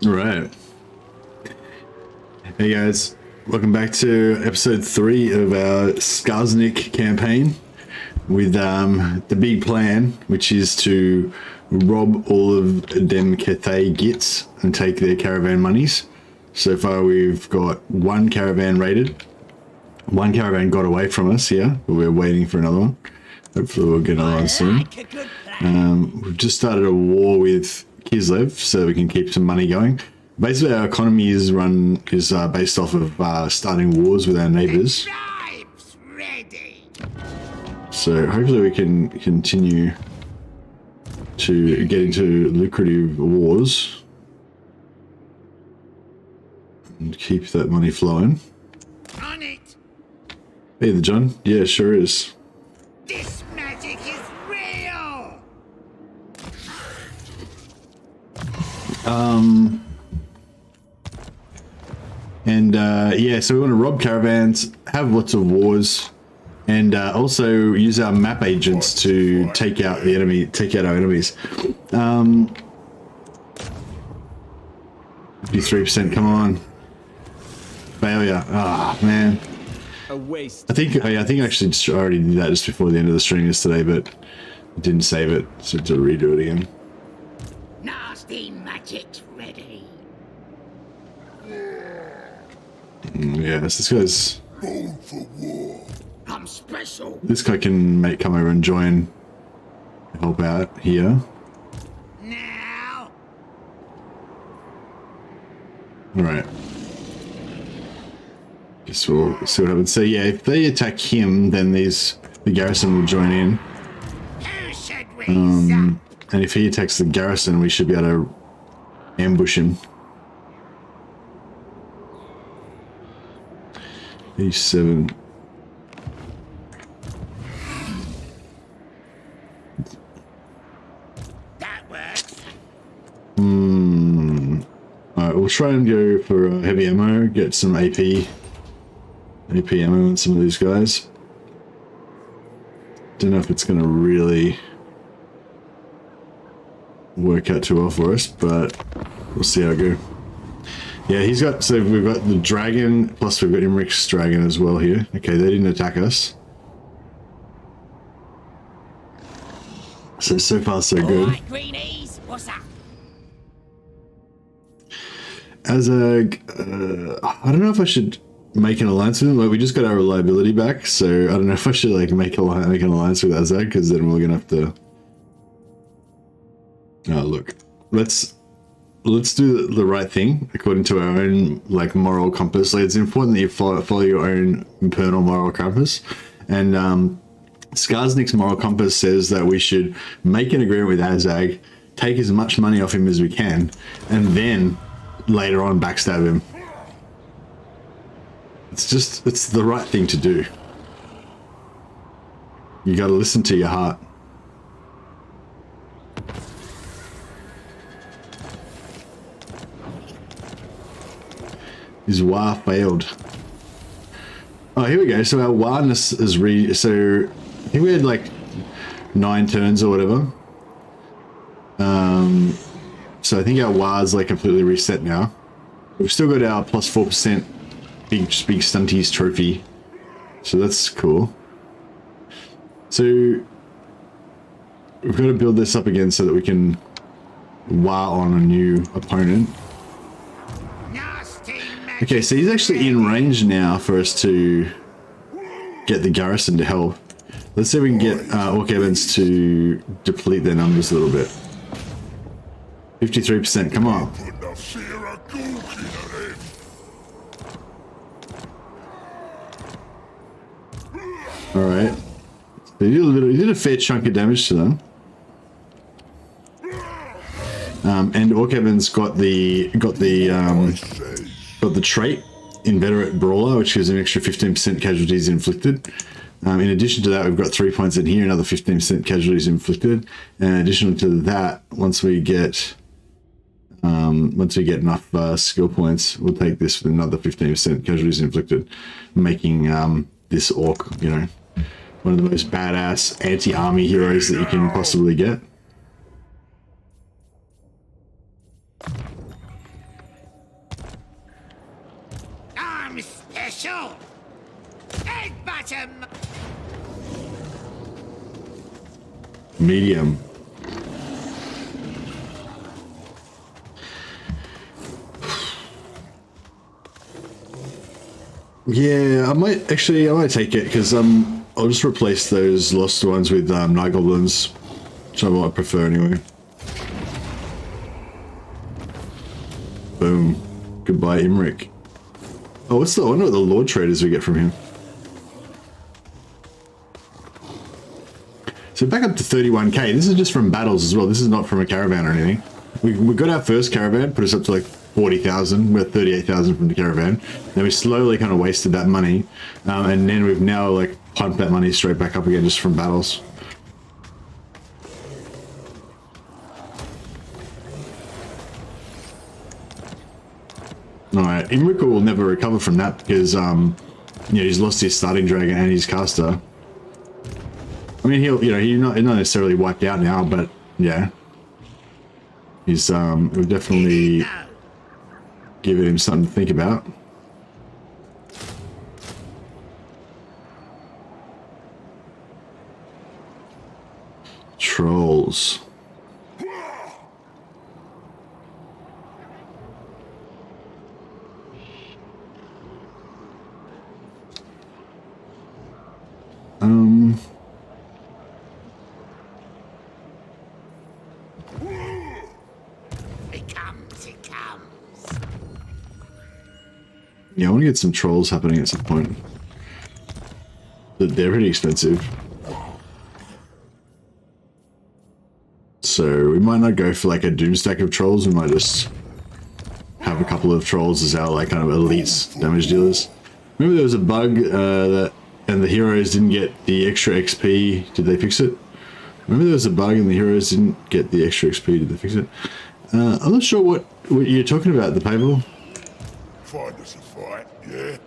All right. Hey guys, welcome back to episode 3 of our SKARSNIK campaign with the big plan, which is to rob all of them Cathay gits and take their caravan monies. So far we've got one caravan raided. One caravan got away from us here, but we're waiting for another one. Hopefully we'll get another one soon. We've just started a war with Kislev so we can keep some money going. Basically our economy is based off of starting wars with our neighbors. So hopefully we can continue to get into lucrative wars and keep that money flowing. On it. Hey there, John. Yeah, sure is. This magic is real. Yeah, so we want to rob caravans, have lots of wars, and also use our map agents to take out the enemy, take out our enemies. 53%, come on. Failure. Ah, man. A waste. I think I actually just already did that just before the end of the stream yesterday, but I didn't save it, so to redo it again. Nasty magic's ready. Yeah, this guy's... Born for war. I'm special. This guy can come over and join, help out here. Now. All right. Guess we'll see what happens. So yeah, if they attack him, then the garrison will join in. Who should we And if he attacks the garrison, we should be able to ambush him. 87. That works. Alright, we'll try and go for heavy ammo, get some AP ammo on some of these guys. Don't know if it's going to really work out too well for us, but we'll see how it goes. Yeah, he's got, so we've got the dragon, plus we've got Imric's dragon as well here. Okay, they didn't attack us. So far so good. All right, greenies, what's up? As a, I don't know if I should make an alliance with him. Like, we just got our reliability back, so I don't know if I should like make an alliance with Azag, because then we're gonna have to. Oh look, let's do the right thing according to our own like moral compass. Like, it's important that you follow your own internal moral compass, and SKARSNIK's moral compass says that we should make an agreement with Azag, take as much money off him as we can, and then later on backstab him. It's the right thing to do. You gotta listen to your heart. His war failed. Oh, here we go. So our warness is so I think we had like 9 turns or whatever. So I think our war's like completely reset now. We've still got our plus 4% big stunties trophy. So that's cool. So we've got to build this up again so that we can war on a new opponent. Okay, so he's actually in range now for us to get the garrison to help. Let's see if we can get Orc Evans to deplete their numbers a little bit. 53%, come on. Alright. He did a fair chunk of damage to them. And Orc Evans got the trait, Inveterate Brawler, which gives an extra 15% casualties inflicted. In addition to that, we've got 3 points in here, another 15% casualties inflicted. And in addition to that, once we get enough skill points, we'll take this with another 15% casualties inflicted, making this orc, you know, one of the most badass anti-army heroes that you can possibly get. bottom. Medium. Yeah, I might take it because I'll just replace those lost ones with night goblins, which I might prefer anyway. Boom. Goodbye, Imric. Oh, I wonder what the Lord traders we get from him. So back up to 31k. This is just from battles as well. This is not from a caravan or anything. We got our first caravan, put us up to like 40,000. We're 38,000 from the caravan. Then we slowly kind of wasted that money, and then we've now like pumped that money straight back up again just from battles. All right, Imric will never recover from that because he's lost his starting dragon and his caster. I mean, he's not necessarily wiped out now, but yeah, he's we've definitely given him something to think about. Trolls. It comes. Yeah, I want to get some trolls happening at some point. But they're pretty expensive. So we might not go for like a doom stack of trolls. We might just have a couple of trolls as our like kind of elites damage dealers. Remember there was a bug and the heroes didn't get the extra XP. Did they fix it? Remember there was a bug and the heroes didn't get the extra XP. Did they fix it? I'm not sure what you're talking about, the Pavel. Find us a fight, yeah?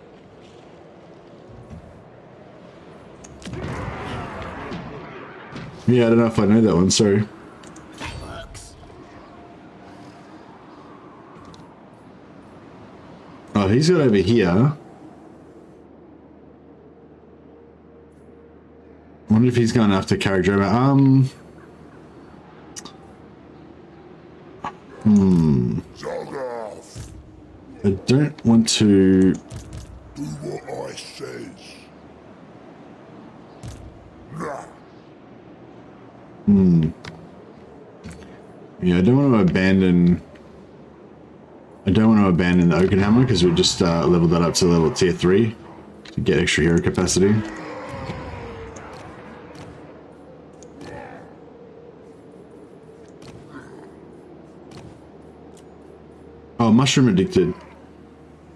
Yeah, I don't know if I know that one, sorry. That works. Oh, he's got over here. I wonder if he's going after Caravans. Zargoth, I don't want to... do what I says. Nah. Yeah, I don't want to abandon... the Oakenhammer because we just leveled that up to level tier 3 to get extra hero capacity. Oh, mushroom addicted.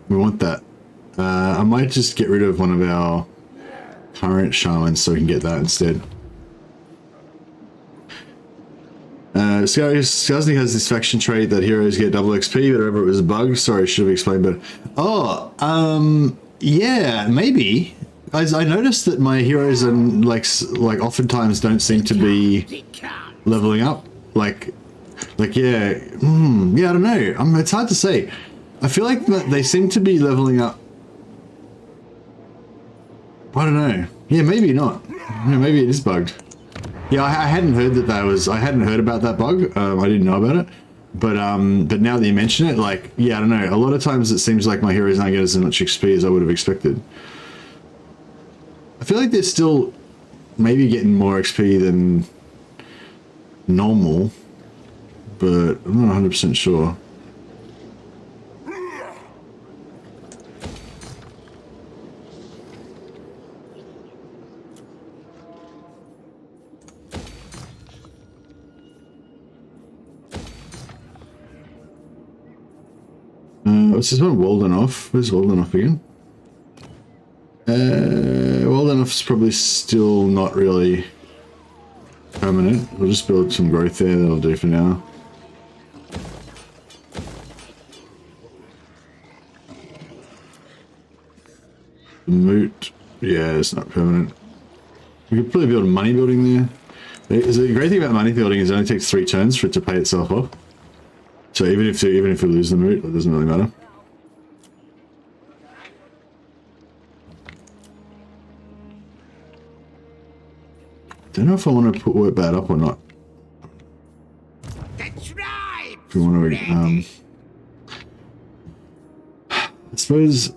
We want that. I might just get rid of one of our current shamans so we can get that instead. SKARSNIK has this faction trait that heroes get double XP, but remember it was a bug. Sorry, I should have explained better. Oh, yeah, maybe. Guys, I noticed that my heroes and like oftentimes don't seem to be It comes. leveling up. Yeah, yeah, I don't know. It's hard to say. I feel like they seem to be leveling up. I don't know. Yeah, maybe not. Yeah, maybe it is bugged. Yeah, I hadn't heard I hadn't heard about that bug. I didn't know about it. But now that you mention it, like, yeah, I don't know. A lot of times it seems like my heroes aren't getting as much XP as I would have expected. I feel like they're still maybe getting more XP than normal, but I'm not 100% sure. What's this one? Waldenoff. Where's Waldenoff again? Waldenoff's probably still not really permanent. We'll just build some growth there. That'll do for now. The moot. Yeah, it's not permanent. We could probably build a money building there. The great thing about money building is it only takes 3 turns for it to pay itself off. So even if we lose the moot, it doesn't really matter. Don't know if I want to put work bad up or not. The tribe's If we want to, ready. I suppose.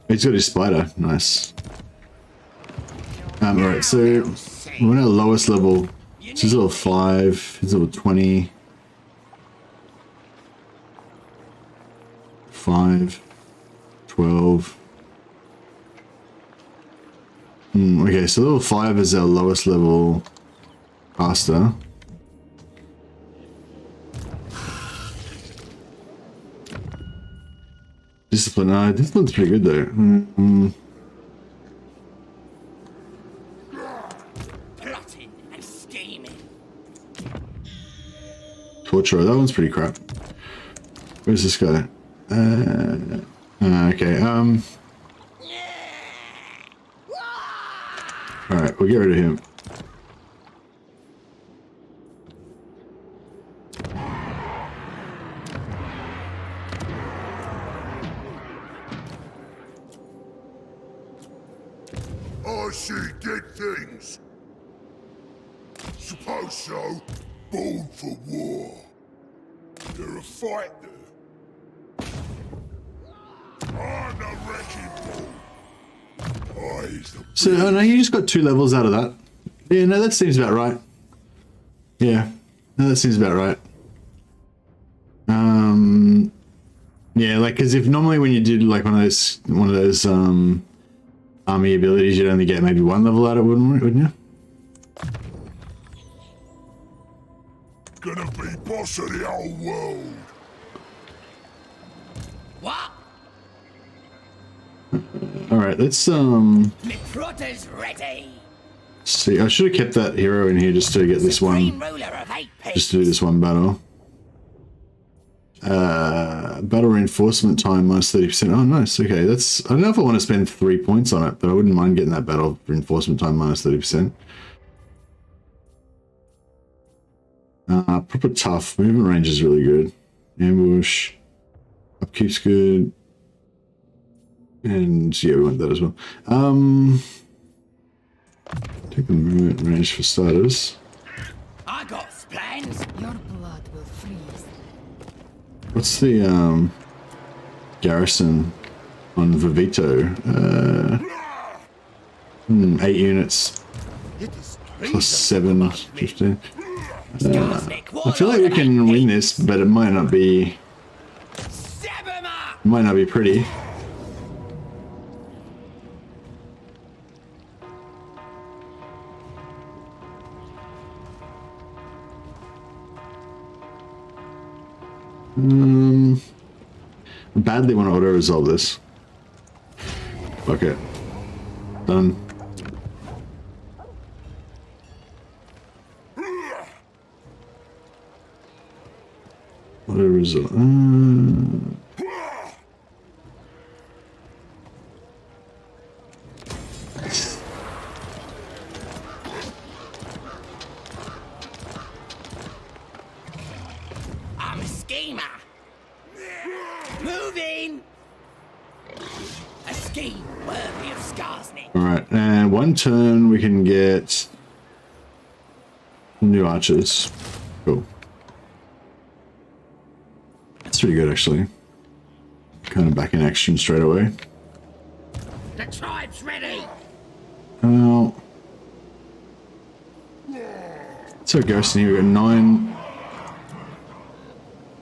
He's got his spider. Nice. Alright, so we're at lowest level. This is level 5. This is level 20. 5. 12. Okay, so level 5 is our lowest level caster. Discipline. Discipline's pretty good though. Plotting and scheming. Torturer. That one's pretty crap. Where's this guy? Okay. All right, we'll get rid of him. I see dead things. Suppose so. Born for war. They're a fight there. I'm the wrecking ball. He's the So, oh no, you just got 2 levels out of that. Yeah, no, that seems about right. Yeah, no, that seems about right. Yeah, like, because if normally when you did like one of those army abilities, you'd only get maybe 1 level out of it, wouldn't you? gonna be boss of the whole world. What? All right, let's My protter's ready. see. I should have kept that hero in here just to get this Supreme one, ruler of 8 peaks. just to do this one battle. Battle reinforcement time minus 30%. Oh, nice. Okay, that's. I don't know if I want to spend 3 points on it, but I wouldn't mind getting that battle reinforcement time minus 30%. Proper tough. Movement range is really good. Ambush. Upkeep's good. And yeah, we want that as well. Take the movement range for starters. I got plans. Your blood will freeze. What's the garrison on Vivito? 8 units It is plus 7, 15. SKARSNIK, I feel like we can win this, but it might not be. Stab him up. It might not be pretty. I badly want to auto resolve this. Okay. Done. Auto resolve. I'm a schemer. Moving. A scheme worthy of SKARSNIK. Alright, and 1 turn we can get new archers. Cool. That's pretty good actually. Kind of back in action straight away. The tribe's ready. Oh. So Ghost in here, we got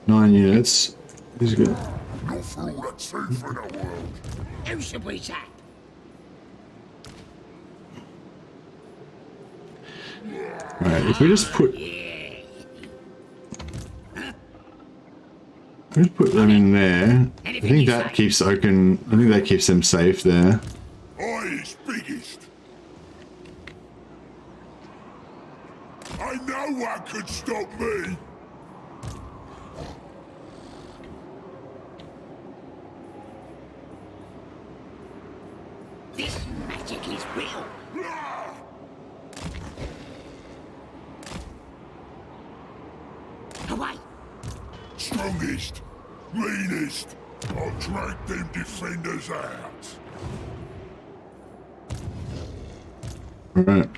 9 units. He's good. Not for all the truth in the world. Who should we tap? Alright, if we just put them in there, I think that keeps Oaken. I think that keeps them safe there. I is biggest. I know what could stop me. This magic is real. Away. Strongest, leanest. I'll drag them defenders out. Alright.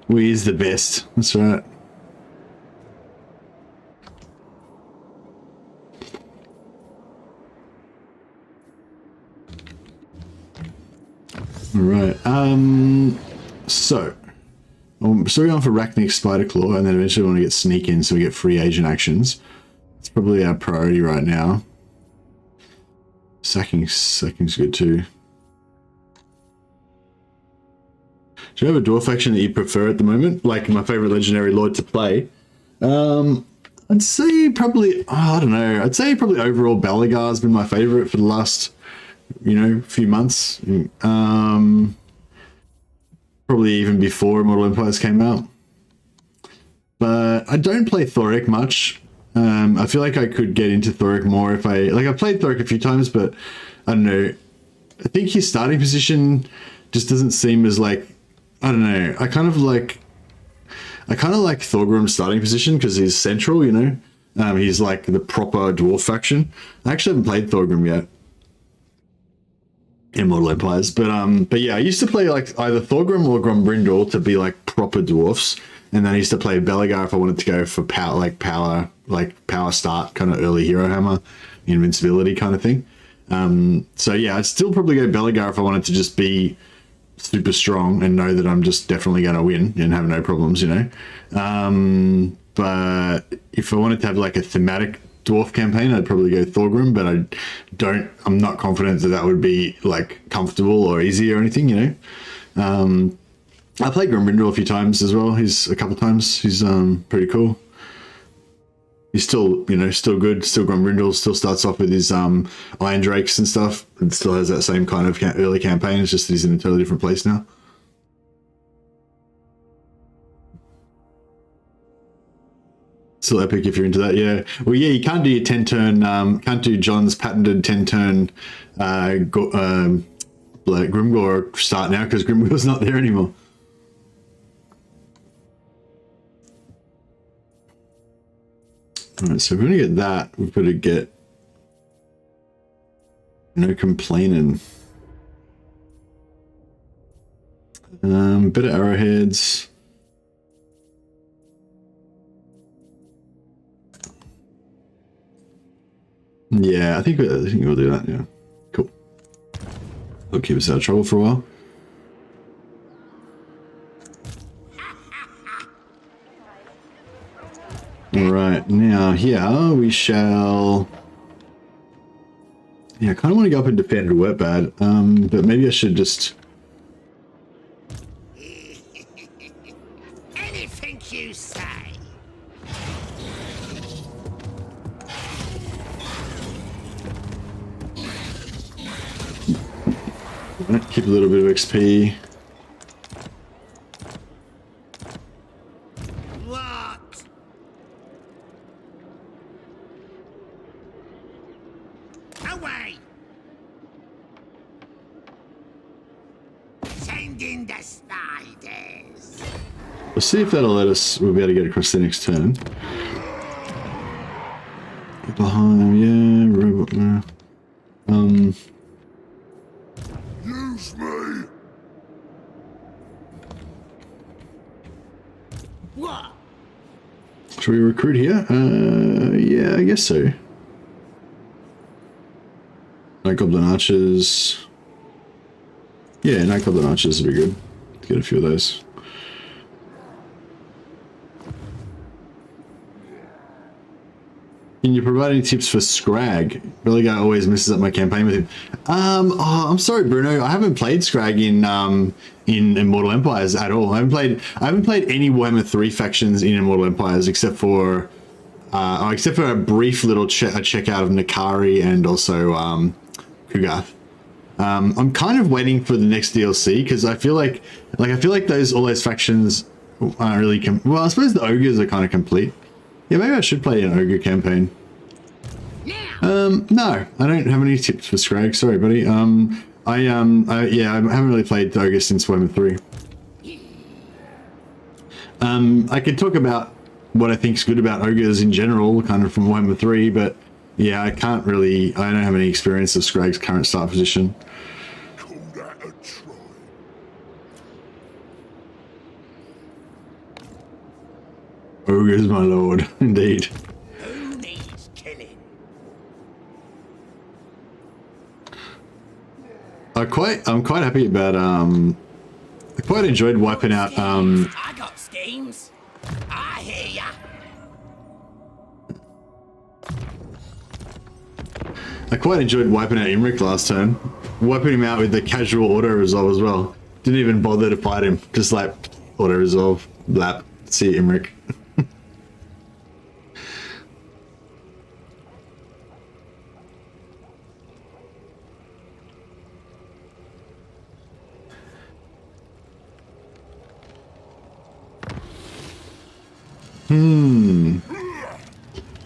We is the best. That's right. Alright. So I'm still going for Arachnic Spider Claw, and then eventually we want to get Sneak in so we get free agent actions. It's probably our priority right now. Sacking's good too. Do you have a dwarf faction that you prefer at the moment? Like my favorite legendary lord to play? I'd say probably, I don't know. I'd say probably overall Belagar's been my favorite for the last, few months. Probably even before Immortal Empires came out. But I don't play Thoric much. I feel like I could get into Thoric more if I've played Thoric a few times, but I don't know. I think his starting position just doesn't seem as I don't know. I kind of like Thorgrim's starting position because he's central, he's like the proper dwarf faction. I actually haven't played Thorgrim yet in Immortal Empires, but yeah, I used to play like either Thorgrim or Grombrindal to be like proper dwarfs, and then I used to play Belagar if I wanted to go for power start, kind of early hero hammer, invincibility kind of thing. So yeah, I'd still probably go Belagar if I wanted to just be super strong and know that I'm just definitely going to win and have no problems, but if I wanted to have like a thematic dwarf campaign, I'd probably go Thorgrim, but I'm not confident that that would be like comfortable or easy or anything, I played Grombrindal a few times as well. He's pretty cool. He's still, still good. Still Grombrindal still starts off with his Iron Drakes and stuff, and still has that same kind of early campaign. It's just that he's in a totally different place now. Still epic if you're into that, yeah. Well, yeah, you can't do your 10-turn, can't do John's patented 10-turn Grimgor start now because Grimgor's not there anymore. Alright, so if we're going to get that, we've got to get no complaining. Bit of arrowheads. Yeah, I think we'll do that, yeah. Cool. That'll keep us out of trouble for a while. Alright, now here we shall... Yeah, I kind of want to go up and defend Wetbad, but maybe I should just... Anything you say. Keep a little bit of XP. What? Away. Send in the spiders. We'll see if that'll let us. We'll be able to get across the next turn. Behind, yeah, robot, yeah. Use me! What? Should we recruit here? Yeah, I guess so. Night Goblin Archers. Yeah, Night Goblin Archers would be good. Get a few of those. Can you provide any tips for Scrag? Belagar always messes up my campaign with him. I'm sorry, Bruno. I haven't played Scrag in Immortal Empires at all. I haven't played any Warhammer 3 factions in Immortal Empires except for a brief little check out of Nakari and also Kugath. I'm kind of waiting for the next DLC because I feel like all those factions aren't really well, I suppose the ogres are kind of complete. Yeah, maybe I should play an ogre campaign. No, I don't have any tips for Scrag. Sorry, buddy. Yeah, I haven't really played Ogre since Warhammer 3. I could talk about what I think's good about ogres in general, kind of from Warhammer 3, but yeah, I don't have any experience of Scrag's current start position. Call that a try. Ogres, my lord, indeed. Who needs killing? I'm quite happy about I quite enjoyed wiping out I got schemes. I hear ya. I quite enjoyed wiping out Imric last turn. Wiping him out with the casual auto resolve as well. Didn't even bother to fight him. Just like auto resolve, lap, see Imric.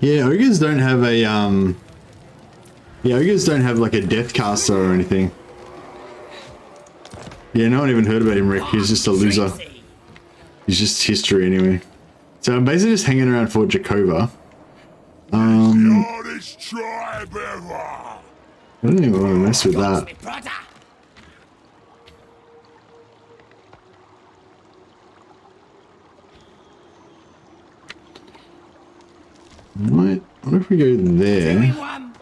Yeah, ogres don't have a yeah, ogres don't have like a death caster or anything. Yeah, no one even heard about him, Rick. He's just a loser. He's just history anyway. So I'm basically just hanging around Fort Jakova. Hardest tribe ever. I don't even want to mess with that. Me brother. What if we go there? Everyone.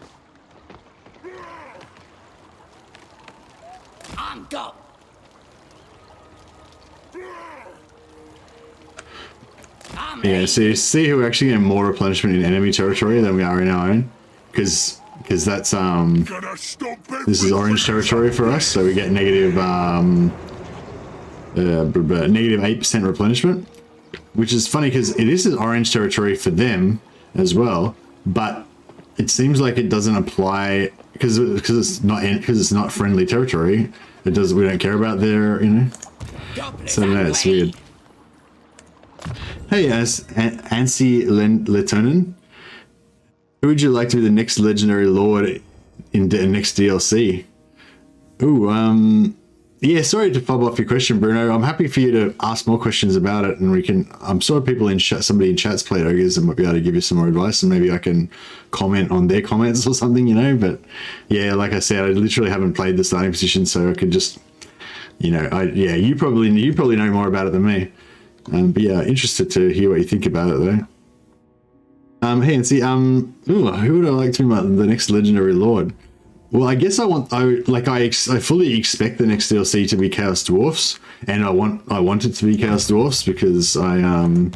I'm gone. Yeah, so you see who we're actually getting more replenishment in enemy territory than we are in our own, because that's Gonna stop it this is with orange territory for us, so we get negative negative 8% replenishment, which is funny because this is orange territory for them as well, but it seems like it doesn't apply because it's not friendly territory. We don't care about their, you know. So no, it's weird. Hey, Ansi Letonen, who would you like to be the next legendary lord in the next DLC? Ooh, yeah, sorry to fob off your question, Bruno. I'm happy for you to ask more questions about it, and we can. I'm sure people in chat, somebody in chat's played ogres and might be able to give you some more advice, and maybe I can comment on their comments or something, you know. But yeah, like I said, I literally haven't played the starting position, so I could just, you know, yeah, you probably know more about it than me. But yeah, interested to hear what you think about it though. Hey, and see, ooh, who would I like to be the next legendary lord? Well, I guess I fully expect the next DLC to be Chaos Dwarfs, and I want it to be Chaos Dwarfs because you know,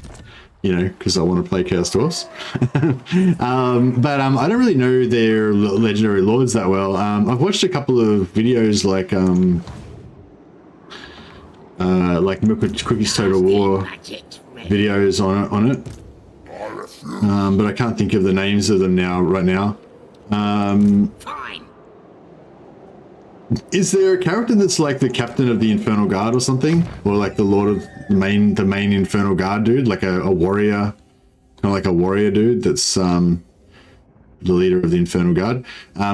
because I want to play Chaos Dwarfs. But I don't really know their legendary lords that well. I've watched a couple of videos like Milk and Cookies Total War videos on it. But I can't think of the names of them right now. Fine. Is there a character that's like the captain of the Infernal Guard or something, or like the lord of the main Infernal Guard dude, like a warrior, kind of like a warrior dude that's the leader of the Infernal Guard? I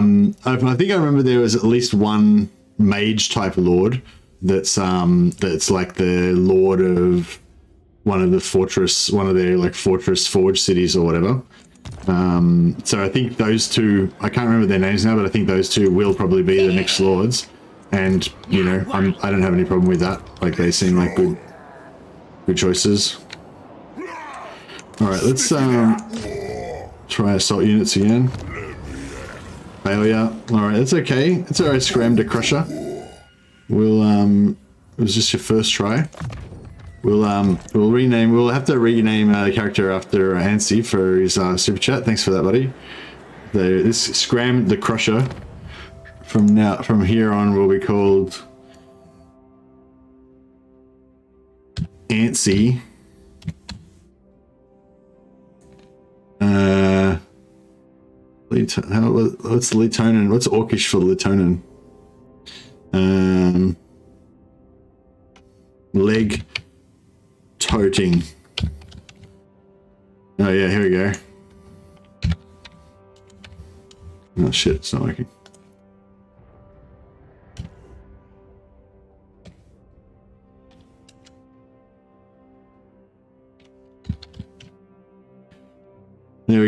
think I remember there was at least one mage type lord that's like the lord of one of their like fortress forge cities or whatever. So I think those two, I can't remember their names now, but I think those two will probably be the next lords, and you know, I don't have any problem with that. Like, they seem like good choices. All right, let's try assault units again. Failure. All right, that's okay. It's all right. Scram to Crusher. We'll it was just your first try. We'll have to rename the character after Ansi for his super chat. Thanks for that, buddy. This Scram the Crusher from here on will be called Ansi. What's Letonen? What's Orcish for Letonen? Leg toting. Oh yeah, here we go. Oh shit, it's not working.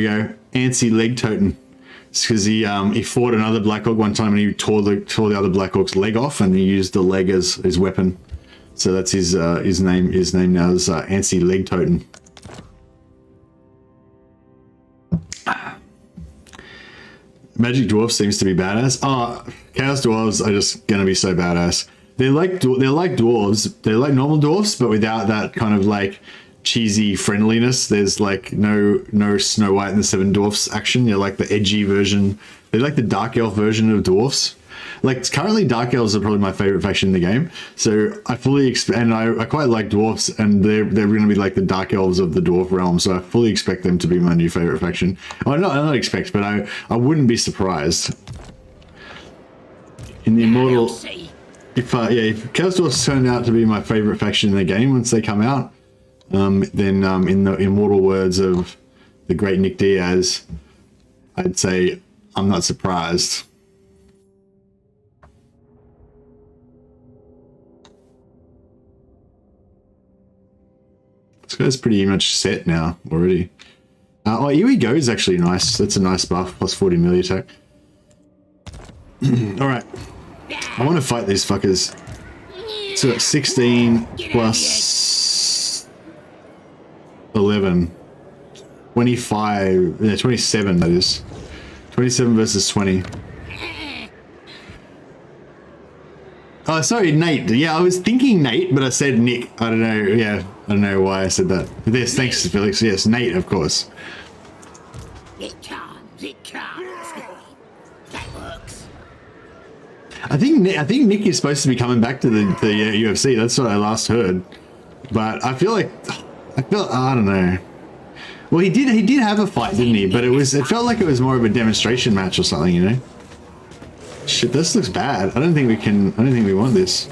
go. Antsy leg totem. It's because he fought another Black Orc one time and he tore the other Black Orc's leg off and he used the leg as his weapon. So that's his name. His name now is Antsy leg totem. Magic Dwarf seems to be badass. Oh, Chaos Dwarves are just gonna be so badass. They're like dwarves. They're like normal dwarfs, but without that kind of like cheesy friendliness. There's like no Snow White and the Seven Dwarfs action. They're like the edgy version. They're like the Dark Elf version of dwarfs. Like currently Dark Elves are probably my favorite faction in the game. So I fully expect, and I quite like dwarfs, and they're going to be like the Dark Elves of the dwarf realm. So I fully expect them to be my new favorite faction. Well, not expect, but I wouldn't be surprised. In the Immortal, if Chaos Dwarfs turn out to be my favorite faction in the game once they come out, then in the immortal words of the great Nick Diaz, I'd say I'm not surprised. This guy's pretty much set now already. Oh, here we go is actually nice. That's a nice buff, plus 40 melee attack. Alright. I want to fight these fuckers. So it's 16 plus 11. 25. Yeah, 27 that is. 27 versus 20. Oh, sorry, Nate. Yeah, I was thinking Nate, but I said Nick. I don't know. Yeah, I don't know why I said that. Yes, thanks, Felix. Yes, Nate, of course. It can't. That works. I think Nick is supposed to be coming back to the UFC. That's what I last heard. But I feel I don't know. Well, he did have a fight, didn't he? But it felt like it was more of a demonstration match or something, you know? Shit, this looks bad. I don't think we want this.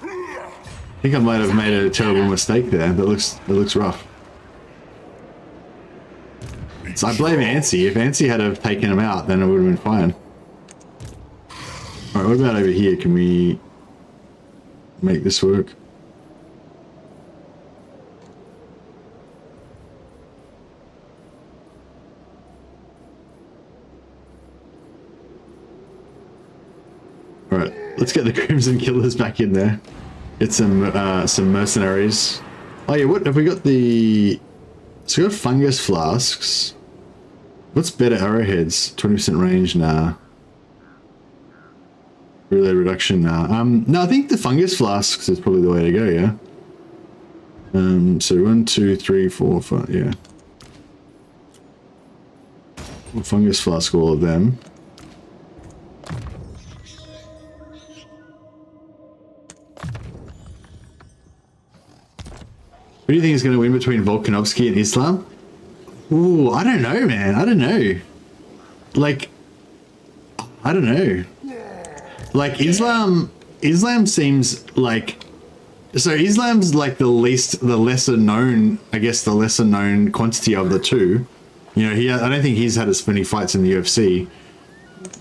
I think I might have made a terrible mistake there. That looks rough. So I blame Antsy. If Antsy had have taken him out, then it would have been fine. Alright, what about over here? Can we make this work? Alright, let's get the Crimson Killers back in there. Get some mercenaries. Oh yeah, what have we got? So we got fungus flasks. What's better? Arrowheads, 20% range, nah. Reload reduction, nah. No, I think the fungus flasks is probably the way to go, yeah. So 1, 2, 3, 4, 5, yeah. We'll fungus flask all of them. Who do you think is going to win between Volkanovski and Islam? Ooh, I don't know, man. I don't know. Like, I don't know. Like, Islam seems like... So Islam's like the lesser known, I guess, the lesser known quantity of the two. You know, I don't think he's had as many fights in the UFC.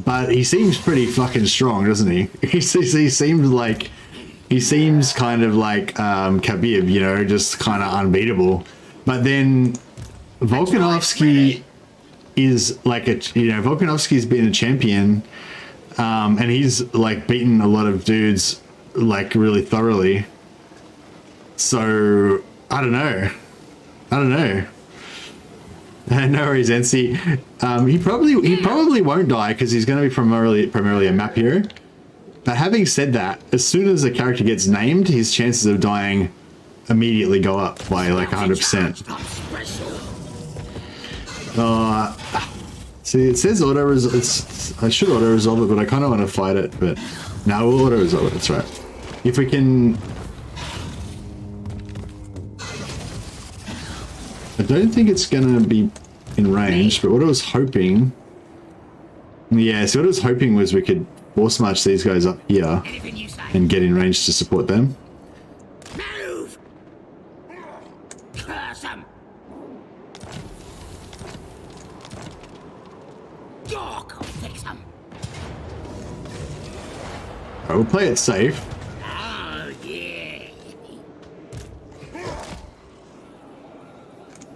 But he seems pretty fucking strong, doesn't he? He seems like... He seems kind of like Khabib, you know, just kind of unbeatable. But then Volkanovski is like Volkanovski's been a champion, and he's like beaten a lot of dudes like really thoroughly. So I don't know. No worries, NC. He probably won't die because he's going to be primarily a map hero. But having said that, as soon as a character gets named, his chances of dying immediately go up by like 100%. See, it says auto resolve. I should auto resolve it, but I kind of want to fight it. But no, we'll auto resolve it. That's right. If we can, I don't think it's gonna be in range. But what I was hoping, yeah. So what I was hoping was we could force march these guys up here and get in range to support them. Move! Curse 'em! Dog, fix 'em! Alright, we'll play it safe. Oh yeah!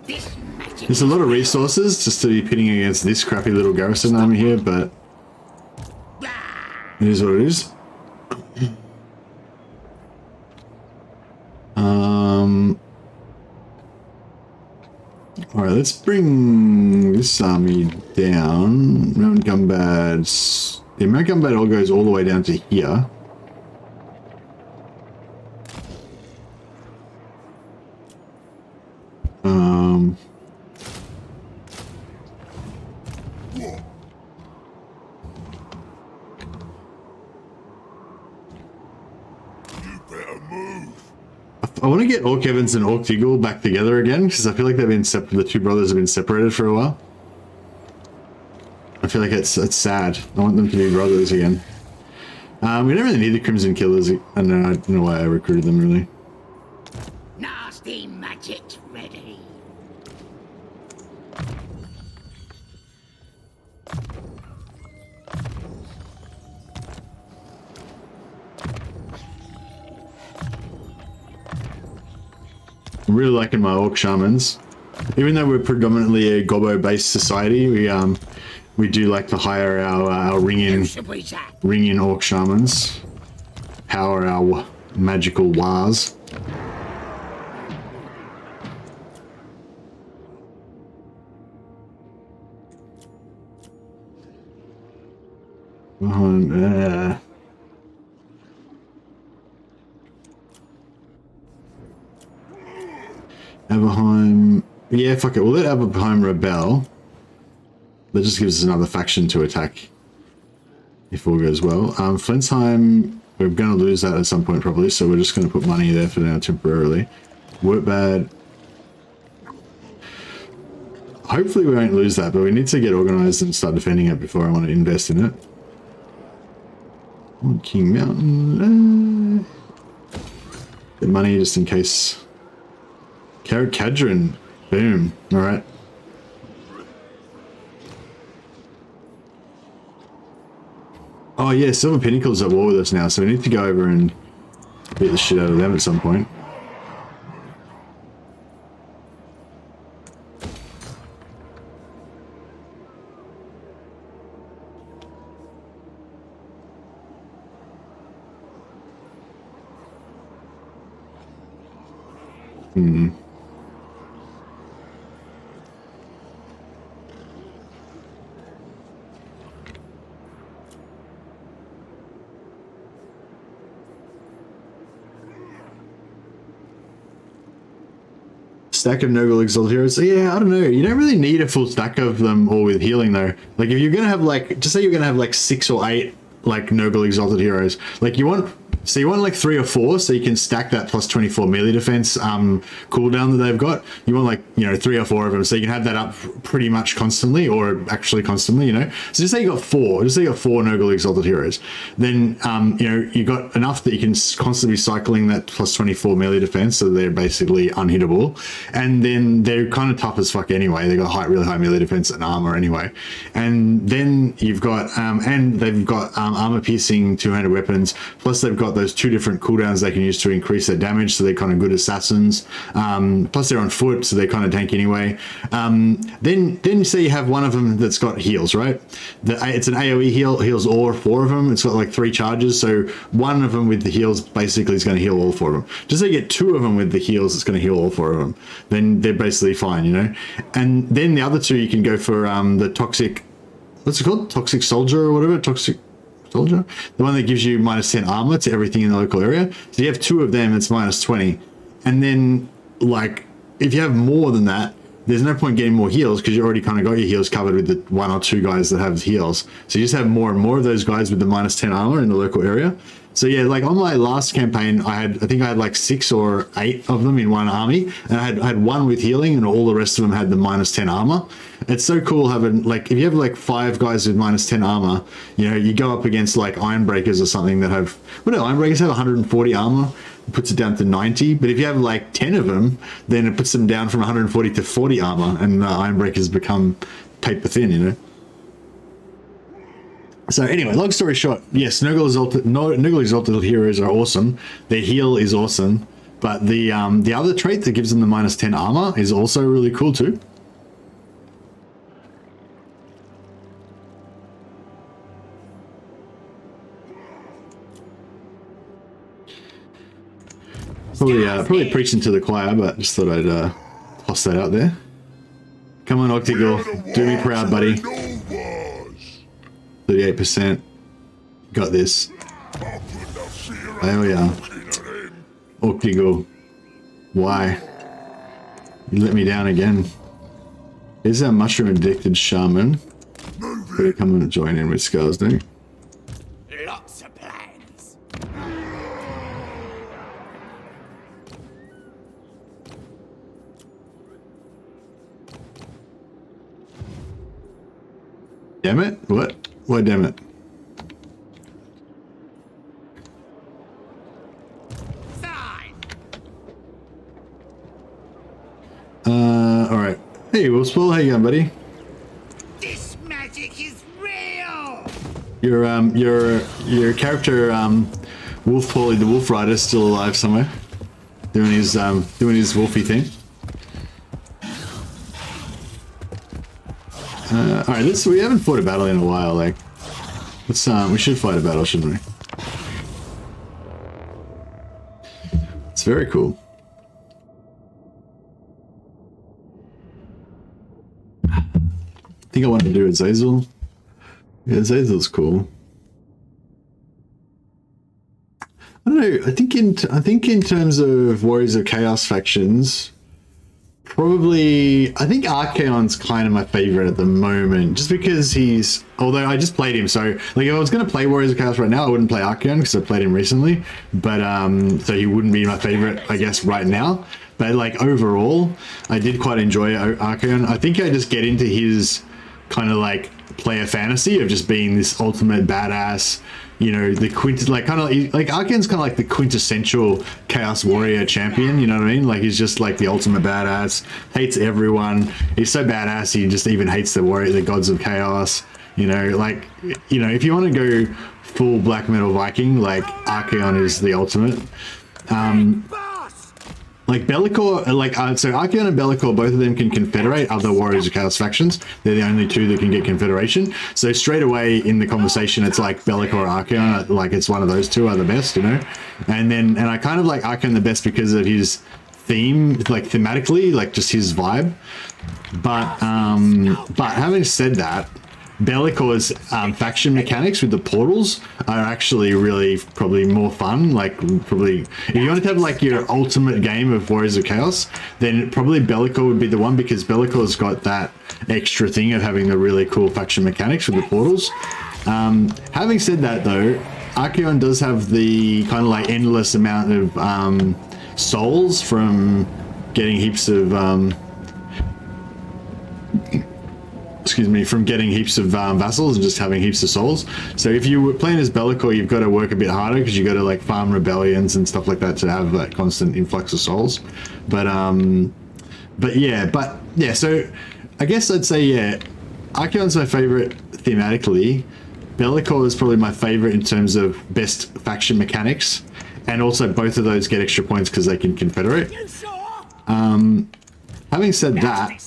This magic There's a lot of resources just to be pitting against this crappy little garrison army here, but it is what it is. Alright, let's bring this army down. Mount Gumbad. The Mount Gumbad all goes all the way down to here. I want to get Orc Evans and Orc Diggle back together again, because I feel like they've been the two brothers have been separated for a while. I feel like it's sad. I want them to be brothers again. We don't really need the Crimson Killers. I don't know why I recruited them, really. Nasty magic's ready. I'm really liking my Orc Shamans. Even though we're predominantly a Gobbo-based society, we do like to hire our ring-in Orc Shamans. Power our magical wars. Aberheim. Yeah, fuck it. We'll let Aberheim rebel. That just gives us another faction to attack. If all goes well. Flinsheim, we're going to lose that at some point probably, so we're just going to put money there for now temporarily. Workbad. Hopefully we won't lose that, but we need to get organized and start defending it before I want to invest in it. King Mountain. Get money just in case. Cadron. Boom. Alright. Oh yeah, Silver Pinnacle's at war with us now, so we need to go over and beat the shit out of them at some point. Stack of Noble Exalted Heroes. So yeah, I don't know. You don't really need a full stack of them all with healing though. Like if you're gonna have like, just say you're gonna have like 6 or 8 like Noble Exalted Heroes. Like you want like 3 or 4 so you can stack that plus 24 melee defense cooldown that they've got. You want like, you know, 3 or 4 of them so you can have that up pretty much constantly, or actually constantly, you know. So just say you got 4. Just say you got 4 Noble Exalted Heroes. Then you know, you got enough that you can constantly be cycling that plus 24 melee defense, so they're basically unhittable. And then they're kind of tough as fuck anyway. They got really high melee defense and armor anyway. And then you've got and they've got armor piercing 200 weapons, plus they've got those 2 different cooldowns they can use to increase their damage, so they're kind of good assassins. Plus they're on foot, so they're kind of tanky anyway. Then say you have one of them that's got heals, right? It's an AoE heals all 4 of them. It's got like 3 charges, so one of them with the heals basically is going to heal all 4 of them. Just say you get 2 of them with the heals, it's going to heal all 4 of them. Then they're basically fine, you know. And then the other 2 you can go for the toxic, what's it called? Toxic Soldier or whatever. Toxic Soldier, the one that gives you minus 10 armor to everything in the local area. So you have 2 of them, it's minus 20. And then like if you have more than that, there's no point getting more heals because you already kind of got your heals covered with the 1 or 2 guys that have heals. So you just have more and more of those guys with the minus 10 armor in the local area. So yeah, like on my last campaign, I think I had like 6 or 8 of them in one army, and I had 1 with healing, and all the rest of them had the minus 10 armor. It's so cool having, like, if you have like 5 guys with minus 10 armor, you know, you go up against like Ironbreakers or something that have, what do Ironbreakers have? 140 armor. It puts it down to 90. But if you have like 10 of them, then it puts them down from 140 to 40 armor, and Ironbreakers become paper thin, you know. So anyway, long story short, yes, Noble Exalted Heroes are awesome. Their heal is awesome, but the other trait that gives them the minus 10 armor is also really cool too. Probably preaching to the choir, but just thought I'd toss that out there. Come on, Octigor, do me proud, buddy. 38%. Got this. There we are. Octigor. Why? You let me down again. Here's our mushroom addicted shaman. Better come and join in with SKARSNIK. Lots of plans. Damn it? What? Why damn it? Fine. Alright. Hey, Wolfspool, how you going, buddy? This magic is real. Your character, Wolf Paulie the Wolf Rider, is still alive somewhere. Doing his wolfy thing. Alright, we haven't fought a battle in a while, like. Let's, we should fight a battle, shouldn't we? It's very cool. I think I want to do Azazel. Yeah, Azazel's cool. I don't know. I think in terms of Warriors of Chaos factions, probably I think Archaon's kind of my favorite at the moment, just because he's. Although I just played him, so like if I was going to play Warriors of Chaos right now, I wouldn't play Archaon because I played him recently. But so he wouldn't be my favorite, I guess, right now. But like overall, I did quite enjoy Archaon. I think I just get into his kind of like player fantasy of just being this ultimate badass, you know, the Archaon's kind of like the quintessential Chaos Warrior champion, you know what I mean? Like he's just like the ultimate badass, hates everyone. He's so badass he just even hates the gods of chaos, you know, like, you know, if you want to go full black metal Viking, like Archaon is the ultimate. Like Be'lakor, so Archaon and Be'lakor, both of them can confederate other Warriors of Chaos factions. They're the only two that can get confederation. So straight away in the conversation, it's like Be'lakor or Archaon, like it's one of those two are the best, you know? And I kind of like Archaon the best because of his theme, like thematically, like just his vibe. But having said that, Be'lakor's faction mechanics with the portals are actually really probably more fun. Like probably if you want to have like your ultimate game of Warriors of Chaos, then probably Be'lakor would be the one, because Be'lakor's got that extra thing of having the really cool faction mechanics with the portals. Having said that though, Archaon does have the kind of like endless amount of souls from getting heaps of from getting heaps of vassals and just having heaps of souls. So if you were playing as Be'lakor, you've got to work a bit harder because you got to like farm rebellions and stuff like that to have that constant influx of souls. But yeah, so I guess I'd say, yeah, Archaon's my favorite thematically. Be'lakor is probably my favorite in terms of best faction mechanics, and also both of those get extra points because they can confederate. Having said that,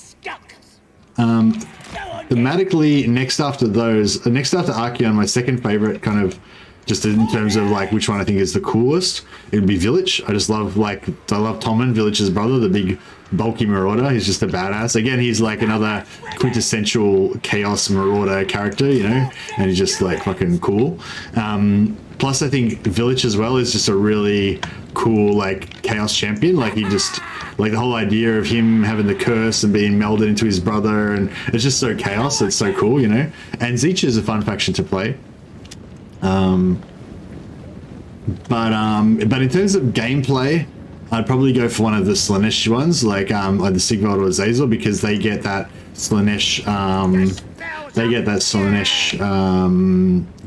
thematically, next after Archaon, my second favorite, kind of just in terms of like which one I think is the coolest, it would be Village. I love Tommen, Village's brother, the big bulky marauder. He's just a badass. Again, he's like another quintessential chaos marauder character, you know, and he's just like fucking cool. Plus I think Village as well is just a really cool like chaos champion. Like he just, like the whole idea of him having the curse and being melded into his brother, and it's just so chaos. It's so cool, you know. And Zeech is a fun faction to play. But in terms of gameplay, I'd probably go for one of the Slaanesh ones, like the Sigvald or Azazel, because they get that Slaanesh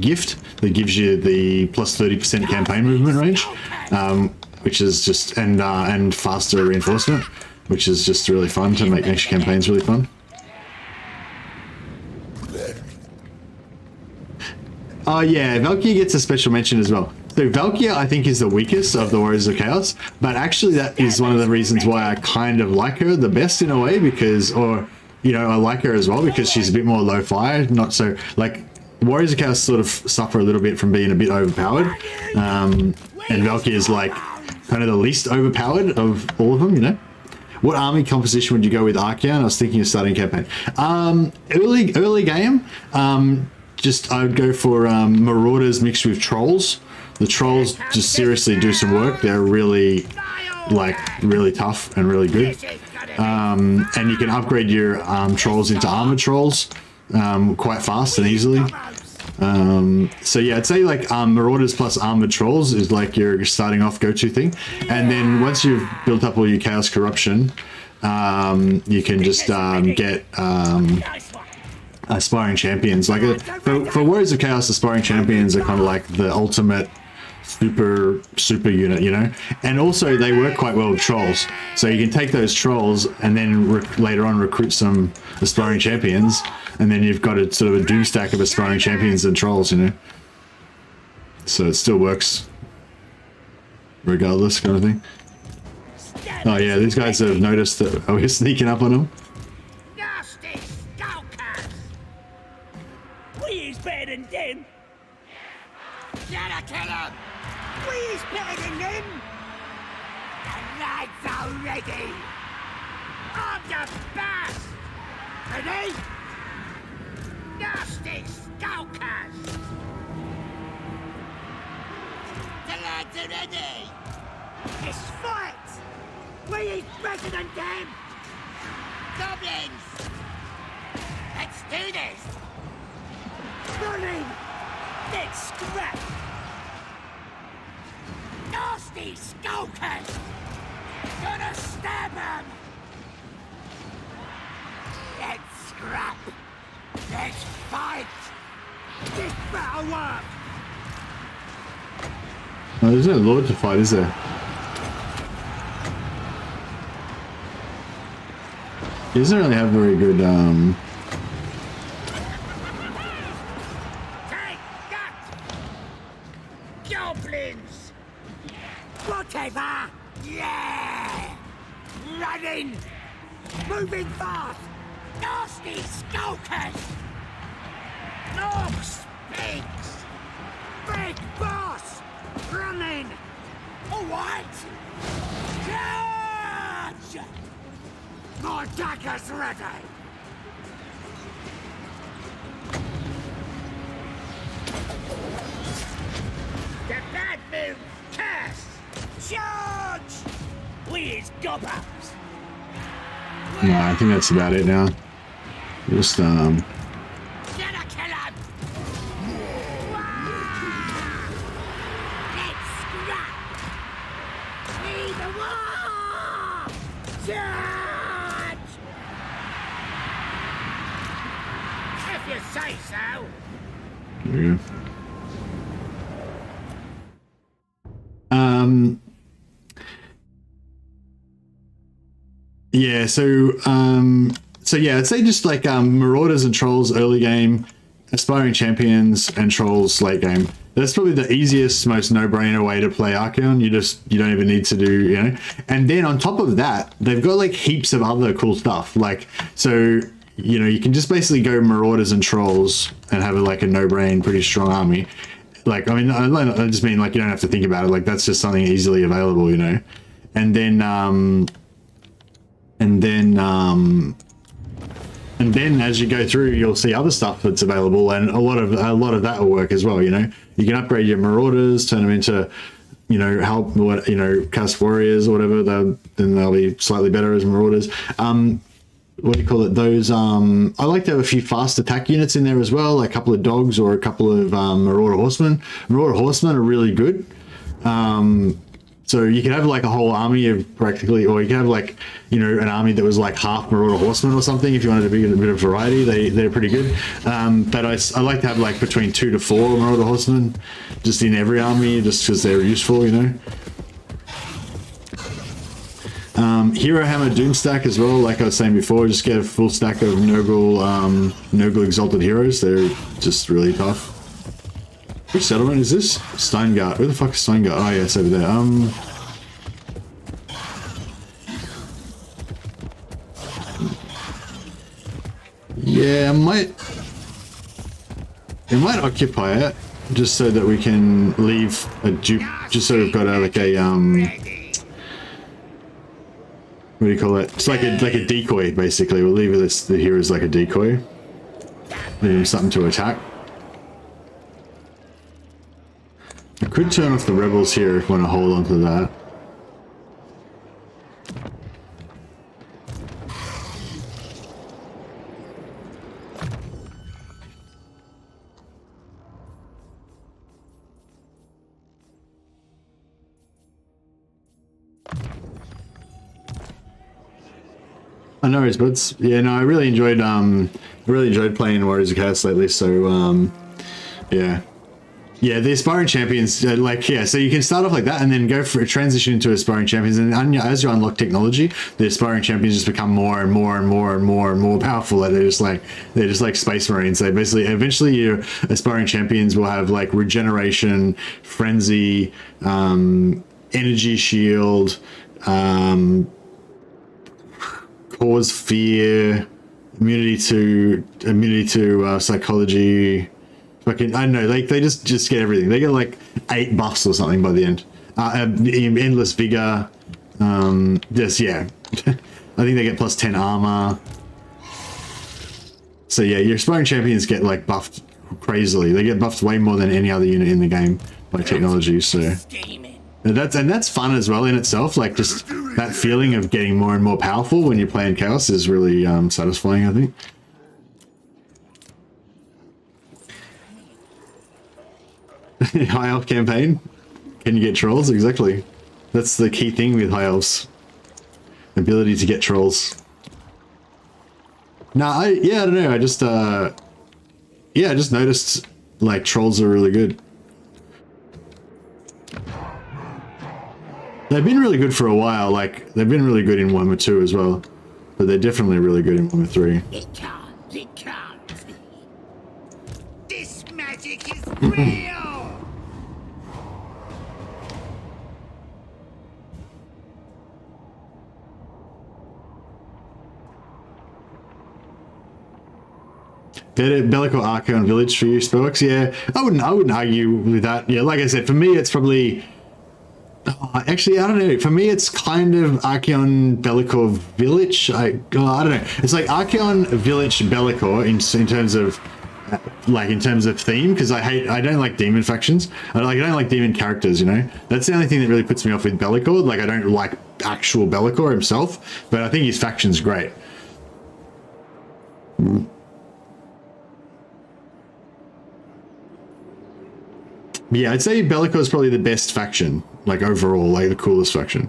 gift that gives you the plus 30% campaign movement range, which is just and faster reinforcement, which is just really fun to make next campaigns really fun. Oh yeah, Valkyria gets a special mention as well. So Valkyria, I think, is the weakest of the Warriors of Chaos, but actually that is one of the reasons why I kind of like her the best in a way, because, or, you know, I like her as well because she's a bit more low fire, not so, like, Warriors of Chaos sort of suffer a little bit from being a bit overpowered, and Valkyria is like kind of the least overpowered of all of them, you know. What army composition would you go with Archeon? I was thinking of starting campaign. Early game, just I would go for Marauders mixed with Trolls. The Trolls just seriously do some work. They're really, like, really tough and really good. And you can upgrade your Trolls into Armored Trolls quite fast and easily. So yeah, I'd say like Marauders plus Armored Trolls is like your starting off go-to thing. And then once you've built up all your Chaos Corruption, you can just get Aspiring Champions. Like for Warriors of Chaos, Aspiring Champions are kind of like the ultimate super unit, you know. And also they work quite well with Trolls, so you can take those Trolls and then later on recruit some Aspiring Champions, and then you've got a sort of a doom stack of Aspiring Champions and Trolls, you know. So it still works regardless, kind of thing. Oh yeah, these guys have noticed that we're sneaking up on them. Nasty skulkers! We is better than them. Gotta kill him! We is better than them! The lads are ready! I'm the best! Ready? Nasty skulkers! The lads are ready! It's fight! We is better than them! Goblins! Let's do this! Running! Let's scrap! Nasty skulkers! Gonna stab them! Let's scrap! Let's fight! This better work! Oh, there's no Lord to fight, is there? He doesn't really have very good Take that! Goblins! Whatever! Yeah! Running! Moving fast! Nasty skulkers! Orcs! Pigs! Big boss! Running! Alright! Charge! My dagger's ready! The bad moon curse! Charge! We is gobbers! no, I think that's about it now. Just Gonna kill him! Let's scrap! We the war! Charge! If you say so! there we go. Yeah, so yeah, I'd say just like Marauders and Trolls early game, Aspiring Champions and Trolls late game. That's probably the easiest, most no-brainer way to play Archeon. You don't even need to do, you know. And then on top of that, they've got like heaps of other cool stuff. Like, so, you know, you can just basically go Marauders and Trolls and have like a no-brain, pretty strong army. Like, I mean, I just mean like you don't have to think about it. Like that's just something easily available, you know. And then as you go through, you'll see other stuff that's available, and a lot of that will work as well. You know, you can upgrade your Marauders, turn them into, you know, cast warriors or whatever. Then they'll be slightly better as Marauders. What do you call it? Those I like to have a few fast attack units in there as well, like a couple of dogs or a couple of Marauder horsemen. Marauder horsemen are really good. So you can have like a whole army of practically, or you can have like, you know, an army that was like half Marauder horsemen or something. If you wanted to be a bit of variety, they're pretty good. But I like to have like between 2 to 4 Marauder horsemen just in every army, just because they're useful, you know. Hero Hammer Doom stack as well, like I was saying before, just get a full stack of Nurgle Exalted Heroes. They're just really tough. Which settlement is this? Steingart. Where the fuck is Steingart? Oh yeah, it's over there. Yeah, it might occupy it, just so that we can leave a dupe, just so we've got like a What do you call it? It's like a decoy, basically. We'll leave the hero as like a decoy. Leave him something to attack. I could turn off the rebels here if I want to hold on to that. I know his buds. Yeah, no, I really enjoyed playing Warriors of Chaos lately, so yeah. Yeah, the aspiring champions, like, yeah, so you can start off like that and then go for a transition into aspiring champions, and as you unlock technology, the aspiring champions just become more and more and more and more and more powerful. They're just like space marines. They basically, eventually your aspiring champions will have like regeneration, frenzy, energy shield, cause fear, immunity to psychology. Fucking, I don't know, like they just get everything. They get like 8 buffs or something by the end. Endless vigor. Just, yeah. I think they get plus 10 armor. So yeah, your aspiring champions get like buffed crazily. They get buffed way more than any other unit in the game by technology. So that's fun as well in itself. Like just that feeling of getting more and more powerful when you're playing Chaos is really satisfying, I think. High elf campaign, can you get trolls? Exactly, that's the key thing with high elves, ability to get trolls. Nah, I don't know, I just noticed like trolls are really good. They've been really good for a while. Like they've been really good in Warhammer 2 as well, but they're definitely really good in Warhammer 3. It can't. This magic is real. Better Bellico Archeon Village for you, Spellworks? Yeah, I wouldn't argue with that. Yeah, like I said, for me it's probably actually, I don't know. For me, it's kind of Archeon Bellicor Village. I don't know. It's like Archeon Village Bellicor in terms of theme, because I don't like demon factions. I don't like demon characters. You know, that's the only thing that really puts me off with Bellicor. Like I don't like actual Bellicor himself, but I think his faction's great. Yeah, I'd say Bellicor is probably the best faction, like overall, like the coolest faction.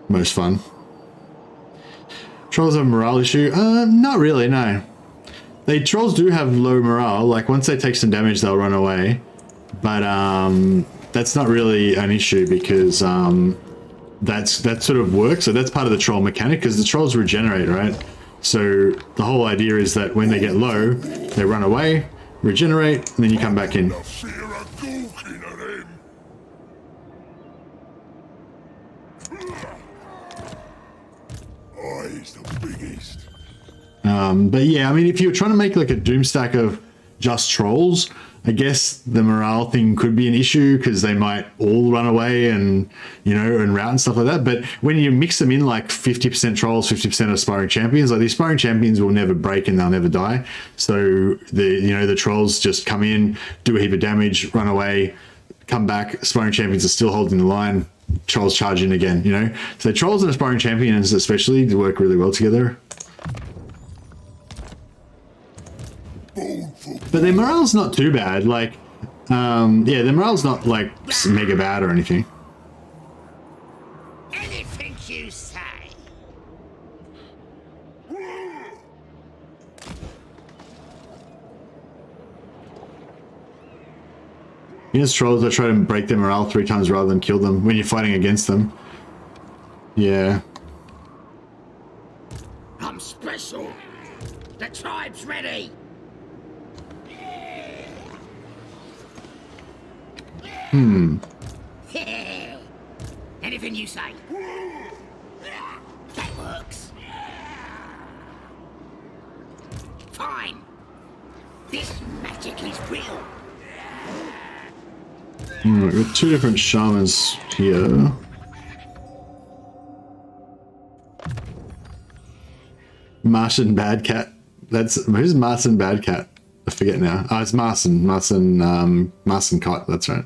Most fun. Trolls have a morale issue? Not really, no. Trolls do have low morale, like once they take some damage they'll run away. But that's not really an issue because that sort of works. So that's part of the troll mechanic, because the trolls regenerate, right? So the whole idea is that when they get low, they run away, regenerate, and then you come back in. But yeah, I mean, if you're trying to make like a doom stack of just trolls, I guess the morale thing could be an issue because they might all run away and, you know, and rout and stuff like that. But when you mix them in like 50% trolls, 50% aspiring champions, like the aspiring champions will never break and they'll never die. So the trolls just come in, do a heap of damage, run away, come back. Aspiring champions are still holding the line. Trolls charge in again, you know? So trolls and aspiring champions especially work really well together. But their morale's not too bad. Like, yeah, their morale's not like mega bad or anything. Anything you say. Against trolls, I try to break their morale 3 times rather than kill them when you're fighting against them. Yeah. I'm special. The tribe's ready. Anything you say. That works. Fine. This magic is real. We've got 2 different shamans here. Martian Bad Cat. Who's Martian Bad Cat? I forget now. Oh, it's Martian Cot. That's right.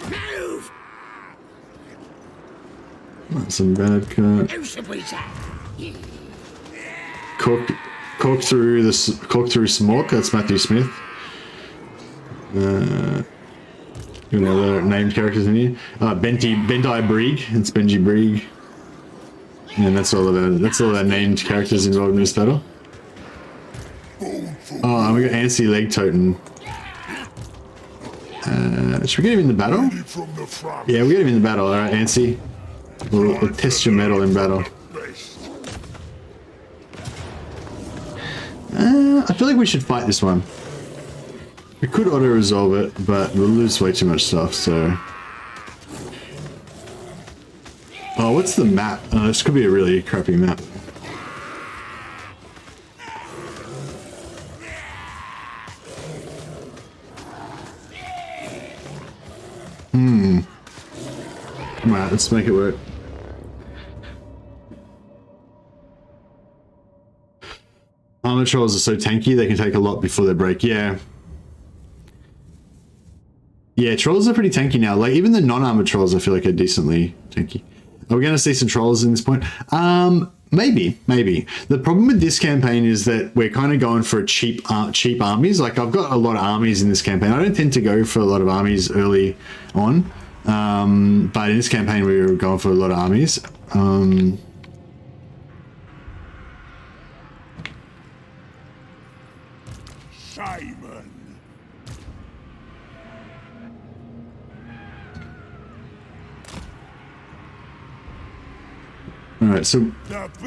Move! Martian Bad Cat. Who should we say? Cork through Smork. That's Matthew Smith. You know the named characters in here. Bentai Brig. It's Benji Brig. And that's all of our named characters involved in this battle. Oh, and we got Anstey Leg Totem. Should we get him in the battle? Yeah, we get him in the battle. All right, Anstey. We'll test your metal in battle. I feel like we should fight this one. We could auto-resolve it, but we'll lose way too much stuff, so... Oh, what's the map? This could be a really crappy map. Alright, let's make it work. Armor trolls are so tanky, they can take a lot before they break. Yeah. Yeah, trolls are pretty tanky now. Like, even the non-armor trolls, I feel like are decently tanky. Are we going to see some trolls in this point? Maybe. The problem with this campaign is that we're kind of going for cheap armies. Like, I've got a lot of armies in this campaign. I don't tend to go for a lot of armies early on. But in this campaign, we were going for a lot of armies. Simon. All right, so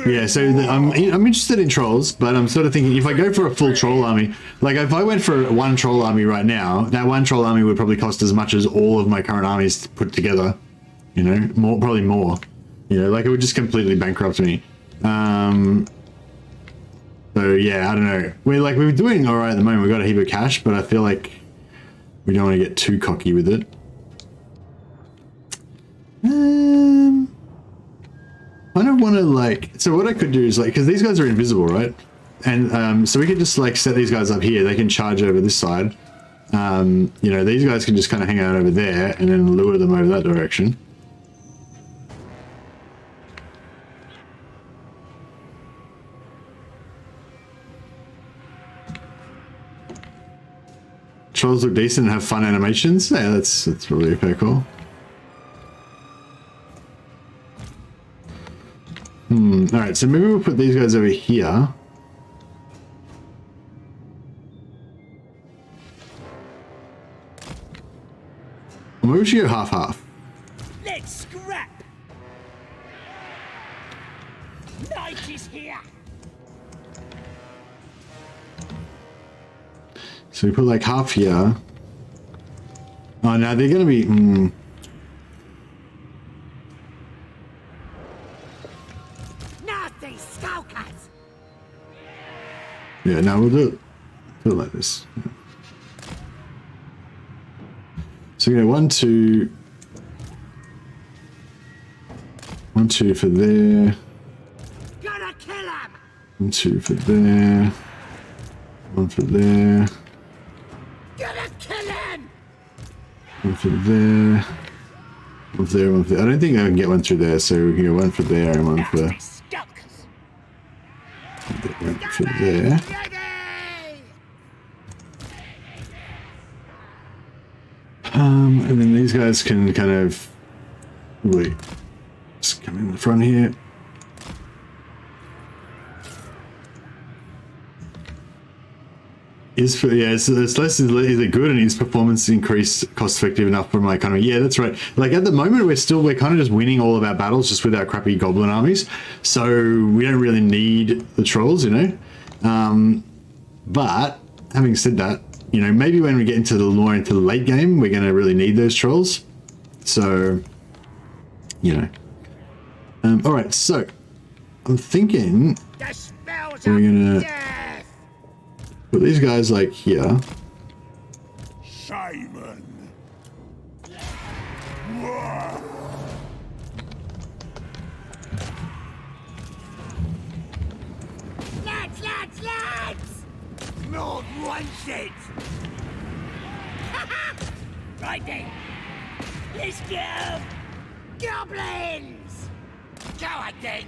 yeah, so I'm interested in trolls, but I'm sort of thinking if I go for a full troll army, like if I went for one troll army right now, that one troll army would probably cost as much as all of my current armies put together. You know, probably more. You know, like it would just completely bankrupt me. So yeah, I don't know. We're doing all right at the moment. We got a heap of cash, but I feel like we don't want to get too cocky with it. I don't want to so what I could do is because these guys are invisible, right? And so we could just set these guys up here. They can charge over this side. You know, these guys can just kind of hang out over there and then lure them over that direction. Trolls look decent and have fun animations. Yeah, that's really pretty cool. Alright, so maybe we'll put these guys over here. Or maybe we should go half-half. Let's scrap! Night is here! So we put half here. Oh, now they're going to be... Nasty skulkers! Yeah, now we'll do it like this. So you know, 1, 2... 1, 2 for there. Gonna kill him! 1, 2 for there. 1 for there. Gonna kill him! 1 for there. 1 for there, 1 for there. I don't think I can get 1 through there, so we can go 1 for there and 1 for... Skulkers! 1 for there. And then these guys can kind of... Wait. Just come in the front here. It's less is it good, and his performance increased cost effective enough for my economy. Yeah, that's right. Like at the moment we're kind of just winning all of our battles just with our crappy goblin armies, so we don't really need the trolls, you know. But having said that, you know, maybe when we get into the late game, we're going to really need those trolls. So, you know. All right, so I'm thinking we're going to put these guys here. Simon. Lord wants it. Right then. Let's go. Goblins. Go again.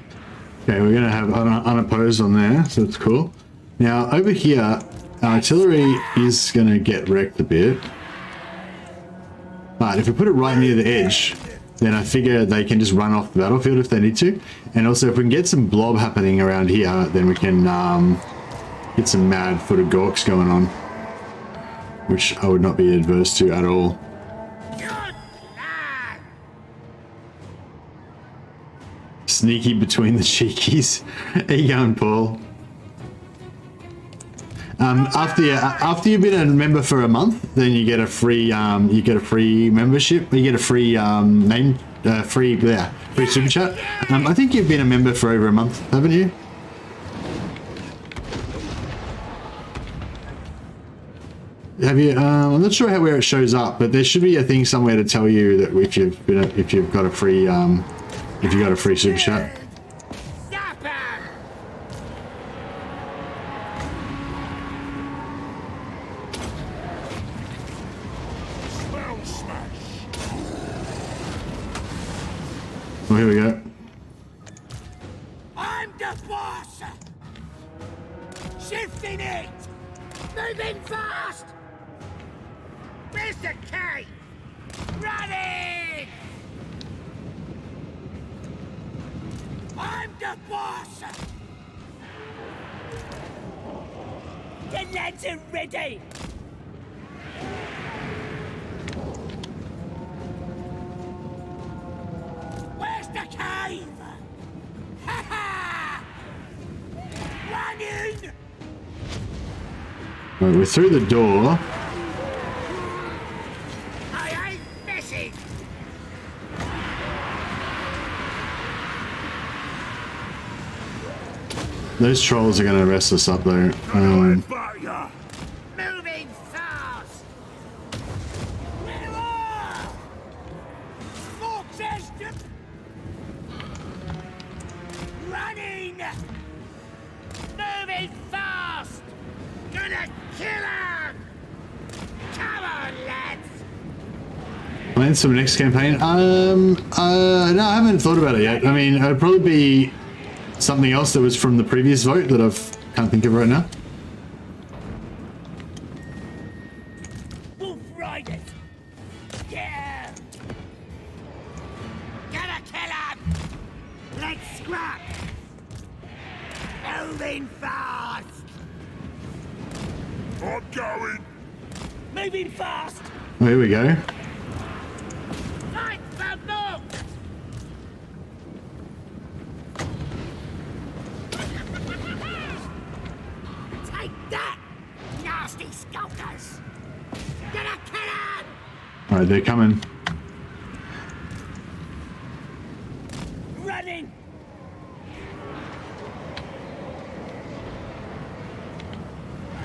Okay, we're gonna have unopposed on there, so that's cool. Now over here, our artillery is gonna get wrecked a bit. But if we put it right near the edge, then I figure they can just run off the battlefield if they need to. And also if we can get some blob happening around here, then we can get some mad footed gorks going on. Which I would not be adverse to at all. Good plan. Sneaky between the cheekies. How you going, Paul? After you've been a member for a month, then you get a free membership. You get a free free super chat. I think you've been a member for over a month, haven't you? Have you? I'm not sure where it shows up, but there should be a thing somewhere to tell you that if you've got a free super chat. Stop him. Spell smash. Oh, here we go. I'm the boss. Shifting it. Moving fast. Where's the cave? Running. I'm the boss. The lads are ready. Where's the cave? Ha ha! Running! Right, we're through the door. I ain't missing. Those trolls are going to mess us up though. Back ya. Moving fast. We're off. Foxes. Running. Moving fast. Gonna kill him. Come on, lads. Plans for the next campaign? No, I haven't thought about it yet. I mean, it'd probably be something else that was from the previous vote that I can't think of right now. Wolf Riders. Yeah. Gonna kill him. Let's scrap. Moving fast. I'm going. Moving fast. Oh, here we go. Fight for more. Take that, nasty skulkers. Gonna kill him. All right, they're coming. Running.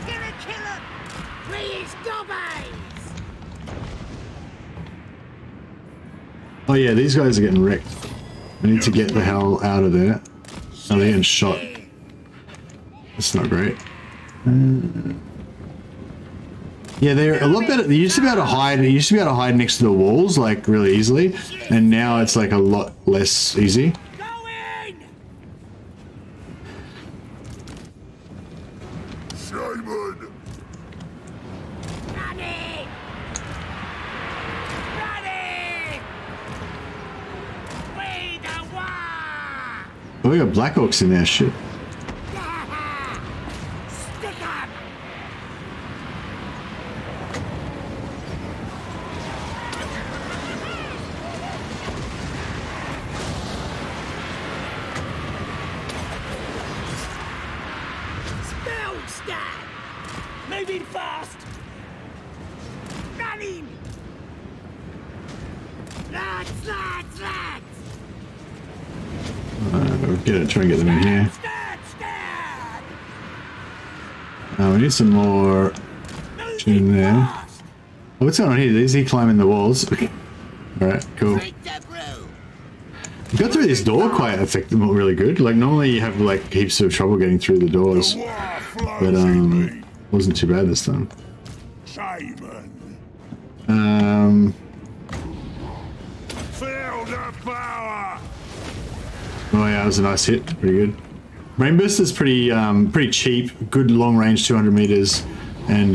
Gonna kill him. Please, gobbies. Oh yeah, these guys are getting wrecked. I need to get the hell out of there. Oh, they're getting shot. That's not great. Yeah, they're a lot better. They used to be able to hide. They used to be able to hide next to the walls like really easily, and now it's like a lot less easy. Go in. Shaman. Running. Running. We the war. Oh, we got Black Orcs in there. Shit. Stick up. Spell stab. Moving fast. Running. Lads, lads, lads. We'll try and get them in here. Stab, stab. We need some more in there. Fast. Oh, what's going on here? Is he climbing the walls? Okay. All right, cool. Take the brew. We got through this door quite effectively, really good. Like normally you have like heaps of trouble getting through the doors. War flows But in me. Wasn't too bad this time. Shaman. Feel the power. Oh yeah, that was a nice hit. Pretty good. Rainburst is pretty cheap. Good long range, 200 meters, and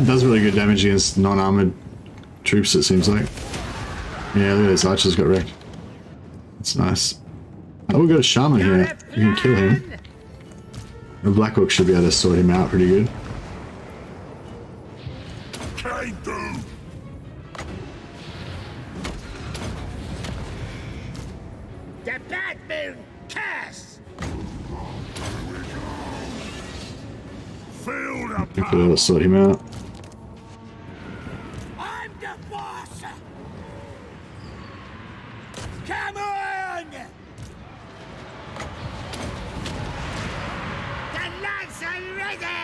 does really good damage against non-armored troops. It seems like. Yeah, look at those archers got wrecked. That's nice. Oh, we got a shaman here. You can kill him. The Black Hawk should be able to sort him out pretty good. Can do. The bad moon curse! Feel the I think we'll be power. able to sort him out. I'm the boss! Come on! The lads are ready!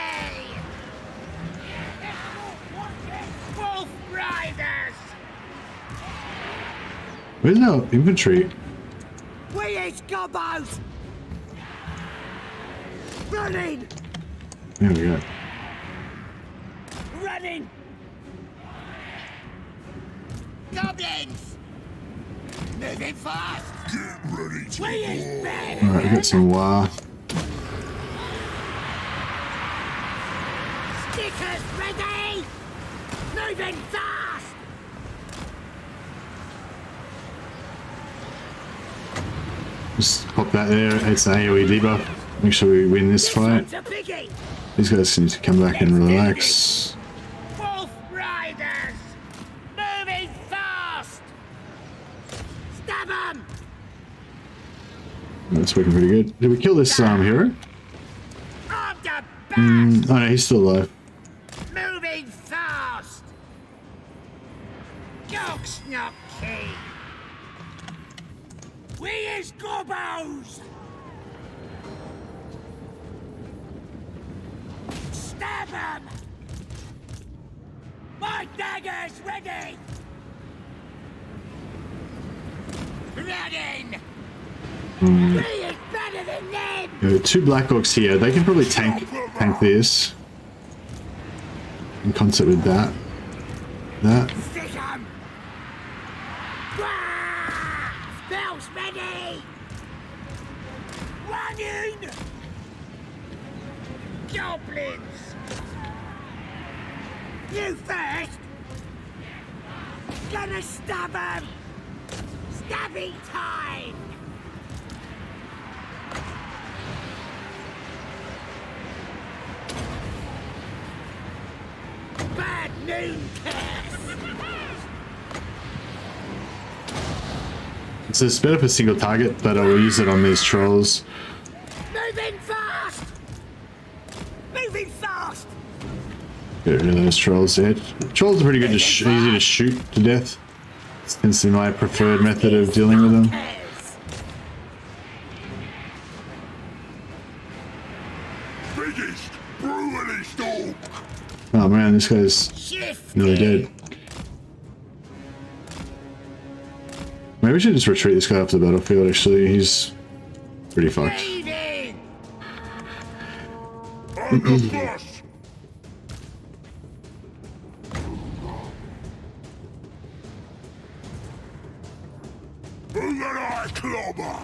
Wolf Riders! Where's our infantry? We is gobbos! Running! There we go. Running! Goblins! Moving fast! Get ready to We is war. bad! Alright, we got some war. Stickers ready! Moving fast! Just pop that there. It's an AoE debuff. Make sure we win this fight. It's a biggie! These guys need to come back and relax. Wolf Riders! Moving fast! Stab 'em! That's working pretty good. Did we kill this hero? On the back! Oh no, he's still alive. Moving fast! Dog's not key! We is gobbos! Stab 'em! My dagger's ready! Running! We is better than them! There are two Black Hawks here. They can probably tank this. In concert with that. Stick 'em! Wah! Spells ready! Running! Goblins! You first! Gonna stab 'em! Stabbing time! Bad noon curse! So it's better for single target, but I will use it on these trolls. Moving fast! Moving fast! Get rid of those trolls there. Trolls are pretty good to easy to shoot to death. This tends to be my preferred method of dealing with them. Biggest, brutalist dog. Oh man, this guy's Shift! nearly dead. Maybe we should just retreat this guy off the battlefield, actually. He's pretty fucked. Bleeding! I'm the boss. Who that I clobber?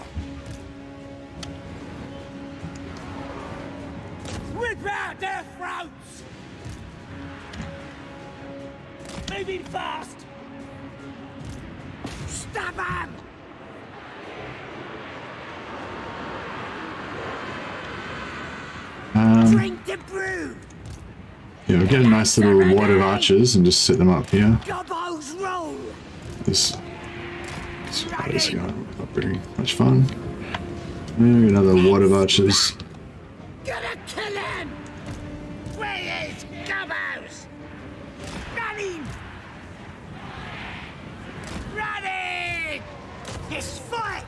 Rip out their throats! Moving fast! Stab 'em! Drink the brew! Yeah, we'll get a nice little wad of archers and just set them up here. Gobbos roll! This is going not very much fun. And another wad of archers. Gonna kill him! Where is Gobbos? Running! Running! This fight!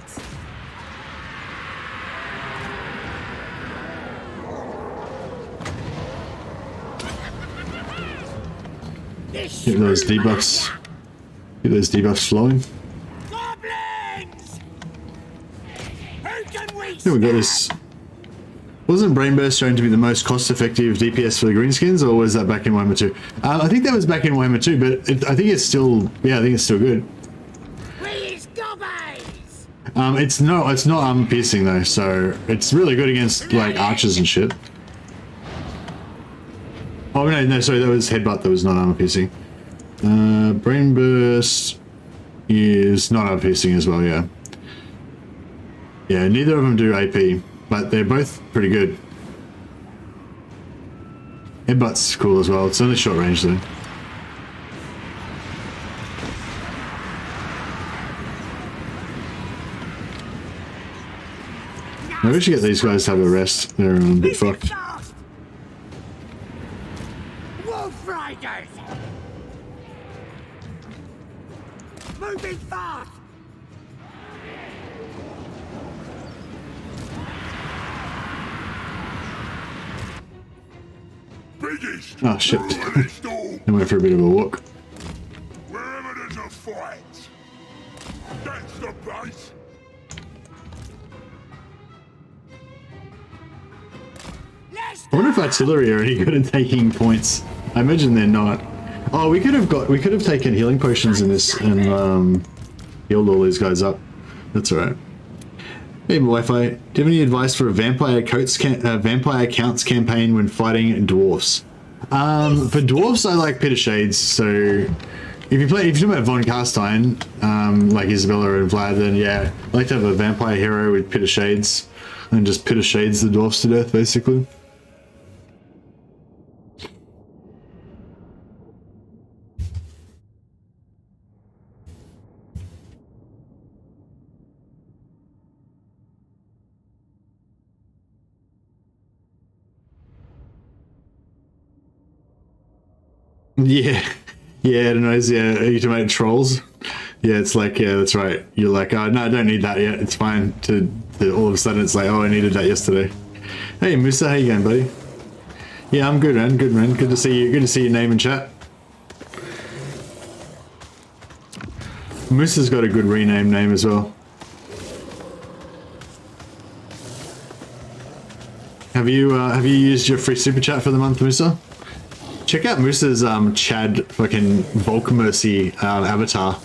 This Get those debuffs. Get those debuffs flowing. Goblins! Who can we Yeah, we got this Wasn't Brain Burst shown to be the most cost-effective DPS for the green skins, or was that back in Warhammer 2? I think that was back in Warhammer 2, but I think it's still, yeah, I think it's still good. Please, gobbies! It's not armor piercing though, so it's really good against like archers and shit. Oh no, sorry, that was headbutt. That was not armor piercing. Brain Burst is not armor piercing as well, yeah. Yeah, neither of them do AP, but they're both pretty good. Headbutt's cool as well. It's only short range though. Maybe we should get these guys to have a rest. They're a bit fucked. Wolf Riders! Moving fast! Biggest. Oh shit. Storm. I went for a bit of a walk. Wherever there's a fight, that's the place. I wonder if artillery are any good at taking points. I imagine they're not. Oh, we could have taken healing potions in this and healed all these guys up. That's alright. Hey, Wi-Fi. Do you have any advice for a vampire counts campaign when fighting dwarfs? For dwarfs, I like Pit of Shades. So if you're talking about Von Carstein, like Isabella and Vlad, then yeah, I like to have a vampire hero with Pit of Shades and just Pit of Shades the dwarfs to death, basically. Yeah, yeah, I don't know. Yeah, you talking about trolls? Yeah, it's like, yeah, that's right. You're like, oh, no, I don't need that yet. It's fine. To all of a sudden, it's like, oh, I needed that yesterday. Hey, Musa, how you going, buddy? Yeah, I'm good, man. Good, man. Good to see you. Good to see your name in chat. Musa's got a good rename name as well. Have you used your free super chat for the month, Musa? Check out Musa's Chad fucking Volk Mercy avatar.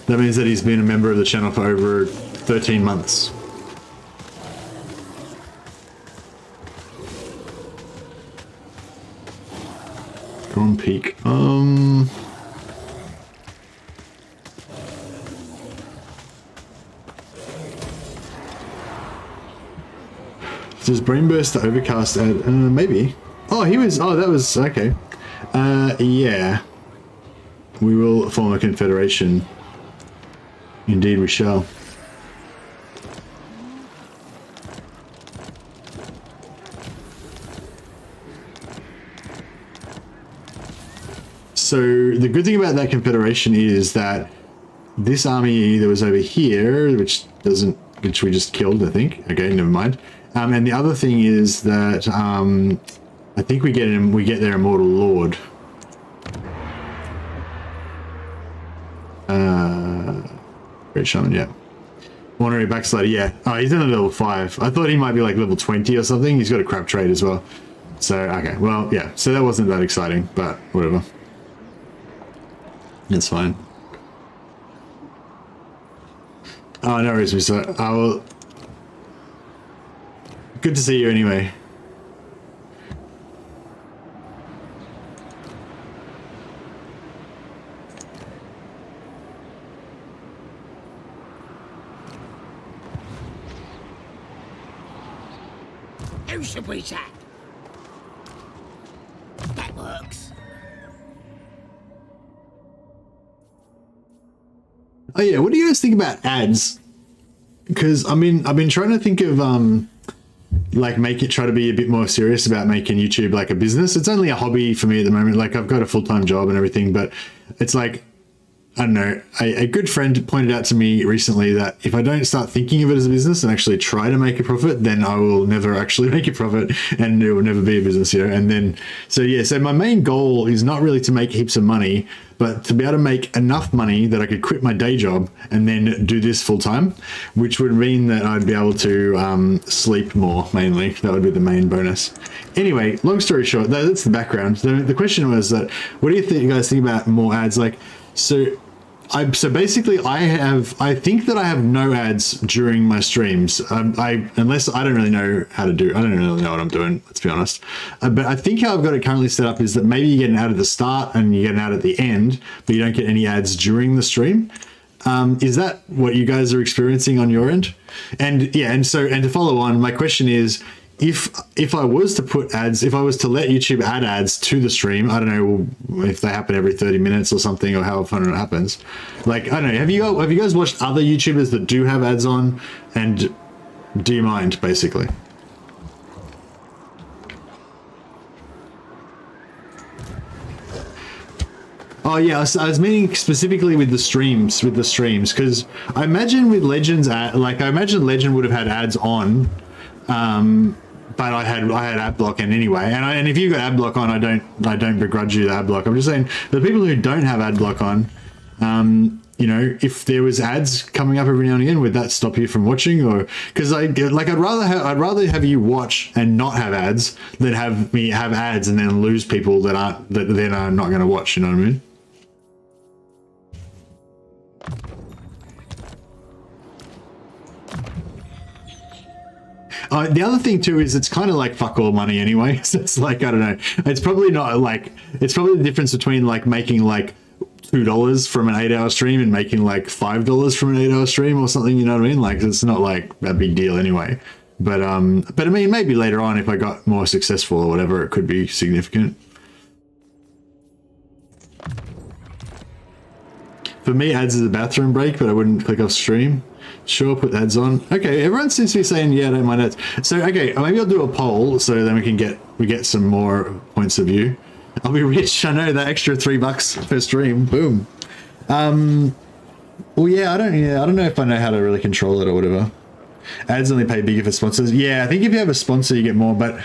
That means that he's been a member of the channel for over 13 months. Drawn Peak. Does Brain Burst the Overcast add? Maybe. Oh, that was, okay. Yeah. We will form a confederation. Indeed we shall. So the good thing about that confederation is that this army that was over here, which we just killed, I think. Okay, never mind. And the other thing is that I think we get their Immortal Lord. Great Shaman, yeah. Honorary Backslider, yeah. Oh, he's only level 5. I thought he might be like level 20 or something. He's got a crap trade as well. So, okay, well, yeah. So that wasn't that exciting, but whatever. It's fine. Oh, no worries, Mr. I will... Good to see you anyway. Who should we chat? That works. Oh yeah, what do you guys think about ads? Because I mean, I've been trying to think of like try to be a bit more serious about making YouTube like a business. It's only a hobby for me at the moment. Like I've got a full-time job and everything, but it's like I don't know, a good friend pointed out to me recently that if I don't start thinking of it as a business and actually try to make a profit, then I will never actually make a profit and it will never be a business, you know? And then, so my main goal is not really to make heaps of money, but to be able to make enough money that I could quit my day job and then do this full time, which would mean that I'd be able to sleep more, mainly. That would be the main bonus. Anyway, long story short, that's the background. The question was that, what do you guys think about more ads? Like, so basically I think that I have no ads during my streams. Unless I don't really know how to do. I don't really know what I'm doing. Let's be honest. But I think how I've got it currently set up is that maybe you get an ad at the start and you get an ad at the end, but you don't get any ads during the stream. Is that what you guys are experiencing on your end? And yeah, and to follow on, my question is, if I was to put ads, if I was to let YouTube add ads to the stream, I don't know if they happen every 30 minutes or something, or how often it happens. Like, I don't know, have you guys watched other YouTubers that do have ads on, and do you mind, basically? Oh yeah, I was meaning specifically with the streams, because I imagine with Legends, I imagine Legend would have had ads on, but I had ad block in anyway, and if you got ad block on, I don't begrudge you the ad block. I'm just saying the people who don't have ad block on, you know, if there was ads coming up every now and again, would that stop you from watching? Or because I'd rather have you watch and not have ads than have me have ads and then lose people that then are not going to watch. You know what I mean? The other thing too is it's kind of like fuck all money anyway. So it's like, I don't know. It's probably not like, it's probably the difference between like making like $2 from an 8-hour stream and making like $5 from an 8-hour stream or something. You know what I mean? Like, it's not like a big deal anyway. But I mean, maybe later on if I got more successful or whatever, it could be significant. For me, ads is a bathroom break, but I wouldn't click off stream. Sure, put ads on. Okay, everyone seems to be saying, yeah, I don't mind ads. So, okay, maybe I'll do a poll so then we get some more points of view. I'll be rich. I know, that extra $3 per stream. Boom. Well, yeah, I don't know if I know how to really control it or whatever. Ads only pay bigger for sponsors. Yeah, I think if you have a sponsor, you get more, but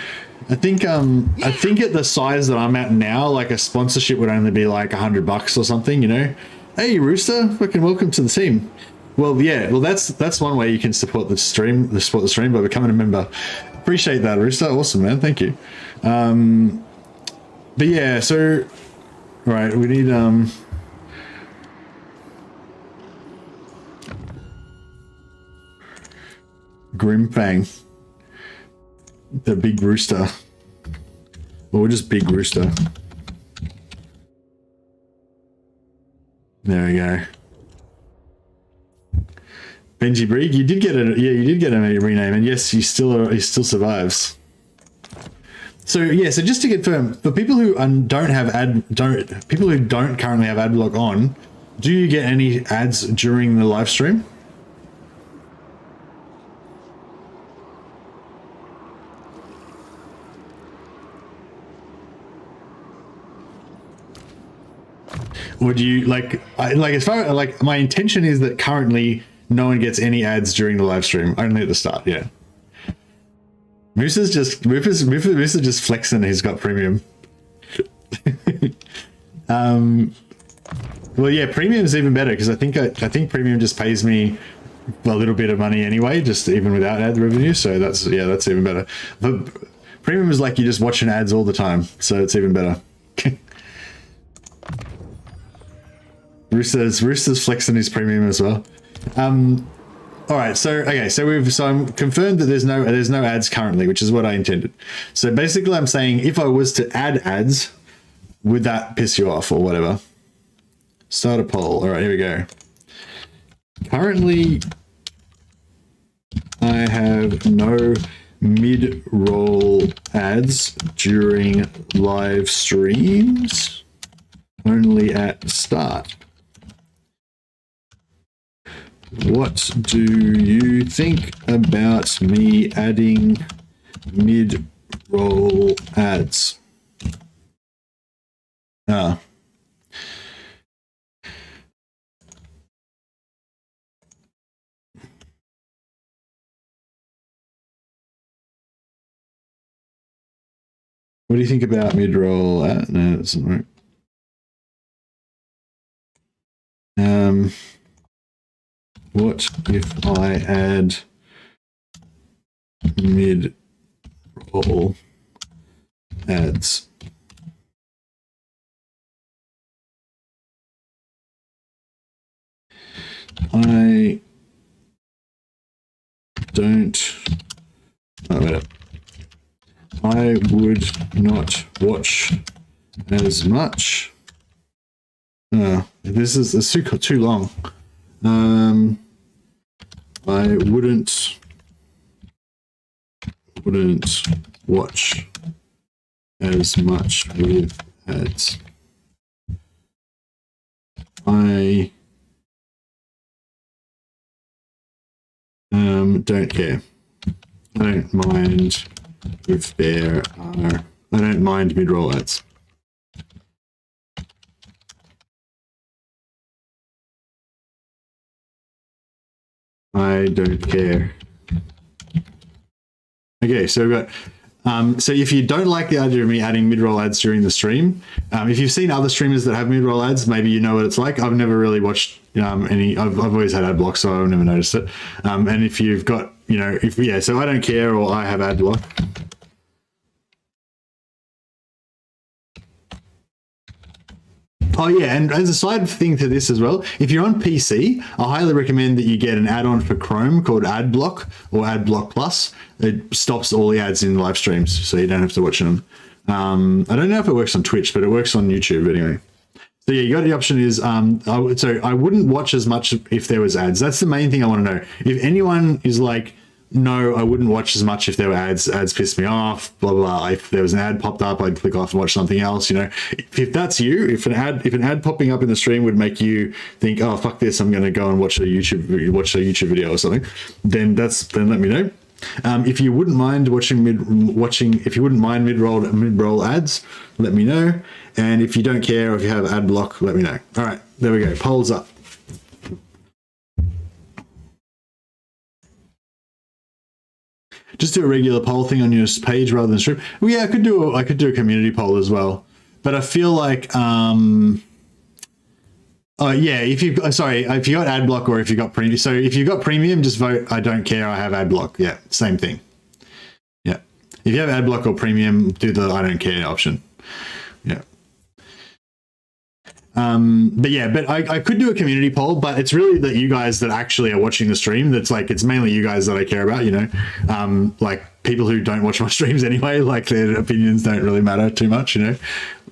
I think at the size that I'm at now, like a sponsorship would only be like $100 or something, you know? Hey, Rooster, fucking welcome to the team. Well, yeah, well, that's one way you can support the stream by becoming a member. Appreciate that, Rooster. Awesome, man. Thank you. But yeah, so, right, we need, Grimfang. The big rooster. Or just big rooster. There we go. Benji Breeg, you did get a rename, and yes, he still survives. So yeah, so just to confirm, for people who don't currently have ad block on, do you get any ads during the live stream? Or do you as far as my intention is that currently no one gets any ads during the live stream, only at the start. Yeah. Moose is just flexing. He's got premium. Well, yeah, premium is even better because I think premium just pays me a little bit of money anyway, just even without ad revenue. So that's even better. But premium is like you're just watching ads all the time, so it's even better. Rooster's flexing his premium as well. All right, so I'm confirmed that there's no ads currently, which is what I intended. So basically I'm saying if I was to add ads, would that piss you off or whatever? Start a poll. All right, here we go. Currently I have no mid-roll ads during live streams, only at start. What do you think about me adding mid-roll ads? What do you think about mid-roll? No, that doesn't work. What if I add mid-roll ads? I don't. Oh, wait up. I would not watch as much. This is too long. I wouldn't watch as much with ads. I don't care. I don't mind if there are. I don't mind mid-roll ads. I don't care. Okay, so we've got. So if you don't like the idea of me adding mid-roll ads during the stream, if you've seen other streamers that have mid-roll ads, maybe you know what it's like. I've never really watched any. I've always had ad block, so I've never noticed it. And if you've got, so I don't care, or I have ad block. Oh yeah, and as a side thing to this as well, if you're on PC, I highly recommend that you get an add-on for Chrome called Adblock or Adblock Plus. It stops all the ads in live streams, so you don't have to watch them. I don't know if it works on Twitch, but it works on YouTube anyway. So yeah, you got the option is, so I wouldn't watch as much if there was ads. That's the main thing I want to know. If anyone is like, no, I wouldn't watch as much if there were ads. Ads piss me off, blah, blah, blah. If there was an ad popped up, I'd click off and watch something else, If that's you, if an ad popping up in the stream would make you think, oh, fuck this, I'm going to go and watch a YouTube video or something, then let me know. If you wouldn't mind if you wouldn't mind mid-roll ads, let me know. And if you don't care, or if you have ad block, let me know. All right, there we go. Polls up. Just do a regular poll thing on your page rather than stream. Well, yeah, I could do a community poll as well, but I feel like, oh yeah, if you got ad block or if you got premium. So if you got premium, just vote I don't care, I have ad block. Yeah, same thing. Yeah, if you have ad block or premium, do the I don't care option. Yeah. But I could do a community poll, but it's really that you guys that actually are watching the stream. That's like, it's mainly you guys that I care about, like people who don't watch my streams anyway, like their opinions don't really matter too much,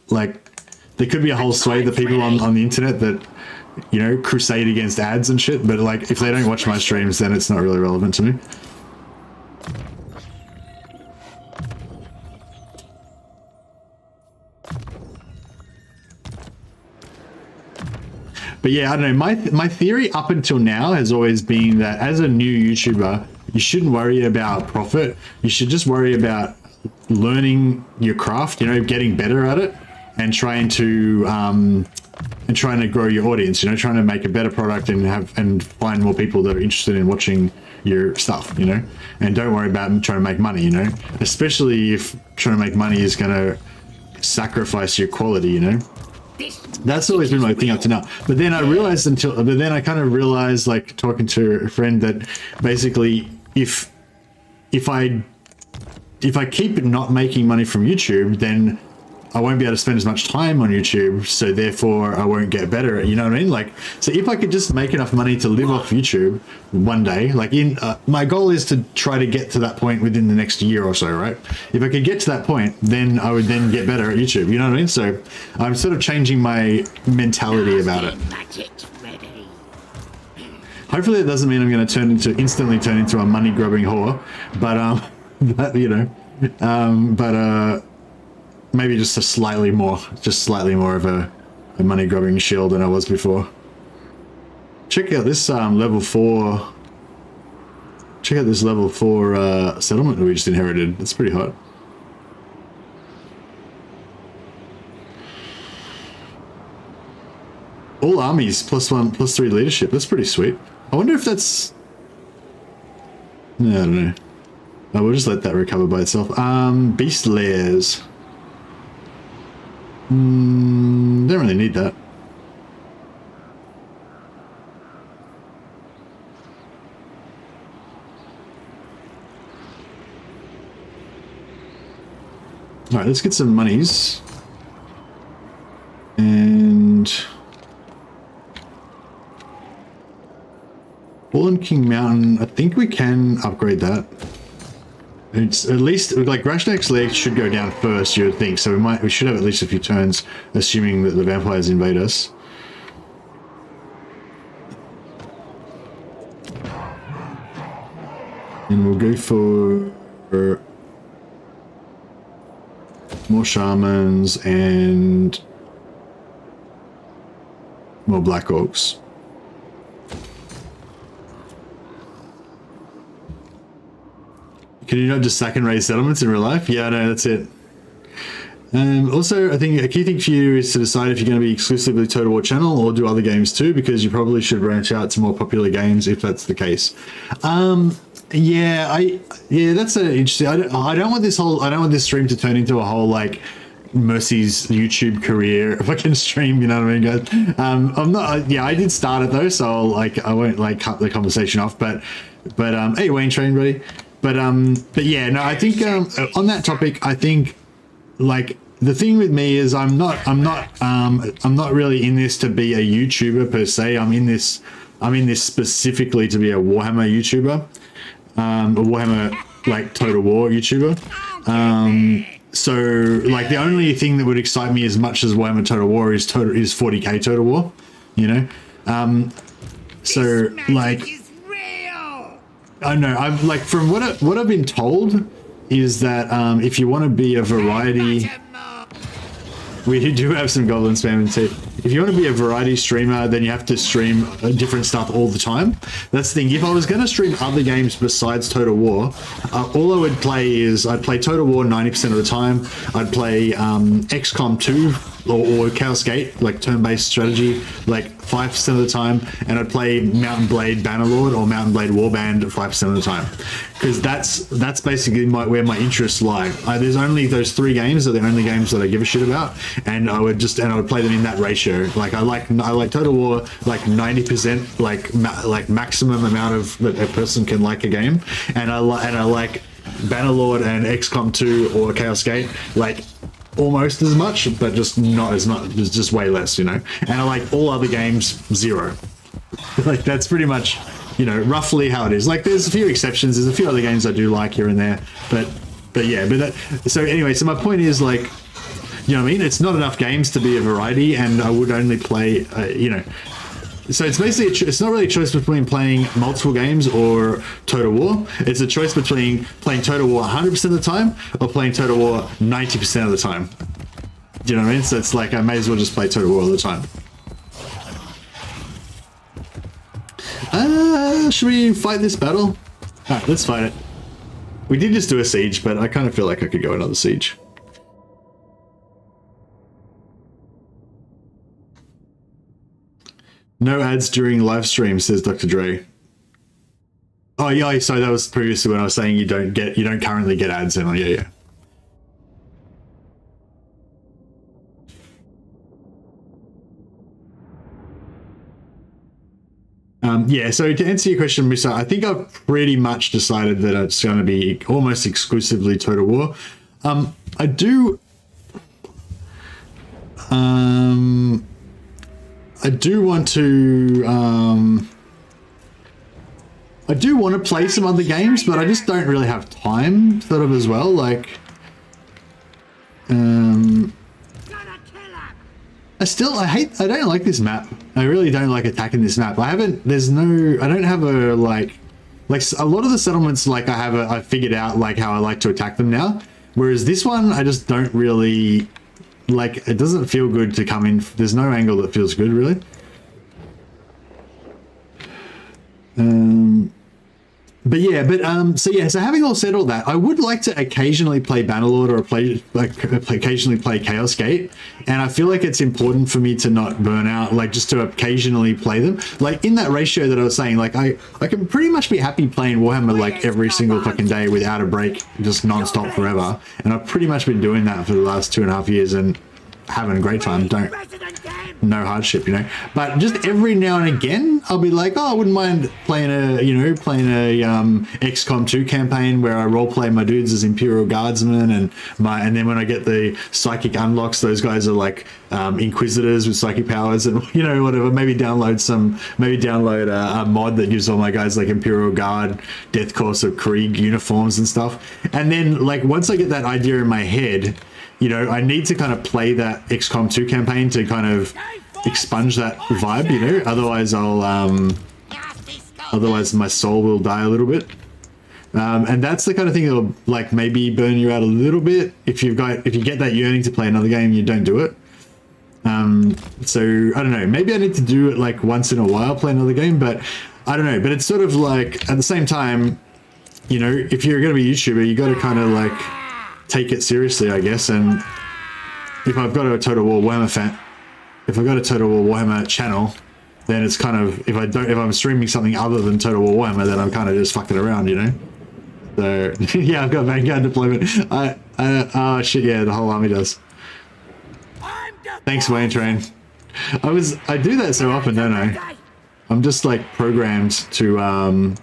like there could be a whole swathe of people on the internet that, crusade against ads and shit. But like, if they don't watch my streams, then it's not really relevant to me. But yeah, I don't know. My theory up until now has always been that as a new YouTuber, you shouldn't worry about profit. You should just worry about learning your craft, getting better at it, and trying to grow your audience. Trying to make a better product and find more people that are interested in watching your stuff. And don't worry about trying to make money. Especially if trying to make money is going to sacrifice your quality. That's always been my thing up to now. But then I realized like talking to a friend that basically if I keep not making money from YouTube, then I won't be able to spend as much time on YouTube, so therefore I won't get better. You know what I mean? Like, so if I could just make enough money to live off YouTube one day, like my goal is to try to get to that point within the next year or so, right? If I could get to that point, then I would then get better at YouTube. You know what I mean? So I'm sort of changing my mentality about it. Hopefully it doesn't mean I'm going to instantly turn into a money grubbing whore, but maybe just slightly more of a money grubbing shield than I was before. Check out this level 4. Check out this level 4 settlement that we just inherited. It's pretty hot. All armies +1/+3 leadership. That's pretty sweet. I wonder if that's. No, I don't know. Oh, we'll just let that recover by itself. Beast lairs. Don't really need that. All right, let's get some monies. And Fallen King Mountain, I think we can upgrade that. It's at least like Rashnek's leg should go down first, you would think. So we should have at least a few turns, assuming that the vampires invade us. And we'll go for more shamans and more black orcs. Can you not just sack and raise settlements in real life? Yeah, no, that's it. Also, I think a key thing for you is to decide if you're going to be exclusively Total War channel or do other games too, because you probably should branch out to more popular games if that's the case. Yeah, that's an interesting. I don't want this stream to turn into a whole like Mercy's YouTube career fucking stream. You know what I mean, guys? I'm not. Yeah, I did start it though, so I won't like cut the conversation off. But hey, Wayne Train, buddy. But yeah, no, I think on that topic, I think like the thing with me is I'm not really in this to be a YouTuber per se. I'm in this specifically to be a Warhammer YouTuber, a Warhammer like Total War YouTuber. So like the only thing that would excite me as much as Warhammer Total War is 40k Total War, you know. So like. I know. I've like from what I've been told is that if you want to be a variety, we do have some goblin spam in too. If you want to be a variety streamer, then you have to stream different stuff all the time. That's the thing. If I was going to stream other games besides Total War, all I would play is I'd play Total War 90% of the time. I'd play XCOM 2 or Chaos Gate, like turn-based strategy, like 5% of the time, and I'd play Mountain Blade Bannerlord or Mountain Blade Warband 5% of the time, because that's basically where my interests lie. There's only those 3 games are the only games that I give a shit about, and I would play them in that ratio. Like I like Total War like 90%, like maximum amount of that a person can like a game, and I like Bannerlord and XCOM 2 or Chaos Gate like almost as much, but just not as much, just way less, you know. And I like all other games 0. Like that's pretty much, you know, roughly how it is. Like there's a few exceptions. There's a few other games I do like here and there, but yeah. But so anyway, so my point is like, you know what I mean? It's not enough games to be a variety, and I would only play, you know. So it's basically, it's not really a choice between playing multiple games or Total War. It's a choice between playing Total War 100% of the time or playing Total War 90% of the time. Do you know what I mean? So it's like, I may as well just play Total War all the time. Should we fight this battle? All right, let's fight it. We did just do a siege, but I kind of feel like I could go another siege. No ads during live stream, says Dr. Dre. Oh yeah, sorry, that was previously when I was saying you don't currently get ads in. Yeah. Yeah, so to answer your question, Mr. I think I've pretty much decided that it's going to be almost exclusively Total War. I do want to play some other games, but I just don't really have time sort of as well. Like, I don't like this map. I really don't like attacking this map. I don't have a like a lot of the settlements, like I figured out like how I like to attack them now. Whereas this one, I just don't really like, it doesn't feel good to come in. There's no angle that feels good really. So having said all that, I would like to occasionally play Bannerlord or occasionally play Chaos Gate, and I feel like it's important for me to not burn out, like just to occasionally play them. Like in that ratio that I was saying, like I can pretty much be happy playing Warhammer like every single fucking day without a break, just non-stop forever. And I've pretty much been doing that for the last 2.5 years, and having a great time. Don't, Resident game. no hardship, you know. But just every now and again, I'll be like, oh, I wouldn't mind playing a, you know, playing a XCOM 2 campaign where I roleplay my dudes as Imperial Guardsmen, and then when I get the psychic unlocks, those guys are like Inquisitors with psychic powers, and you know, whatever. Maybe download a mod that gives all my guys like Imperial Guard, Death Corps, or Krieg uniforms and stuff. And then like once I get that idea in my head, you know, I need to kind of play that XCOM 2 campaign to kind of expunge that vibe, you know. Otherwise, otherwise my soul will die a little bit. And that's the kind of thing that'll like maybe burn you out a little bit if you get that yearning to play another game and you don't do it. So I don't know. Maybe I need to do it like once in a while, play another game, but I don't know. But it's sort of like at the same time, you know, if you're going to be a YouTuber, you got to kind of like take it seriously, I guess. And if I've got a Total War Warhammer channel, then it's kind of, if I'm streaming something other than Total War Warhammer, then I'm kind of just fucking around, you know. So yeah, I've got Vanguard deployment. Oh shit, yeah, the whole army does. Thanks, Wayne Train. I do that so often, don't I? I'm just like programmed to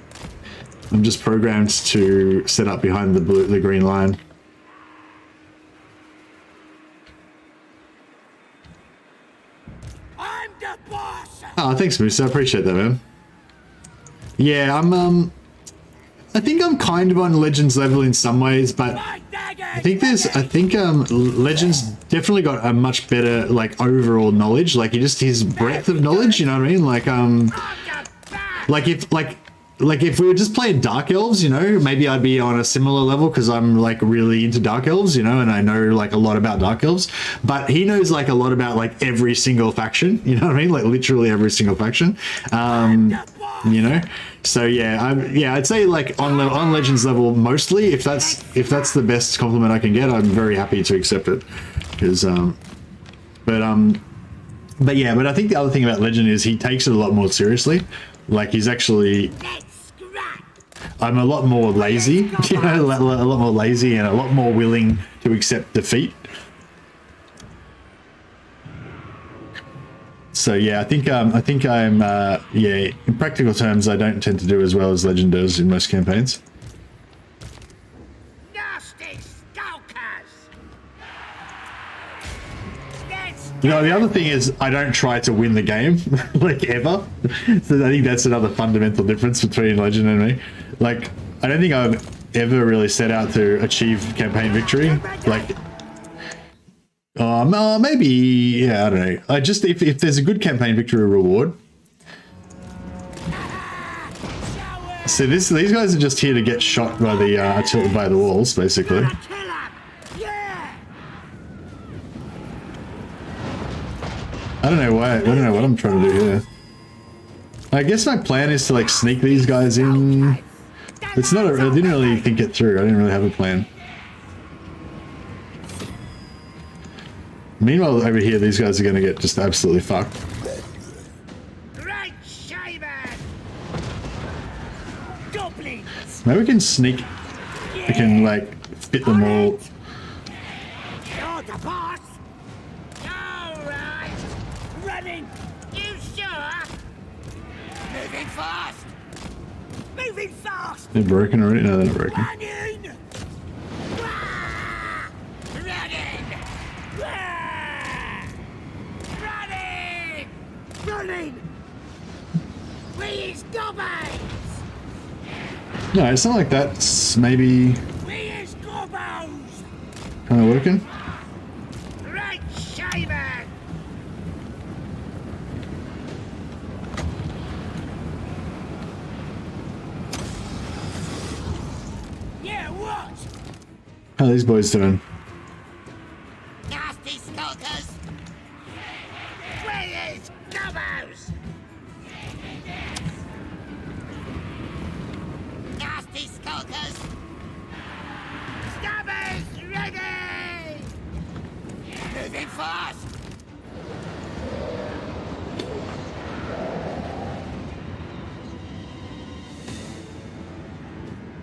set up behind the green line. Oh, thanks, Moose. I appreciate that, man. Yeah, I think I'm kind of on Legends level in some ways, but I think Legends definitely got a much better like overall knowledge, like his breadth of knowledge, you know what I mean? Like if we were just playing Dark Elves, you know, maybe I'd be on a similar level because I'm like really into Dark Elves, you know, and I know like a lot about Dark Elves, but he knows like a lot about like every single faction, you know what I mean? Like literally every single faction, you know? So yeah, I'd say like on Legends level mostly, if that's the best compliment I can get, I'm very happy to accept it. Because but I think the other thing about Legend is he takes it a lot more seriously. Like he's actually, I'm a lot more lazy, you know, a lot more lazy and a lot more willing to accept defeat. So yeah, I think I'm yeah, in practical terms, I don't tend to do as well as Legend does in most campaigns. Nasty skulkers. You know, the other thing is I don't try to win the game, like ever. So I think that's another fundamental difference between Legend and me. Like, I don't think I've ever really set out to achieve campaign victory. Like, maybe, yeah, I don't know. I just, if there's a good campaign victory reward. So these guys are just here to get shot by the walls, basically. I don't know why. I don't know what I'm trying to do here. I guess my plan is to like sneak these guys in. It's not. I didn't really think it through. I didn't really have a plan. Meanwhile, over here, these guys are going to get just absolutely fucked. Maybe we can sneak. We can like fit them all. You're the boss. All right. Running. You sure? Moving fast. Moving fast. They're broken already? No, they're not broken. Running. Wah! Running. Wah! Running. Running. Where's Gobbles? No, it's not like that. It's maybe Where's Gobbles? kind of working. Right, shaven. Yeah, what? How are these boys doing? Nasty skulkers. Where is Gobbles? Nasty skulkers. Stabbers ready. Moving fast.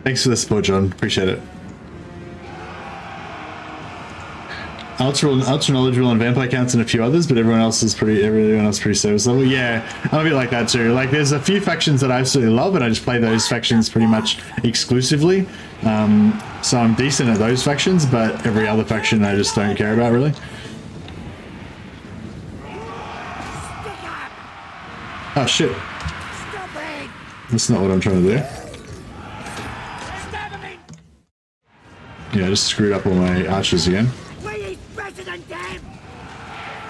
Thanks for the support, John. Appreciate it. ultra knowledgeable on vampire counts and a few others, but everyone else is pretty service level. Yeah, I'm a bit like that too. Like, there's a few factions that I absolutely love, and I just play those factions pretty much exclusively. So I'm decent at those factions, but every other faction I just don't care about really. Oh shit! That's not what I'm trying to do. Yeah, I just screwed up all my archers again. He's better than them!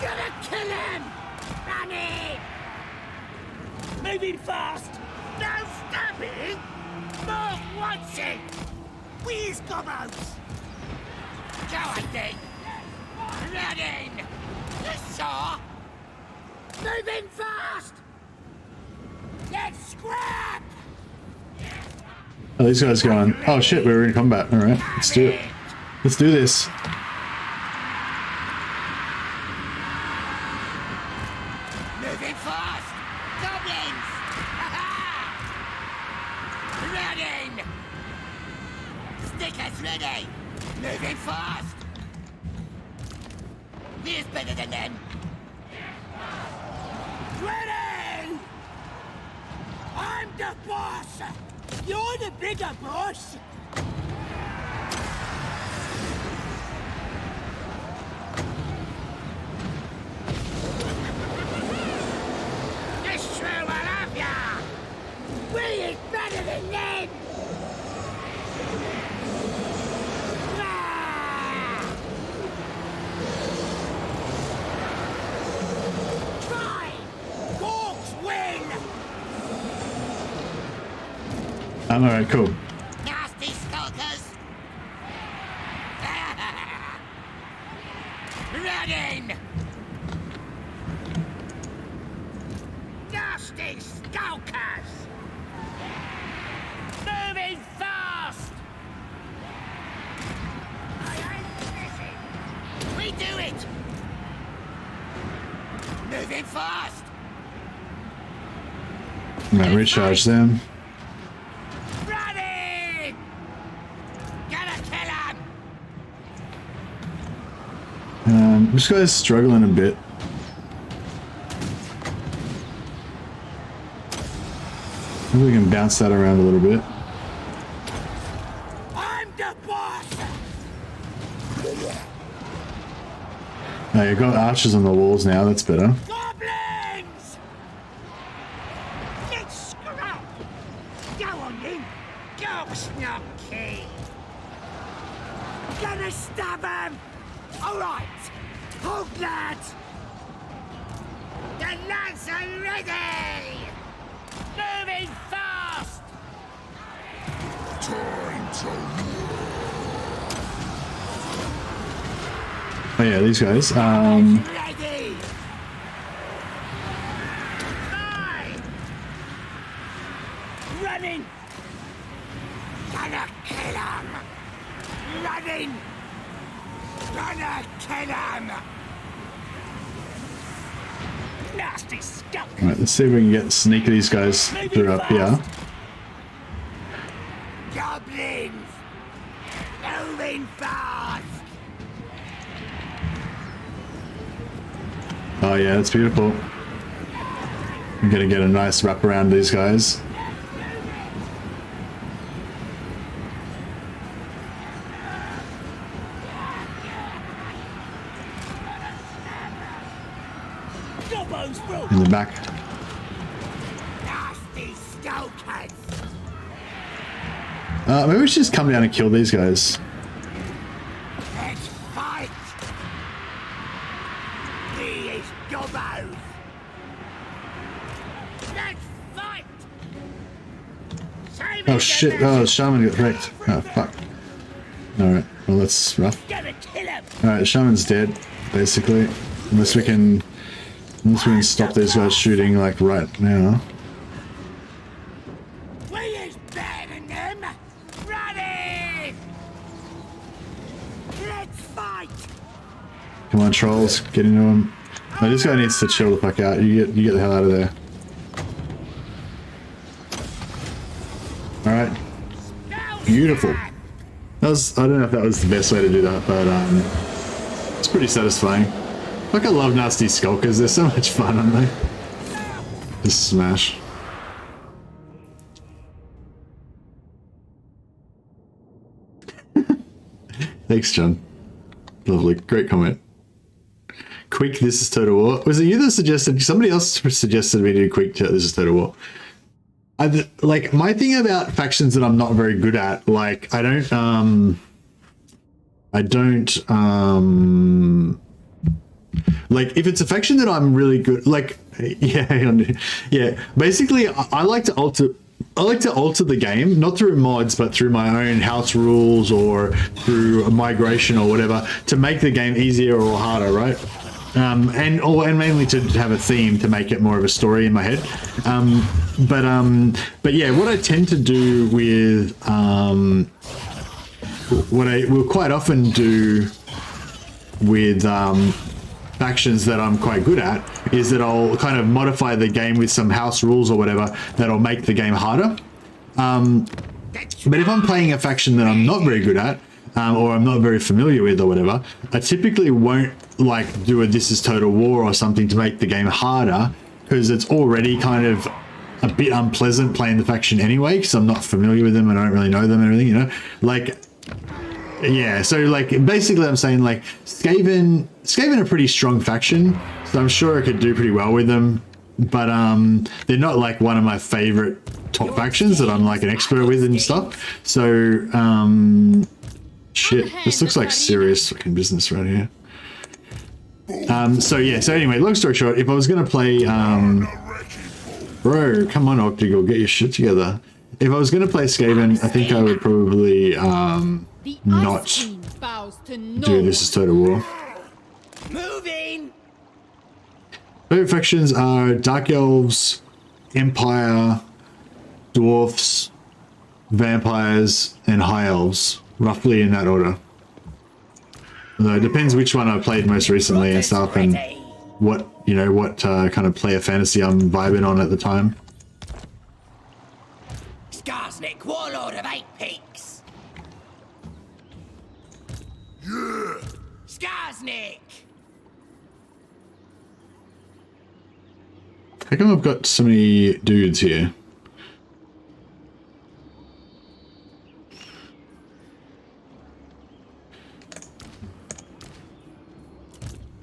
Gonna kill him! Running! Moving fast! No stabbing! More watching! Where's gobos? Go on then! Running! You saw? Moving fast! Let's scrap! Oh, these guys going. Oh shit, we're in combat. All right, let's do it. Let's do this. Moving fast! Goblins! Running! Stickers ready! Moving fast! We're better than them! Ready! I'm the boss! You're the bigger boss! This true will have ya! We is better than them! Ah! Fine! Orcs win! I'm all right, cool. Nasty skulkers! Running! Nasty skulkers! Moving fast! I ain't missing! We do it! Moving fast! I'm gonna recharge them. Running! Gonna kill him! This guy's struggling a bit. Maybe we can bounce that around a little bit. I'm the boss! Oh, you've got archers on the walls now, that's better. Goblins! Let's scrap! Go on then! Go, Snarky! Gonna stab him! Alright! Hold lads! The lads are ready! Moving fast! Time to Oh yeah, these guys. Ready! Fine! Running! Gonna kill him! Running! Gonna kill him! Nasty skunk! Alright, let's see if we can get sneak of these guys through up here. Goblins! Moving fast! Oh yeah, that's beautiful. I'm gonna get a nice wrap around these guys. In the back. Nasty skulkers! Maybe we should just come down and kill these guys. Let's fight! He is Gobos! Let's fight! Save Oh it, shit, Gobos! oh, Shaman got wrecked. Oh fuck. Alright, well that's rough. Gonna kill him! Alright, Shaman's dead, basically. Unless we can stop these guys shooting like right now. We is better than them! Ready! Let's fight! Come on, trolls, get into him. No, this guy needs to chill the fuck out. You get the hell out of there. Alright. Beautiful. That was, I don't know if that was the best way to do that, but it's pretty satisfying. Like, I love nasty skulkers. They're so much fun, aren't they? Just smash. Thanks, John. Lovely. Great comment. Quick, this is Total War. Was it you that suggested? Somebody else suggested me to do quick, this is Total War. Like, my thing about factions that I'm not very good at, like, I don't, like, if it's a faction that I'm really good, like, yeah, basically, I like to alter the game, not through mods, but through my own house rules or through a migration or whatever, to make the game easier or harder, right? And mainly to have a theme to make it more of a story in my head. But yeah, what I tend to do with what I will quite often do with factions that I'm quite good at is that I'll kind of modify the game with some house rules or whatever that'll make the game harder. But if I'm playing a faction that I'm not very good at, or I'm not very familiar with or whatever, I typically won't like do a This is Total War or something to make the game harder, because it's already kind of a bit unpleasant playing the faction anyway, because I'm not familiar with them and I don't really know them and everything, you know? Like, yeah, so like basically I'm saying like Skaven a pretty strong faction, so I'm sure I could do pretty well with them, but they're not like one of my favorite top factions that I'm like an expert with and stuff. So shit, this looks like serious fucking business right here. So yeah, so anyway, long story short, if I was gonna play bro, come on Octagon, get your shit together. If I was gonna play Skaven, I think I would probably not do This is Total War. Moving. Favorite factions are Dark Elves, Empire, Dwarfs, Vampires, and High Elves, roughly in that order. Although it depends which one I played most recently and stuff, and what, you know, what kind of player fantasy I'm vibing on at the time. SKARSNIK, warlord of 8 peaks. Yeah! SKARSNIK. How come I've got so many dudes here?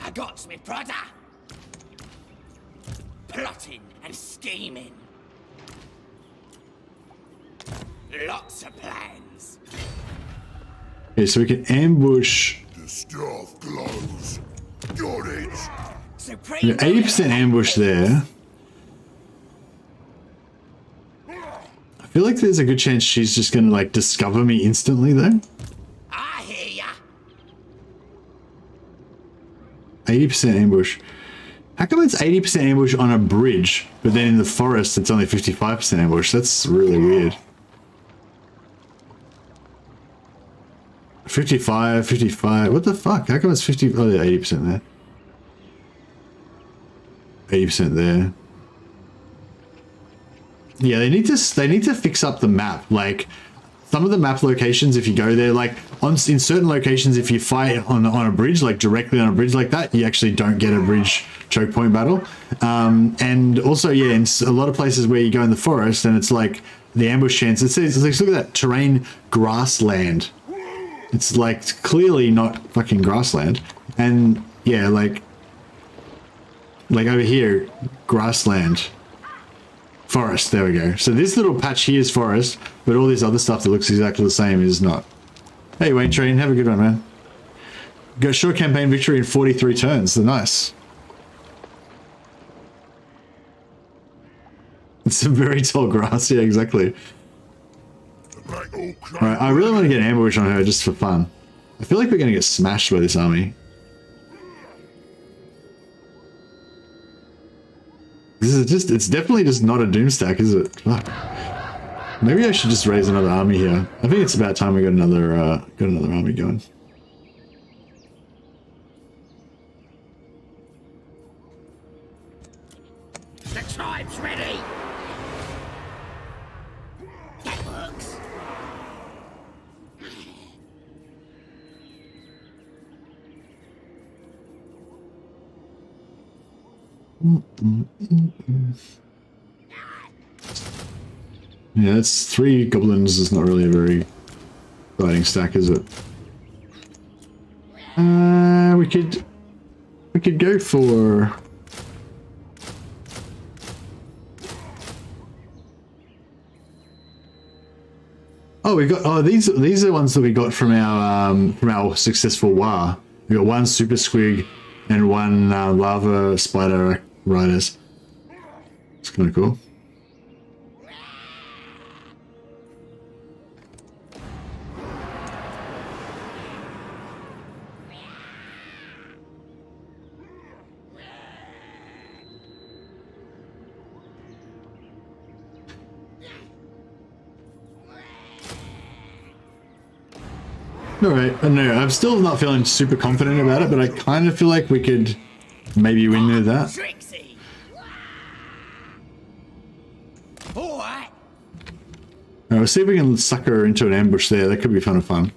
I got me brother. Plotting and scheming. Lots of plans. Okay, so we can ambush. The stuff glows. Got it! Supreme 80% ambush there. I feel like there's a good chance she's just gonna like discover me instantly though. I hear ya. 80% ambush. How come it's 80% ambush on a bridge, but then in the forest it's only 55% ambush? That's really weird. 55, what the fuck? How come it's 50? Oh, yeah, 80% there. 80% there. Yeah, they need to fix up the map. Like, some of the map locations, if you go there, like in certain locations, if you fight on a bridge, like directly on a bridge like that, you actually don't get a bridge choke point battle. And also, yeah, in a lot of places where you go in the forest and it's like the ambush chance, it says, like, look at that terrain, grassland. It's like clearly not fucking grassland. And yeah, like over here, grassland. Forest, there we go. So this little patch here is forest, but all this other stuff that looks exactly the same is not. Hey Wayne Train, have a good one, man. Got short campaign victory in 43 turns. They're nice. It's some very tall grass, yeah, exactly. Alright, I really want to get an ambush on her just for fun. I feel like we're going to get smashed by this army. This is just, it's definitely just not a doom stack, is it? Fuck. Maybe I should just raise another army here. I think it's about time we got another army going. The tribe's ready. That works. Yeah, that's 3 goblins is not really a very exciting stack, is it? We could go for... Oh, we got, oh, these are ones that we got from our successful war. We got 1 super squig and 1 lava spider riders. It's kind of cool. Alright, I don't know, I'm still not feeling super confident about it, but I kind of feel like we could maybe win with that. Trixie. All right. We'll see if we can sucker her into an ambush there, that could be kind of fun.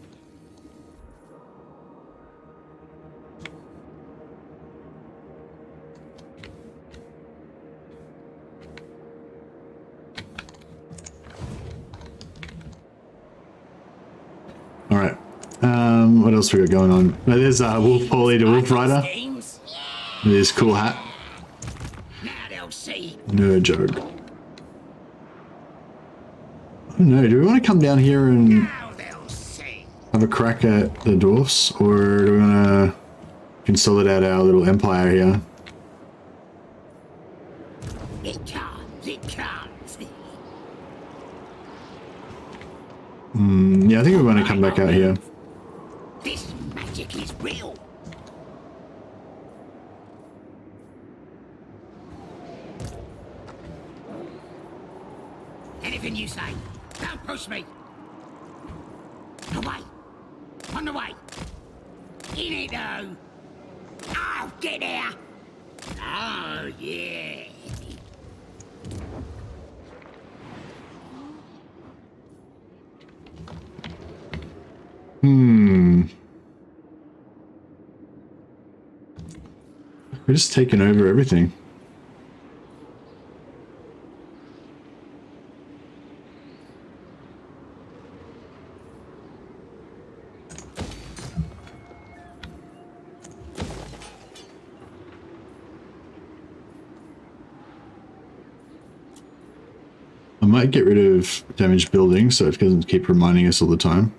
Alright. What else we got going on? Oh, there's Wolf Paulie the Wolf Rider. Schemes. With his cool hat. Now they'll see. No joke. I don't know, do we want to come down here and Now they'll see. have a crack at the dwarfs? Or do we want to consolidate our little empire here? It comes. It comes. Yeah, I think we want to come back out here. This magic is real. Anything you say. Don't push me. Away. On the way. In it though. Oh, get there. Oh, yeah. We're just taking over everything. I might get rid of damaged buildings so it doesn't keep reminding us all the time.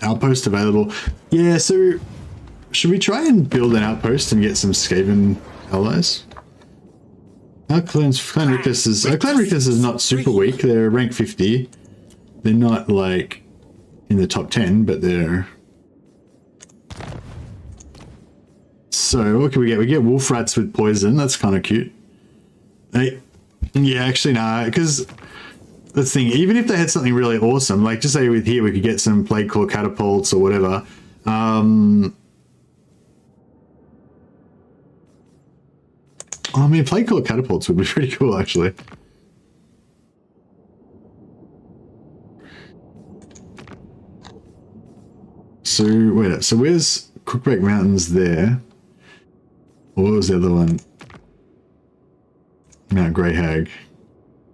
Outpost available. Yeah, so should we try and build an outpost and get some Skaven allies? Our Clan Rictus is not super weak. They're rank 50. They're not like in the top 10, but they're... So what can we get? We get wolf rats with poison. That's kind of cute. Yeah, actually, nah, because that's the thing. Even if they had something really awesome, like just say with here, we could get some plague core catapults or whatever. I mean, plague core catapults would be pretty cool, actually. So wait, so where's Crookback Mountains there? Or what was the other one? Mount Grey Hag,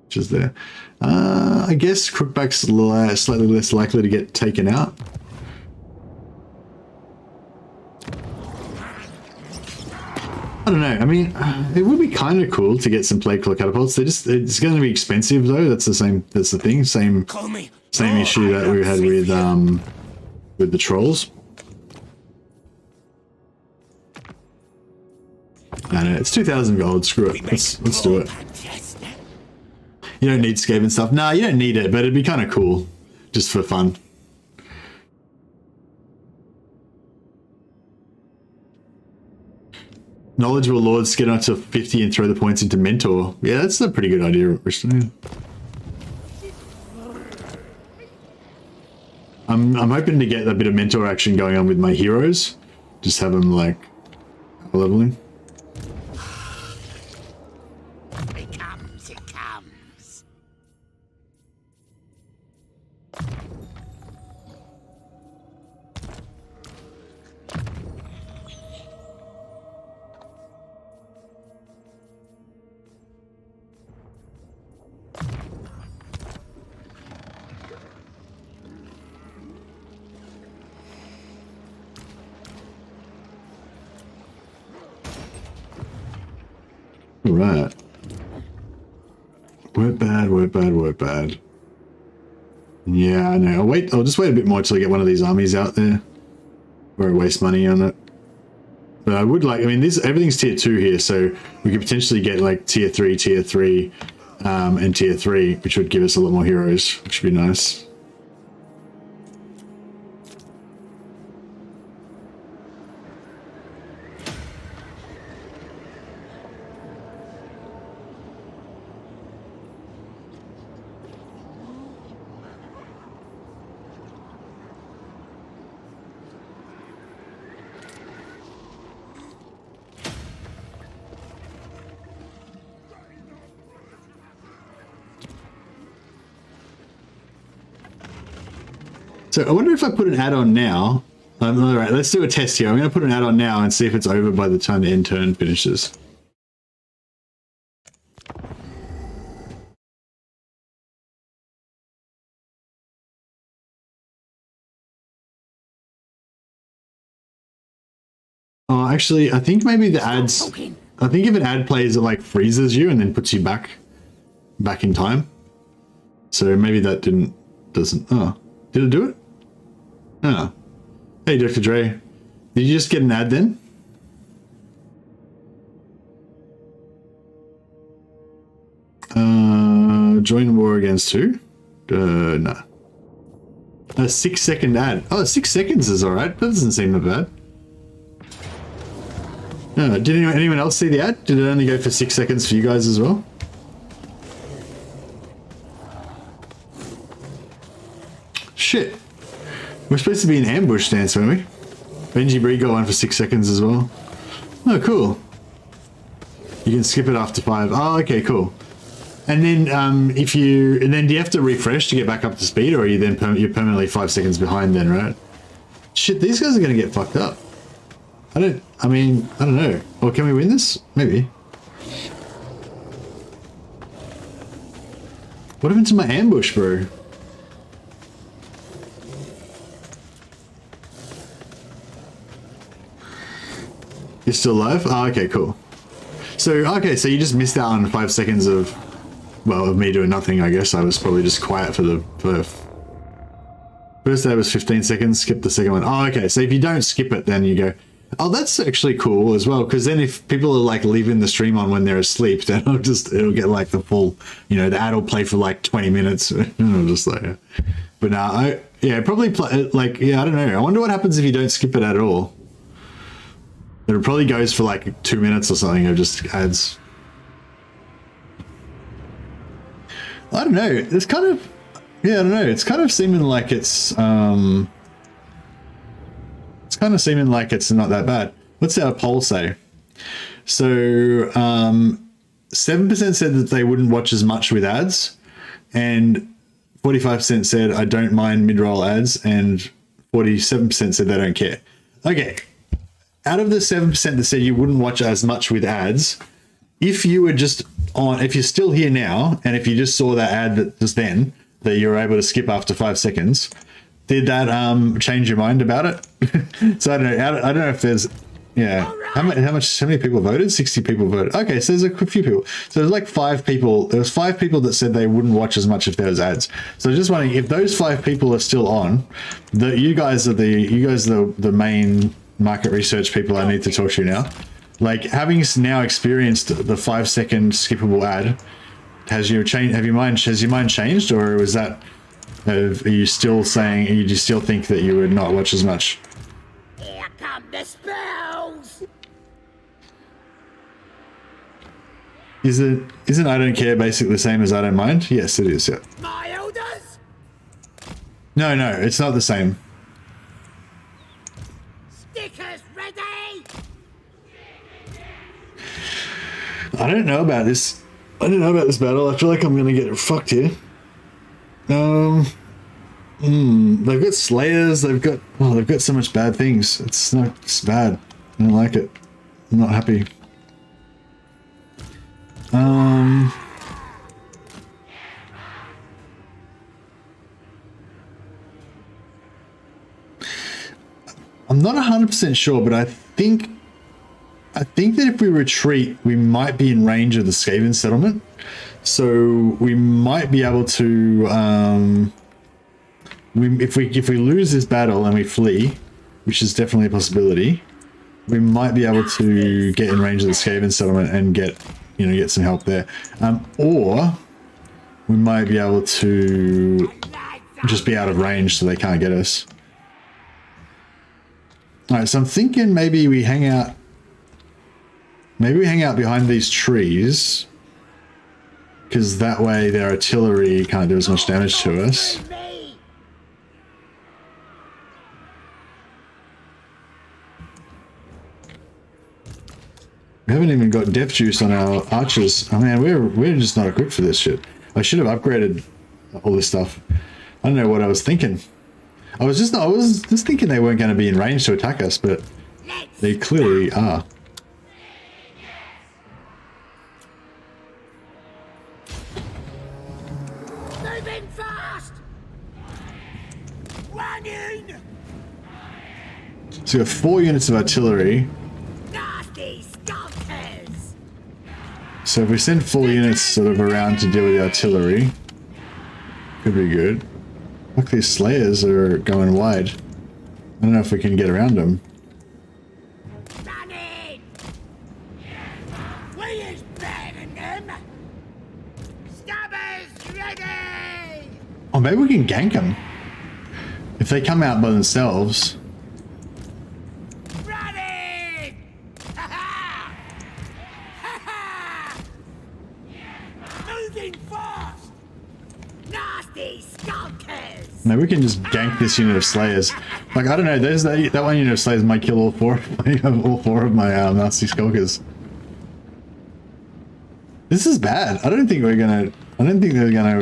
which is there. I guess Crookback's slightly less likely to get taken out. I don't know. I mean, it would be kind of cool to get some plague claw catapults. It's going to be expensive though. That's the thing. Same issue that we had with the trolls. I know, it's 2,000 gold. Screw it. Let's do it. You don't need Skaven stuff. Nah, you don't need it, but it'd be kind of cool, just for fun. Knowledgeable lords get up to 50 and throw the points into mentor. Yeah, that's a pretty good idea, Richard. I'm hoping to get a bit of mentor action going on with my heroes. Just have them like leveling. It comes. All right. We're bad, we're bad, we're bad. Yeah, I know. I'll just wait a bit more till I get one of these armies out there. Or waste money on it. But I would like, I mean, everything's tier 2 here, so we could potentially get like tier 3, and tier 3, which would give us a lot more heroes, which would be nice. So I wonder if I put an add-on now. All right, let's do a test here. I'm going to put an add-on now and see if it's over by the time the end turn finishes. Oh, actually, I think maybe the ads. I think if an ad plays, it like freezes you and then puts you back in time. So maybe that doesn't. Oh, did it do it? Oh. Hey, Dr. Dre. Did you just get an ad then? Join war against who? No. A 6-second ad. Oh, 6 seconds is alright. That doesn't seem that bad. No, did anyone else see the ad? Did it only go for 6 seconds for you guys as well? Shit. We're supposed to be in ambush stance, weren't we? Benji Bree got one for 6 seconds as well. Oh, cool. You can skip it after 5. Oh, okay, cool. And then do you have to refresh to get back up to speed, or are you then you're permanently 5 seconds behind then, right? Shit, these guys are gonna get fucked up. I don't know. Or can we win this? Maybe. What happened to my ambush, bro? You're still alive? Oh, okay, cool. So you just missed out on 5 seconds of me doing nothing, I guess. I was probably just quiet for the first day was 15 seconds, skip the second one. Oh, okay, so if you don't skip it, then you go, oh, that's actually cool as well, because then if people are like leaving the stream on when they're asleep, then it'll get like the full, the ad will play for like 20 minutes. And I'm just like, yeah. But probably play, I don't know. I wonder what happens if you don't skip it at all. It probably goes for like 2 minutes or something of just ads. I don't know. It's kind of, I don't know. It's kind of seeming like it's kind of seeming like it's not that bad. What's our poll say? So 7% said that they wouldn't watch as much with ads, and 45% said I don't mind mid-roll ads, and 47% said they don't care. Okay. Out of the 7% that said you wouldn't watch as much with ads, if you were just if you're still here now, and if you just saw that ad that just then, that you were able to skip after 5 seconds, did that change your mind about it? So I don't know. I don't know if there's, how many people voted? 60 people voted. Okay, so there's a few people. So there's like 5 people. There was 5 people that said they wouldn't watch as much if there was ads. So I'm just wondering if those 5 people are still on. You guys are the main market research people I need to talk to now. Like, having now experienced the 5-second skippable ad, has your mind changed, or was that? Are you still saying? Do you still think that you would not watch as much? Here come the spells. Isn't I don't care basically the same as I don't mind? Yes, it is. Yeah. My orders. No, it's not the same. Stickers ready. I don't know about this. I don't know about this battle. I feel like I'm gonna get fucked here. They've got slayers. They've got so much bad things. It's bad. I don't like it. I'm not happy. I'm not 100% sure, but I think I think that if we retreat, we might be in range of the Skaven settlement. So we might be able to, if we lose this battle and we flee, which is definitely a possibility, we might be able to get in range of the Skaven settlement and get some help there. Or we might be able to just be out of range so they can't get us. All right, so I'm thinking maybe we hang out. Maybe we hang out behind these trees, because that way their artillery can't do as much damage to us. We haven't even got death juice on our archers. Oh man, we're just not equipped for this shit. I should have upgraded all this stuff. I don't know what I was thinking. I was just thinking they weren't going to be in range to attack us, but they clearly are. Moving fast. Running. So we have 4 units of artillery. Nasty skulkers. So if we send 4 units sort of around to deal with the artillery, could be good. Look, these slayers are going wide. I don't know if we can get around them. Running. We is better than them. Stabbers ready. Oh, maybe we can gank them. If they come out by themselves. Running. Ha ha. Ha ha. Moving fast. Nasty skulkers. Maybe we can just gank this unit of slayers. Like, I don't know, that one unit of slayers might kill all 4 of my nasty skulkers. This is bad. I don't think they're gonna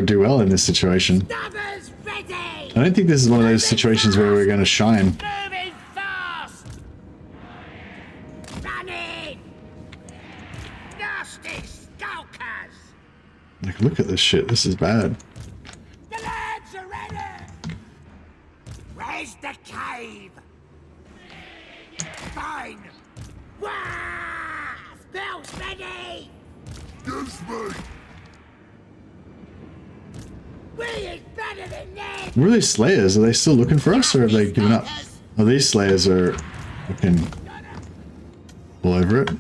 do well in this situation. Stabbers ready. I don't think this is one of those situations where we're gonna shine. Moving fast. Running. Nasty skulkers. Like, look at this shit. This is bad. The lads are ready. Where's the cave? Fine. Wah! Spells ready. Yes, mate. We is better than them. Where are these slayers? Are they still looking for us, or have they given up? Oh, these slayers are looking all over it.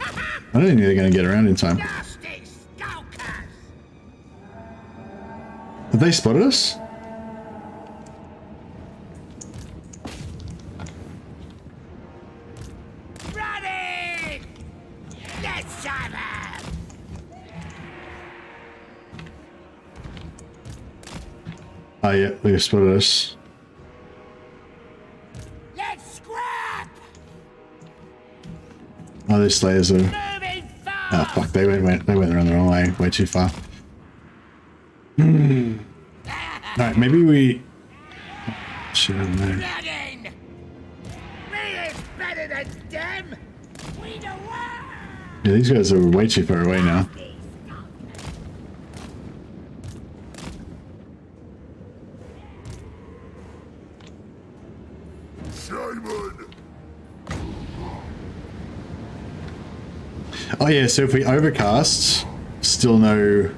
I don't think they're going to get around in time. Nasty skulkers. Have they spotted us? Running. Let's have them. Oh yeah, they spotted us. Let's scrap. Oh, these slayers are... Moving Oh fast. fuck, they went around the wrong way, way too far. Alright, maybe we... Shit, I don't know. Running. We is better than them. We the one. Yeah, these guys are way too far away now. Shaman. Oh yeah, so if we overcast, still no...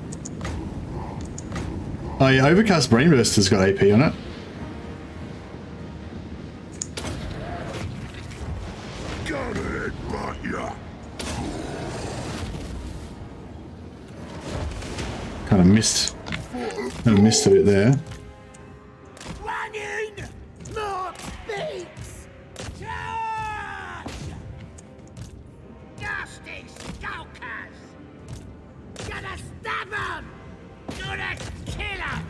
Oh yeah, overcast brainburst has got AP on it. Got it, right, ya. Kind of missed a bit there. Running. More speaks. Charge. Nasty skulkers. Gonna stab 'em. Gonna kill 'em.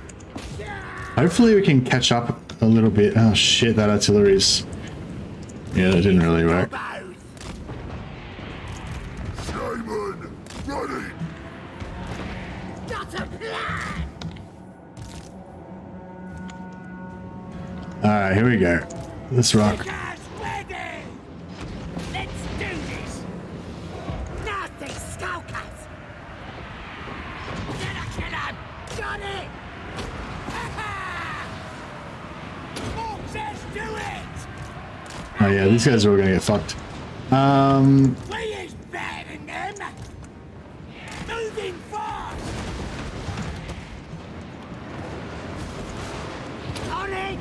Charge. Hopefully we can catch up a little bit. Oh shit, that artillery's... Yeah, that didn't really work. Both. Shaman. Running. Got a plan. Alright, here we go. Let's rock. Guys ready. Let's do this. Nasty skulkers. Gonna kill 'em. Got it. Ha ha. Orcs, let's do it. Oh yeah, these guys are all gonna get fucked. We is better than them. Moving fast. On it.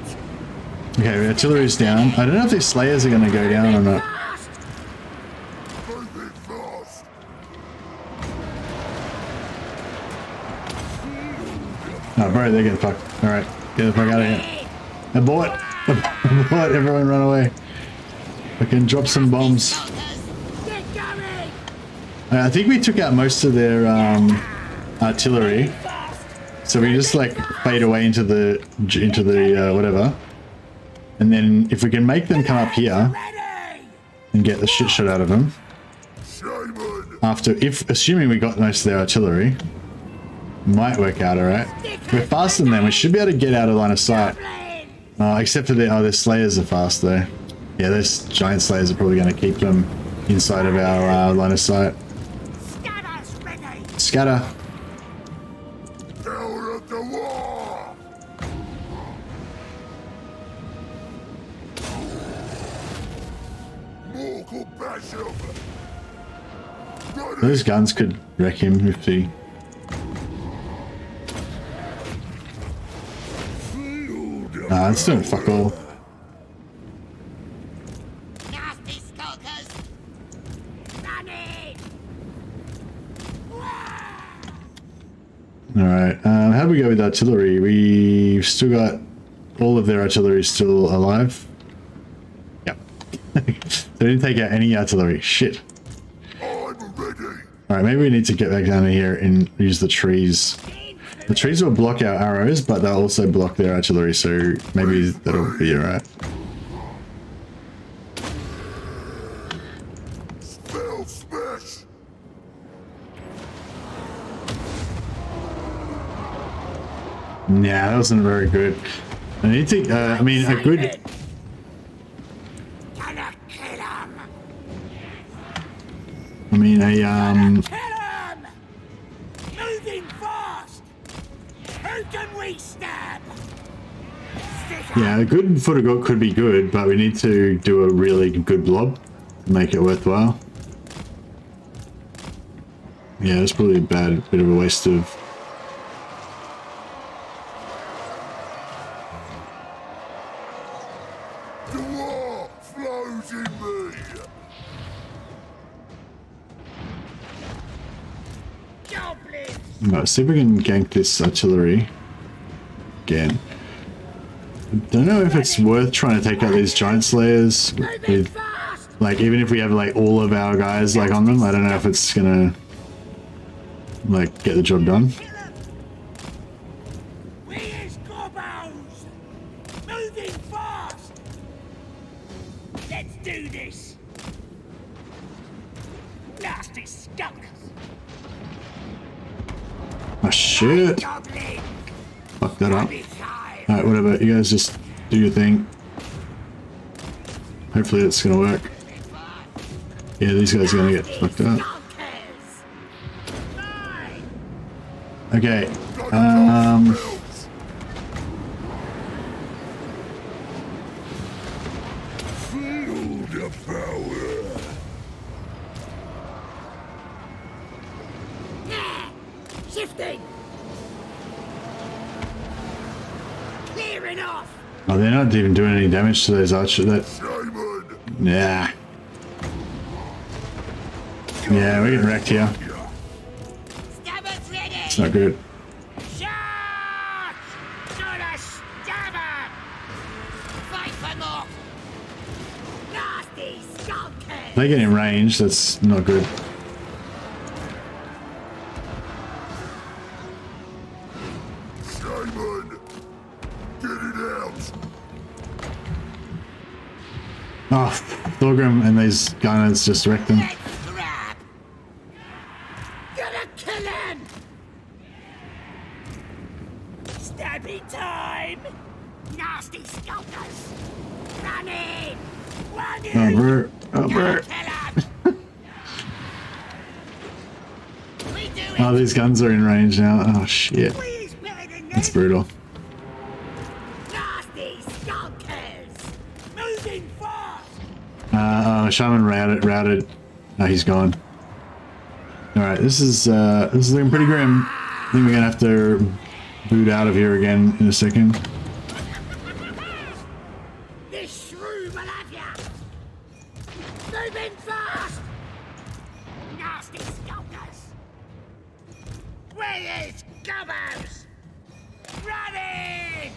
Okay, artillery's down. I don't know if these slayers are gonna go down or not. Fast. Moving fast. Oh, bro, they're getting fucked. Alright, get the fuck out of here. Abort! Abort! Everyone run away. I can drop some bombs. Get going. I think we took out most of their artillery. So we just like fade away into the whatever. And then if we can make them come up here Ready. and get the shit shot out of them. Shaman. Assuming we got most of their artillery. Might work out alright. We're faster than them. We should be able to get out of line of sight. Except for their slayers are fast though. Yeah, those giant slayers are probably going to keep them inside of our line of sight. Scatter's ready. Scatter. Power of the war. Mortal Basham. Those guns could wreck him if he... Nah, it's doing fuck all. Nasty skulkers. Running. Alright, how do we go with artillery? We've still got all of their artillery still alive. Yep. They didn't take out any artillery. Shit. I'm ready. Alright, maybe we need to get back down here and use the trees. The trees will block our arrows, but they'll also block their artillery, so maybe that'll be alright. Spell smash. Nah, that wasn't very good. I need to, I mean, a good... Gonna kill him. I mean, Kill him. Moving fast. Who can we stab? Stick yeah, a good foot of goat could be good, but we need to do a really good blob to make it worthwhile. Yeah, it's probably a bit of a waste of... The war flows in me. goblins. Let's see if we can gank this artillery again. I don't know if it's worth trying to take out these giant slayers Moving with, fast. like, even if we have like all of our guys like on them. I don't know if it's gonna like get the job done. Kill him. We is gobbos. Moving fast. Let's do this. Nasty skunkers. Oh shit! Goblin. Fuck that up. Be kind. Alright, whatever. You guys just do your thing. Hopefully it's gonna work. Yeah, these guys are gonna get fucked up. Skunkers. Fine. Okay. Feel the power. There. Shifting. Clearing off. Oh, they're not even doing any damage to those archers. Shaman. Yeah. Yeah, we're getting wrecked here. Stabbers ready. It's not good. Shot! Not a stabber! Fight for more! Nasty skunkers! If they get in range, that's not good. Shaman. Get it out. Oh, Thorgrim and these gunners just wrecked them. Let's grab! Gonna kill him! Stabby time! Nasty skunkers! Run in! Run in! Over. Over. Kill him! We do it! Oh, these guns are in range now. Oh, shit. We is better than That's them. brutal. Nasty skunkers! Moving fast! my shaman routed. No, he's gone. Alright, this is looking pretty grim. I think we're gonna have to boot out of here again in a second. This shrew will have ya! Moving fast! Nasty skulkers! Where is Caravans? Running!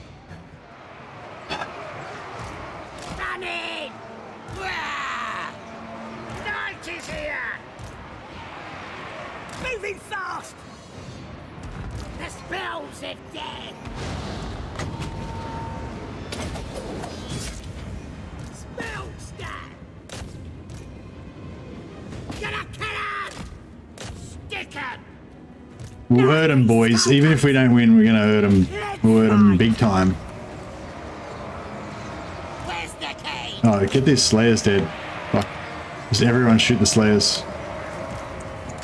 Running! Wah! Night is here! Moving fast! The spells of death! Spell stat! Get a cannon! Stick 'em! We'll hurt them, boys. Even if we don't win, we're gonna hurt them. We'll hurt them big time. Where's Nickin? Oh, get these Slayers dead. Fuck. Just everyone shoot the Slayers.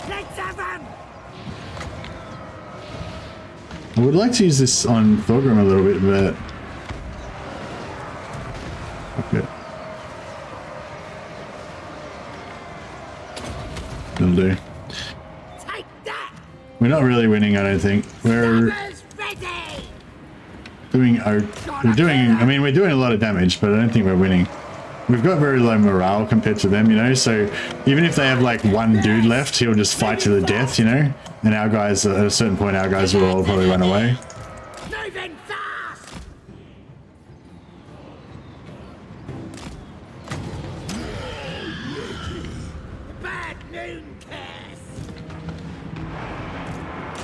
Let's have 'em! I would like to use this on Thorgrim a little bit, but... Okay. It'll do. Take that! We're not really winning, I don't think. We're Hammers ready! doing I mean, we're doing a lot of damage, but I don't think we're winning. We've got very low morale compared to them, you know, so even if they have like one dude left, he'll just fight to the death, you know? And our guys, at a certain point, our guys will all probably run away. Moving fast! Bad noon curse!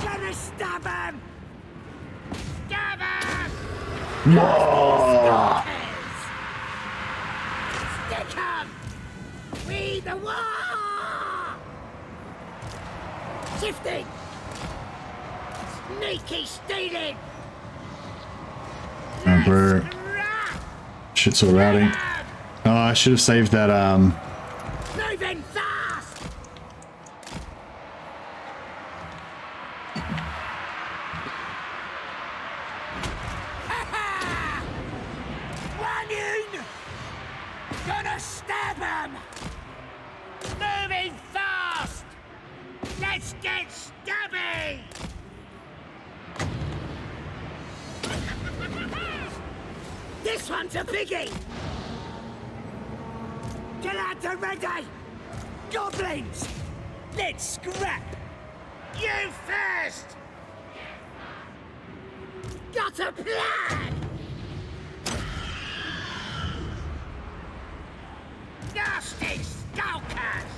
Gonna stab 'em! Stab 'em! Whoa! Stick 'em! We the war! Shifting! Sneaky stealing! Oh, bro. Rat! Shit's all routing. Oh, I should have saved that, Moving fast! Ha-ha! Running! Gonna stab him! Moving fast! Let's get stabby! This one's a biggie! Get out to ready! Goblins! Let's scrap! You first! Got a plan! Nasty skulkers!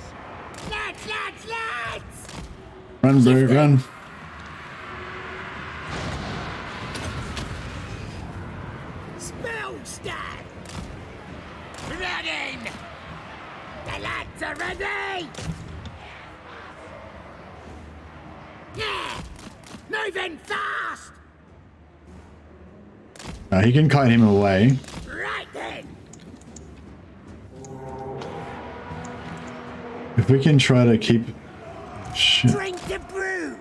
Let's! run, bro, run. Spell stat! Running! The lads are ready! Yeah! Moving fast! He can kite him away. Right then! If we can try to keep... Shit. Drink the brew!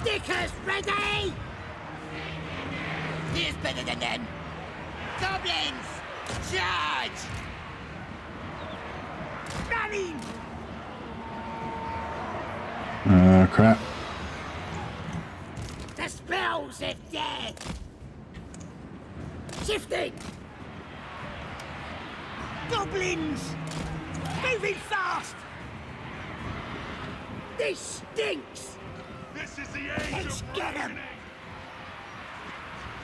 Stickers ready! Here's better than them! Goblins! Charge! Running! Crap. The spells of death! Shifting! Goblins! Moving fast! This stinks! This is the age Let's of get 'em!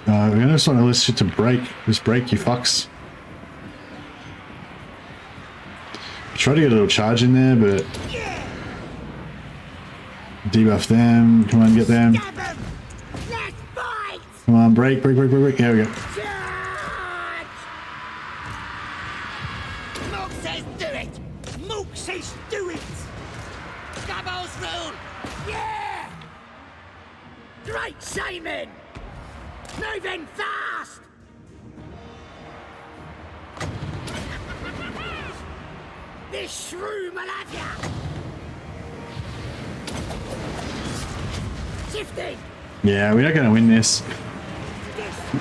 We just want this shit to break. Just break, you fucks. Try to get a little charge in there, but... Yeah! Debuff them. Come on, get them. Stab 'em! Let's fight! Come on, break. There we go. Charge! Mook says do it! Mook says do it! Doubles rule! Yeah! Great Simon! Moving fast! This shrew will have ya! Shifting! Yeah, we're not going to win this.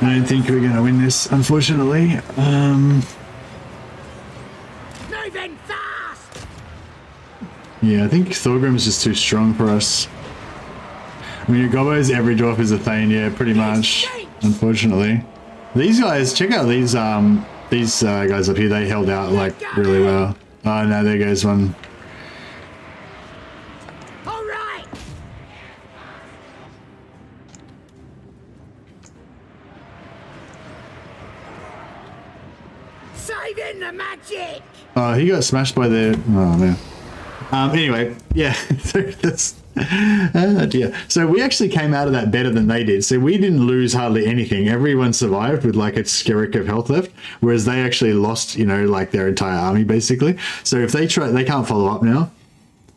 I don't think we're going to win this, unfortunately. Moving fast! Yeah, I think Thorgrim's just too strong for us. I mean, your gobos, every dwarf is a Thane, yeah, pretty much, unfortunately. These guys, check out these guys up here, they held out, like, really well. Oh, no, there goes one. All right! Saving the magic! Oh, he got smashed by the... Oh, man. Anyway, yeah, so that's... Oh dear. So we actually came out of that better than they did. So we didn't lose hardly anything. Everyone survived with like a skerrick of health left, whereas they actually lost, you know, like their entire army basically. So if they try, they can't follow up now.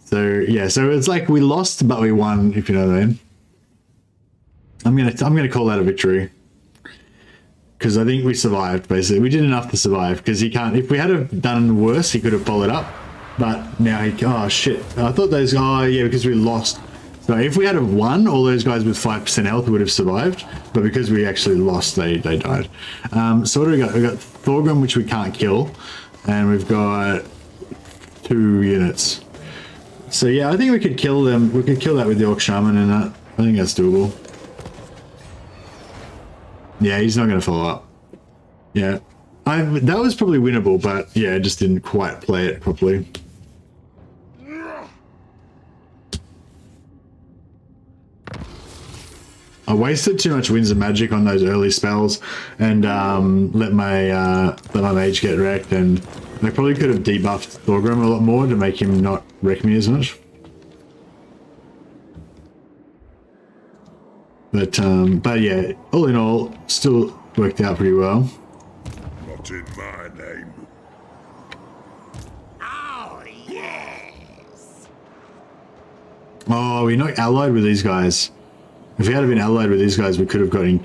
So yeah, so it's like we lost, but we won, if you know what I mean. I'm gonna call that a victory. Because I think we survived, basically. We did enough to survive, because he can't... If we had have done worse, he could have followed up. But now he... Oh, shit. I thought those... Oh, yeah, because we lost. So if we had have won, all those guys with 5% health would have survived. But because we actually lost, they died. So what do we got? We got Thorgrim, which we can't kill. And we've got 2 units. So yeah, I think we could kill them. We could kill that with the Orc Shaman and that. I think that's doable. Yeah, he's not going to follow up. Yeah. That was probably winnable, but yeah, I just didn't quite play it properly. I wasted too much Winds of Magic on those early spells and let my mage get wrecked, and I probably could have debuffed Thorgrim a lot more to make him not wreck me as much. But yeah, all in all, still worked out pretty well. Not in my name. Oh, yes! Oh, we're not allied with these guys. If we had been allied with these guys, we could have got in.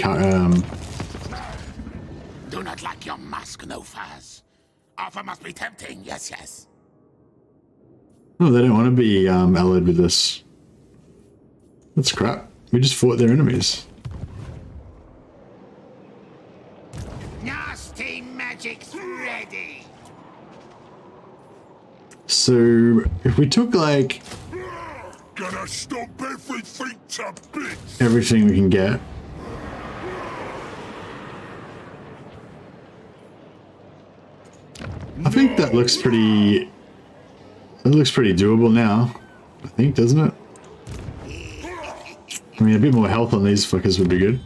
Do not like your mask, no fuzz. Offer must be tempting, yes, yes. Oh, they don't want to be allied with us. That's crap. We just fought their enemies. Nasty magic's ready. So if we took like Gonna stomp everything to bits. everything we can get. I think that looks pretty... It looks pretty doable now. I think, doesn't it? I mean, a bit more health on these fuckers would be good.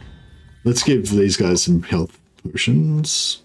Let's give these guys some health potions.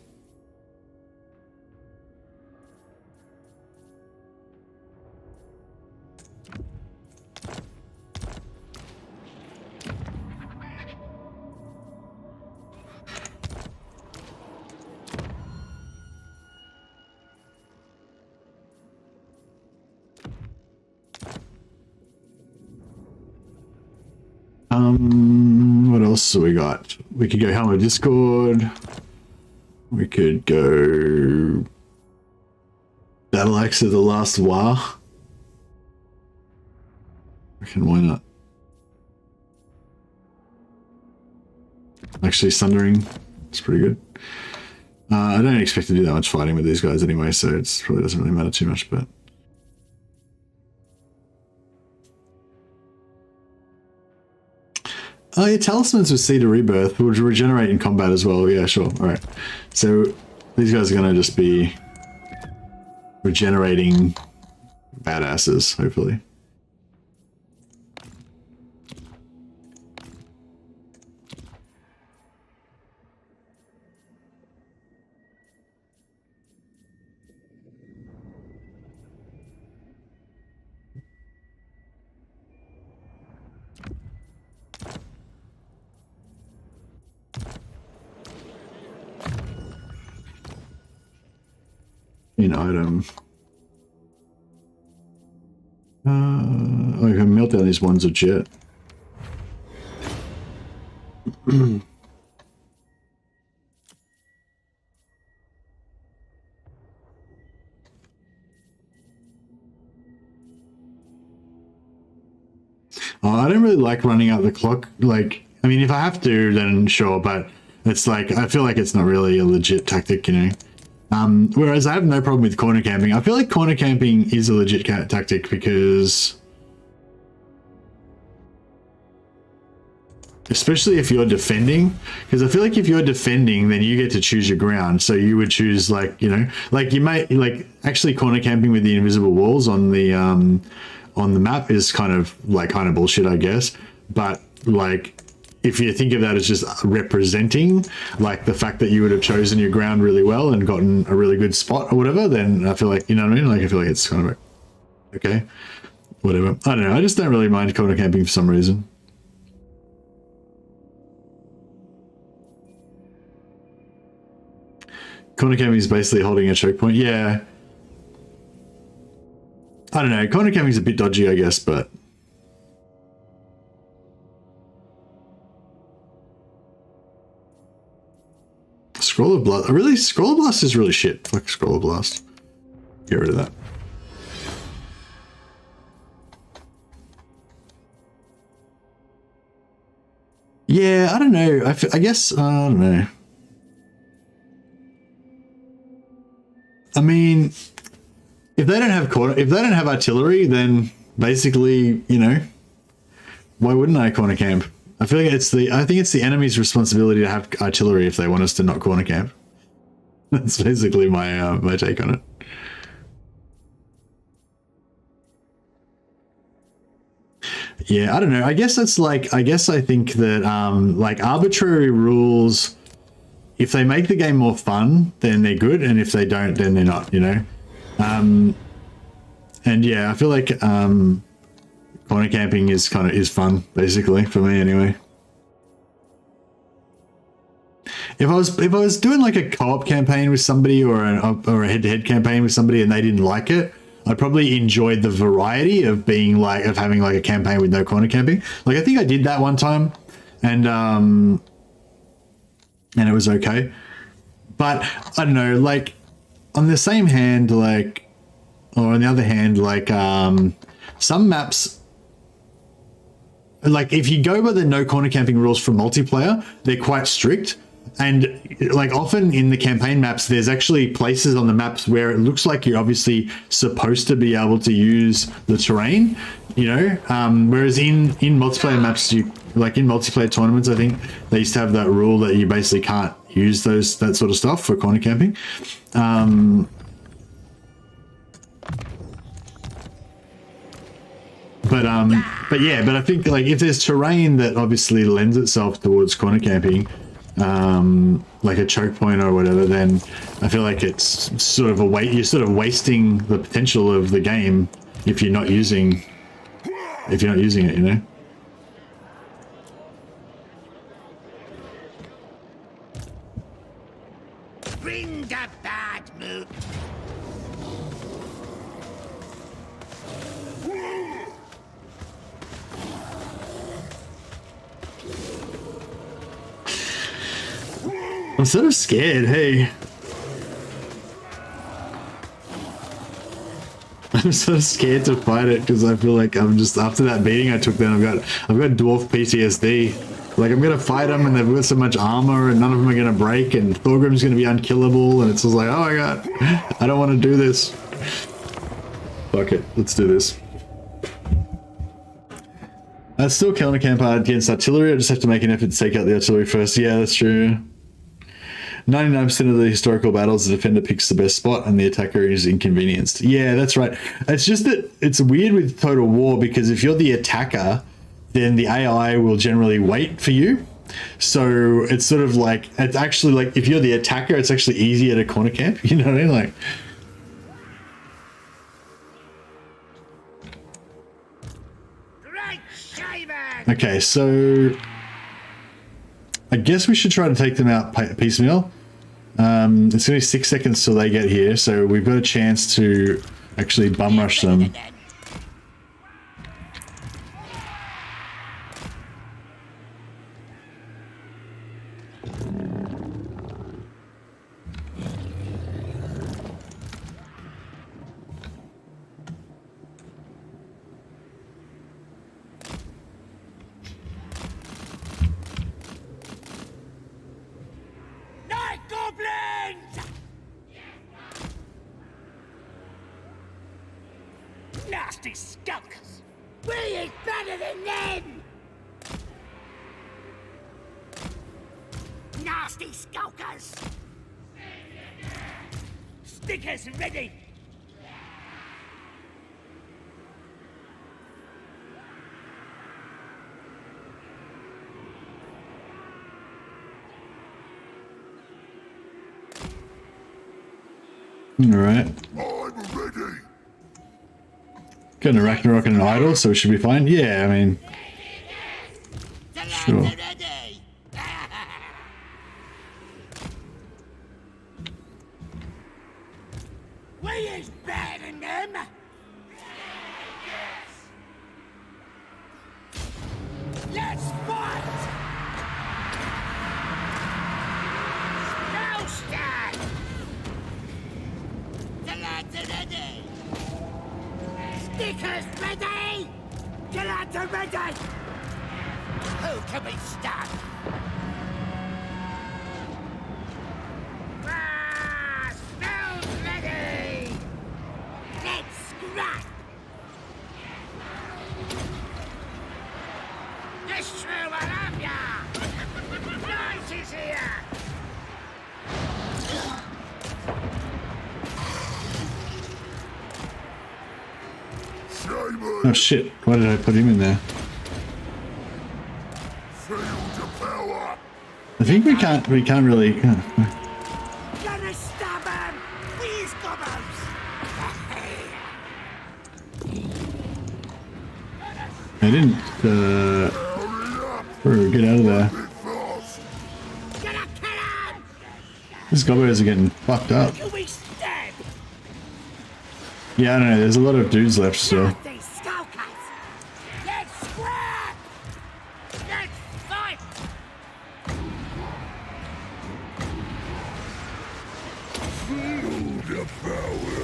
What else have we got? We could go Helm of Discord. We could go Battle Axe of the Last War. I reckon, why not? Actually, Sundering. It's pretty good. I don't expect to do that much fighting with these guys anyway, so it probably doesn't really matter too much, but... Oh yeah, Talismans with Seed of Rebirth would regenerate in combat as well. Yeah, sure. Alright. So these guys are going to just be regenerating badasses, hopefully. In item. I can melt down these ones of jet. I don't really like running out the clock. Like, I mean, if I have to, then sure, but it's like, I feel like it's not really a legit tactic, you know. Whereas I have no problem with corner camping. I feel like corner camping is a legit tactic because, especially if you're defending, because I feel like if you're defending, then you get to choose your ground. So you would choose, like, you know, like you might, like, actually corner camping with the invisible walls on the map is kind of bullshit, I guess. But like, if you think of that as just representing, like, the fact that you would have chosen your ground really well and gotten a really good spot or whatever, then I feel like, you know what I mean? Like, I feel like it's kind of okay, whatever. I don't know. I just don't really mind corner camping for some reason. Corner camping is basically holding a choke point. Yeah. I don't know. Corner camping is a bit dodgy, I guess, but... Scroll of Blast. Really? Scroll of Blast is really shit. Fuck Scroll of Blast. Get rid of that. Yeah, I don't know. I guess, I don't know. I mean, if they don't have artillery, then basically, you know, why wouldn't I corner camp? I feel like I think it's the enemy's responsibility to have artillery if they want us to not corner camp. That's basically my my take on it. Yeah, I don't know. I guess it's like, I think that like arbitrary rules, if they make the game more fun, then they're good, and if they don't, then they're not, you know. And yeah, I feel like corner camping is fun, basically, for me anyway. If I was doing like a co-op campaign with somebody or a head-to-head campaign with somebody and they didn't like it, I probably enjoyed the variety of having like a campaign with no corner camping. Like, I think I did that one time, and it was okay. But I don't know, like, on the same hand, like, or on the other hand, like, some maps, like, if you go by the no corner camping rules for multiplayer, they're quite strict. And like, often in the campaign maps, there's actually places on the maps where it looks like you're obviously supposed to be able to use the terrain, you know, whereas in multiplayer maps, like in multiplayer tournaments, I think they used to have that rule that you basically can't use that sort of stuff for corner camping. But I think, like, if there's terrain that obviously lends itself towards corner camping, like a choke point or whatever, then I feel like it's sort of you're sort of wasting the potential of the game if you're not using it, you know. Bring the bad mood. I'm sort of scared, hey. I'm so scared to fight it because I feel like I'm just, after that beating I took, then I've got dwarf PTSD. Like, I'm gonna fight them and they've got so much armor and none of them are gonna break, and Thorgrim's gonna be unkillable, and it's just like, oh my god, I don't want to do this. Fuck it, let's do this. I still counter camp hard against artillery. I just have to make an effort to take out the artillery first. Yeah, that's true. 99% of the historical battles, the defender picks the best spot and the attacker is inconvenienced. Yeah, that's right. It's just that it's weird with Total War, because if you're the attacker, then the AI will generally wait for you. So it's sort of like, it's actually like, if you're the attacker, it's actually easier to corner camp. You know what I mean? Like, okay, so I guess we should try to take them out piecemeal. It's going to be 6 seconds till they get here, so we've got a chance to actually bum rush them. Nasty skunkers! We is better than them! Nasty skulkers! Stickers ready! Alright. I'm ready. Getting a Ragnarok and an idol, so we should be fine. Yeah, I mean, sure. Ready! We is better than them! Let's fight! Now stand! The lads are ready! Stickers ready! The lads are ready! Who can we stand? Spells ready! Let's scrap! This true will have ya! Night is here! Oh shit, why did I put him in there? Feel the power. I think we can't really... Gonna stab him! These gobbos! I didn't, get out of there. Big fast. Gonna kill him! These gobbos are getting fucked up. Can we stab? Yeah, I don't know, there's a lot of dudes left still. These skulkers! Let's scrap! Let's fight! Feel the power.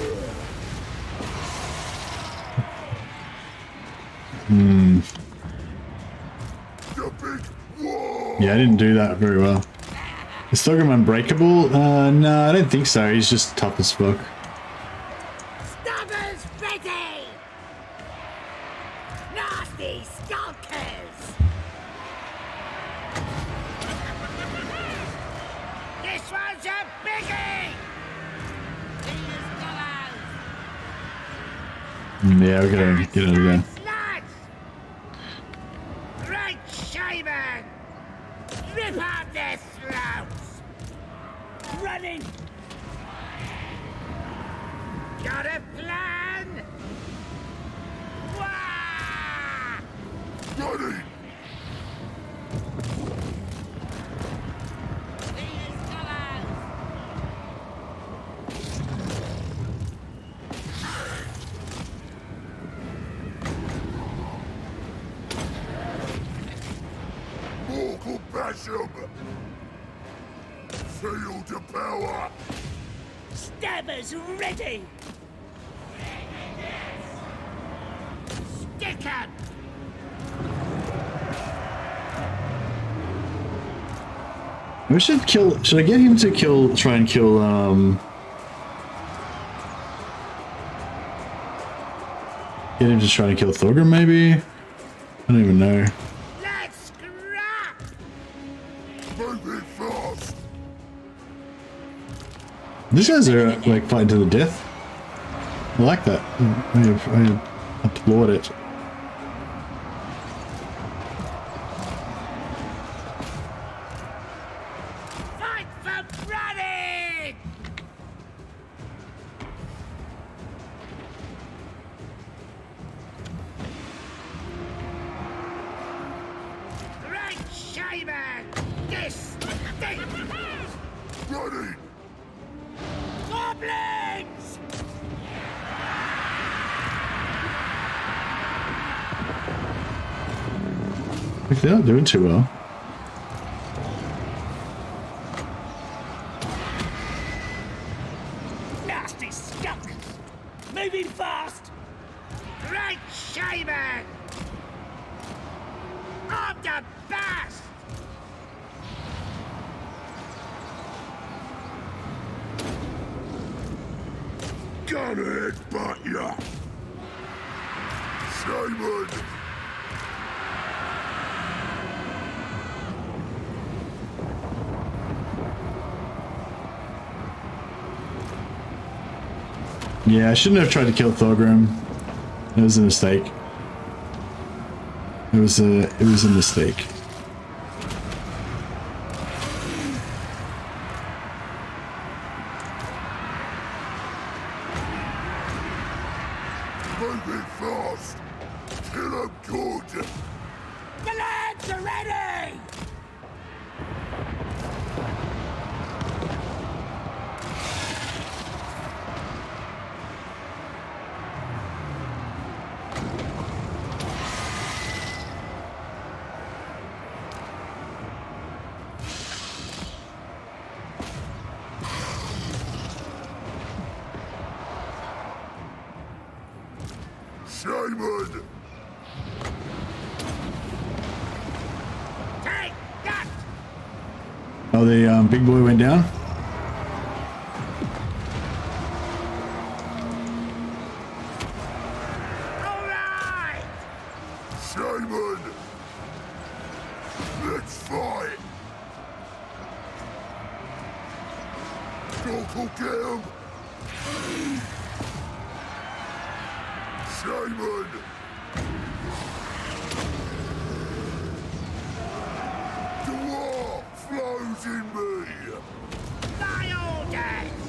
The big war. Yeah, I didn't do that very well. Is Thorgrim unbreakable? No, I don't think so. He's just tough as fuck. Stabbers ready! Nasty skulkers! This one's a biggie! Here's Gallows! Yeah, we're gonna get it again. Lads! Great shaman! Rip out their throats! Running! Got a plan? Wah! Ready. Here's Gallows! Mortal Basham. Feel the power. Stabbers ready! Stick 'em! We should kill... Should I get him to kill... Try and kill, Get him to try and kill Thorgrim, maybe? I don't even know. Let's scrap! Moving fast. These guys are, like, fighting to the death. I like that. I applaud it. Fight for Braddock! Great shaman! This thing! Ready. Goblins! They're not doing too well. Nasty skunk! Moving fast! Great shaman! I'm the best! Gonna headbutt ya. Shaman! Yeah, I shouldn't have tried to kill Thorgrim. It was a mistake. It was a mistake. Moving fast! Kill him good! The lads are ready! Shaman! Take that! Oh, the big boy went down. All right! Shaman! Let's fight! Dog will get him! Shaman! The war flows in me! My orders!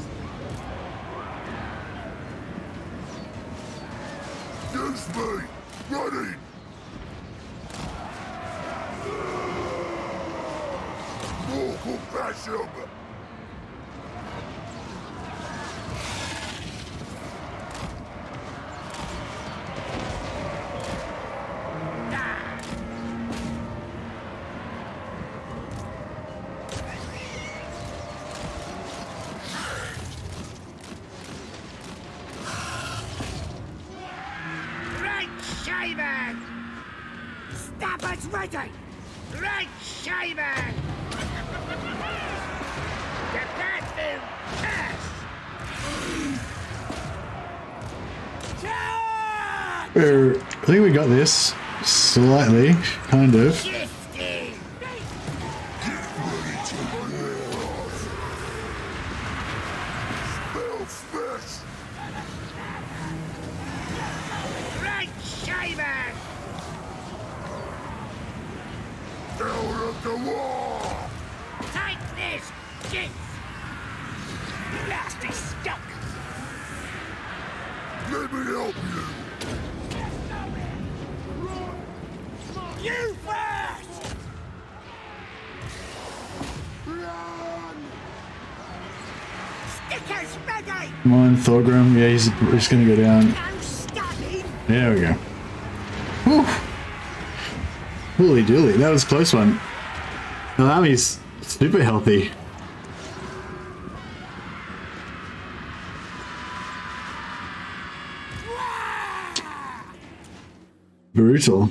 Use me! Running! More compassion! Right shaven! Stabbers ready! Right shaven! The bathroom curse! Charge! I think we got this slightly, kind of. Gifted! Spell smash! Right shaven! Out of the war! Take this, gits! Nasty stuck! Let me help you! You first! Stickers ready! Come on, Thorgrim. Yeah, he's gonna go down. No stabbing! There we go. Whew. Holy dooly, that was a close one. The army's super healthy. Brutal.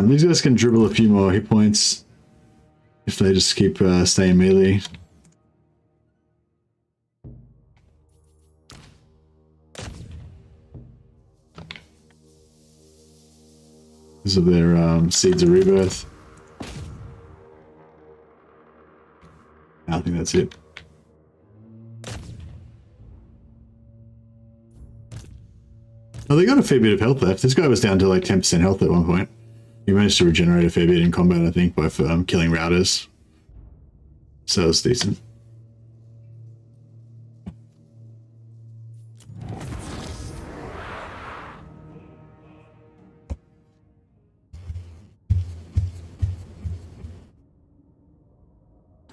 These guys can dribble a few more hit points if they just keep staying melee. Because of their Seeds of Rebirth. I think that's it. Oh, they got a fair bit of health left. This guy was down to like 10% health at one point. He managed to regenerate a fair bit in combat, I think, by killing routers. So that was decent.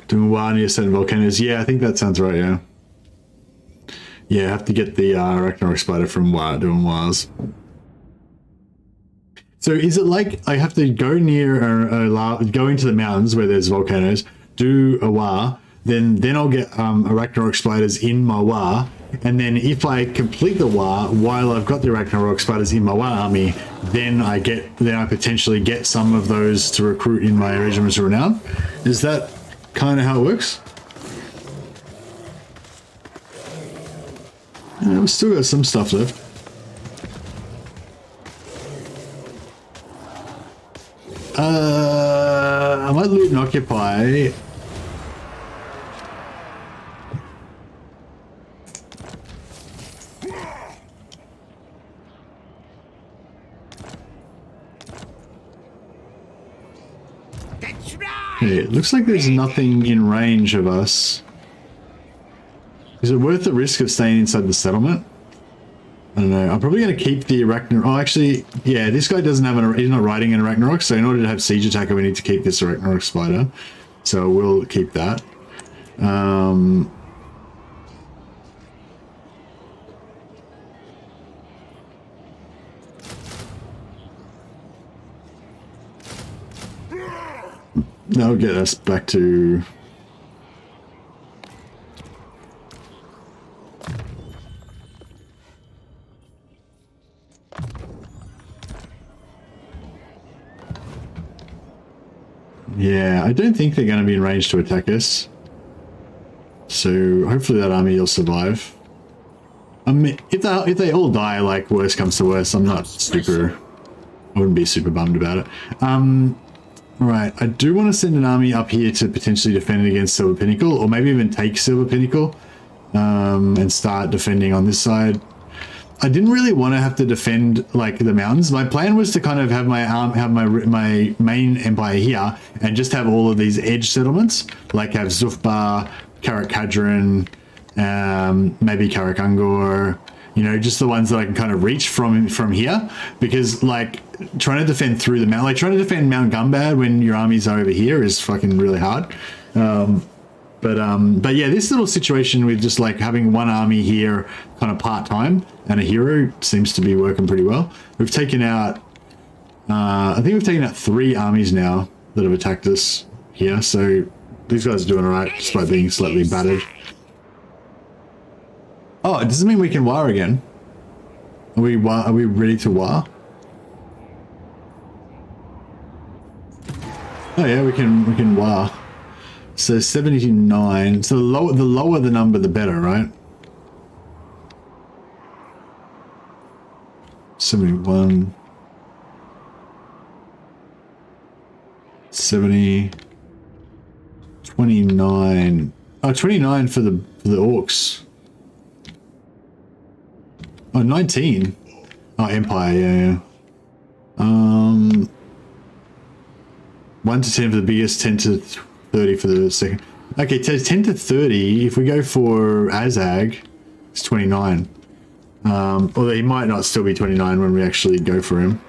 Doing WoW near certain volcanoes. Yeah, I think that sounds right, yeah. Yeah, I have to get the Ragnarok spider from WoW, doing WoWs. So is it like I have to go near go into the mountains where there's volcanoes, do a WoW, then I'll get Ragnarok spiders in my WoW, and then if I complete the war while I've got the Ragnarok spiders in my war army, then I potentially get some of those to recruit in my regiments of renown. Is that kind of how it works? We've still got some stuff left. I might loot and occupy. That's right. Hey, it looks like there's nothing in range of us. Is it worth the risk of staying inside the settlement? I don't know. I'm probably going to keep the Arachnarok. Oh, actually, yeah, this guy doesn't have he's not riding an Arachnarok, so in order to have Siege Attacker, we need to keep this Arachnarok spider. So we'll keep that. That'll get us back to... Yeah, I don't think they're going to be in range to attack us. So hopefully that army will survive. I mean, if they all die, like worst comes to worst, I'm not super... I wouldn't be super bummed about it. Right, I do want to send an army up here to potentially defend against Silver Pinnacle, or maybe even take Silver Pinnacle and start defending on this side. I didn't really want to have to defend like the mountains. My plan was to kind of have my main empire here and just have all of these edge settlements, like have Zufbar, Karak Kadron, maybe Karak Angor, you know, just the ones that I can kind of reach from here, because like trying to defend through the mountain, like trying to defend Mount Gumbad when your armies are over here is fucking really hard. But yeah, this little situation with just like having one army here kind of part-time and a hero seems to be working pretty well. We've taken out, I think we've taken out 3 armies now that have attacked us here. So these guys are doing all right despite being slightly battered. Oh, it doesn't mean we can war again. Are we ready to war? Oh yeah, we can war. So 79. So the lower the number, the better, right? 71. 70. 29. Oh, 29 for the orcs. Oh, 19. Oh, Empire, yeah. 1 to 10 for the biggest, 10 to 30 for the second. Okay, 10 to 30. If we go for Azag, it's 29. Although he might not still be 29 when we actually go for him.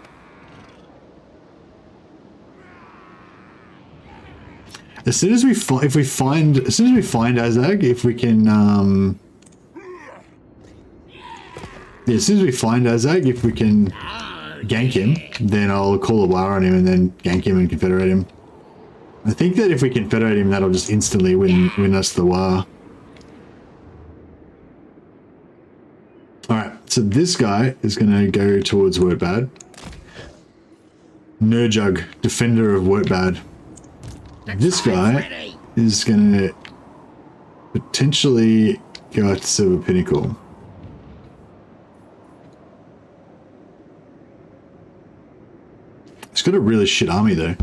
As soon as we find Azag, if we can, yeah, as soon as we find Azag, if we can gank him, then I'll call a war on him and then gank him and confederate him. I think that if we confederate him, that'll just instantly win us the war. Alright, so this guy is going to go towards Wurtbad. Nurjug, defender of Wurtbad. This guy is going to potentially go after Silver Pinnacle. He's got a really shit army though.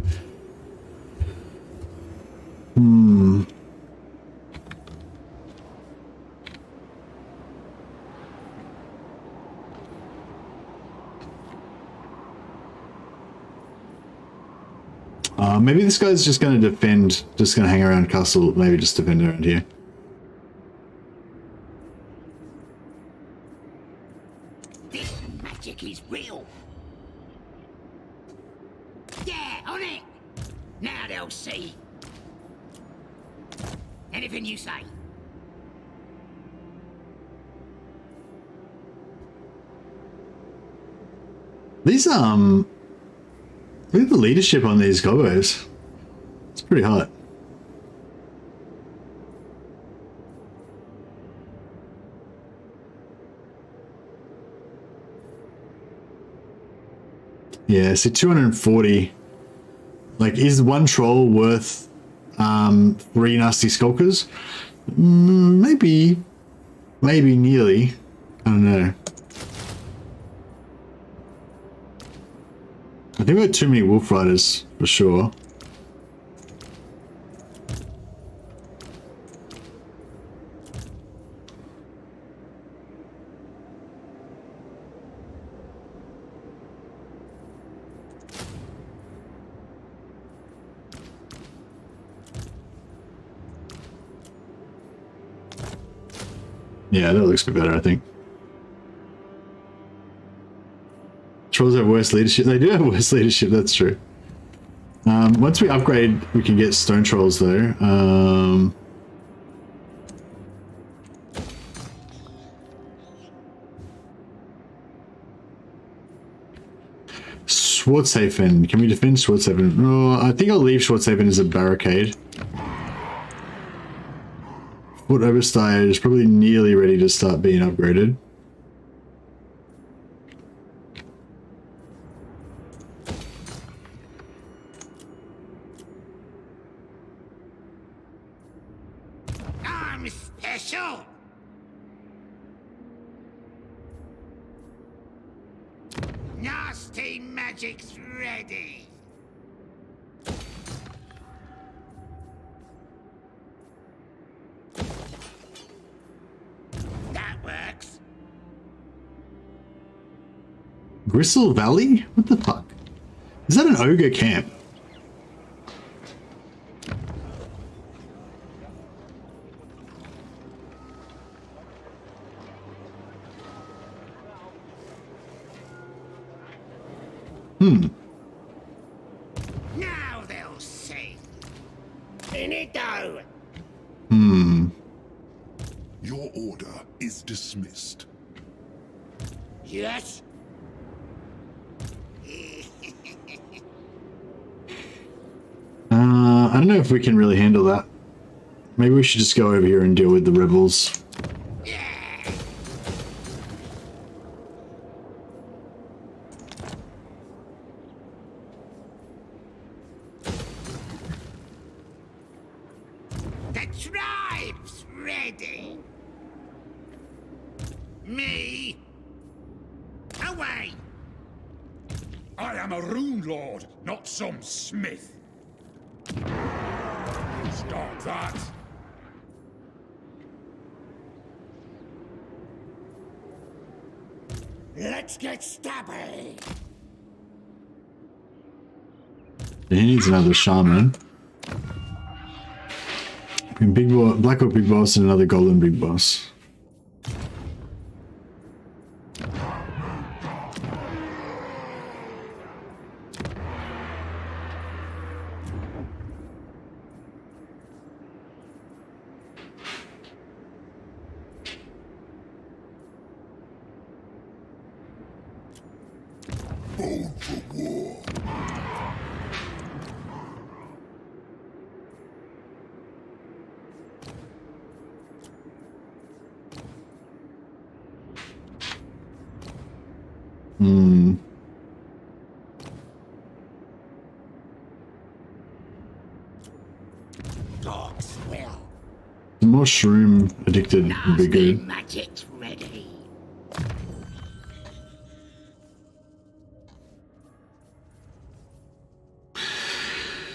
Maybe this guy's just going to defend, just going to hang around castle, maybe just defend around here. This magic is real. Yeah, on it. Now they'll see. Anything you say. These look at the leadership on these gobos. It's pretty hot. Yeah, so 240. Like, is one troll worth 3 nasty skulkers? Maybe nearly. I don't know. I think we got too many wolf riders for sure. Yeah, that looks a bit better, I think. Trolls have worse leadership. They do have worse leadership, that's true. Once we upgrade, we can get stone trolls, though. Schwarzhafen. Can we defend Schwarzhafen? Oh, I think I'll leave Schwarzhafen as a barricade. Fort Oberstein is probably nearly ready to start being upgraded. I'm special. Nasty magic's ready. That works. Gristle Valley? What the fuck? Is that an ogre camp? Now they'll see. In it go. Your order is dismissed. Yes. I don't know if we can really handle that. Maybe we should just go over here and deal with the rebels. The tribe's ready. Me. Away. I am a rune lord, not some smith. Stop that. Let's get stabby. He needs another shaman. Big boss, Black Orc Big Boss, and another Golden Big Boss. Bone for war. Dogs will. The more shroom addicted would be Nasty good. magic's ready.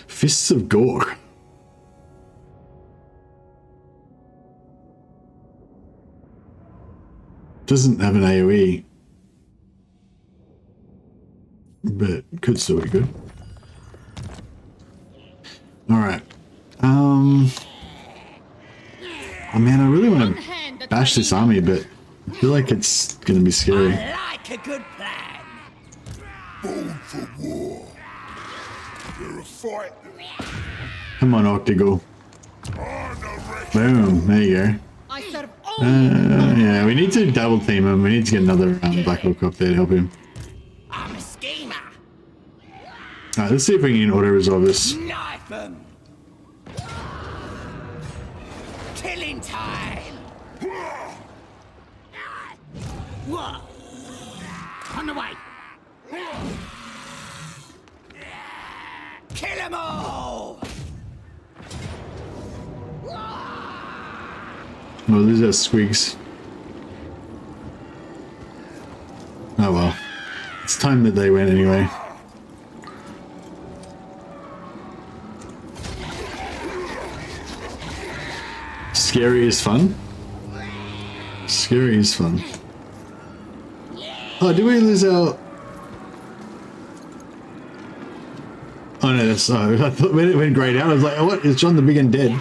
Fists of Gore. Doesn't have an AoE. But could still be good. Alright. Oh man, I really want to bash this army, but I feel like it's gonna be scary. I like a good plan. Bone for war. They're a fight. Come on, Octagle. Honor. Boom, there you go. I serve all. Yeah, we need to double team him. We need to get another Black Orc up there to help him. I'm a schemer. Alright, let's see if we can auto-resolve this. Knife 'em. Killing time. What? On the way. We'll lose our squigs. Oh well. It's time that they went anyway. Scary is fun. Scary is fun. Oh, did we lose our... Oh no, that's... Oh, I thought when it went grayed out, I was like, oh, what? Is John the Big and dead?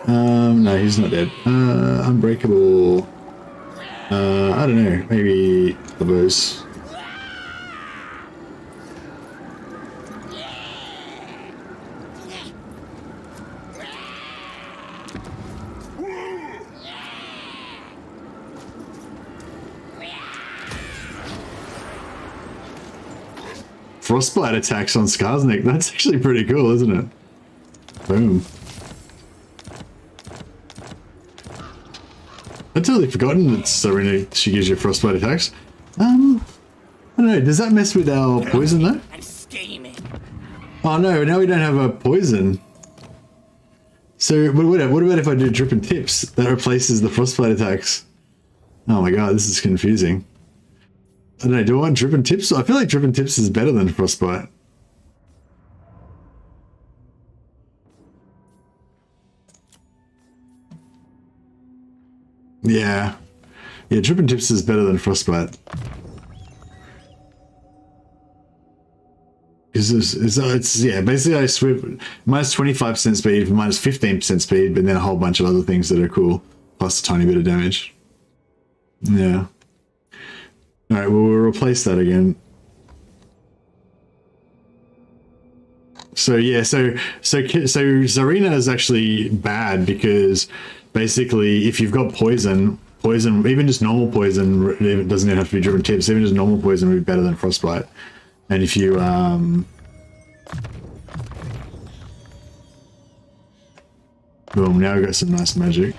No, he's not dead. Unbreakable... I don't know, maybe of those. Frostbite attacks on SKARSNIK. That's actually pretty cool, isn't it? Boom. I'd totally forgotten that Serena, she gives you frostbite attacks. I don't know, does that mess with our poison though? Oh no, now we don't have a poison. So what about if I do drip and tips? That replaces the frostbite attacks. Oh my god, this is confusing. I don't know, do I want drip and tips? I feel like drip and tips is better than frostbite. Yeah. Yeah, drip and tips is better than frostbite. Because it's yeah, basically I swip minus 25% speed for minus 15% speed, but then a whole bunch of other things that are cool, plus a tiny bit of damage. Yeah. Alright, well, we'll replace that again. So yeah, so Zarina is actually bad because basically if you've got poison, even just normal poison, it doesn't even have to be driven tips, even just normal poison would be better than frostbite. And if you boom, now we got some nice magic.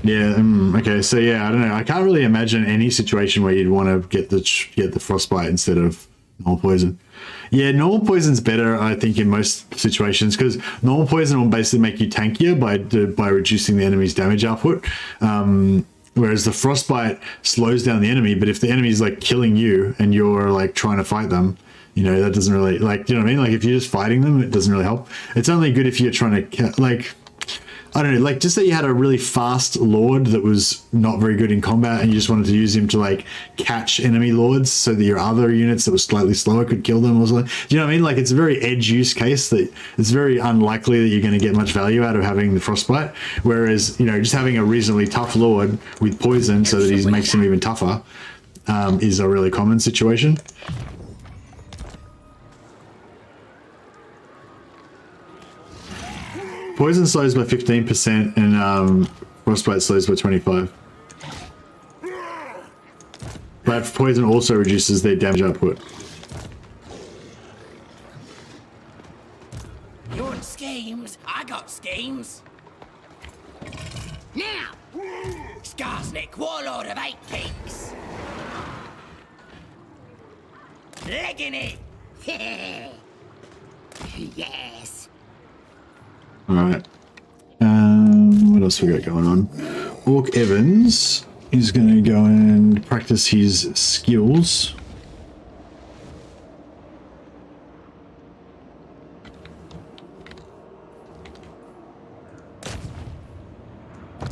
Yeah, okay, so yeah, I don't know. I can't really imagine any situation where you'd want to get the frostbite instead of normal poison. Yeah, normal poison's better, I think, in most situations, because normal poison will basically make you tankier by reducing the enemy's damage output. Whereas the frostbite slows down the enemy, but if the enemy's like killing you and you're like trying to fight them, you know, that doesn't really, like, you know what I mean? Like if you're just fighting them, it doesn't really help. It's only good if you're trying to, like, I don't know, like just that you had a really fast lord that was not very good in combat and you just wanted to use him to like catch enemy lords so that your other units that were slightly slower could kill them or something. Do you know what I mean? Like it's a very edge use case that it's very unlikely that you're going to get much value out of having the frostbite. Whereas, you know, just having a reasonably tough lord with poison so that he makes him even tougher is a really common situation. Poison slows by 15% and frostbite slows by 25%. But poison also reduces their damage output. You want schemes? I got schemes. Now, SKARSNIK, warlord of 8 peaks. Legging it. Yes. Alright. What else we got going on? Orc Evans is going to go and practice his skills.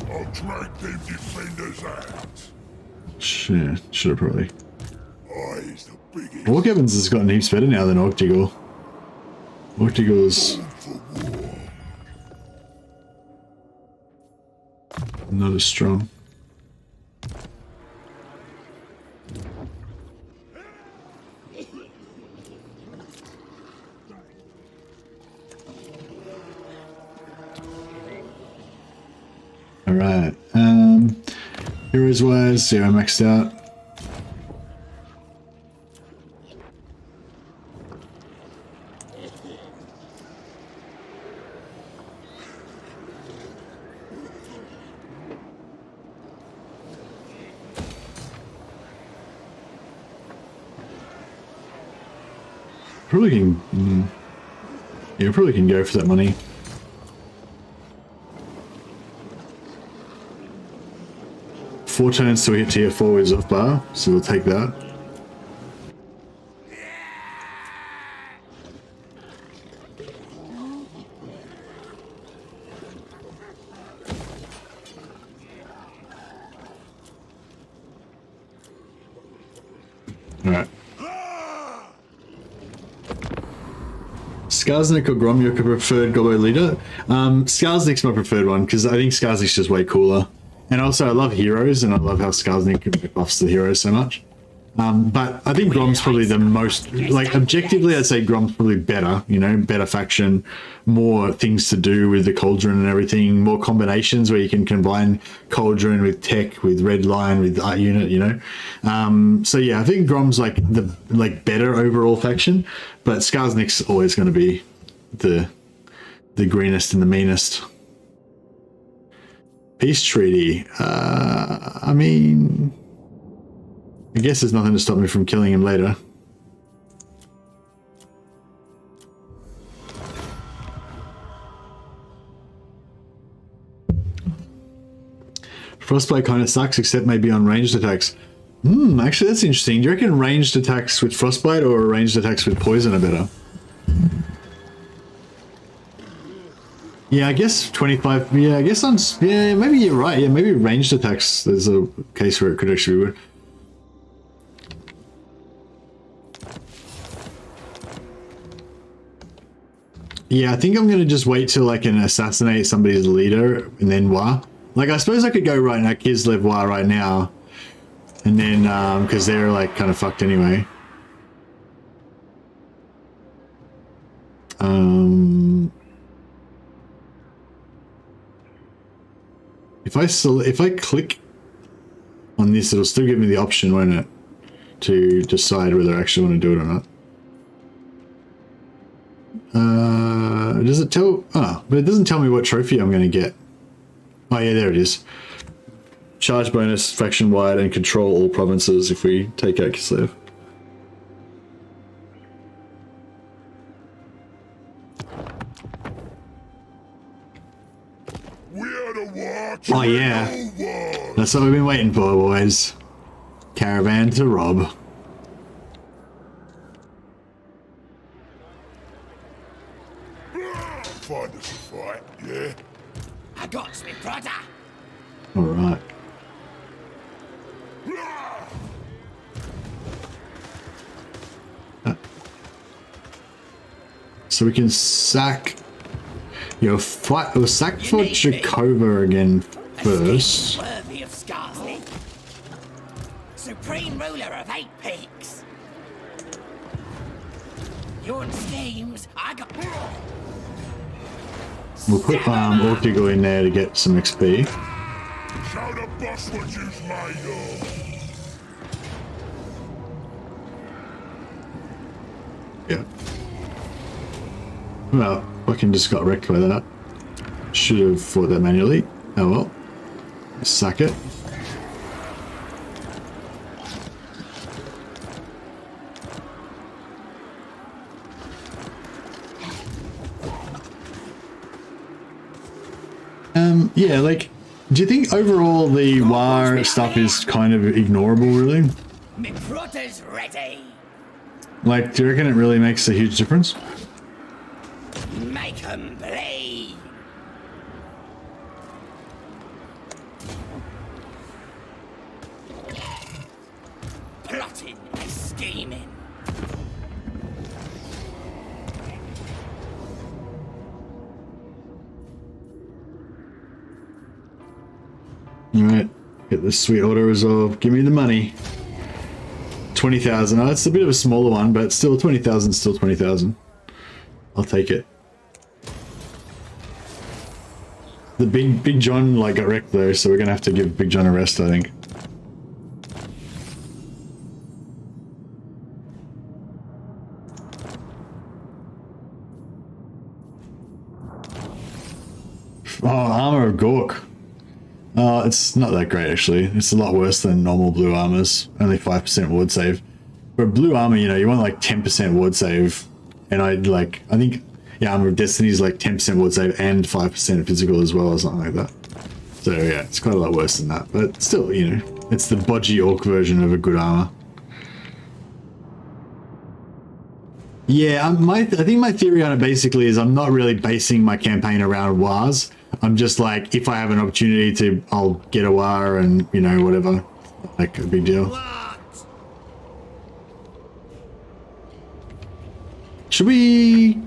I'll drag them defenders out. Should have probably. I's the biggest. Orc Evans has gotten heaps better now than Orc Diggle. Orc Diggle is not as strong. Alright, heroes wise, yeah, I maxed out. Probably can, yeah, probably can go for that money. 4 turns till we hit tier 4 with off bar, so we'll take that. Alright. SKARSNIK or Grom, your preferred Gobbo leader? SKARSNIK's my preferred one because I think SKARSNIK's just way cooler. And also I love heroes and I love how SKARSNIK buffs the heroes so much. But I think Grom's probably the most, like, objectively I'd say Grom's probably better, you know, better faction, more things to do with the Cauldron and everything, more combinations where you can combine Cauldron with Tech, with Red Line, with Art Unit, you know. So yeah, I think Grom's like the better overall faction, but SKARSNIK's always going to be the greenest and the meanest. Peace treaty. I mean, I guess there's nothing to stop me from killing him later. Frostbite kind of sucks, except maybe on ranged attacks. Actually, that's interesting. Do you reckon ranged attacks with Frostbite or ranged attacks with Poison are better? Yeah, I guess 25. Yeah, I guess on. Yeah, maybe you're right. Yeah, maybe ranged attacks. There's a case where it could actually be good. Yeah, I think I'm gonna just wait till I can assassinate somebody's leader and then Wa. Like, I suppose I could go right now, Kislev Wa right now, and then because they're like kind of fucked anyway. If I click on this, it'll still give me the option, won't it, to decide whether I actually want to do it or not. Does it tell? Oh, but it doesn't tell me what trophy I'm going to get. Oh yeah, there it is. Charge bonus, faction wide, and control all provinces if we take out Kislev. Oh yeah, that's what we've been waiting for, boys. Caravan to rob. Find us a fight, yeah? I got me brother. All right. So we can sack. Fight. We'll sack for Chakova again first. Worthy of SKARSNIK, supreme ruler of 8 peaks. Your schemes, I got. We'll put Ortigo in there to get some XP. Show the boss what you've made of. Yeah. Well, fucking just got wrecked by that. Should have fought that manually. Oh well. Sack it. Yeah, like, do you think overall the war stuff is kind of ignorable, really? Me brother's ready. Like, do you reckon it really makes a huge difference? Make 'em bleed. Plotting and scheming. Alright, get this sweet auto resolve. Give me the money. 20,000. Oh, it's a bit of a smaller one, but still 20,000, still 20,000. I'll take it. The Big John like got wrecked though, so we're gonna have to give Big John a rest, I think. Oh, Armor of Gork. It's not that great actually. It's a lot worse than normal blue armors. Only 5% ward save. For blue armor, you know, you want like 10% ward save. And I think, yeah, Armor of Destiny is like 10% ward save and 5% physical as well or something like that. So yeah, it's quite a lot worse than that. But still, you know. It's the bodgy orc version of a good armor. Yeah, I think my theory on it basically is I'm not really basing my campaign around wars. I'm just like, if I have an opportunity to, I'll get a war and, you know, whatever. Like, a big deal. What? Should we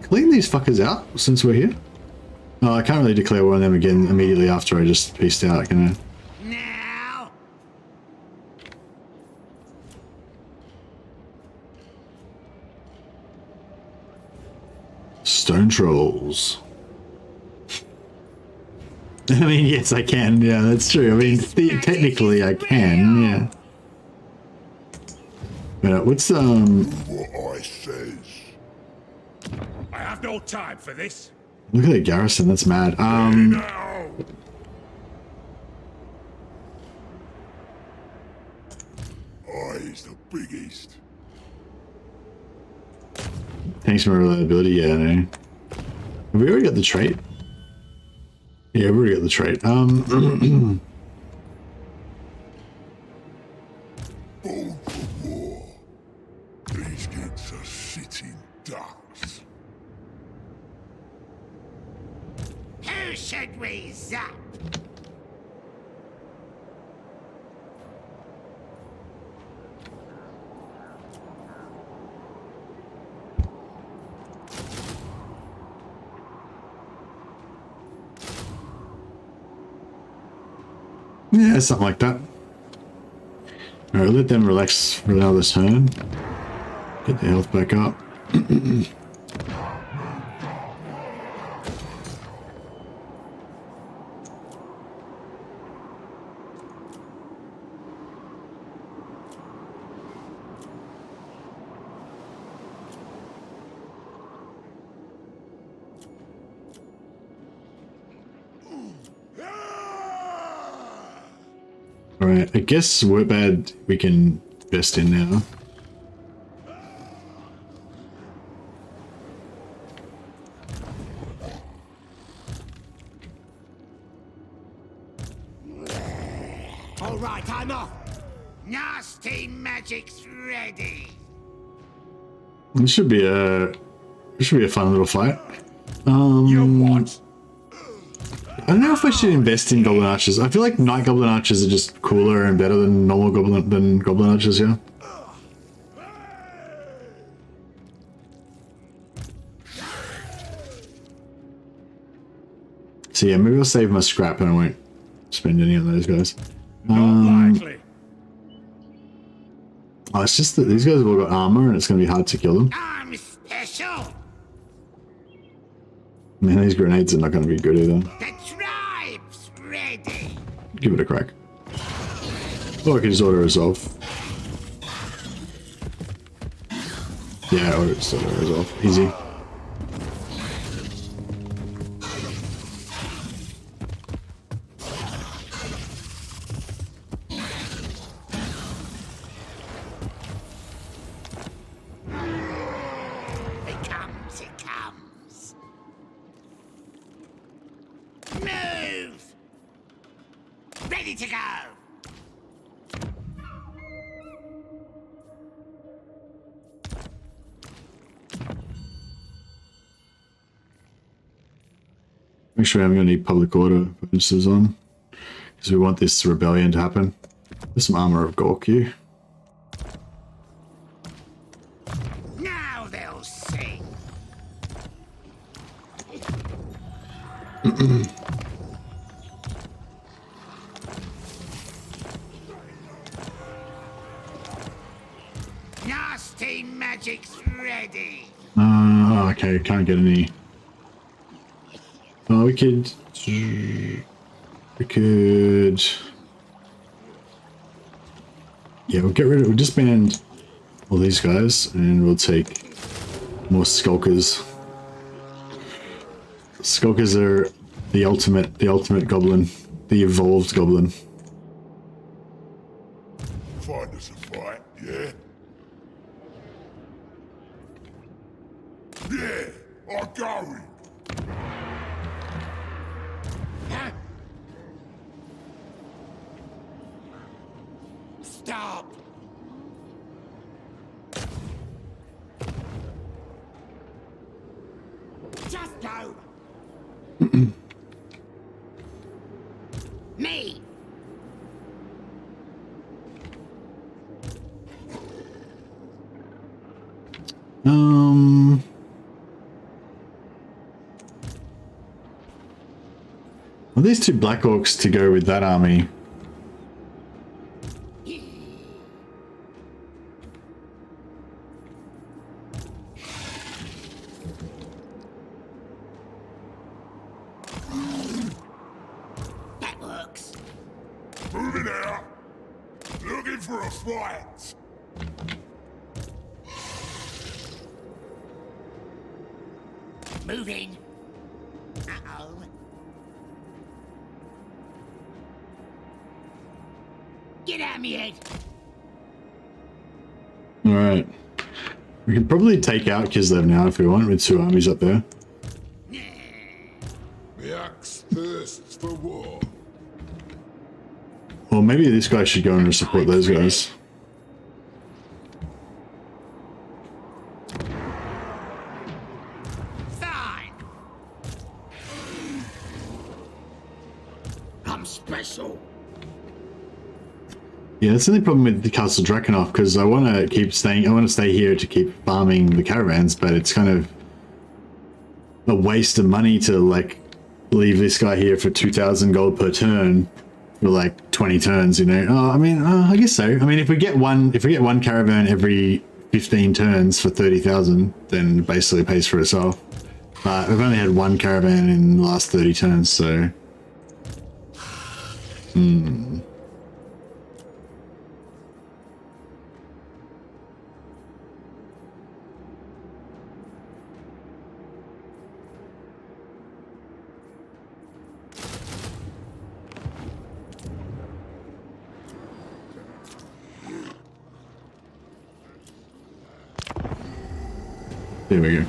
clean these fuckers out since we're here? Oh, I can't really declare war on them again immediately after I just pieced out, can I? Now? Stone trolls. I mean, yes, I can. Yeah, that's true. I mean, technically, I can. Yeah. But what's What I says. I have no time for this. Look at the garrison. That's mad. Now. I's the biggest. Thanks for my reliability. Yeah, I know. Have we already got the trait? Yeah, we already got the trait. Born for war. These kids are sitting ducks. Who should we zap? Yeah, something like that. Alright, let them relax for another turn. Get the health back up. Alright, I guess we're bad. We can best in now. All right, I'm off. Nasty magic's ready. This should be a fun little fight. You what? I don't know if I should invest in goblin archers. I feel like night goblin archers are just cooler and better than normal goblin archers. Yeah. So yeah, maybe I'll save my scrap and I won't spend any on those guys. Not likely. Oh, it's just that these guys have all got armor and it's going to be hard to kill them. I'm special. Man, these grenades are not going to be good either. The tribe's ready. Give it a crack. Or I can just auto resolve. Yeah, auto resolve. Easy. It comes. Move. Ready to go. Make sure I'm going to need public order bonuses on, because we want this rebellion to happen. There's some armor of Gorku. Now they'll sing. Nasty magic's ready. Okay, can't get any. Oh, we could. Yeah, we'll get rid of. We'll disband all these guys, and we'll take more skulkers. Skulkers are the ultimate goblin, the evolved goblin. Find us a fight, yeah? Yeah, I'm going. Just go. Me. Well, these two Black Orcs to go with that army. That works. Moving out. Looking for a fight. Moving. Uh-oh. Get out of me head. All right. We can probably take out Kislev now if we want, with two armies up there. The axe thirsts for war. Or maybe this guy should go and support those guys. Fine. I'm special. Yeah, that's the only problem with the Castle Drakenhof, because I want to keep staying. I want to stay here to keep farming the caravans, but it's kind of a waste of money to like leave this guy here for 2,000 gold per turn for like 20 turns. You know? Oh, I mean, I guess so. I mean, if we get one caravan every 15 turns for 30,000, then it basically pays for itself. But we've only had one caravan in the last 30 turns, so. There we go.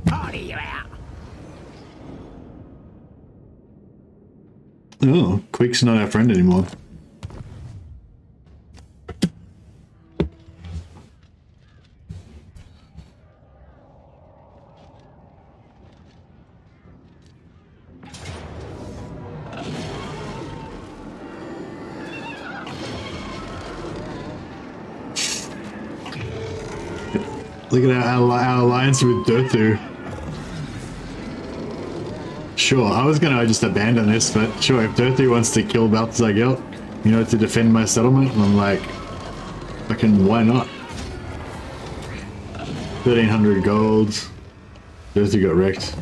Party you out. Oh, Quick's not our friend anymore. Look at our alliance with Durthu. Sure, I was gonna just abandon this, but sure, if Durthu wants to kill Balthazar Gelt, you know, to defend my settlement, I'm like, fucking why not? 1,300 gold. Durthu got wrecked.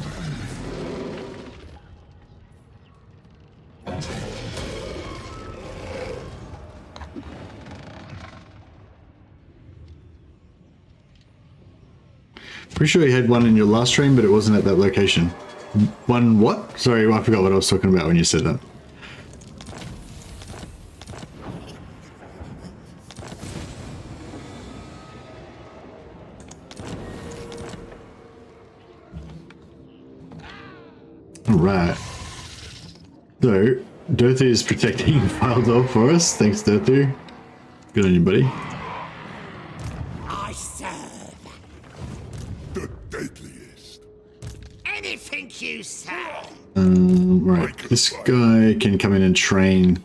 Pretty sure you had one in your last stream, but it wasn't at that location. One what? Sorry, I forgot what I was talking about when you said that. Alright. So, Durthu is protecting Fildor for us. Thanks, Durthu. Good on you, buddy. I serve. The deadliest. Anything you say. Right. This guy can come in and train.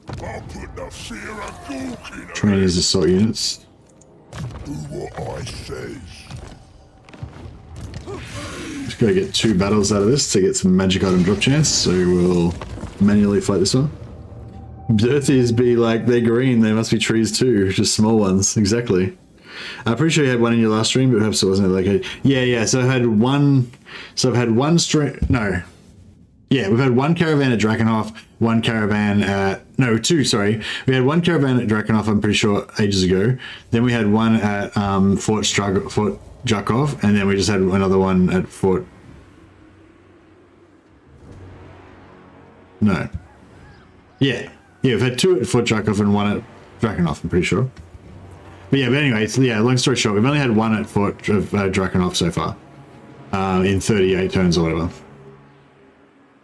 I'll put the fear of Gork in Train his assault units. Do what I says. Just gotta get 2 battles out of this to get some magic item drop chance, so we'll manually fight this one. Dirties be like, they're green, they must be trees too, just small ones, exactly. I'm pretty sure you had one in your last stream, but perhaps it wasn't like yeah, so I've had one stream, no. Yeah, we've had one caravan at Drakenhof, one caravan at, no, 2, sorry. We had one caravan at Drakenhof, I'm pretty sure, ages ago. Then we had one at Fort Jakov, and then we just had another one at Fort... No. Yeah, we've had 2 at Fort Jakov and 1 at Drakenhof, I'm pretty sure. But anyway, long story short, we've only had 1 at Fort Drakenhof so far. In 38 turns or whatever.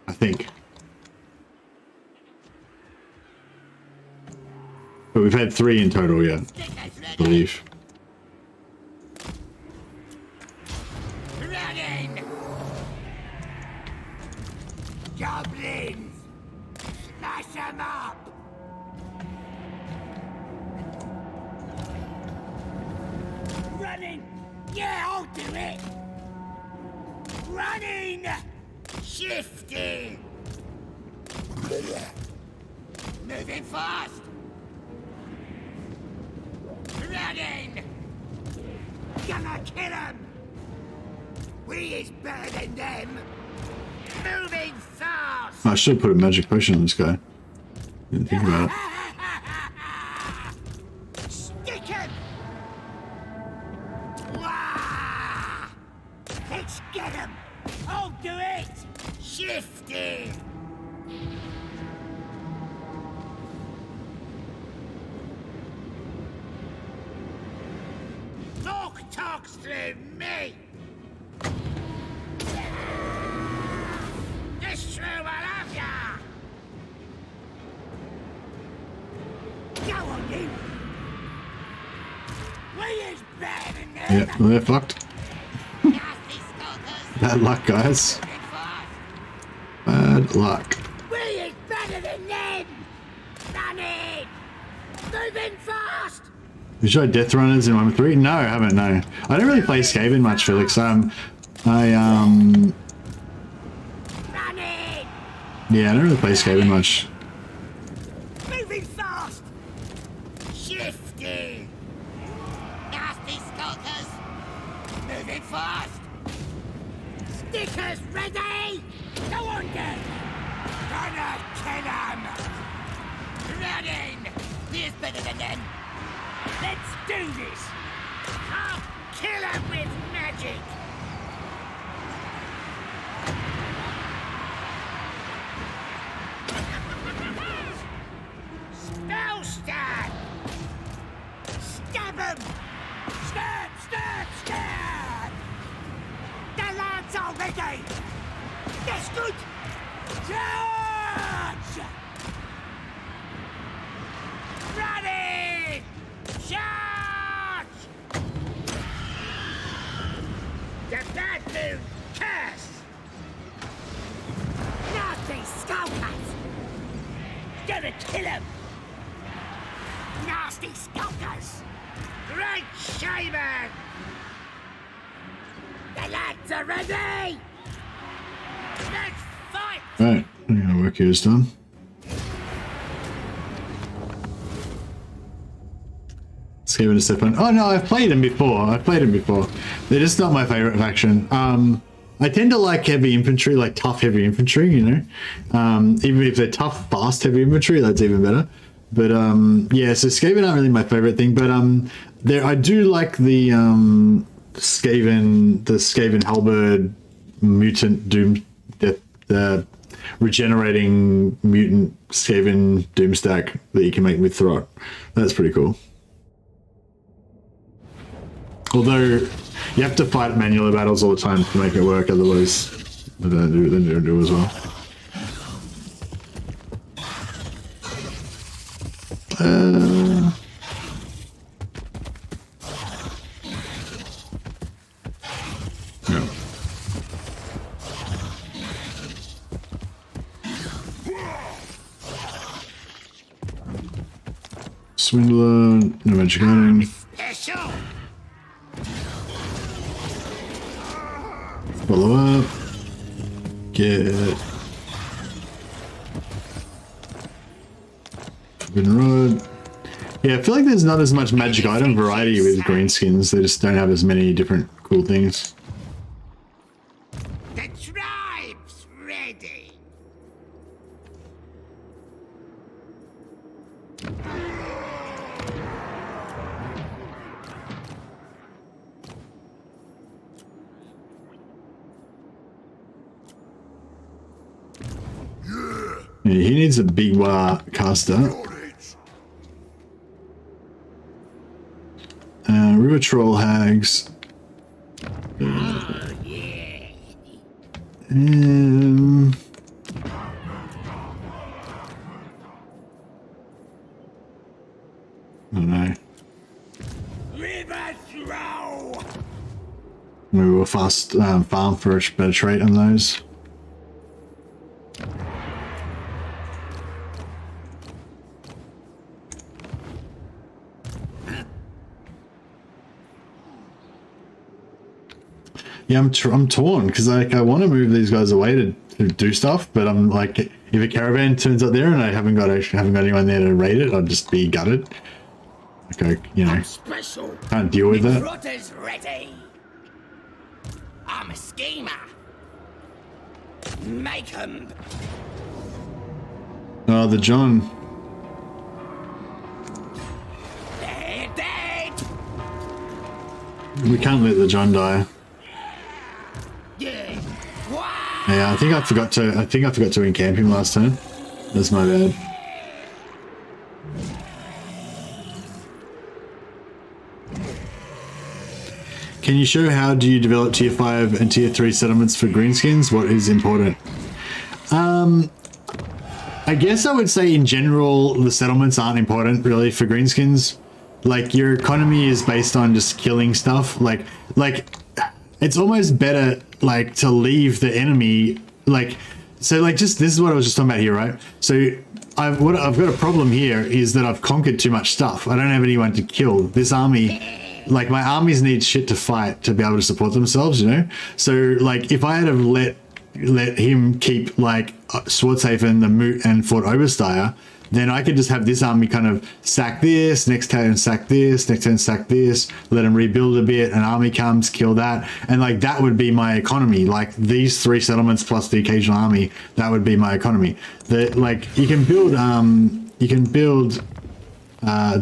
I think. But we've had 3 in total, yeah, I believe. Running! Goblins! Smash them up! Running! Yeah, I'll do it! Running! Shifting! Moving fast! Running! Gonna kill him! We is better than them! Moving fast! I should have put a magic potion on this guy. Didn't think about it. Stick him! Wah! Let's get him! I'll do it! Shifting! Talks through me! Destroy all of ya! Go on, you! We is better than them! Yeah, they're fucked. Nasty stalkers! Bad luck, guys. Moving fast! Bad luck. We is better than them! Running! Moving fast! You tried Death Runners in 1.3? No, I haven't, no. I don't really play Skaven much, Felix. Running! Yeah, I don't really play Skaven much. Moving fast! Shifting! Nasty stalkers! Moving fast! Stickers ready! Go on then! Gonna kill 'em! Running! He's better than them! Let's do this! I'll kill 'em with magic! Spell stab! Stab 'em! Stab, stab, stab! The lads are ready! That's good! Charge! Running! Charge! The bad moon curse! Nasty skulkers! Gonna kill him! Nasty skulkers! Great shaman! The lads are ready! Let's fight! Right, I'm gonna work here this time. Skaven to step on. Oh no, I've played them before. They're just not my favorite faction. I tend to like heavy infantry, like tough heavy infantry, you know. Even if they're tough, fast heavy infantry, that's even better. But yeah, so Skaven aren't really my favorite thing, but I do like the Skaven halberd mutant doom death, the regenerating mutant Skaven doom stack that you can make with Throt. That's pretty cool. Although you have to fight manual battles all the time to make it work, otherwise they don't do as well. No. Swindler, no magic item. Special! Follow up. Get Forbidden Rod. Yeah, I feel like there's not as much magic item variety with greenskins. They just don't have as many different cool things. The tribe's ready! Yeah, he needs a big caster. River Troll Hags. I don't know. Rivers roll. Maybe we'll fast farm for a better trait on those. Yeah, I'm torn because like I want to move these guys away to do stuff, but I'm like, if a caravan turns up there and I haven't got anyone there to raid it, I'd just be gutted. Okay, you know, Special. can't deal with that. Rotter's ready. I'm a schemer. Make 'em. Oh, the John. They're dead. We can't let the John die. Yeah. What? Yeah, I think I forgot to encamp him last turn. That's my bad. Can you show how do you develop tier 5 and tier 3 settlements for greenskins? What is important? I guess I would say in general the settlements aren't important really for greenskins. Like your economy is based on just killing stuff. Like it's almost better like to leave the enemy so just this is what I was just talking about here, right? So I've got a problem here is that I've conquered too much stuff. I don't have anyone to kill. This army, like my armies need shit to fight to be able to support themselves, you know? So like if I had have let him keep like Swarthaven, the Moot and Fort Oberstyre, then I could just have this army kind of sack this, next turn sack this, next turn sack this, let them rebuild a bit, an army comes, kill that, and like that would be my economy. Like these 3 settlements plus the occasional army, that would be my economy. Like you can build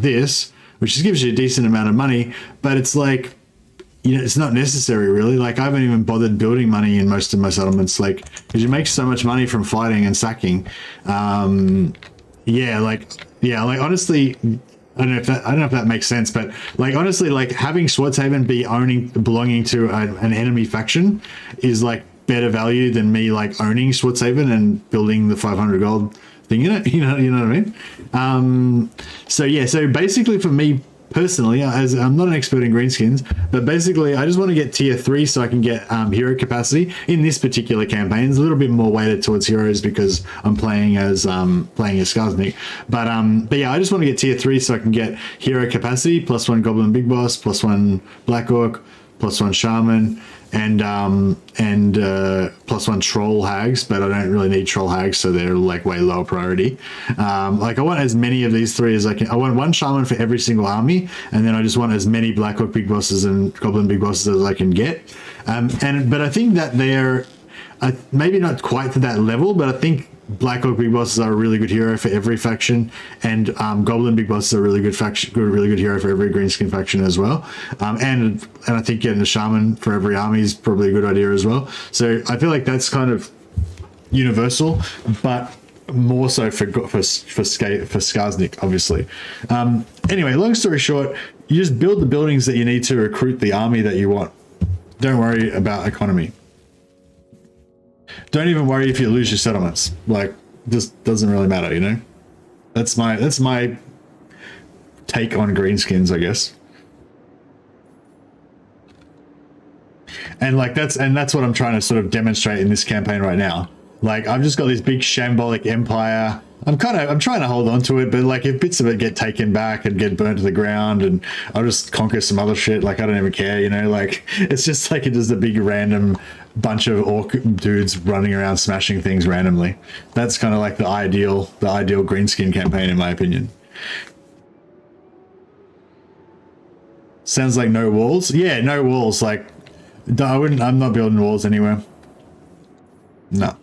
this, which just gives you a decent amount of money, but it's like, you know, it's not necessary really. Like I haven't even bothered building money in most of my settlements, like because you make so much money from fighting and sacking. Yeah, like honestly, I don't know if that makes sense, but like honestly, like having Swarthaven belonging to an enemy faction is like better value than me like owning Swarthaven and building the 500 gold thing in it. You know what I mean? So basically for me personally, as I'm not an expert in greenskins, but basically I just want to get tier 3 so I can get hero capacity in this particular campaign. It's a little bit more weighted towards heroes because I'm playing as SKARSNIK, but yeah, I just want to get tier 3 so I can get hero capacity, +1 goblin big boss, +1 black orc, +1 shaman, and +1 troll hags, but I don't really need troll hags, so they're like way lower priority. Like I want as many of these 3 as I can. I want 1 shaman for every single army, and then I just want as many black orc big bosses and goblin big bosses as I can get. But I think that they're maybe not quite to that level, but I think black orc big bosses are a really good hero for every faction, and goblin big bosses are a really good hero for every greenskin faction as well. And I think getting the shaman for every army is probably a good idea as well. So I feel like that's kind of universal, but more so for SKARSNIK, obviously. Anyway, long story short, you just build the buildings that you need to recruit the army that you want. Don't worry about economy. Don't even worry if you lose your settlements. Like, just doesn't really matter, you know? That's my take on greenskins, I guess. And like that's what I'm trying to sort of demonstrate in this campaign right now. Like I've just got this big shambolic empire. I'm trying to hold on to it, but like if bits of it get taken back and get burnt to the ground, and I'll just conquer some other shit, like I don't even care, you know? Like it's just like it's just a big random bunch of orc dudes running around smashing things randomly. That's kind of like the ideal greenskin campaign in my opinion. Sounds like no walls. Yeah, no walls. Like I'm not building walls anywhere. No.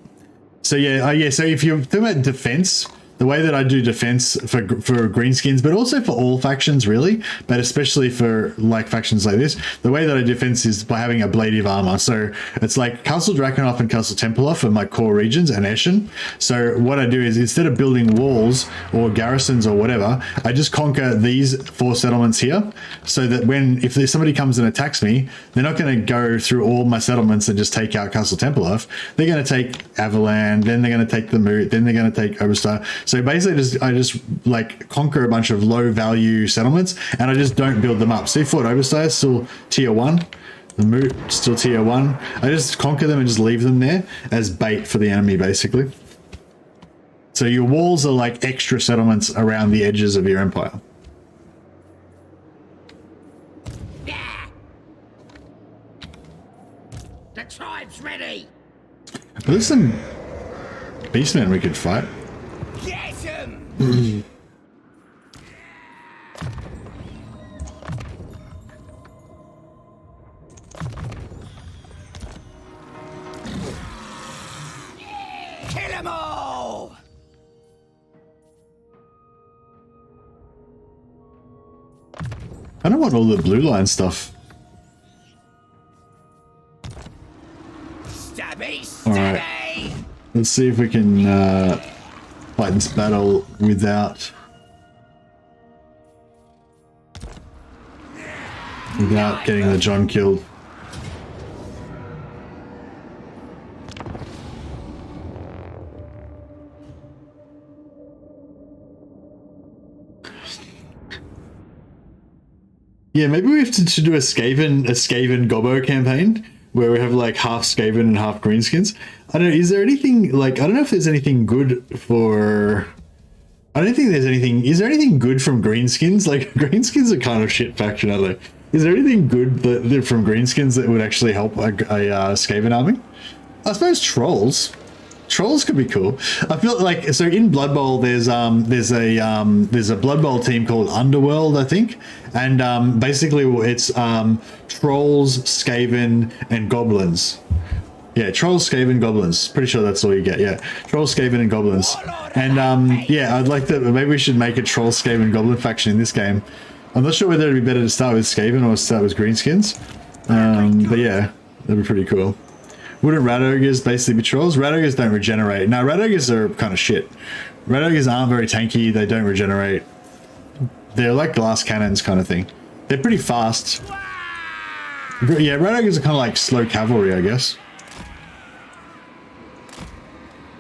So yeah, so if you're talking about defense, the way that I do defense for greenskins, but also for all factions really, but especially for like factions like this, the way that I defense is by having a blade of armor. So it's like Castle Drakenhof and Castle Tempelhof are my core regions, and Eschen. So what I do is instead of building walls or garrisons or whatever, I just conquer these 4 settlements here, so that if somebody comes and attacks me, they're not going to go through all my settlements and just take out Castle Tempelhof. They're going to take Avalan, then they're going to take the Moot, then they're going to take Oberstyre. So basically, I just like conquer a bunch of low value settlements, and I just don't build them up. See, Fort Overstay is still tier 1. The Moot still tier 1. I just conquer them and just leave them there as bait for the enemy, basically. So your walls are like extra settlements around the edges of your empire. Yeah. The tribe's ready. But there's some beastmen we could fight. Get him. Kill them all. I don't want all the blue line stuff. Stabby, stabby. All right. Let's see if we can fight this battle without getting the John killed. Yeah, maybe we have to do a Skaven Gobbo campaign where we have like half Skaven and half greenskins. I don't know, is there anything like, I don't know if there's anything good for, I don't think there's anything, is there anything good from greenskins? Like greenskins are kind of shit faction, aren't they? Is there anything good that from greenskins that would actually help a Skaven army? I suppose trolls. Trolls could be cool. I feel like, so in Blood Bowl there's a Blood Bowl team called Underworld, I think, and basically it's trolls, Skaven, and goblins. Yeah, trolls, Skaven, goblins. Pretty sure that's all you get. Yeah, trolls, Skaven, and goblins. And yeah, I'd like to. Maybe we should make a troll, Skaven, goblin faction in this game. I'm not sure whether it'd be better to start with Skaven or start with greenskins. But yeah, that'd be pretty cool. Wouldn't rat ogres basically be trolls? Rat ogres don't regenerate. No, rat ogres are kind of shit. Rat ogres aren't very tanky. They don't regenerate. They're like glass cannons kind of thing. They're pretty fast. Yeah, rat ogres are kind of like slow cavalry, I guess.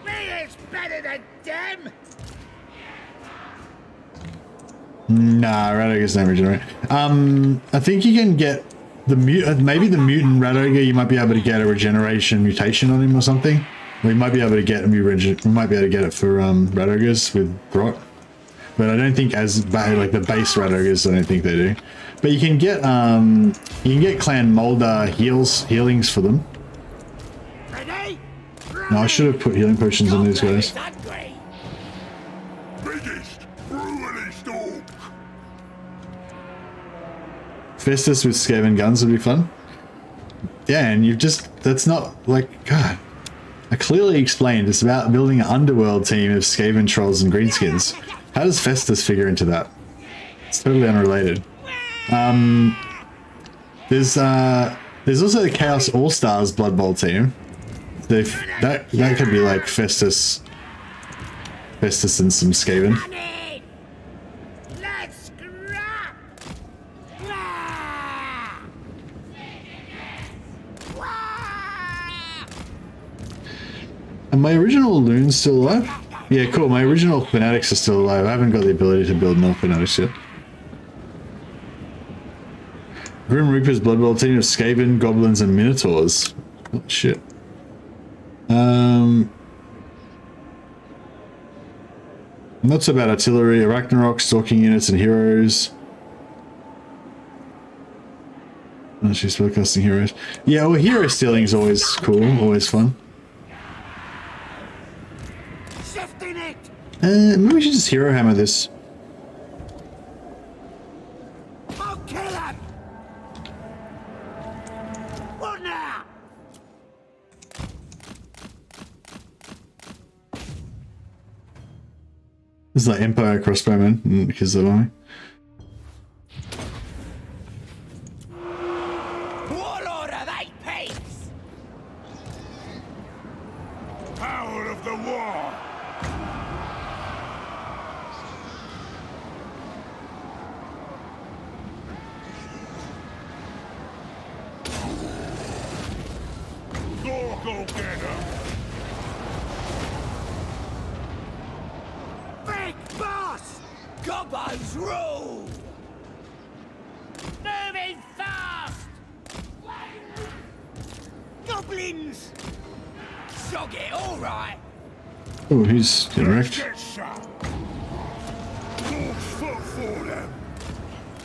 Me is better than them. Nah, rat ogres don't regenerate. I think you can get the maybe the mutant rat ogre. You might be able to get a regeneration mutation on him or something. We might be able to get we might be able to get it for rat ogres with grot, but I don't think as like the base rat ogres. I don't think they do. But you can get Clan Molder healings for them. Ready? No, I should have put healing potions on these guys. Biggest, brutalist orc. Festus with Skaven guns would be fun. Yeah, and you've just, that's not like, God. I clearly explained it's about building an underworld team of Skaven trolls and greenskins. How does Festus figure into that? It's totally unrelated. There's also the Chaos All-Stars Blood Bowl team. That could be like Festus and some Skaven. Let's scrap. Are my original loons still alive? Yeah, cool. My original fanatics are still alive. I haven't got the ability to build more fanatics yet. Grim Reaper's Blood Bowl team of Skaven, Goblins, and Minotaurs. Oh, shit. Not so bad artillery, Arachnarok, Stalking units, and heroes. Oh, she's spellcasting heroes. Yeah, well, hero stealing is always cool, always fun. Shifting it. Maybe we should just hero hammer this. I'll kill him. What now? This is like Empire crossbowmen because of me. Warlord of 8 pigs. Power of the war! Go get him! boss! Gobbo's rule! Moving fast! Goblins! Shog it, all right. Oh, he's getting wrecked. Get shot. Dog's foot for them.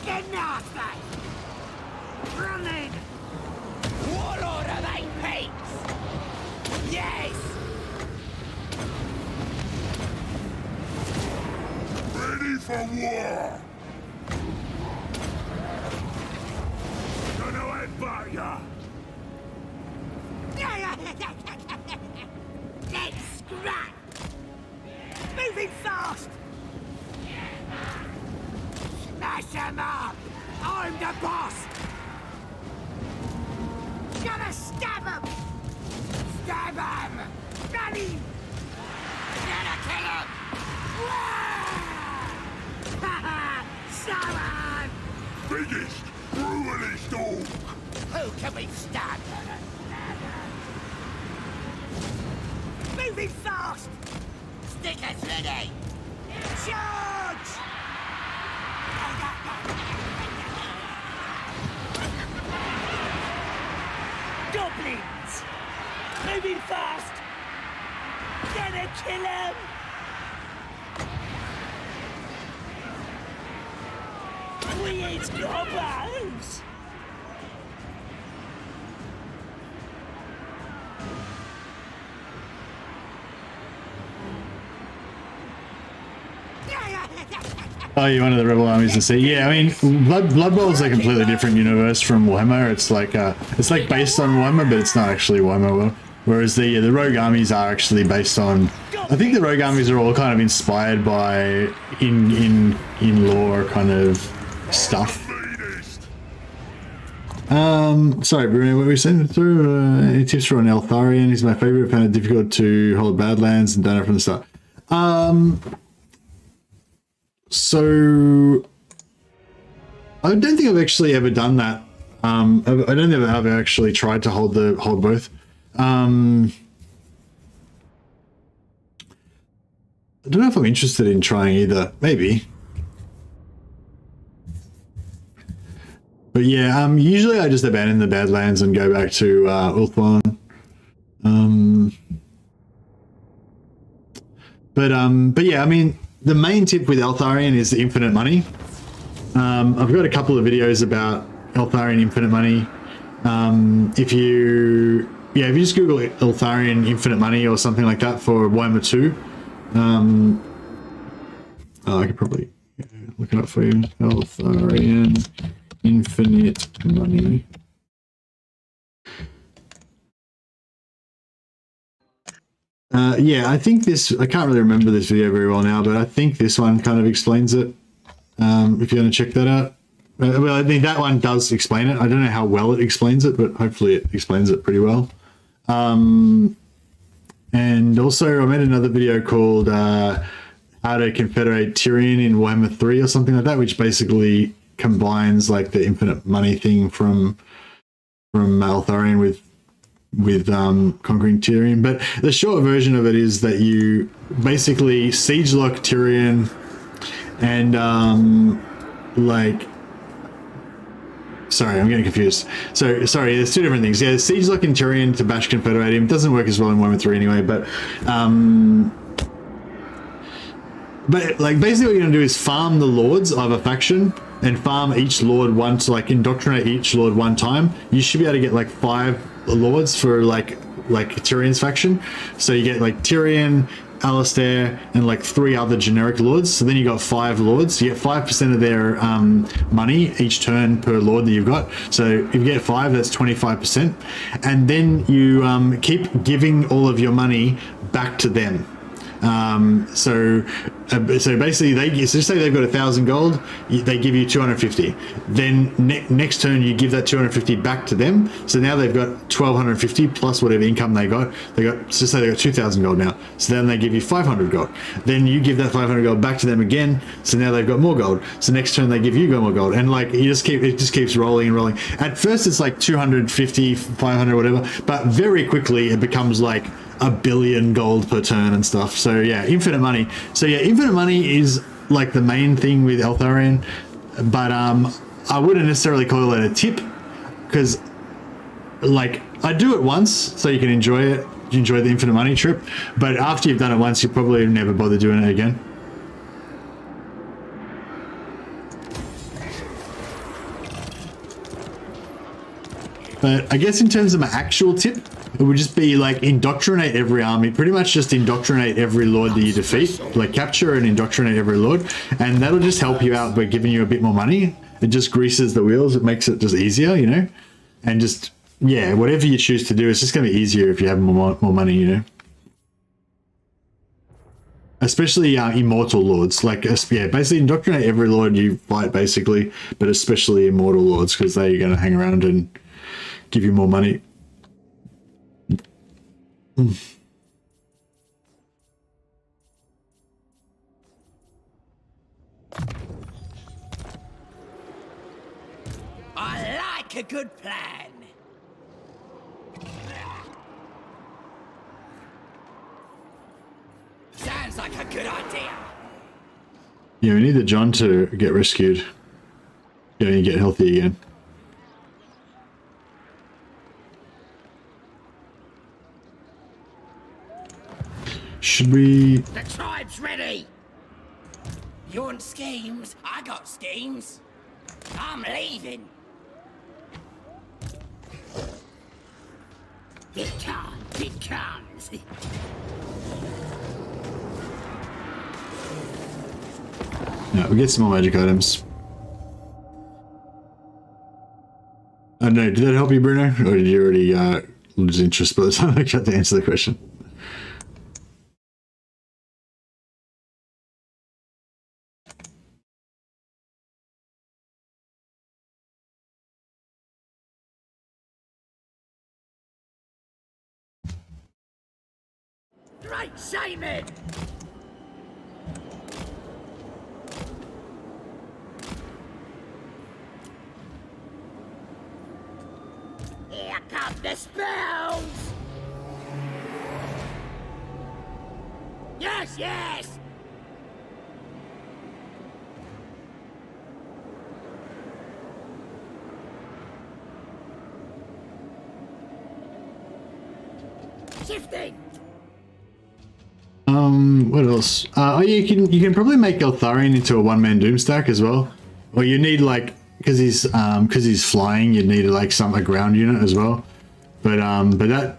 Get nasty! Running! Warlord of 8 peaks! Yes! Ready for war. Gonna headbutt ya. Let's scrap! Moving fast! Smash 'em up! I'm the boss! Gonna stab 'em! Stab 'em! Running! Gonna kill 'em! Someone! Biggest, brutalist dog. Who can we stab? Moving fast! Stickers ready! Charge! Goblins! Moving fast! Gonna kill 'em! We eat goblins! Oh, you're one of the rebel armies to see. Yeah, I mean, Blood Bowl is a completely different universe from Warhammer. It's like based on Warhammer, but it's not actually Warhammer. Whereas the rogue armies are actually based on. I think the rogue armies are all kind of inspired by in lore kind of stuff. Sorry, Bruno, what were we saying through? Any tips for an Eltharion? He's my favorite. Found it difficult to hold Badlands and done it from the start. So I don't think I've actually ever done that. I don't think I've ever actually tried to hold both. I don't know if I'm interested in trying either. Maybe. But yeah, usually I just abandon the Badlands and go back to Ulthuan. But yeah, I mean, the main tip with Eltharion is the infinite money. I've got a couple of videos about Eltharion infinite money. If you just Google Eltharion infinite money or something like that for Warhammer 2. I could probably look it up for you. Eltharion infinite money. Yeah, I think this, I can't really remember this video very well now, but I think this one kind of explains it. If you're going to check that out. Well, I think that one does explain it. I don't know how well it explains it, but hopefully it explains it pretty well. And also I made another video called how to confederate Tyrion in Warhammer 3 or something like that, which basically combines like the infinite money thing from Eltharion with conquering Tyrion. But the short version of it is that you basically siege lock Tyrion and sorry, I'm getting confused. So sorry, there's two different things. Yeah, siege lock in Tyrion to bash confederate him. It doesn't work as well in Warhammer 3 anyway, but like basically what you're gonna do is farm the lords of a faction and farm each lord once, like indoctrinate each lord one time. You should be able to get like 5 lords for like Tyrion's faction. So you get like Tyrion, Alistair, and like 3 other generic lords. So then you got 5 lords. You get 5% of their money each turn per lord that you've got. So if you get 5, that's 25%. And then you keep giving all of your money back to them. So basically just say they've got 1,000 gold, they give you 250. Then next turn you give that 250 back to them. So now they've got 1,250 plus whatever income they got. So say they got 2,000 gold now. So then they give you 500 gold. Then you give that 500 gold back to them again. So now they've got more gold. So next turn they give you more gold. And like it just keeps rolling and rolling. At first it's like 250, 500, whatever. But very quickly it becomes like 1 billion gold per turn and stuff. So yeah, infinite money. So yeah, infinite money is like the main thing with Eltharion, but I wouldn't necessarily call it a tip, because like I do it once so you can enjoy it, enjoy the infinite money trip, but after you've done it once, you probably never bother doing it again. But I guess in terms of my actual tip, it would just be like indoctrinate every army, pretty much just indoctrinate every lord that you defeat, like capture and indoctrinate every lord, and that'll just help you out by giving you a bit more money. It just greases the wheels, it makes it just easier, you know, and just, yeah, whatever you choose to do, it's just going to be easier if you have more money, you know. Especially immortal lords, like, yeah, basically indoctrinate every lord you fight, basically, but especially immortal lords, because they're going to hang around and give you more money. I like a good plan. Sounds like a good idea. Yeah, we need the John to get rescued. Yeah, and get healthy again. Should we... The tribe's ready. You want schemes? I got schemes. I'm leaving. It comes. Yeah, we get some more magic items. I don't know, did that help you, Bruno? Or did you already lose interest by the time I got to answer the question? Great Shaman! Here come the spells! Yes! Shifting! What else? Oh, you can probably make Eltharion into a one-man Doomstack as well. Or you need, like, because he's flying, you'd need like a ground unit as well. But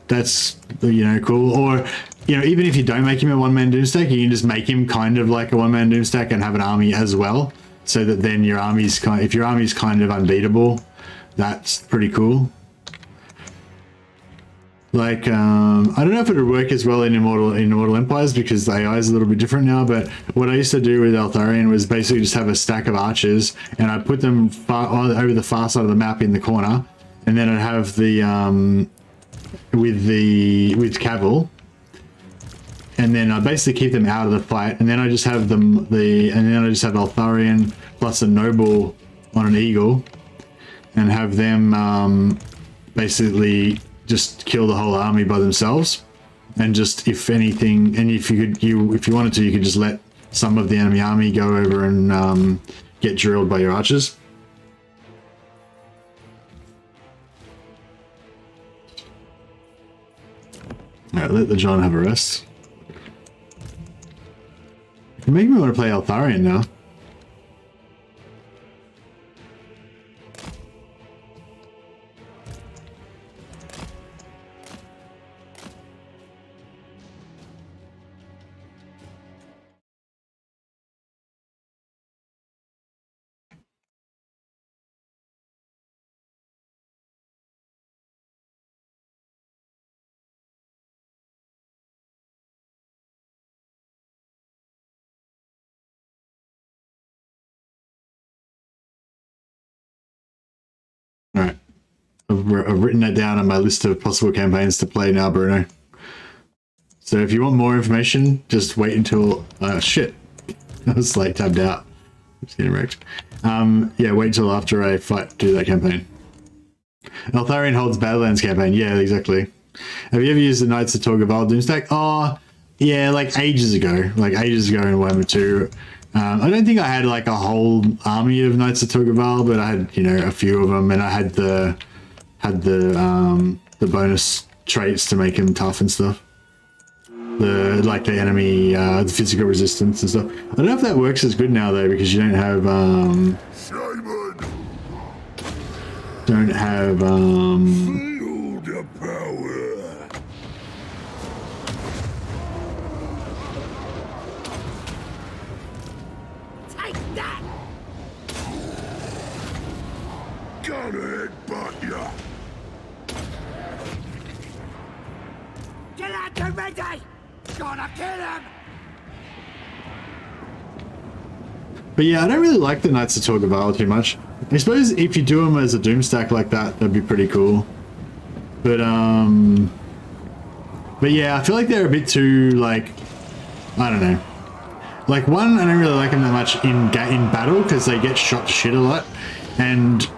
that's, you know, cool. Or, you know, even if you don't make him a one-man Doomstack, you can just make him kind of like a one-man Doomstack and have an army as well, so that then your army's if your army's kind of unbeatable, that's pretty cool. Like, I don't know if it would work as well in Immortal Empires, because the AI is a little bit different now, but what I used to do with Eltharion was basically just have a stack of archers, and I put them over the far side of the map in the corner, and then I'd have the, with Cavill, and then I basically keep them out of the fight, and then I just have and then I just have Eltharion plus a noble on an eagle, and have them, basically just kill the whole army by themselves, and just, if anything, and if you wanted to, you could just let some of the enemy army go over and get drilled by your archers. Alright, let the John have a rest. You make me want to play Eltharion now. Alright, I've written that down on my list of possible campaigns to play now, Bruno. So if you want more information, just wait until... shit. I was like tabbed out. Just getting wrecked. Yeah, wait until after I do that campaign. Eltharion holds Badlands campaign. Yeah, exactly. Have you ever used the Knights of Torgaval Doomstack? Oh, yeah, like ages ago. Like ages ago in Warhammer 2. I don't think I had like a whole army of Knights of Togaval, but I had, you know, a few of them, and I had the bonus traits to make him tough and stuff. The enemy, the physical resistance and stuff. I don't know if that works as good now though, because you don't have Feel the power. Take that! Gonna headbutt ya. Get out to ready! Gonna kill him! But yeah, I don't really like the Knights of Togaval too much. I suppose if you do them as a Doom stack like that, that'd be pretty cool. But yeah, I feel like they're a bit too, like, I don't know. Like, one, I don't really like them that much in battle because they get shot to shit a lot. And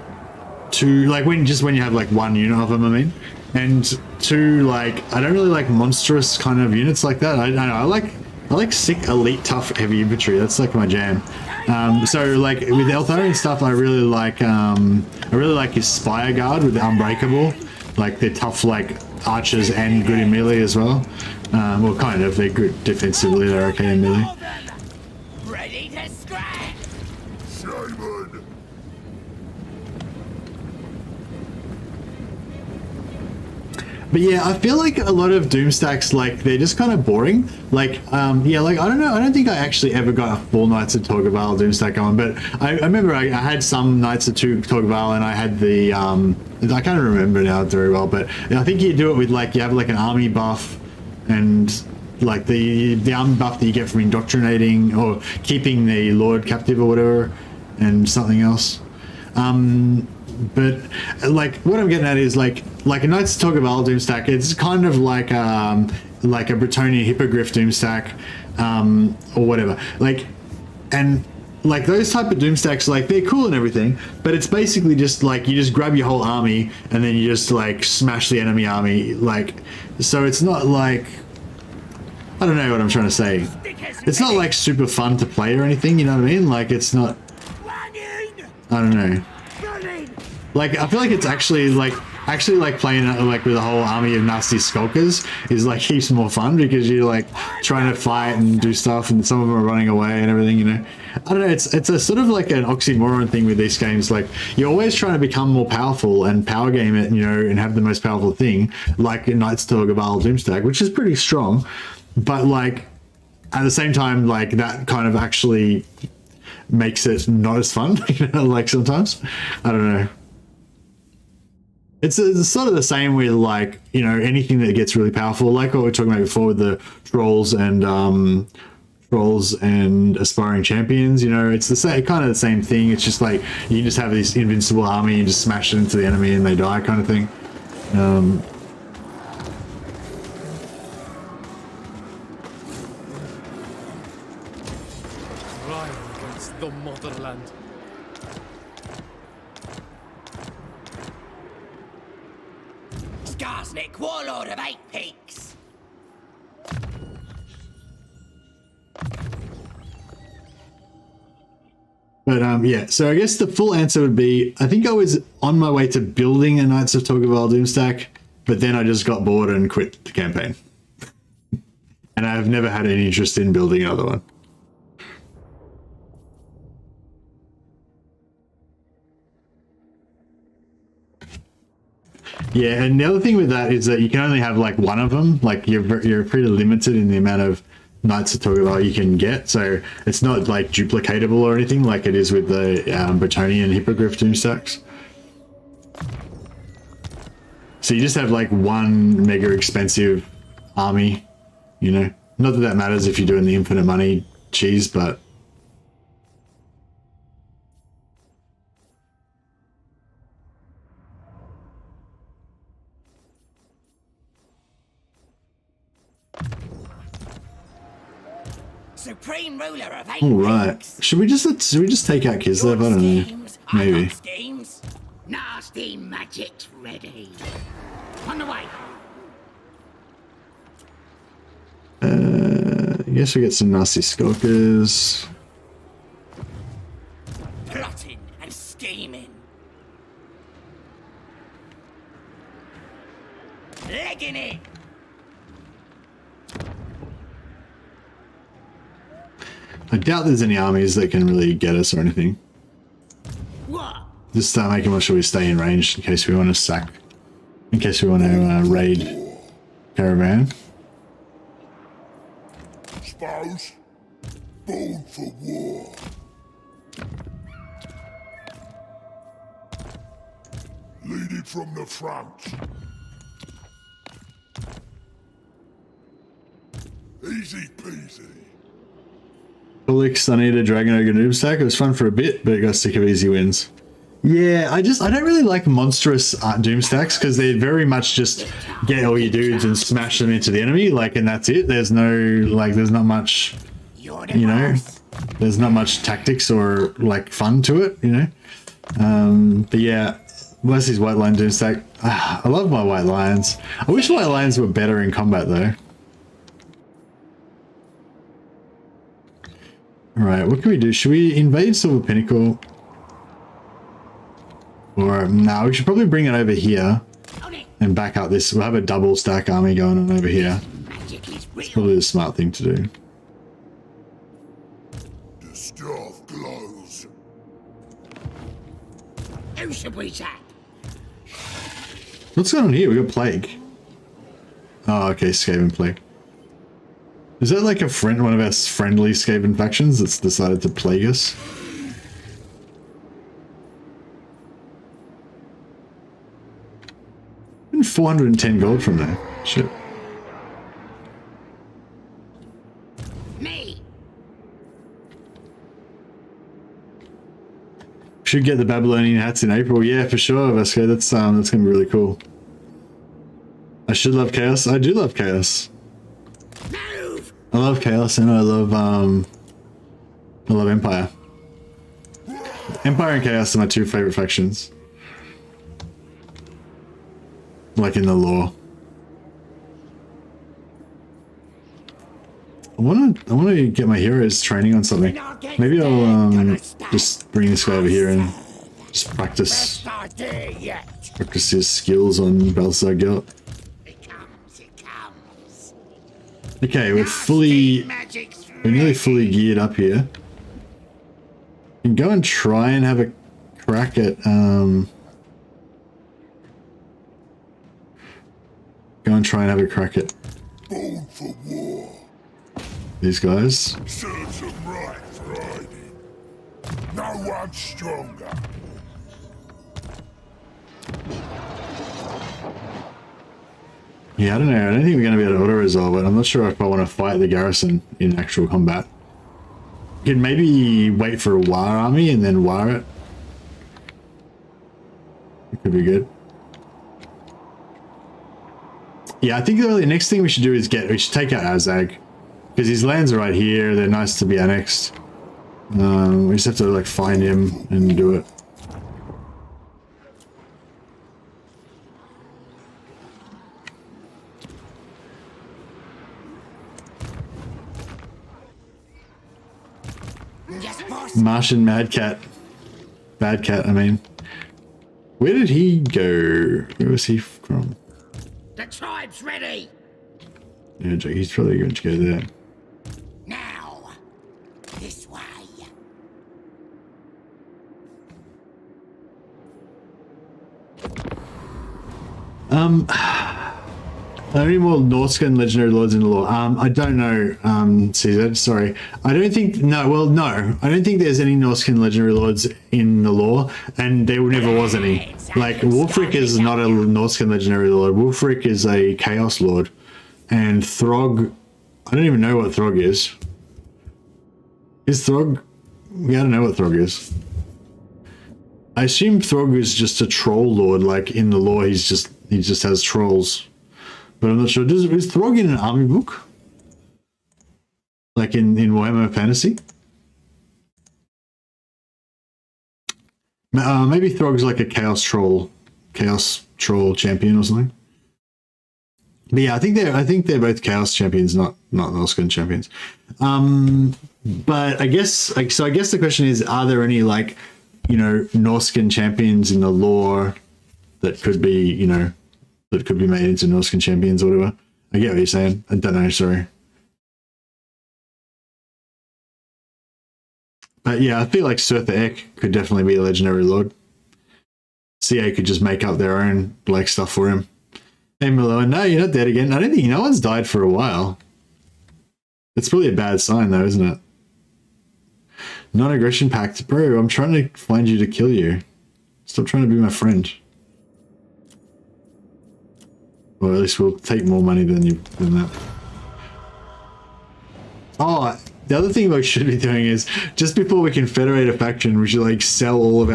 two, like, when you have like one unit of them, I mean. And two, like, I don't really like monstrous kind of units like that. I don't know, I like sick, elite, tough, heavy infantry. That's like my jam. So like with Eltharian stuff, I really like his Spire Guard with the Unbreakable. Like they're tough like archers and good in melee as well. Well, kind of. They're good defensively. They're okay in melee. Ready to scratch! Shaman. But yeah, I feel like a lot of Doom stacks, like, they're just kind of boring. Like, yeah, like, I don't know. I don't think I actually ever got a full Knights of Togaval Doom stack going, but I remember I had some Knights of Togaval, and I had the, I can't remember now very well, but I think you do it with, like, you have, like, an army buff, and, like, the army buff that you get from indoctrinating, or keeping the Lord captive or whatever, and something else. But like what I'm getting at is like a Knights of Togaval Doom stack. It's kind of like a Bretonnian Hippogriff Doom stack, or whatever. Like, and like those type of Doom stacks, like they're cool and everything, but it's basically just like you just grab your whole army and then you just like smash the enemy army. Like, so it's not like, I don't know what I'm trying to say. It's not like super fun to play or anything. You know what I mean? Like it's not. I don't know. Like, I feel like it's actually like playing like with a whole army of nasty skulkers is like heaps more fun because you're like trying to fight and do stuff, and some of them are running away and everything, you know. I don't know, it's a sort of like an oxymoron thing with these games. Like, you're always trying to become more powerful and power game it, you know, and have the most powerful thing, like Knights of Togaval Doomstack, which is pretty strong, but like at the same time, like that kind of actually makes it not as fun, you know, like sometimes. I don't know. It's sort of the same with, like, you know, anything that gets really powerful, like what we were talking about before with the trolls and aspiring champions. You know, it's the same kind of the same thing. It's just like you just have this invincible army and just smash it into the enemy and they die, kind of thing. Rise against the motherland. SKARSNIK, warlord of 8 Peaks! But yeah, so I guess the full answer would be, I think I was on my way to building a Knights of Togaval Doomstack, but then I just got bored and quit the campaign. And I've never had any interest in building another one. Yeah, and the other thing with that is that you can only have like one of them. Like you're pretty limited in the amount of Knights of Togaval you can get, so it's not like duplicatable or anything like it is with the Bretonnian Hippogriff Doomstacks. So you just have like one mega expensive army, you know. Not that that matters if you're doing the infinite money cheese, but Supreme ruler of 8 all right. Peaks. Should we just take out Kislev? I don't know. Schemes, I Maybe. got schemes. Nasty magic's ready. On the way. I guess we get some nasty skulkers. demon. Legging it. I doubt there's any armies that can really get us or anything. What? Just making sure we stay in range in case we want to sack. In case we want to raid Caravan. Spouse, born for war. Leading from the front. Easy peasy. Felix, I need a Dragon Ogre noob stack. It was fun for a bit, but it got sick of easy wins. Yeah, I don't really like monstrous doom stacks because they very much just get all your dudes and smash them into the enemy, like, and that's it. There's no, like, there's not much, you know, there's not much tactics or like fun to it, you know. But yeah, what's his White Lion doom stack? I love my White Lions. I wish White Lions were better in combat though. Alright, what can we do? Should we invade Silver Pinnacle? Or, no, we should probably bring it over here and back up this. We'll have a double stack army going on over here. It's probably the smart thing to do. The staff glows. Who should we sack? What's going on here? We got Plague. Oh, okay, Skaven Plague. Is that like one of our friendly Skaven factions that's decided to plague us? And 410 gold from there. Shit. Me. Should get the Babylonian hats in April. Yeah, for sure, Vasco. That's gonna be really cool. I should love Chaos. I do love Chaos. Move. I love Chaos and I love Empire. Empire and Chaos are my two favorite factions. Like in the lore. I wanna get my heroes training on something. Maybe I'll just bring this guy over here and just practice his skills on Balthazar Gelt. It comes. Okay, we're nearly fully geared up here. We can go and try and have a crack at Born for war. these guys. Serves them right for hiding. No one's stronger. Yeah, I don't know. I don't think we're going to be able to auto-resolve it. I'm not sure if I want to fight the garrison in actual combat. You can maybe wait for a war army and then war it. It could be good. Yeah, I think the next thing we should do is we should take out Azag. Because his lands are right here. They're nice to be annexed. We just have to like find him and do it. Yes, boss. Martian Mad Cat. Bad Cat, I mean. Where did he go? Where was he from? The tribe's ready. Yeah, he's probably going to go there. Now, this way. Are there any more Norscan legendary lords in the lore? I don't know, CZ, sorry. I don't think, no, I don't think there's any Norscan legendary lords in the lore, and there never was any. Like, Wulfric is not a Norscan legendary lord. Wulfric is a Chaos Lord. And Throg, I don't even know what Throg is. Is Throg? Yeah, I don't know what Throg is. I assume Throg is just a troll lord, like in the lore he just has trolls. But I'm not sure. Is Throg in an army book? Like in Warhammer Fantasy? Maybe Throg's like a chaos troll champion or something. But yeah, I think they're both chaos champions, not Norscan champions. But I guess the question is, are there any like you know, Norscan champions in the lore that could be, you know, that could be made into Norscan champions or whatever. I get what you're saying. I don't know, sorry. But yeah, I feel like Surtha Ek could definitely be a legendary lord. CA could just make up their own like stuff for him. Hey Malone, no, you're not dead again. I don't think no one's died for a while. It's probably a bad sign though, isn't it? Non-aggression pact. Bro, I'm trying to find you to kill you. Stop trying to be my friend. Or at least we'll take more money than that. Oh, the other thing we should be doing is just before we confederate a faction, we should like sell all of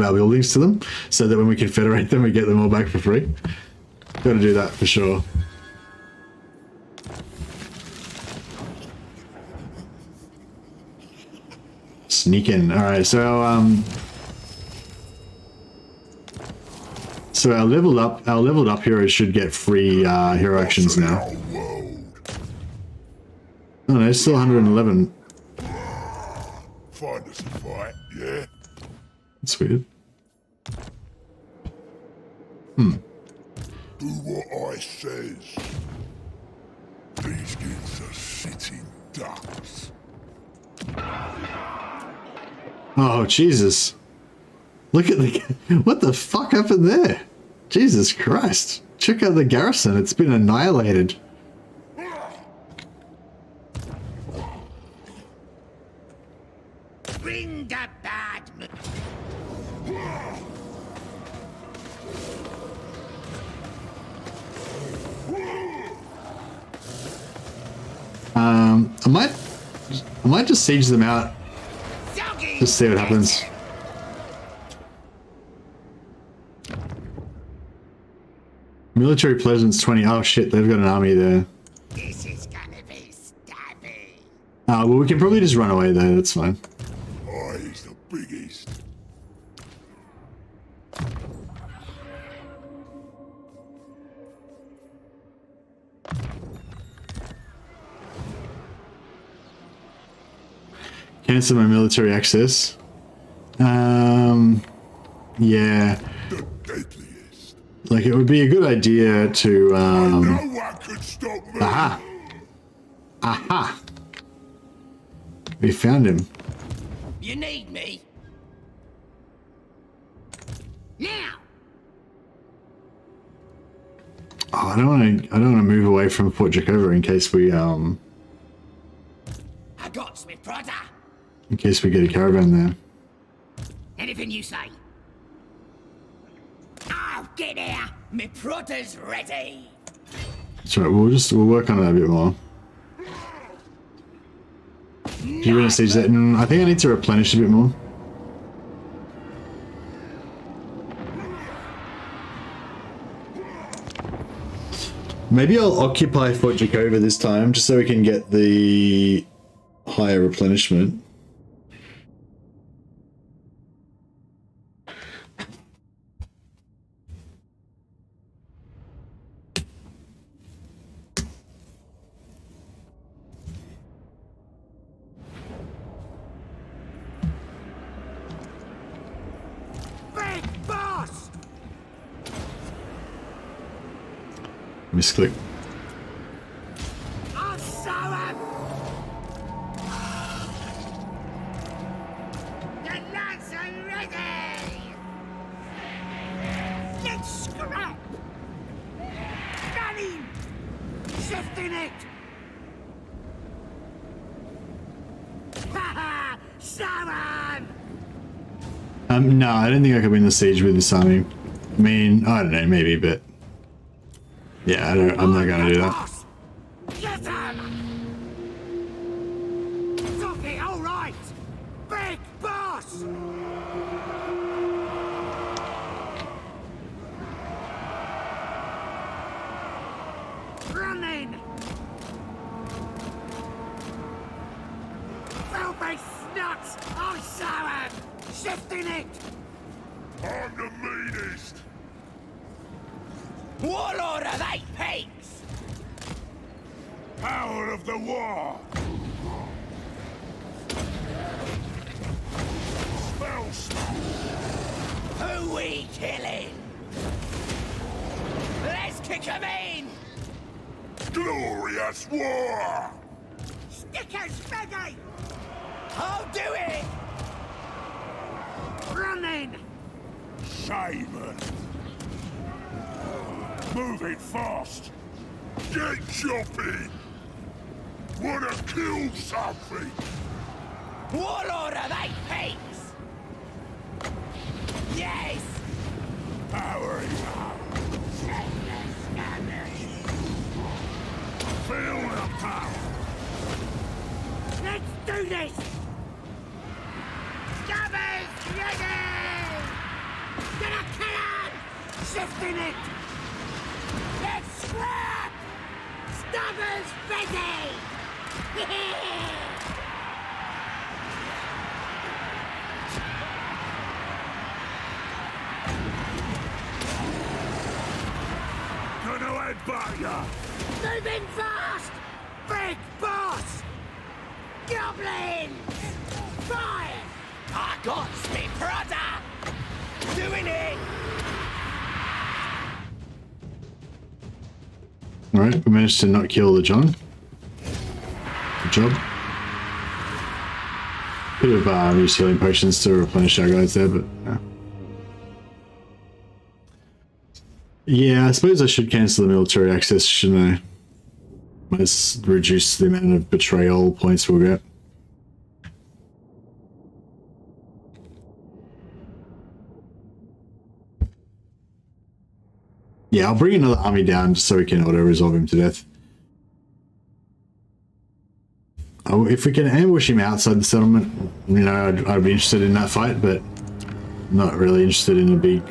our buildings to them, so that when we confederate them, we get them all back for free. Got to do that for sure. Sneaking. All right, so our leveled up heroes should get free hero actions now. Oh no, it's still 111. Find us a fight, yeah? That's weird. Do what I says. These kids are sitting ducks. Oh Jesus! Look at the what the fuck happened there? Jesus Christ! Check out the garrison. It's been annihilated. Bring the bad. I might just siege them out. Just see what happens. Military presence 20. Oh shit, they've got an army there. This is gonna be stabby. Well, we can probably just run away though. That's fine. Oh, he's the biggest. Cancel my military access. Yeah. The deadliest. Like it would be a good idea to No one could stop me. Aha! Aha! We found him. You need me? Now! Oh, I don't want to move away from Fort Jakova in case we I got me brother. in case we get a caravan there. Anything you say. I'll get there. Me brother's ready. That's right. We'll work on it a bit more. Do you want to siege that? I think I need to replenish a bit more. Maybe I'll occupy Fort Jakova this time, just so we can get the higher replenishment. Big boss! Misclick. I'll show him! The lads are ready! Let's scrap! Running! Shifting it! Ha show him! No, I don't think I could win the siege with this army. I mean, I don't know, maybe, but yeah, I'm not gonna do that. Boss! Get him! Took all right! Big boss! Running! Filthy snuts! I'll show him! Shifting it! I'm the meanest. Warlord of 8 pigs! Power of the war. Spell smash. killing. Let's kick 'em in. Glorious war! Stickers ready. I'll do it. Running. Shaman! Move it fast! Get chopping! Wanna kill something? Warlord of 8 peaks. Yes. Powering up! Feel the power! Let's do this. Scabbers ready. Gonna kill him. Shifting it. Let's scrap. Stabbers ready. Gonna headbutt ya! Moving fast. Big boss. Goblins. Fire. I got speed brother. Doing it. Alright, we managed to not kill the John. Good job. Could have used healing potions to replenish our guys there, but no. Yeah, I suppose I should cancel the military access, shouldn't I? Let's reduce the amount of betrayal points we'll get. Yeah, I'll bring another army down just so we can auto-resolve him to death. Oh, if we can ambush him outside the settlement, you know, I'd be interested in that fight, but not really interested in a big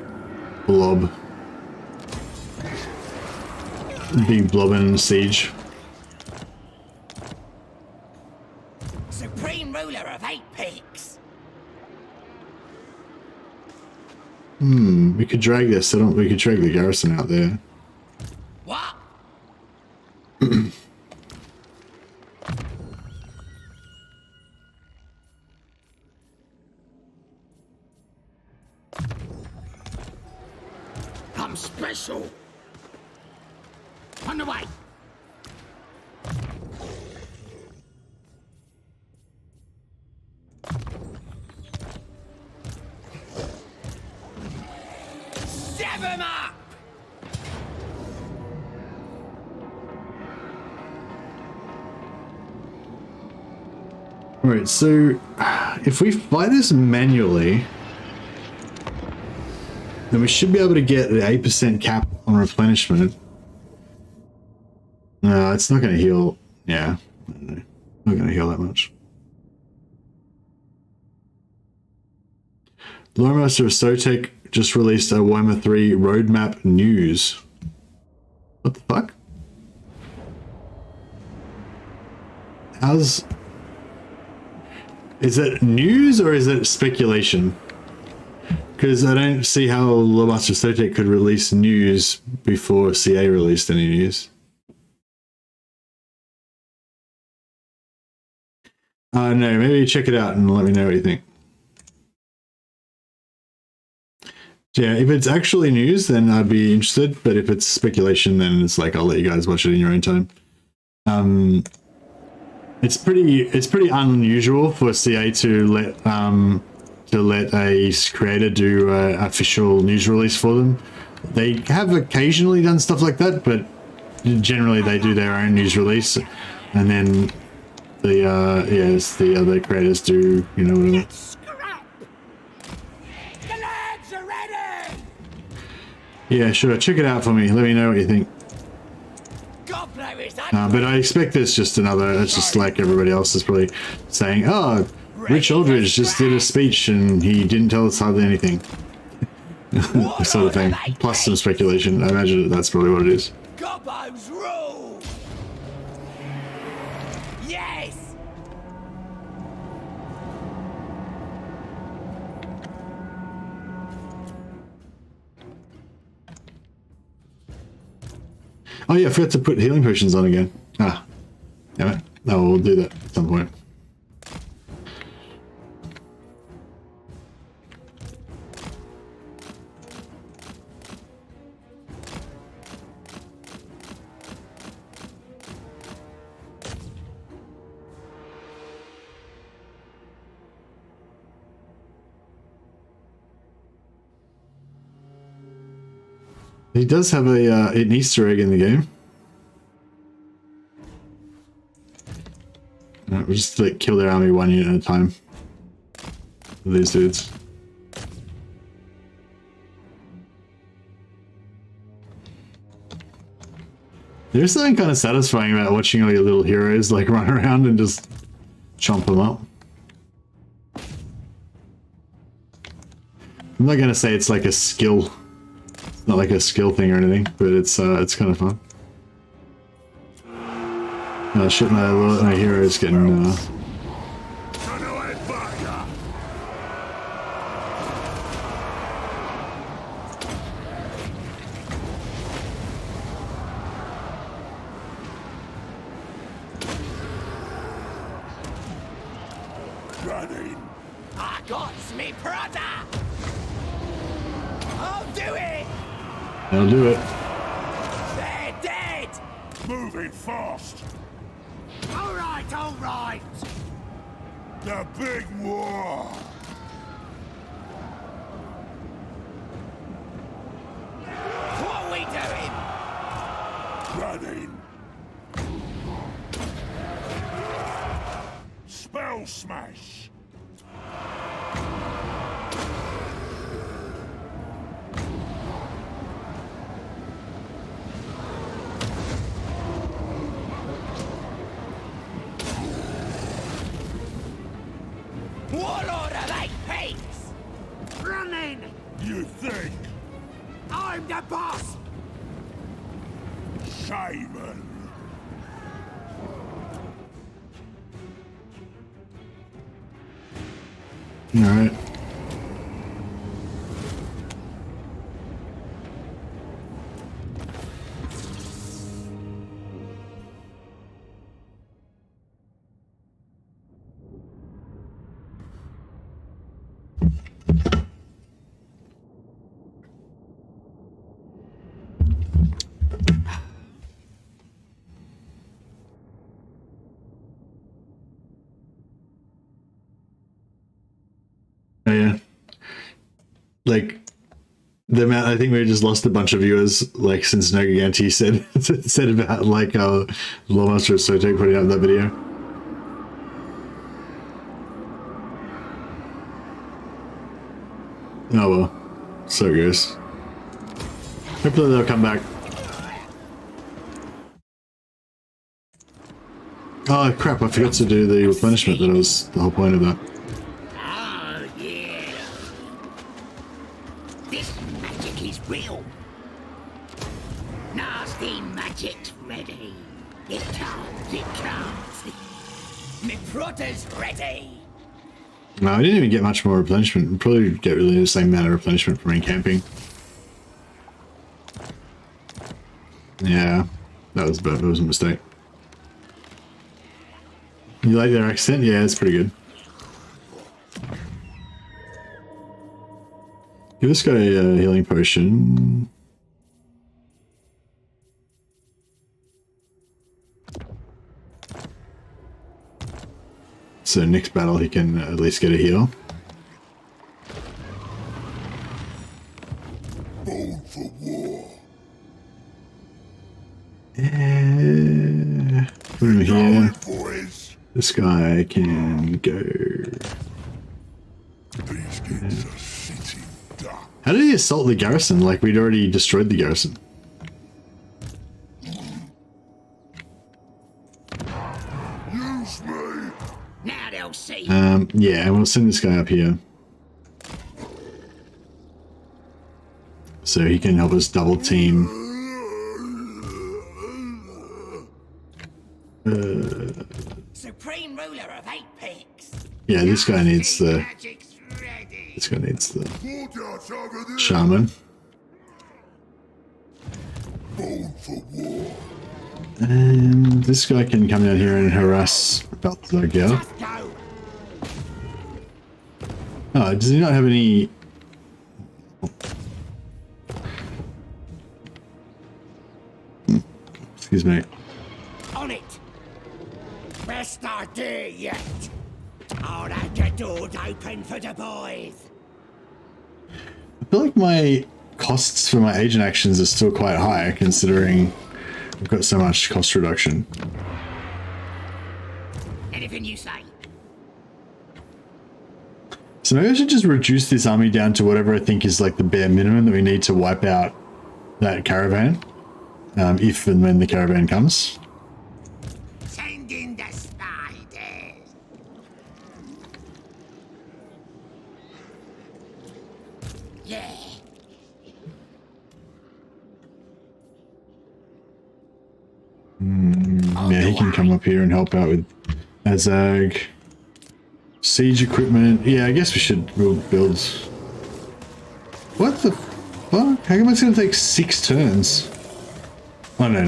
blob. Big blobbing siege. Supreme ruler of 8 peaks. We could drag this settlement, we could drag the garrison out there. What? I'm special. On the way. Stab him up. Alright, so if we fight this manually, then we should be able to get the 8% cap on replenishment. No, it's not going to heal. Yeah, not going to heal that much. Loremaster of Sotek just released a Warhammer 3 roadmap news. What the fuck? How's... Is it news or is it speculation? Because I don't see how Loremaster of Sotek could release news before CA released any news. No, maybe check it out and let me know what you think. Yeah, if it's actually news, then I'd be interested. But if it's speculation, then it's like I'll let you guys watch it in your own time. It's pretty unusual for CA to let a creator do an official news release for them. They have occasionally done stuff like that, but generally they do their own news release, and then the other creators do, you know, whatever. Scrap. The lads are ready. Yeah, sure. Check it out for me. Let me know what you think. Gobbler is But I expect there's just another. It's just like everybody else is probably saying, "Oh, Rich Aldridge just did a speech and he didn't tell us hardly anything." Sort of thing. Plus some speculation. I imagine that's probably what it is. Gobbo's rule. Yes. Oh yeah, I forgot to put healing potions on again. Ah, damn it. No, we'll do that at some point. He does have an Easter egg in the game. We'll just like kill their army one unit at a time. These dudes. There's something kind of satisfying about watching all your little heroes like run around and just chomp them up. I'm not gonna say it's like a skill. It's not like a skill thing or anything, but it's kind of fun. Oh shit, my hero's getting I got me brother. I'll do it. I'll do it. They're dead. Moving fast. All right, all right. The big war. What are we doing? Running. Spell smash. Warlord of 8 pigs. Running. You think? I'm the boss. Shaman. All right. Oh, yeah. Like the amount, I think we just lost a bunch of viewers like since Nogiganti said about like Lawmaster Sotek putting up that video. Oh well, so it goes. Hopefully they'll come back. Oh crap! I forgot to do the replenishment. That was the whole point of that. Oh yeah. This magic is real. Nasty magic's ready. It comes, it comes. Me brother's ready. No, I didn't even get much more replenishment. We'll probably get really the same amount of replenishment from camping. Yeah, that was bad. That was a mistake. You like their accent? Yeah, it's pretty good. Give this guy a healing potion. So next battle he can at least get a heal. Born for war. Put him here. Boys. This guy can go. These kids are sitting duck. How did he assault the garrison? Like we'd already destroyed the garrison. Use me. Now they'll see. Yeah, we'll send this guy up here. So he can help us double team. Supreme ruler of 8 pigs. Yeah, this guy needs the. Magic's ready. This guy needs the Wardarts over there. shaman. Born for war. And this guy can come down here and harass Balthazar. Just go. Oh, does he not have any? Excuse me. On it. Best idea yet. I'll have the doors open for the boys. I feel like my costs for my agent actions are still quite high, considering I've got so much cost reduction. Anything you say. So maybe I should just reduce this army down to whatever I think is like the bare minimum that we need to wipe out that caravan, if and when the caravan comes. Send in the spiders. Yeah. Yeah, he can come up here and help out with Azag. Siege equipment. Yeah, I guess we should build. What the fuck? How come it's going to take 6 turns? Oh, no.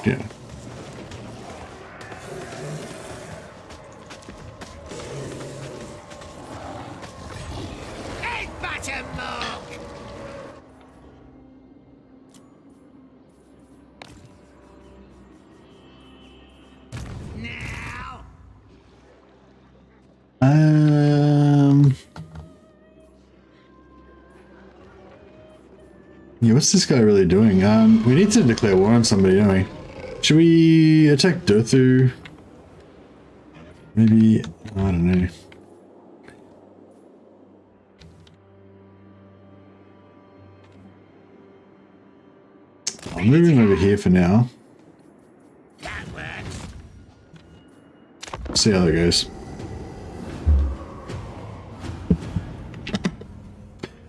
Yeah. Head button mark. Now. Yeah, what's this guy really doing? We need to declare war on somebody, don't we? Should we attack Dothu? Maybe, I don't know. I'll move him over here for now. That works. See how that goes.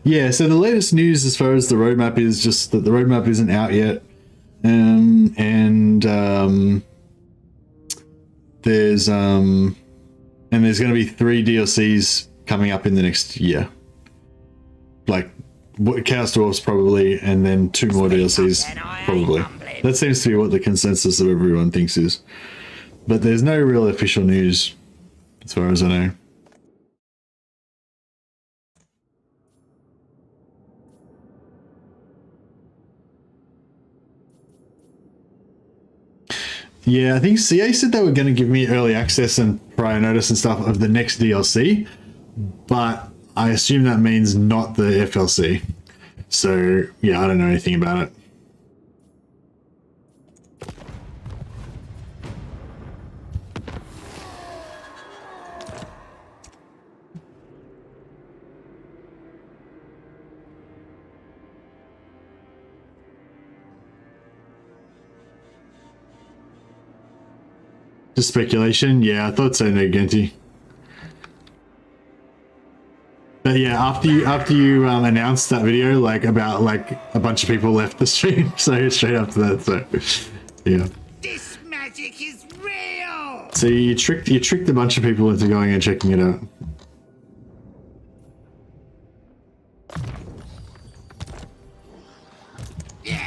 Yeah, so the latest news as far as the roadmap is just that the roadmap isn't out yet. There's going to be 3 DLCs coming up in the next year. Like Chaos Dwarfs probably, and then 2 more DLCs probably. That seems to be what the consensus of everyone thinks is. But there's no real official news as far as I know. Yeah, I think CA said they were going to give me early access and prior notice and stuff of the next DLC, but I assume that means not the FLC. So, yeah, I don't know anything about it. Just speculation. Yeah, I thought so, no Genti. But yeah, after you announced that video, like about like a bunch of people left the stream, so straight after that, so yeah. This magic is real. So you tricked a bunch of people into going and checking it out. Yeah.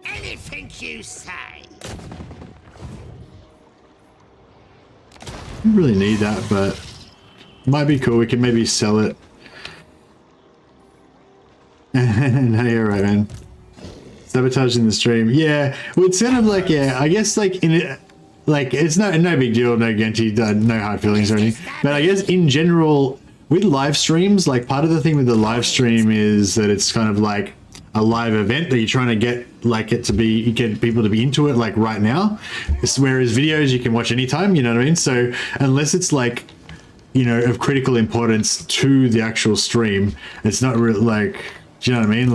Anything you say. Don't really need that, but might be cool. We can maybe sell it. No, you're right, man. Sabotaging the stream. Yeah, well, it's kind of like, yeah, I guess like in it, like it's no big deal, no Genti, no hard feelings or anything. But I guess in general, with live streams, like part of the thing with the live stream is that it's kind of like a live event that you're trying to get get people to be into it like right now. Whereas videos you can watch anytime, you know what I mean? So unless it's like, you know, of critical importance to the actual stream, it's not really like, do you know what I mean?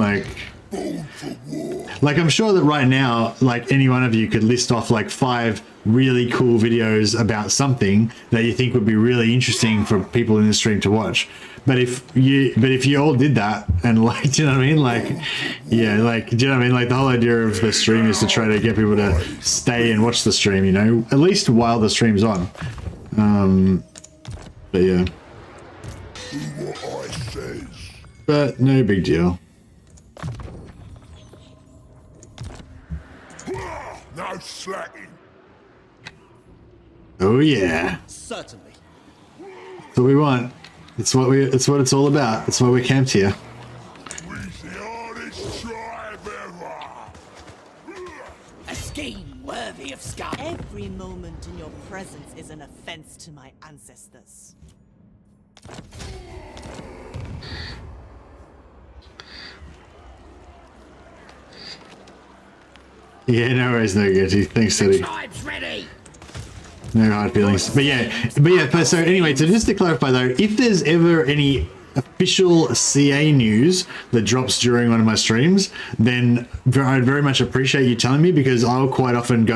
Like I'm sure that right now, like any one of you could list off like 5 really cool videos about something that you think would be really interesting for people in the stream to watch. But if you all did that and like, do you know what I mean? Like, yeah, like, do you know what I mean? Like the whole idea of the stream is to try to get people to stay and watch the stream, you know, at least while the stream's on. But yeah. Do what I says. But no big deal. No slacking. Oh yeah. Certainly. That's what we want. It's what it's all about. That's why we're camped here. We's the hardest tribe ever. A scheme worthy of Skar. Every moment in your presence is an offense to my ancestors. Yeah, no worries, no good. Thanks, City. Tribe's ready. No hard feelings. But yeah, so anyway, so just to clarify though, if there's ever any official CA news that drops during one of my streams, then I'd very much appreciate you telling me, because I'll quite often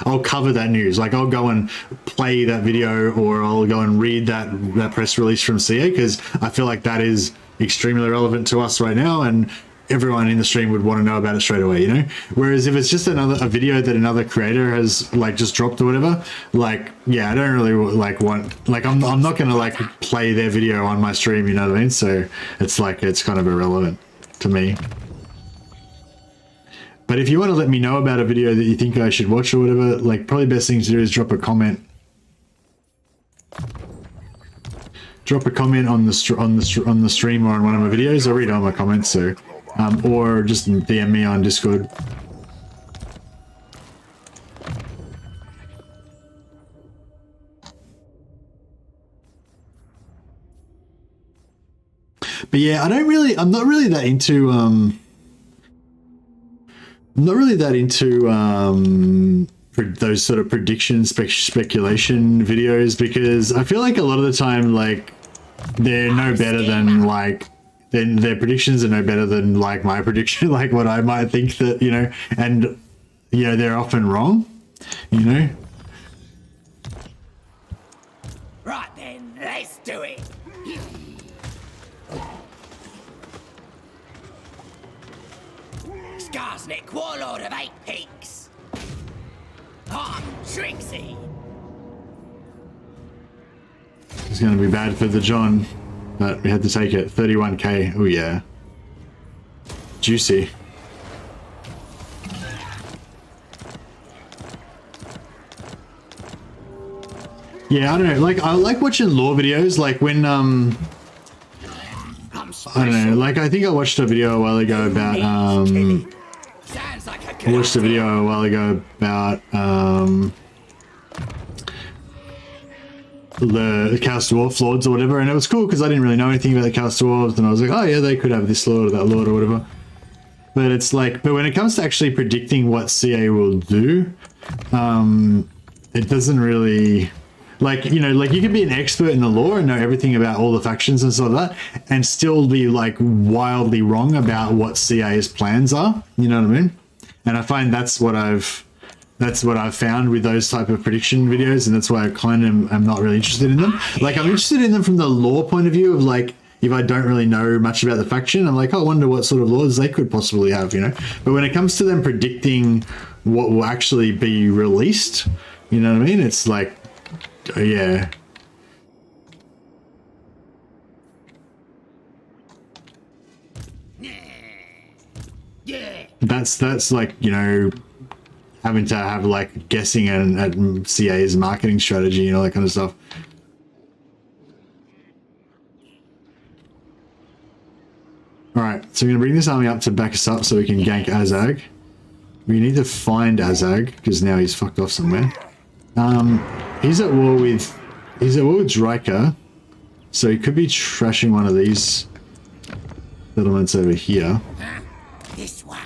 I'll cover that news. Like I'll go and play that video, or I'll go and read that press release from CA, because I feel like that is extremely relevant to us right now, and everyone in the stream would want to know about it straight away, you know? Whereas if it's just a video that another creator has like just dropped or whatever, like, yeah, I don't really like want, like, I'm not going to like play their video on my stream, you know what I mean? So it's like, it's kind of irrelevant to me. But if you want to let me know about a video that you think I should watch or whatever, like probably best thing to do is drop a comment. Drop a comment on the stream or on one of my videos. I'll read all my comments, so or just DM me on Discord. But yeah, I'm not really that into those sort of prediction speculation videos, because I feel like a lot of the time, like, they're no better than like, then their predictions are no better than like my prediction, like what I might think that, you know, and you know, they're often wrong, you know. Right then, let's do it. SKARSNIK, warlord of 8 peaks. I'm Trixie. It's going to be bad for the John, but we had to take it. 31k. Oh yeah, juicy. Yeah, I don't know, like I like watching lore videos, like when I don't know, like I think I watched a video a while ago about Sounds like a I watched a video a while ago about the Chaos Dwarf Lords or whatever, and it was cool because I didn't really know anything about the Chaos Dwarves, and I was like, oh yeah, they could have this lord or that lord or whatever. But it's like, but when it comes to actually predicting what CA will do, it doesn't really, like, you know, like you can be an expert in the lore and know everything about all the factions and sort of that, and still be like wildly wrong about what CA's plans are, you know what I mean? And I find that's what I've found with those type of prediction videos, and that's why I kind of am not really interested in them. Like, I'm interested in them from the lore point of view of like, if I don't really know much about the faction, I'm like, oh, I wonder what sort of lords they could possibly have, you know? But when it comes to them predicting what will actually be released, you know what I mean? It's like, yeah. Yeah. That's like, you know, having to have like guessing at CA's marketing strategy and all that kind of stuff. Alright, so we're going to bring this army up to back us up so we can gank Azag. We need to find Azag, because now he's fucked off somewhere. He's at war with Dryka, so he could be trashing one of these settlements over here. This way.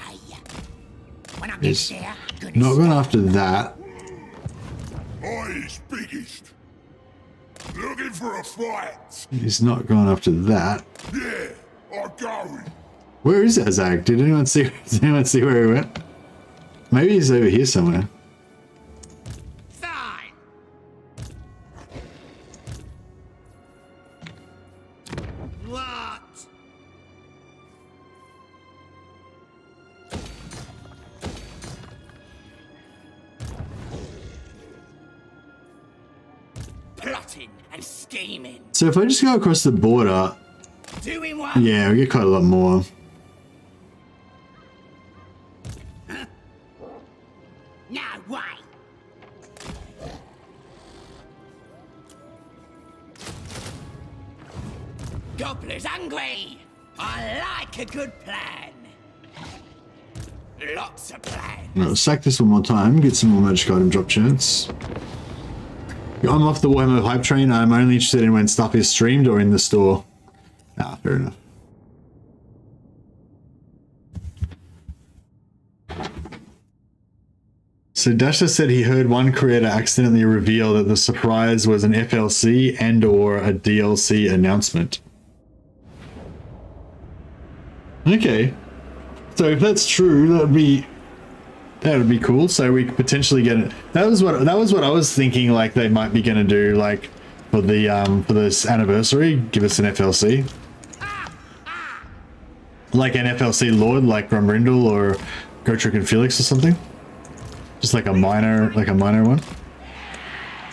When I get He's there, not going after that. Eyes biggest. Looking for a fight. He's not going after that. Yeah, I'm going. Where is Azag? Did anyone see where he went? Maybe he's over here somewhere. fine. What? Plotting and scheming. So if I just go across the border, Doing what? yeah, we get quite a lot more. No way. Gobbler's hungry. I like a good plan. Lots of plans. I'll sack this one more time, get some more magic item drop chance. I'm off the Warhammer hype train. I'm only interested in when stuff is streamed or in the store. Ah, fair enough. So Dasher said he heard one creator accidentally reveal that the surprise was an FLC and or a DLC announcement. Okay. So if that's true, that would be cool. So we could potentially get it. That was what I was thinking, like they might be gonna do, like for this anniversary, give us an FLC. Like an FLC Lord, like Grumbrindle or Gotrek and Felix or something. Just like a minor one.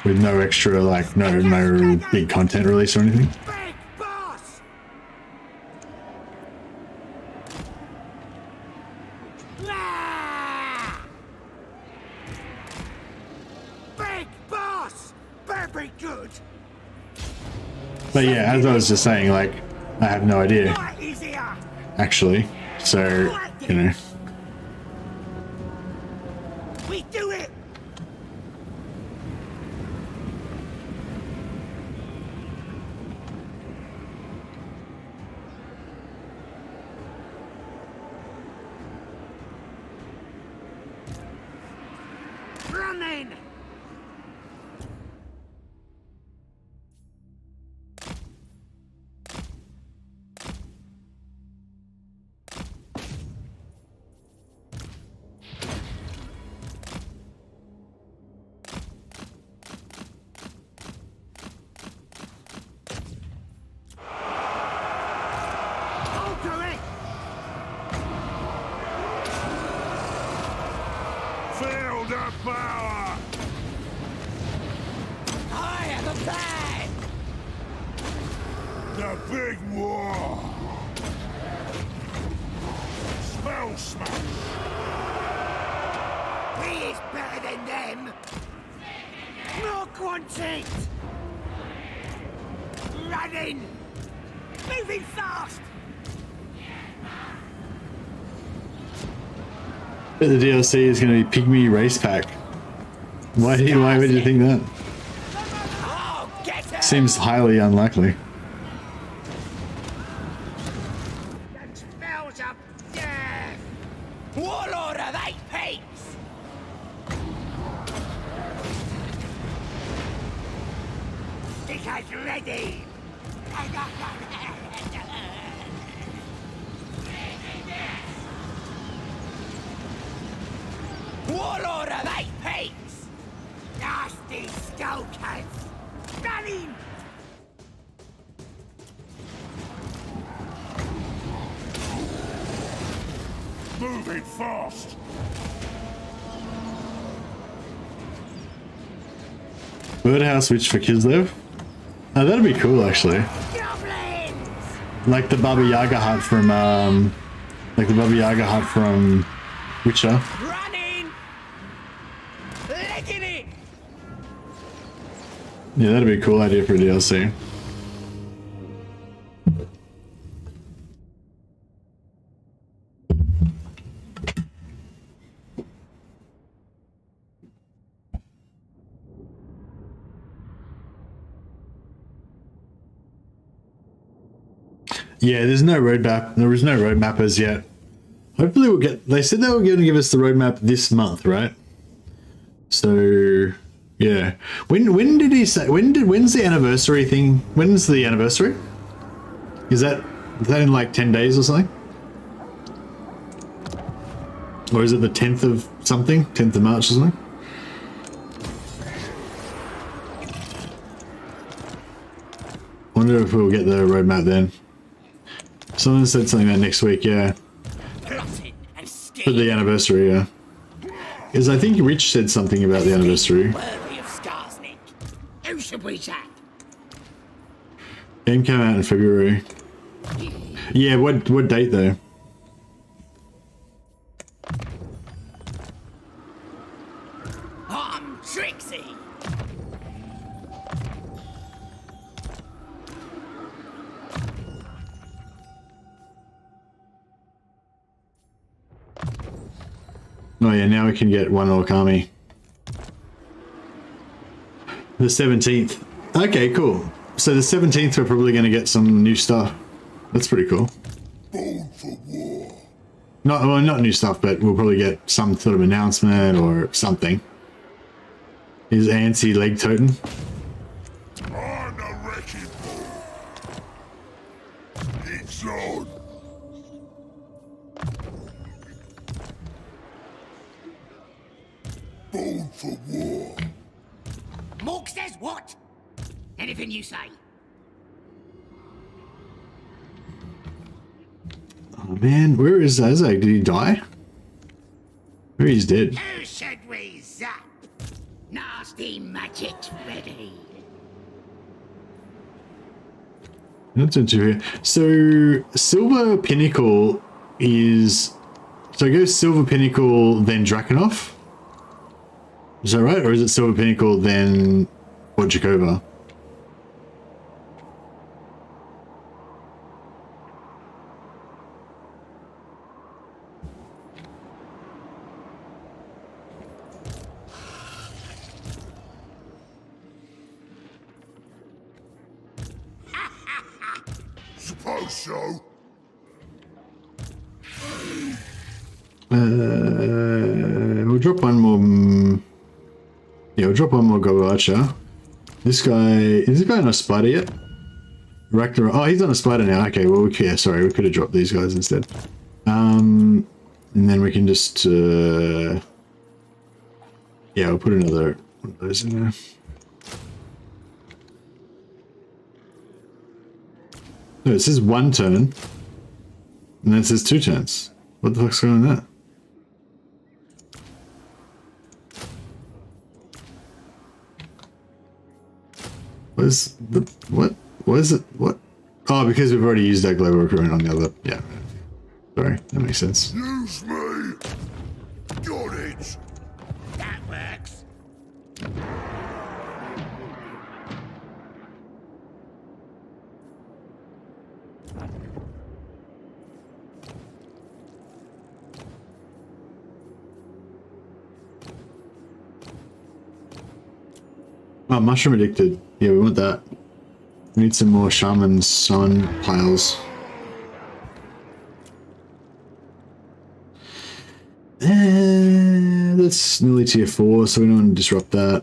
With no extra, like no big content release or anything. Big boss! Ah! Big boss! Very good! But yeah, as I was just saying, like, I have no idea, What is here? actually. So, you know. We do it! Running! Valkyrie! Feel the power! I am a bad! The big war! Spell smash! He is better than them! More quantity! Running! Moving fast! But the DLC is going to be Pygmy Race Pack. Why would you think that? Oh, get her! Seems highly unlikely. That spells up death! Warlord of 8 peaks! Stickers ready! Warlord of 8 peaks! Nasty skullcats! Running! Moving fast! Birdhouse Witch for Kislev? Oh, that'd be cool, actually. Goblins! Like the Baba Yaga hut from, Witcher. Running! Licking it! Yeah, that'd be a cool idea for a DLC. Yeah, there's no roadmap. There is no roadmap as yet. Hopefully we'll get... They said they were going to give us the roadmap this month, right? So, yeah. When did he say... When's the anniversary thing? When's the anniversary? Is that in like 10 days or something? Or is it the 10th of something? 10th of March or something? Wonder if we'll get the roadmap then. Someone said something about next week, yeah. Plotting and For the anniversary, yeah. Because I think Rich said something about the anniversary. Worthy of SKARSNIK. Who should we sack? Game came out in February. Yeah, what date though? I'm Trixie. Oh yeah, now we can get one orc army. The 17th. Okay, cool. So the 17th we're probably going to get some new stuff. That's pretty cool. Born for war. Not new stuff, but we'll probably get some sort of announcement or something. Is Antsy leg totem? On the wrecking ball. It's on. Born for war. Mork says what? Anything you say. Oh man, where is Azag? Did he die? Maybe he's dead. Who should we zap? Nasty magic's ready. That's into here. So Silver Pinnacle is, so it goes Silver Pinnacle then Drakenhof. Is that right, or is it Silver Pinnacle then Wojcikova? Suppose so. We'll drop one more. Yeah, we'll drop one more Go Archer. This guy, is this guy on a spider yet? Ragnarok. Oh, he's on a spider now. Okay, well, yeah, sorry, we could have dropped these guys instead. And then we can just, yeah, we'll put another one of those in there. No, it says 1 turn, and then it says 2 turns. What the fuck's going on there? What is the, what? What is it? What? Oh, because we've already used that global recruitment on the other. Yeah. Sorry, that makes sense. Use me. Got it. That works. Oh, mushroom addicted. Yeah, we want that. We need some more shaman sun piles. And that's nearly tier 4, so we don't want to disrupt that.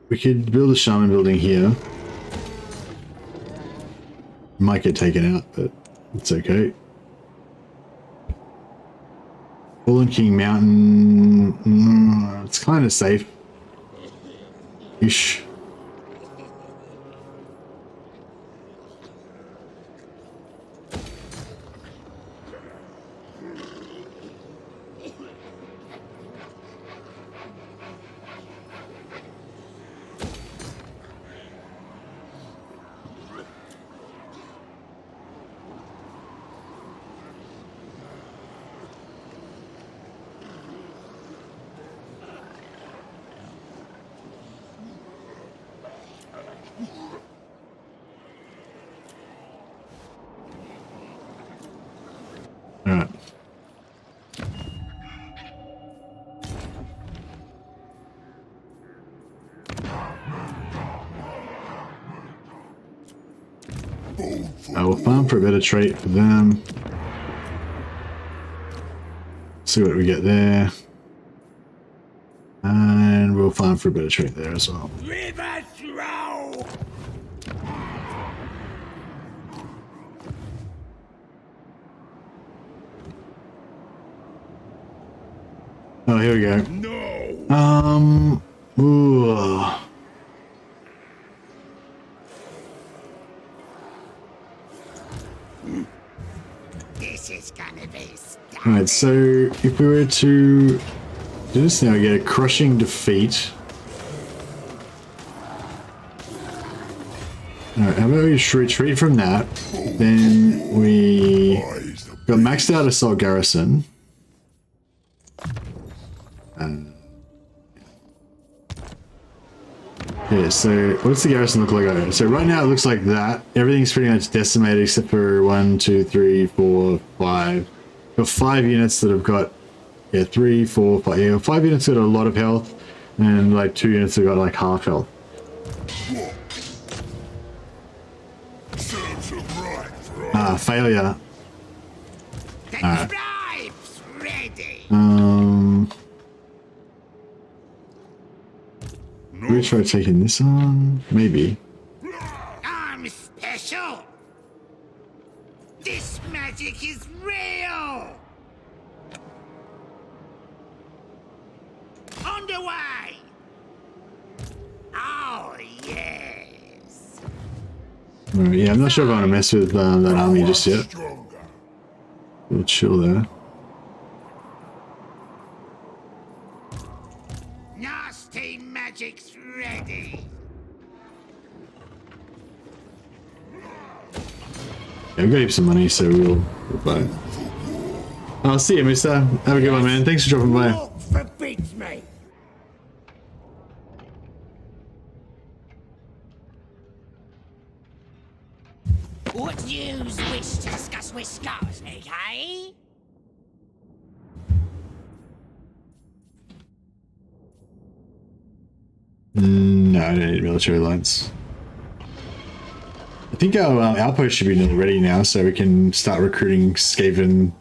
We could build a shaman building here. Might get taken out, but it's okay. Fallen King Mountain. It's kind of safe. Ish. Alright. I will farm for a better trait for them. See what we get there. And we'll farm for a better trait there as well. River throw. Oh, here we go. No. Ooh. This is gonna be stuff. Alright, so if we were to do this now, we get a crushing defeat. Alright, how about we retreat from that? Then we got maxed out assault garrison. Yeah, so what's the garrison look like? Okay, so right now it looks like that. Everything's pretty much decimated except for 1, 2, 3, 4, 5. Got 5 units that have got, yeah, 3, 4, 5. Yeah, 5 units got a lot of health, and like 2 units have got like half health. Serves them right, bro. Ah, failure. The Alright. tribe's ready. We try taking this on, maybe. I'm special. This magic is real. On the way. Oh, yes. Yeah, I'm not sure if I want to mess with that army just yet. Stronger. We'll chill there. Nasty magic's ready. Yeah, we've got heaps of money, so we'll buy it. I'll see you, mister. Have a good one, man. Thanks for dropping by. Walk forbids me. What news wish to discuss with SKARSNIK, eh? No, I don't need military lines. I think our outpost should be nearly ready now, so we can start recruiting Skaven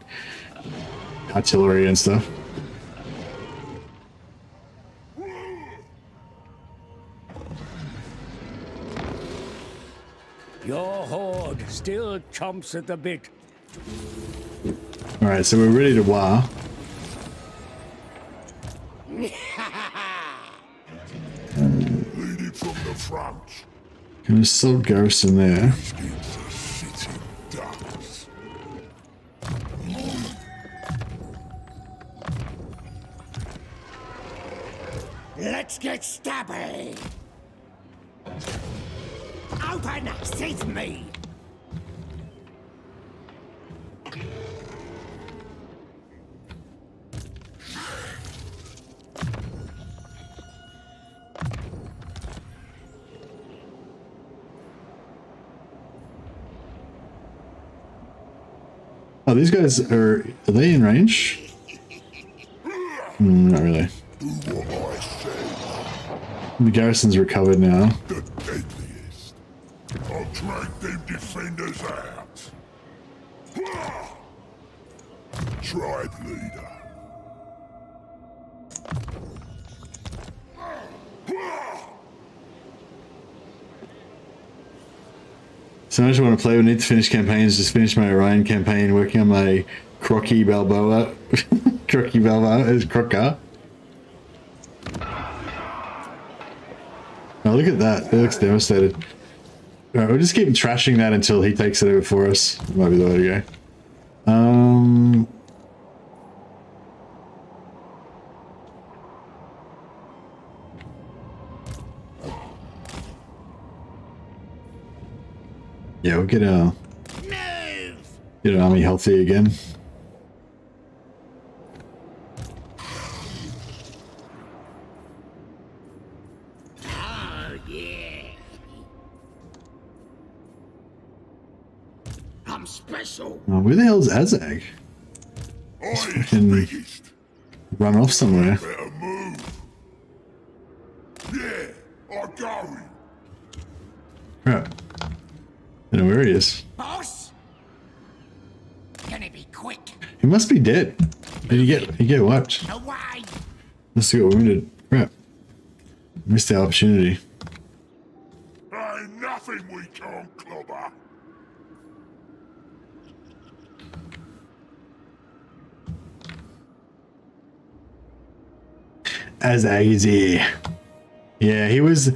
artillery and stuff. Your horde still chomps at the bit. Alright, so we're ready to war. Leading from the front. Gonna assault garrison there. It's a sitting ducks. Let's get stabby. Open, seize me. Oh, these guys are they in range? Not really. Do what I say. The garrison's recovered now. The deadliest. I'll drag them defenders out. Tribe leader. So much I want to play. We need to finish campaigns. Just finish my Orion campaign. Working on my Crocky Balboa. Crocky Balboa is Crocker. Oh, look at that. It looks devastated. Alright, we'll just keep trashing that until he takes it over for us. Might be the way to go. Yeah, we'll get our army healthy again. Oh, yeah. I'm special. Oh, where the hell's Azag? I's fucking- biggest. Run off somewhere. Better move. Yeah, I'm going. Crap. I don't know where he is. Boss? Gonna be quick. He must be dead. Did he get wiped? Away. Let's get wounded. Crap. Missed the opportunity. Ain't nothing we can't clobber. Azag is here. Yeah, he was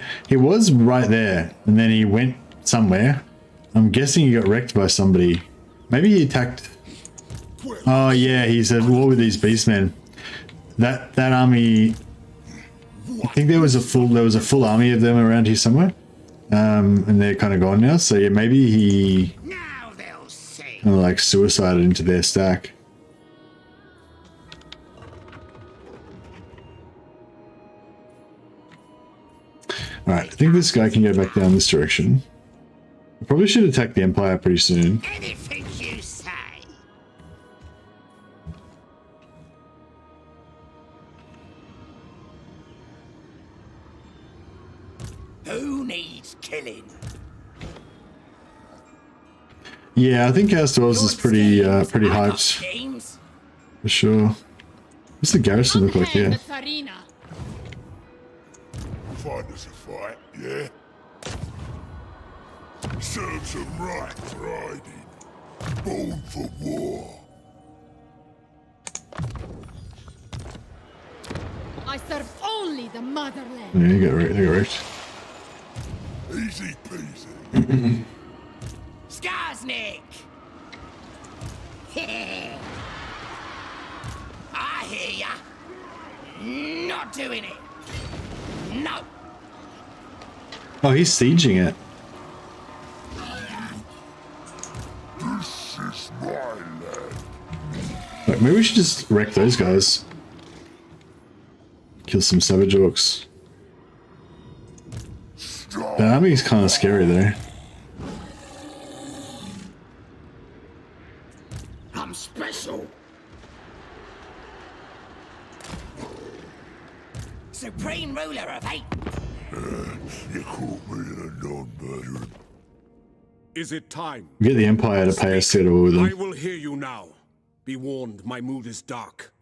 right there, and then he went somewhere. I'm guessing he got wrecked by somebody. Maybe he attacked. Oh yeah, he's at war with these beastmen. That army. I think there was a full army of them around here somewhere, and they're kind of gone now. So yeah, maybe he Now they'll see. kind of like suicided into their stack. Alright, I think this guy can go back down this direction. I probably should attack the Empire pretty soon. Anything you say. Who needs killing? Yeah, I think Chaos Dwarves is pretty pretty I got hyped schemes. for sure. What's the garrison look like here? Find us a fight, yeah? Serves them right, riding. Born for war. I serve only the motherland. Yeah, they got wrecked. Easy peasy. SKARSNIK! I hear ya. Not doing it. No. Oh, he's sieging it. This is my land. Like, maybe we should just wreck those guys. Kill some savage orcs. The army's kind of scary though. I'm special. Supreme ruler of 8. You caught me in a non-murder. Is it time? Get the Empire to pay us to go to war with I them. will hear you now. Be warned, my mood is dark.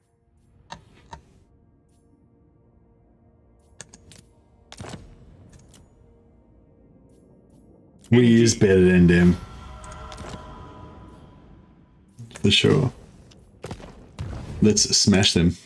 We is better than them. For sure. Let's smash them.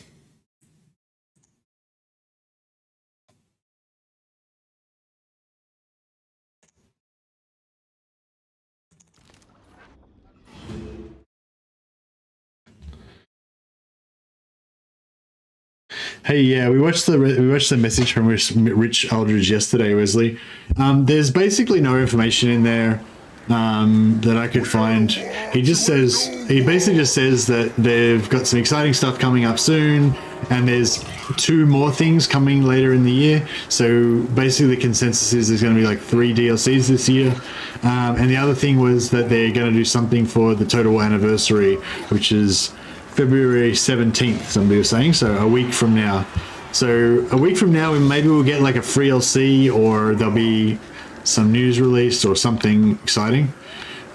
Hey, yeah, we watched the message from Rich Aldridge yesterday, Wesley. There's basically no information in there that I could find. He basically just says that they've got some exciting stuff coming up soon, and there's 2 more things coming later in the year. So basically the consensus is there's going to be like 3 DLCs this year. And the other thing was that they're going to do something for the Total War anniversary, which is February 17th, somebody was saying, so a week from now. So a week from now, maybe we'll get like a free LC, or there'll be some news released or something exciting,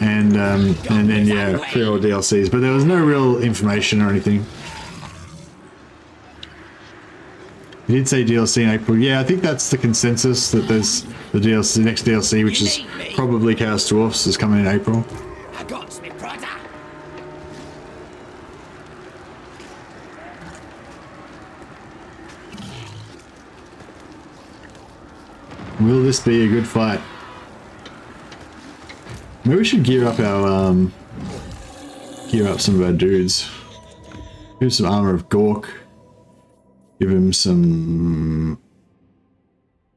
and then yeah, free all DLCs. But there was no real information or anything. He did say DLC in April. Yeah, I think that's the consensus, that there's the DLC, next DLC, which is probably Chaos Dwarfs, is coming in April. I got me brother. Will this be a good fight? Maybe we should gear up some of our dudes. Give him some armor of Gork. Give him some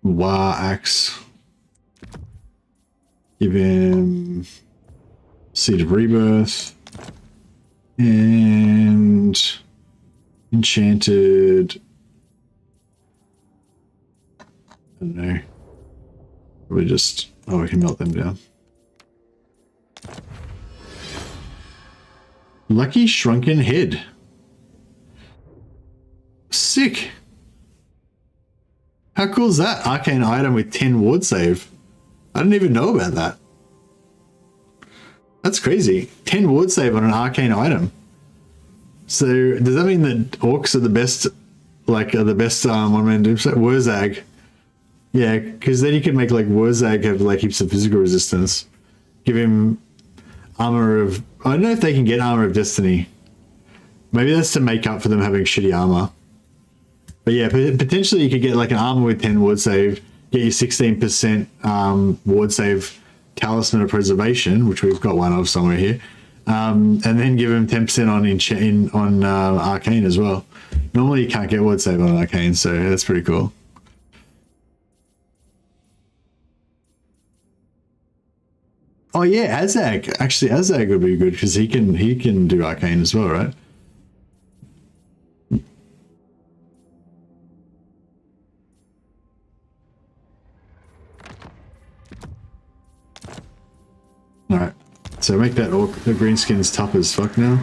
War Axe. Give him Seed of Rebirth. And Enchanted. I don't know. We just, oh, we can melt them down. Lucky Shrunken Head. Sick. How cool is that? Arcane item with 10 ward save. I didn't even know about that. That's crazy. 10 ward save on an arcane item. So does that mean that orcs are the best, one-man doom set? Wurzag. Yeah, because then you can make like Wurzag have like heaps of physical resistance. Give him armor of... I don't know if they can get armor of destiny. Maybe that's to make up for them having shitty armor. But yeah, potentially you could get like an armor with 10 ward save, get you 16% ward save Talisman of Preservation, which we've got one of somewhere here, and then give him 10% on Arcane as well. Normally you can't get ward save on Arcane, so that's pretty cool. Oh yeah, Azag. Actually, Azag would be good because he can do Arcane as well, right? All right, so make that orc, the greenskins tough as fuck now,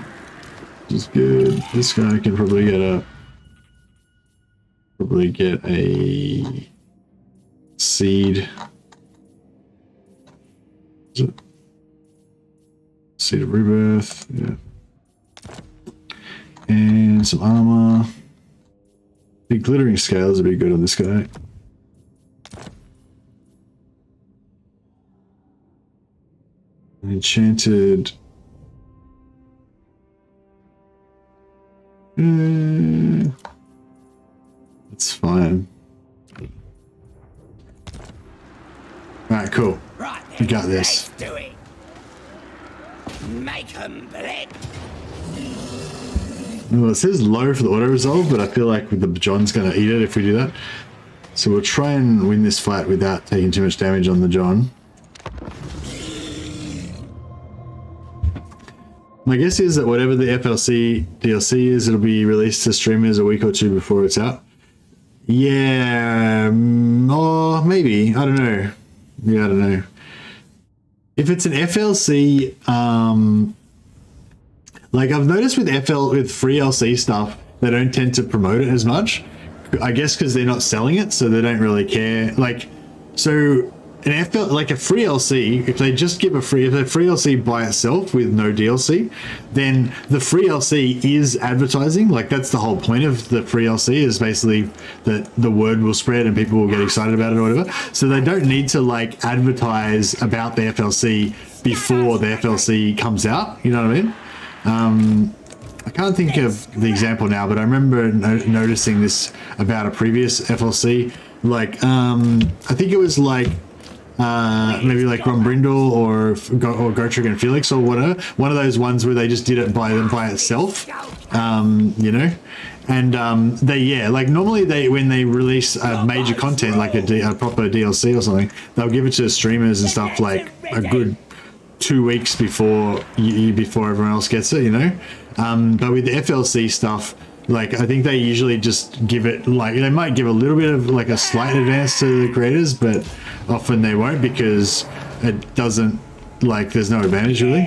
which is good. This guy can probably get a seed. Seed of Rebirth, yeah. And some armor. The glittering scales would be good on this guy. Enchanted. That's fine. Alright, cool. Right, We got this. let's do it. Make 'em bleed. Well, it says low for the auto resolve, but I feel like the John's going to eat it if we do that. So we'll try and win this fight without taking too much damage on the John. My guess is that whatever the FLC DLC is, it'll be released to streamers a week or two before it's out. Yeah, or maybe, I don't know. Yeah, I don't know. If it's an FLC, like I've noticed with free LC stuff, they don't tend to promote it as much. I guess because they're not selling it, so they don't really care. Like, so an like a free LC, if they just give a free LC by itself with no DLC, then the free LC is advertising. Like that's the whole point of the free LC, is basically that the word will spread and people will get excited about it or whatever. So they don't need to like advertise about the FLC before the FLC comes out. You know what I mean? I can't think of the example now, but I remember noticing this about a previous FLC. Like, I think it was like maybe like Ron Brindle or Gotrek and Felix or whatever. One of those ones where they just did it by itself, you know. And like normally when they release major content like a proper DLC or something, they'll give it to streamers and stuff like a good 2 weeks before everyone else gets it, you know. But with the FLC stuff, like I think they usually just give it, like they might give a little bit of like a slight advance to the creators, but often they won't because it doesn't, like there's no advantage really.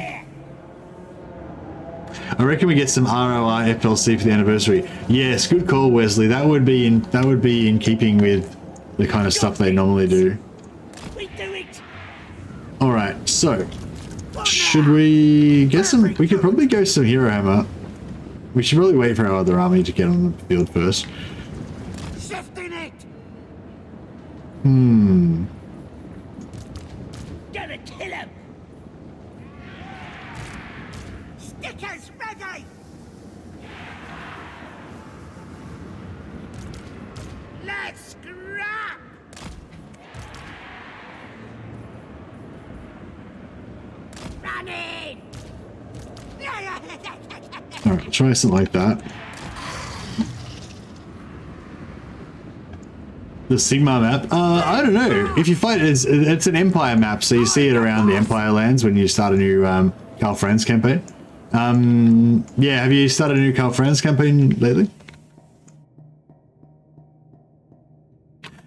I reckon we get some ROI FLC for the anniversary. Yes, good call, Wesley. That would be in keeping with the kind of stuff they normally do. We do it. All right, so should we get some? We could probably go some hero hammer. We should probably wait for our other army to get on the field first. Shifting it. Gotta kill him. Stickers ready. Let's scrap. Running. All right, try something like that. The Sigmar map? I don't know. If you fight, it's an Empire map, so you see it around the Empire lands when you start a new Carl Franz campaign. Yeah, have you started a new Carl Franz campaign lately?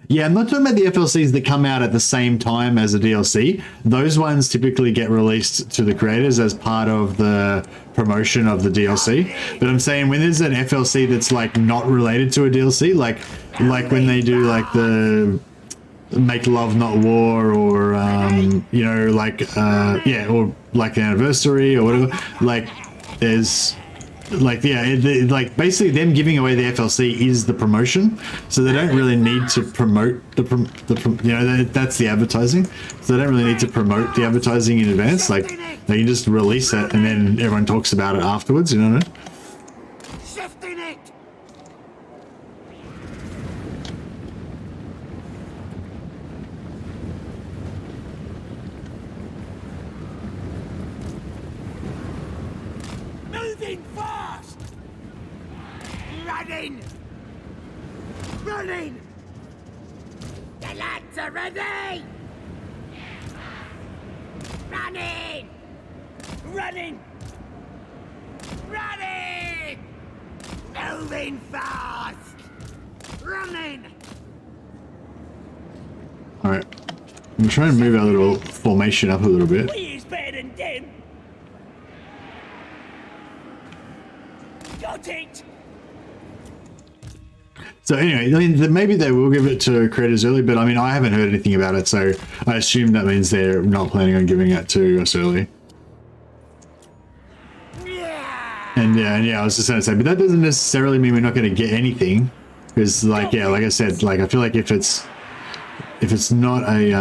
Yeah, I'm not talking about the FLCs that come out at the same time as a DLC. Those ones typically get released to the creators as part of the promotion of the DLC. But I'm saying when there's an FLC that's like not related to a DLC, like when they do like the Make Love Not War, or you know, like yeah, or like the anniversary or whatever. Like there's like, yeah, like basically them giving away the FLC is the promotion, so they don't really need to promote you know, that's the advertising, so they don't really need to promote the advertising in advance. Like they can just release it and then everyone talks about it afterwards, you know what I mean? Shifting it. Moving fast. Running. Running. The lads are ready. Running. Running. Running. Moving fast. Running. All right, I'm trying to move our little formation up a little bit. We is better than them. Got it. So anyway, I mean, maybe they will give it to creators early, but I mean, I haven't heard anything about it, so I assume that means they're not planning on giving it to us early. Yeah, I was just gonna say, but that doesn't necessarily mean we're not going to get anything, because like like I said, like I feel like if it's not a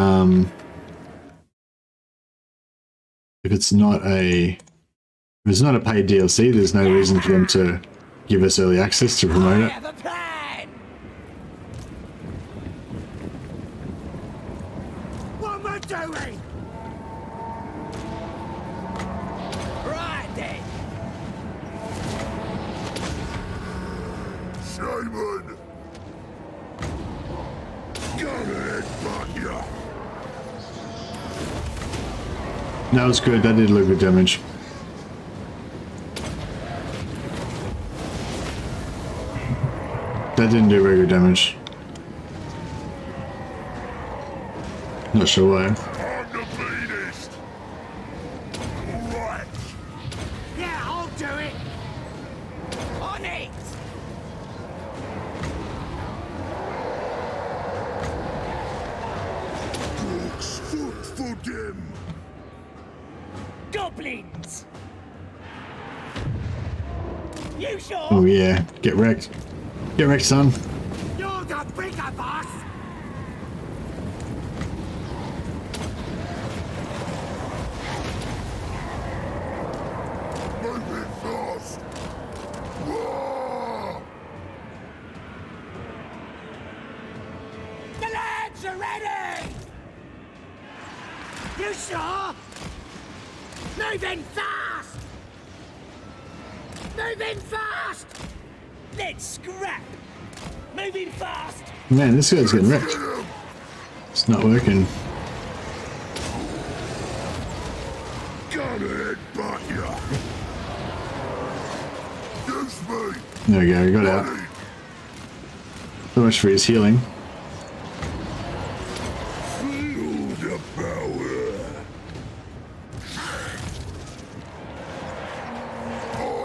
if it's not a paid DLC, there's no reason for them to give us early access to promote it. have a plan. What am I doing? Right then. Shaman! Gonna headbutt ya! That was good. That did a little bit of damage. That didn't do very good damage. Not sure why. I'm the meanest! Alright! Yeah, I'll do it. On it. Dogs foot for them! Goblins. You sure? Oh yeah, get wrecked. Get wrecked, son. You're the bigger boss. Move it fast! Whoa! The lads are ready. You sure? Moving fast. Moving fast. Let's scrap. Moving fast. Man, this guy's getting wrecked. It's not working. Gonna headbutt ya! Use me! There we go, he got out. So much for his healing. Feel the power!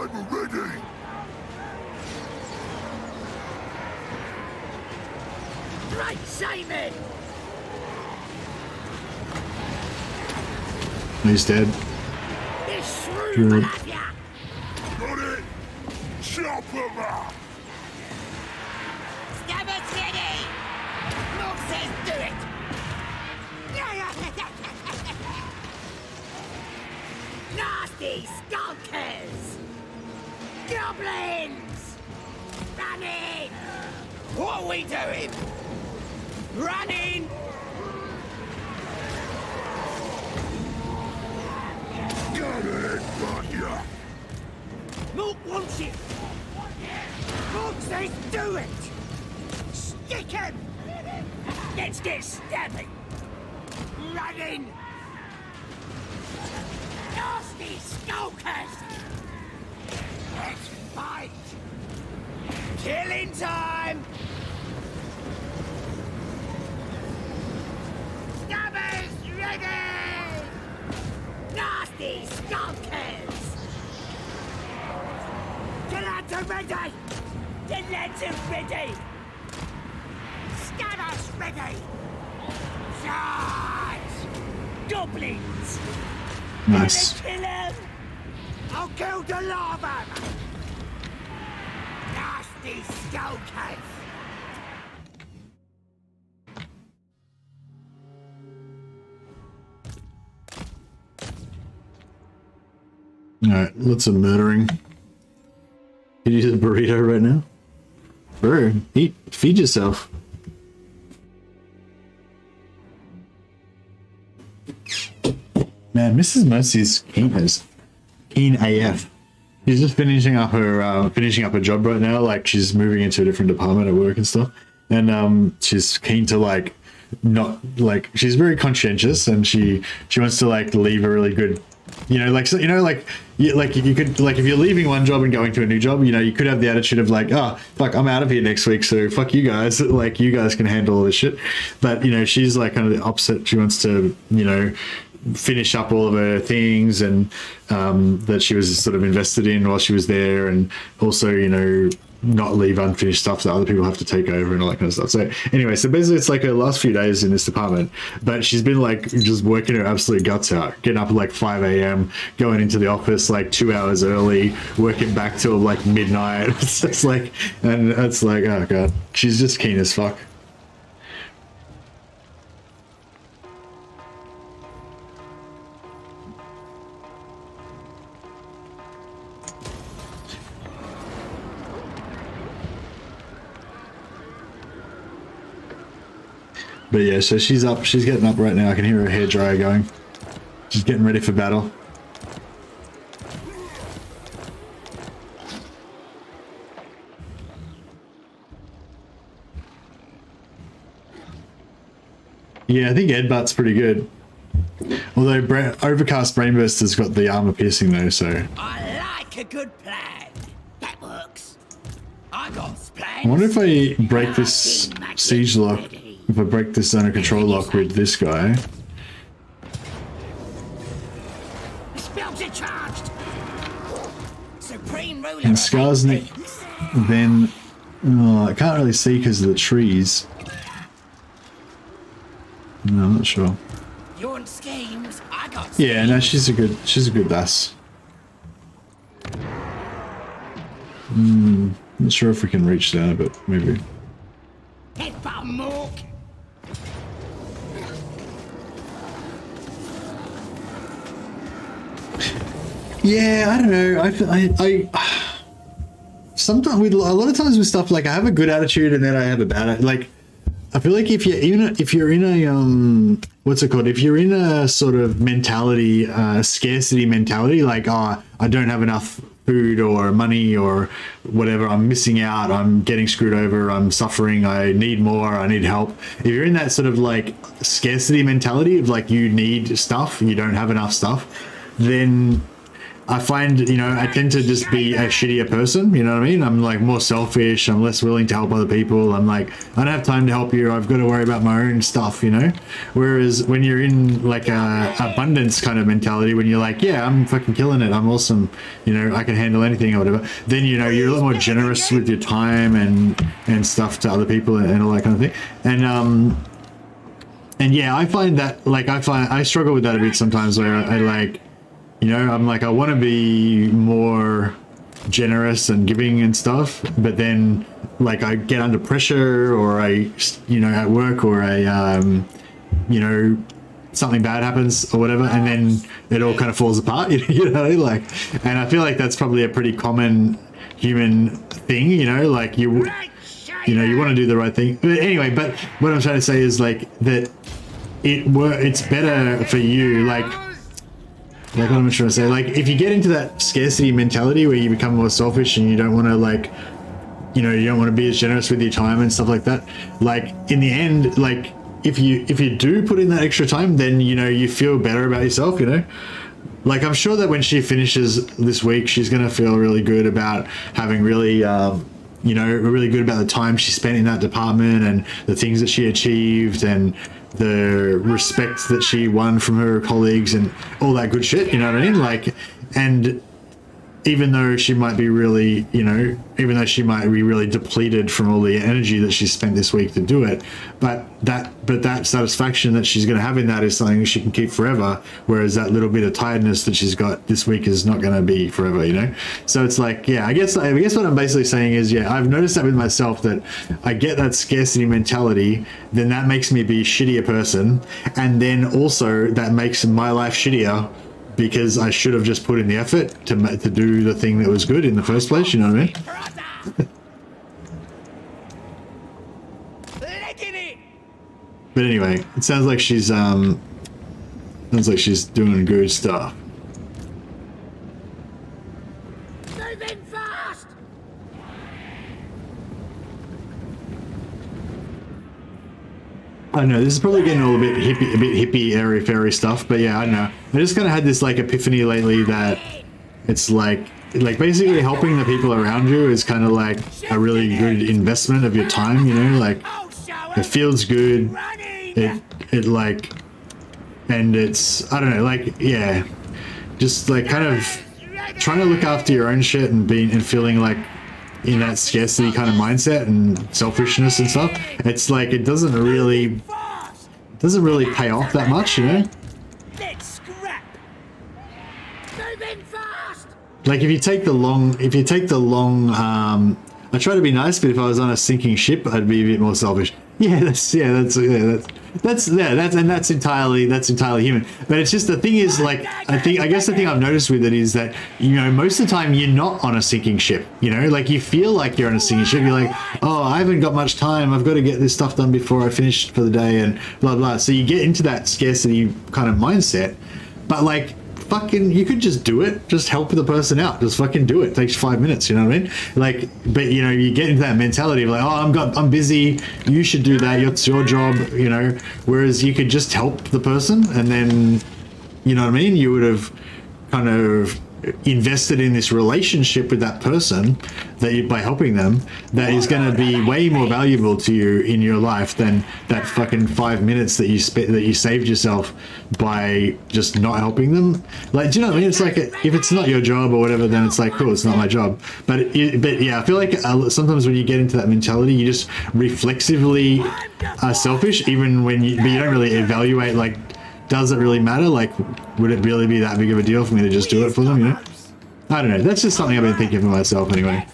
I'm ready! Right, Simon. He's dead. This shrew Good. will have ya. Got it! Chop him up! Scabbard's ready. Lord says do it. Nasty skulkers. Goblins. Running. What are we doing? Running. Gonna headbutt ya! Milk wants it. Milk says do it. Stick him. Let's get stabbing. Running. Nasty skulkers. Let's fight. Killing time. Stabbers ready. Nasty skulkers. Get out to ready. The lads are ready. Stabbers ready. Charge. Goblins. Nice. Kill him. I'll kill the lava. Nasty skulkers. Alright, lots of murdering. Could you use a burrito right now? Bro, eat, feed yourself. Man, Mrs. Mercy's keen AF. She's just finishing up her job right now. Like, she's moving into a different department at work and stuff. And she's keen to like not like, she's very conscientious, and she wants to like leave a really good, you know, like, so, you know, like you could, like, if you're leaving one job and going to a new job, you know, you could have the attitude of like, oh fuck, I'm out of here next week, so fuck you guys, like, you guys can handle all this shit. But you know, she's like kind of the opposite. She wants to, you know, finish up all of her things, and that she was sort of invested in while she was there, and also, you know, not leave unfinished stuff that other people have to take over and all that kind of stuff. So anyway, so basically it's like her last few days in this department, but she's been like just working her absolute guts out, getting up at like 5 a.m, going into the office like 2 hours early, working back till like midnight. It's just like, and it's like, oh god, she's just keen as fuck. But yeah, so she's up, she's getting up right now. I can hear her hairdryer going. She's getting ready for battle. Yeah, I think Edbutt's pretty good. Although Overcast Brainburst has got the armor piercing though, so. I like a good plan. That works. I got plans. I wonder if I break this siege lock, if I break this zone of control lock with this guy. Spells are charged. Supreme ruler. And SKARSNIK, then oh, I can't really see because of the trees. No, I'm not sure. You want schemes? I got Yeah, no, she's a good lass. Not sure if we can reach there, but maybe. Head button, Mork. Yeah, I don't know. I sometimes with a lot of times with stuff like I have a good attitude and then I have a bad like. I feel like if you're in a what's it called? If you're in a sort of mentality, scarcity mentality, like oh, I don't have enough food or money or whatever, I'm missing out, I'm getting screwed over, I'm suffering, I need more, I need help. If you're in that sort of like scarcity mentality of like you need stuff, you don't have enough stuff, then I find, you know, I tend to just be a shittier person, you know what I mean? I'm like more selfish, I'm less willing to help other people, I'm like, I don't have time to help you, I've got to worry about my own stuff, you know? Whereas when you're in like a abundance kind of mentality, when you're like, yeah, I'm fucking killing it, I'm awesome, you know, I can handle anything or whatever, then, you know, you're a lot more generous with your time and stuff to other people and all that kind of thing. And yeah, I find that, like, I struggle with that a bit sometimes where I like, you know, I'm like, I want to be more generous and giving and stuff, but then like I get under pressure or I, you know, at work or you know, something bad happens or whatever, and then it all kind of falls apart, you know, like, and I feel like that's probably a pretty common human thing, you know, like you know, you want to do the right thing. But anyway, but what I'm trying to say is like that it's better for you, like what I'm trying to say, like if you get into that scarcity mentality where you become more selfish and you don't want to, like, you know, you don't want to be as generous with your time and stuff like that, like in the end, like if you do put in that extra time, then, you know, you feel better about yourself, you know, like I'm sure that when she finishes this week, she's going to feel really good about having really you know, really good about the time she spent in that department and the things that she achieved and the respect that she won from her colleagues and all that good shit, you know what I mean? Like, and even though she might be really, you know, even though she might be really depleted from all the energy that she spent this week to do it, but that satisfaction that she's going to have in that is something she can keep forever, whereas that little bit of tiredness that she's got this week is not going to be forever, you know? So it's like, yeah, I guess what I'm basically saying is, yeah, I've noticed that with myself, that I get that scarcity mentality, then that makes me be a shittier person, and then also that makes my life shittier because I should have just put in the effort to do the thing that was good in the first place, you know what I mean? But anyway, it sounds like she's doing good stuff. Moving fast. I don't know, this is probably getting all a bit hippie, airy fairy stuff, but yeah, I don't know. I just kind of had this like epiphany lately that it's like basically helping the people around you is kind of like a really good investment of your time, you know, like it feels good, it like, and it's, I don't know, like, yeah, just like kind of trying to look after your own shit and feeling like in that scarcity kind of mindset and selfishness and stuff, it's like it doesn't really pay off that much, you know. Let's scrap. Moving fast. Like if you take the long, I try to be nice, but if I was on a sinking ship, I'd be a bit more selfish. That's entirely human. But it's just the thing is, like, I guess the thing I've noticed with it is that, you know, most of the time you're not on a sinking ship, you know, like you feel like you're on a sinking ship. You're like, oh, I haven't got much time. I've got to get this stuff done before I finish for the day and blah, blah. So you get into that scarcity kind of mindset, but like, fucking, you could just do it. Just help the person out. Just fucking do it. It takes 5 minutes. You know what I mean? Like, but you know, you get into that mentality of like, oh, I'm busy. You should do that. It's your job. You know. Whereas you could just help the person, and then, you know what I mean? You would have kind of invested in this relationship with that person that you, by helping them, that is going to be way more valuable to you in your life than that fucking 5 minutes that you saved yourself by just not helping them. Like, do you know what I mean? It's like, if it's not your job or whatever, then it's like, cool, it's not my job. But yeah, I feel like sometimes when you get into that mentality, you just reflexively are selfish, even when but you don't really evaluate, like, does it really matter? Like, would it really be that big of a deal for me to just do it for them, you know? I don't know. That's just something I've been thinking for myself anyway.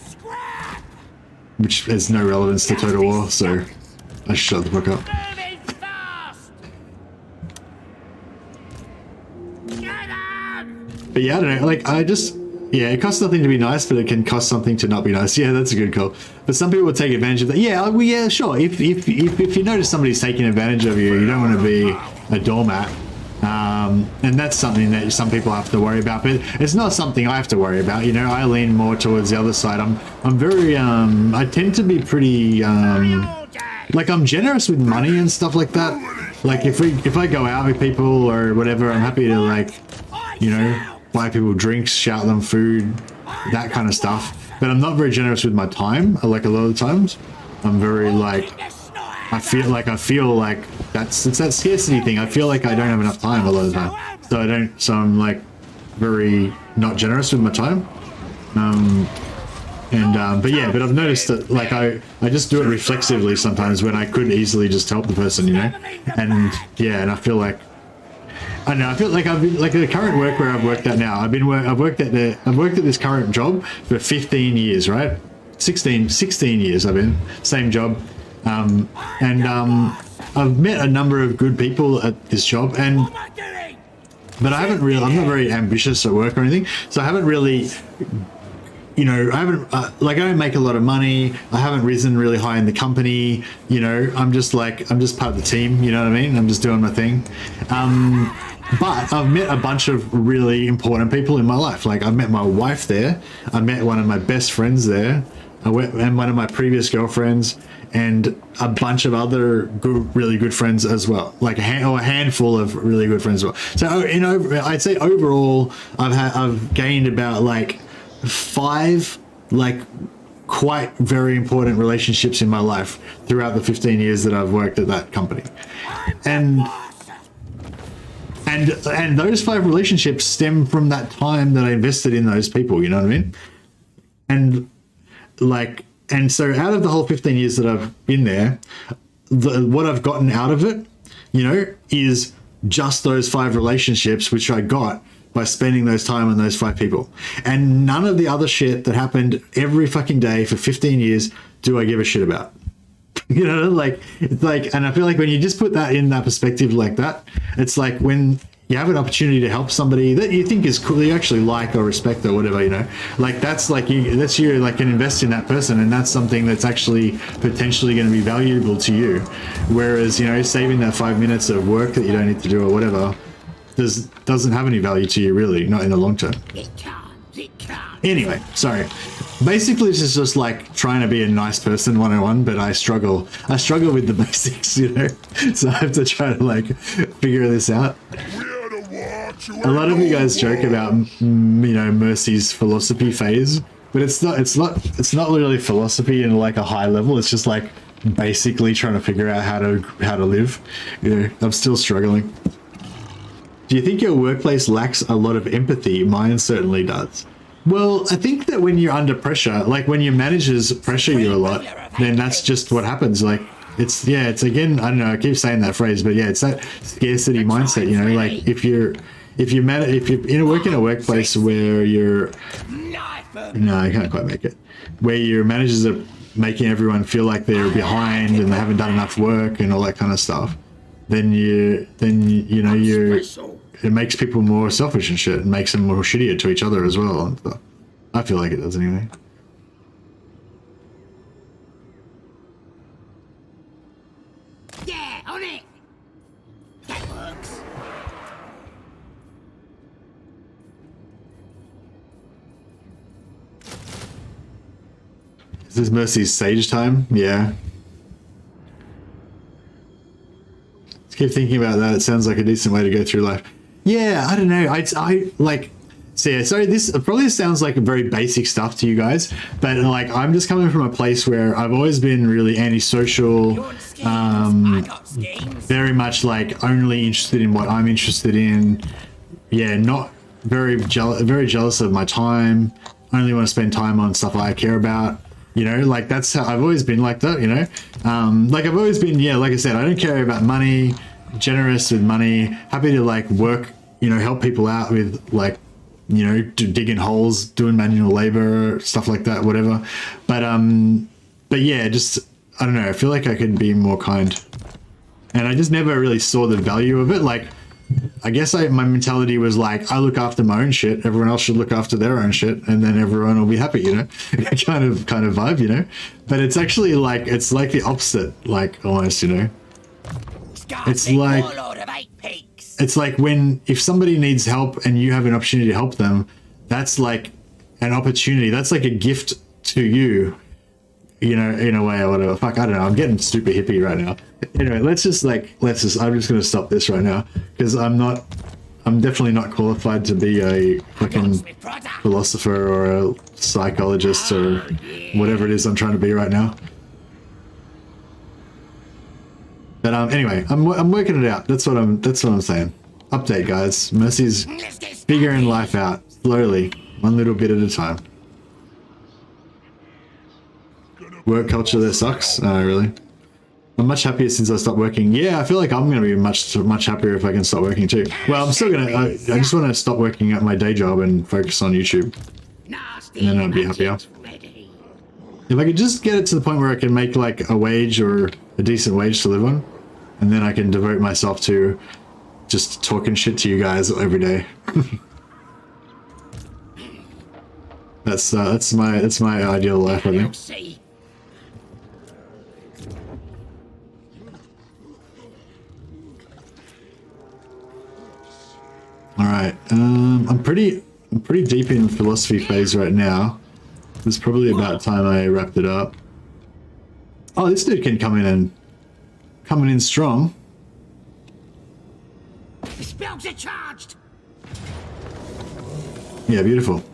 Which has no relevance to Total War, so I shut the fuck up. Moving fast. Get on. But yeah, I don't know. Like, yeah, it costs nothing to be nice, but it can cost something to not be nice. Yeah, that's a good call. But some people will take advantage of that. Yeah, well, yeah, sure. If you notice somebody's taking advantage of you, you don't want to be a doormat. And that's something that some people have to worry about, but it's not something I have to worry about. You know, I lean more towards the other side. I'm very, I tend to be pretty, like, I'm generous with money and stuff like that. Like, if I go out with people or whatever, I'm happy to, like, you know, buy people drinks, shout them food, that kind of stuff. But I'm not very generous with my time. Like, a lot of the times I'm very, like, I feel like it's that scarcity thing. I feel like I don't have enough time a lot of the time, so I'm like very not generous with my time. But yeah, but I've noticed that, like, I just do it reflexively sometimes when I could easily just help the person, you know. And yeah, and I feel like I've been, like, the current work where I've worked at now, I've worked at this current job for 15 years, right? 16 years I've been same job. I've met a number of good people at this job, but I'm not very ambitious at work or anything, so I haven't really, you know, I don't make a lot of money. I haven't risen really high in the company, you know. I'm just part of the team, you know what I mean? I'm just doing my thing. But I've met a bunch of really important people in my life. Like, I've met my wife there. I met one of my best friends there. And one of my previous girlfriends, and a bunch of other really good friends as well, like a handful of really good friends as well. So, you know, I'd say overall I've gained about like 5 like quite very important relationships in my life throughout the 15 years that I've worked at that company. And those 5 relationships stem from that time that I invested in those people, you know what I mean? And so out of the whole 15 years that I've been there, what I've gotten out of it, you know, is just those 5 relationships, which I got by spending those time on those 5 people. And none of the other shit that happened every fucking day for 15 years do I give a shit about. You know, like, it's like, and I feel like when you just put that in that perspective like that, it's like when you have an opportunity to help somebody that you think is cool, you actually like or respect or whatever, you know, like that's like you like can invest in that person, and that's something that's actually potentially going to be valuable to you. Whereas, you know, saving that 5 minutes of work that you don't need to do or whatever doesn't have any value to you, really, not in the long term. It can't. Anyway, sorry. Basically, it's just like trying to be a nice person 101, but I struggle with the basics, you know, so I have to try to like figure this out. A lot of you guys joke about, you know, Mercy's philosophy phase, but it's not really philosophy in like a high level. It's just like basically trying to figure out how to live. You know, I'm still struggling. Do you think your workplace lacks a lot of empathy? Mine certainly does. Well, I think that when you're under pressure, like when your managers pressure you a lot, then that's just what happens. Like it's again, I don't know, I keep saying that phrase, but yeah, it's that scarcity mindset, you know, like if you're in a workplace where you're, no, I can't quite make it, where your managers are making everyone feel like they're behind and they haven't done enough work and all that kind of stuff, then it makes people more selfish and shit, and makes them more shittier to each other as well and stuff. I feel like it does anyway. Yeah, on it. That works. Is this Mercy's sage time? Yeah. Let's keep thinking about that. It sounds like a decent way to go through life. Yeah, I don't know. I like, so yeah, sorry, this probably sounds like very basic stuff to you guys, but like I'm just coming from a place where I've always been really antisocial, very much like only interested in what I'm interested in. Yeah, not very jealous of my time. Only want to spend time on stuff I care about. You know, like that's how I've always been like that, you know? Like I've always been, yeah, like I said, I don't care about money, generous with money, happy to like work, you know, help people out with like, you know, digging holes, doing manual labor, stuff like that, whatever. But yeah, just, I don't know, I feel like I could be more kind. And I just never really saw the value of it. Like, I guess my mentality was like, I look after my own shit, everyone else should look after their own shit, and then everyone will be happy, you know? kind of vibe, you know? But it's actually like, it's like the opposite, like almost, you know? It's like, it's like if somebody needs help and you have an opportunity to help them, that's like an opportunity. That's like a gift to you, you know, in a way or whatever. Fuck, I don't know. I'm getting super hippie right now. Anyway, I'm just going to stop this right now because I'm definitely not qualified to be a fucking philosopher or a psychologist or whatever it is I'm trying to be right now. But anyway, I'm working it out. That's what I'm saying. Update, guys. Mercy's figuring life out slowly, one little bit at a time. Work culture there sucks. Oh, really? I'm much happier since I stopped working. Yeah, I feel like I'm going to be much happier if I can stop working too. Well, I'm still going to. I just want to stop working at my day job and focus on YouTube, and then I'll be happier. If I could just get it to the point where I can make like a wage or a decent wage to live on, and then I can devote myself to just talking shit to you guys every day. That's my ideal life, I think. All right, I'm pretty deep in philosophy phase right now. It's probably about time I wrapped it up. Oh, this dude can coming in strong. The spells are charged. Yeah, beautiful.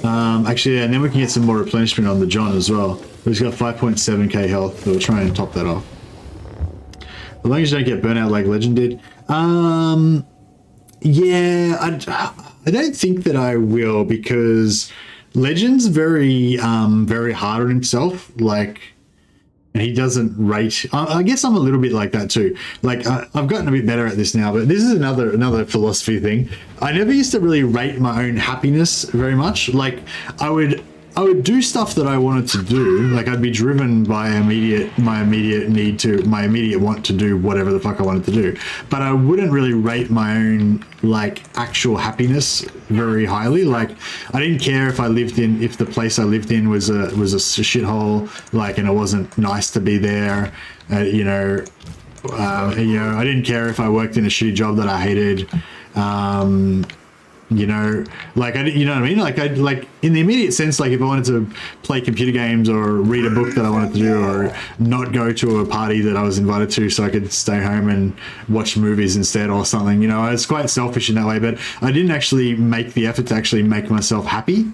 Actually, and then we can get some more replenishment on the John as well. He's got 5.7k health, so we'll try and top that off. As long as you don't get burnt out like Legend did. Yeah, I don't think that I will, because Legend's very hard on himself, like, and he doesn't rate. I guess I'm a little bit like that too. Like I've gotten a bit better at this now, but this is another philosophy thing. I never used to really rate my own happiness very much. Like I would do stuff that I wanted to do. Like I'd be driven by my immediate want to do whatever the fuck I wanted to do. But I wouldn't really rate my own like actual happiness very highly. Like I didn't care if the place I lived in was a shithole, like, and it wasn't nice to be there. I didn't care if I worked in a shitty job that I hated. You know, like you know what I mean? Like like in the immediate sense, like if I wanted to play computer games or read a book that I wanted to do, or not go to a party that I was invited to so I could stay home and watch movies instead or something, you know, I was quite selfish in that way, but I didn't actually make the effort to actually make myself happy,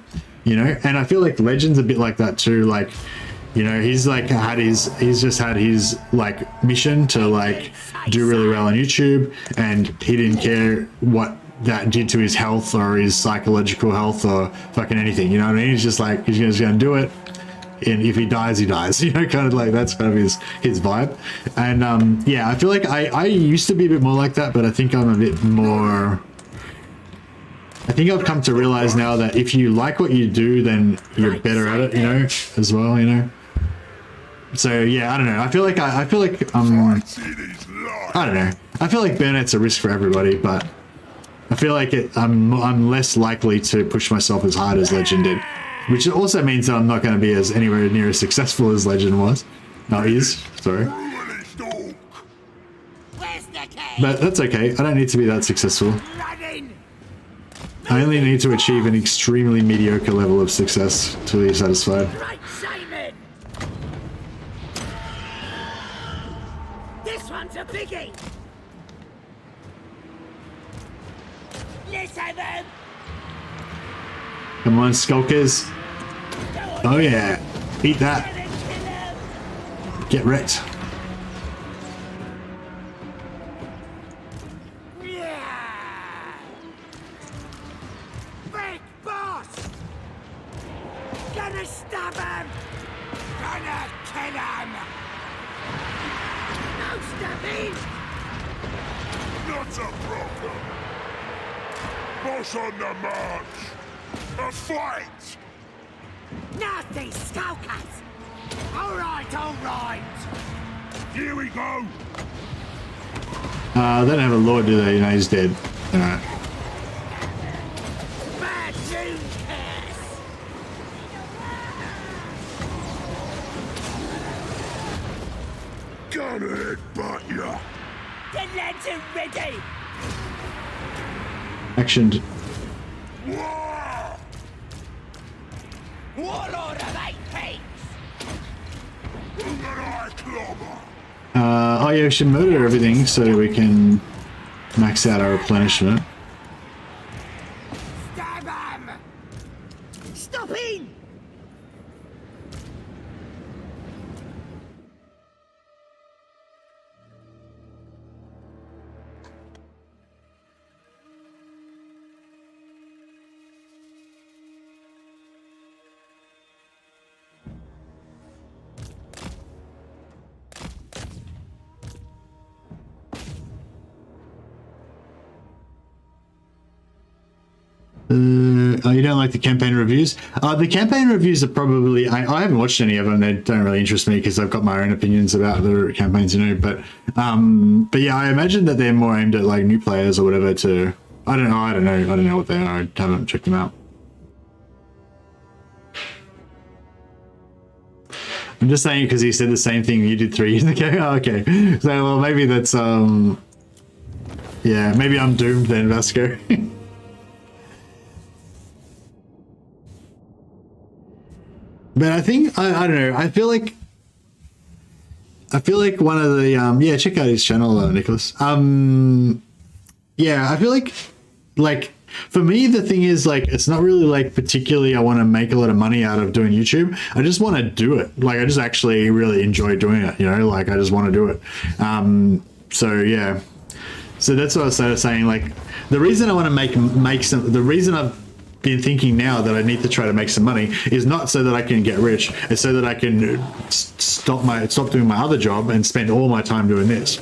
you know? And I feel like Legend's a bit like that too. Like, you know, he's just had his like mission to like do really well on YouTube, and he didn't care what that did to his health or his psychological health or fucking anything. You know what I mean? He's just like, he's just gonna do it. And if he dies, he dies. You know, kind of like that's kind of his vibe. And yeah, I feel like I used to be a bit more like that, but I think I'm a bit more. I think I've come to realize now that if you like what you do, then you're better at it. You know, as well. You know. So yeah, I don't know. I feel like I don't know. I feel like burnout's a risk for everybody, but I feel like I'm less likely to push myself as hard as Legend did. Which also means that I'm not going to be as anywhere near as successful as Legend was. No, is. Sorry. But that's okay. I don't need to be that successful. I only need to achieve an extremely mediocre level of success to be satisfied. This one's a biggie. Let's have him. Come on, skulkers. Oh yeah, eat that. Get wrecked. Yeah. Big boss. Gonna stab him. Gonna kill him. No stabbing. Not a problem. Boss on the march. A fight. Nasty skulkers. All right. Here we go. They don't have a lord, do they? No, he's dead. Alright. Bad June curse. Gonna headbutt ya. The lads are ready. Actioned. Whoa! Warlord of 8 pigs. Look at eye clobber. Oh yeah, we should murder everything so that we can max out our replenishment. Stab him. Stop him. Oh, you don't like the campaign reviews? The campaign reviews are probably... I haven't watched any of them. They don't really interest me because I've got my own opinions about the campaigns, you know. But yeah, I imagine that they're more aimed at like new players or whatever to... I don't know what they are. I haven't checked them out. I'm just saying because he said the same thing you did 3 years ago. Oh, okay. So, well, maybe that's... Yeah, maybe I'm doomed then, Vasco. But I think I don't know. I feel like one of the yeah, check out his channel, Nicholas. Yeah, I feel like for me the thing is like it's not really like particularly I want to make a lot of money out of doing YouTube. I just want to do it. Like I just actually really enjoy doing it. You know, like I just want to do it. So yeah. So that's what I was saying. Like the reason I want to make some. The reason I've been thinking now that I need to try to make some money is not so that I can get rich, it's so that I can stop doing my other job and spend all my time doing this.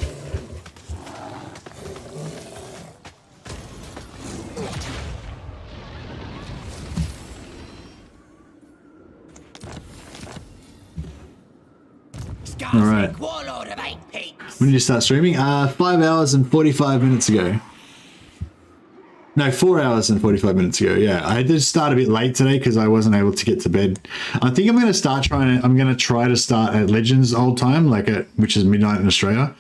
All right. Warlord of 8 pigs. When did you start streaming? 5 hours and 45 minutes ago. No, 4 hours and 45 minutes ago. Yeah, I had to start a bit late today because I wasn't able to get to bed. I think I'm going to try to start at Legends old time, which is midnight in Australia.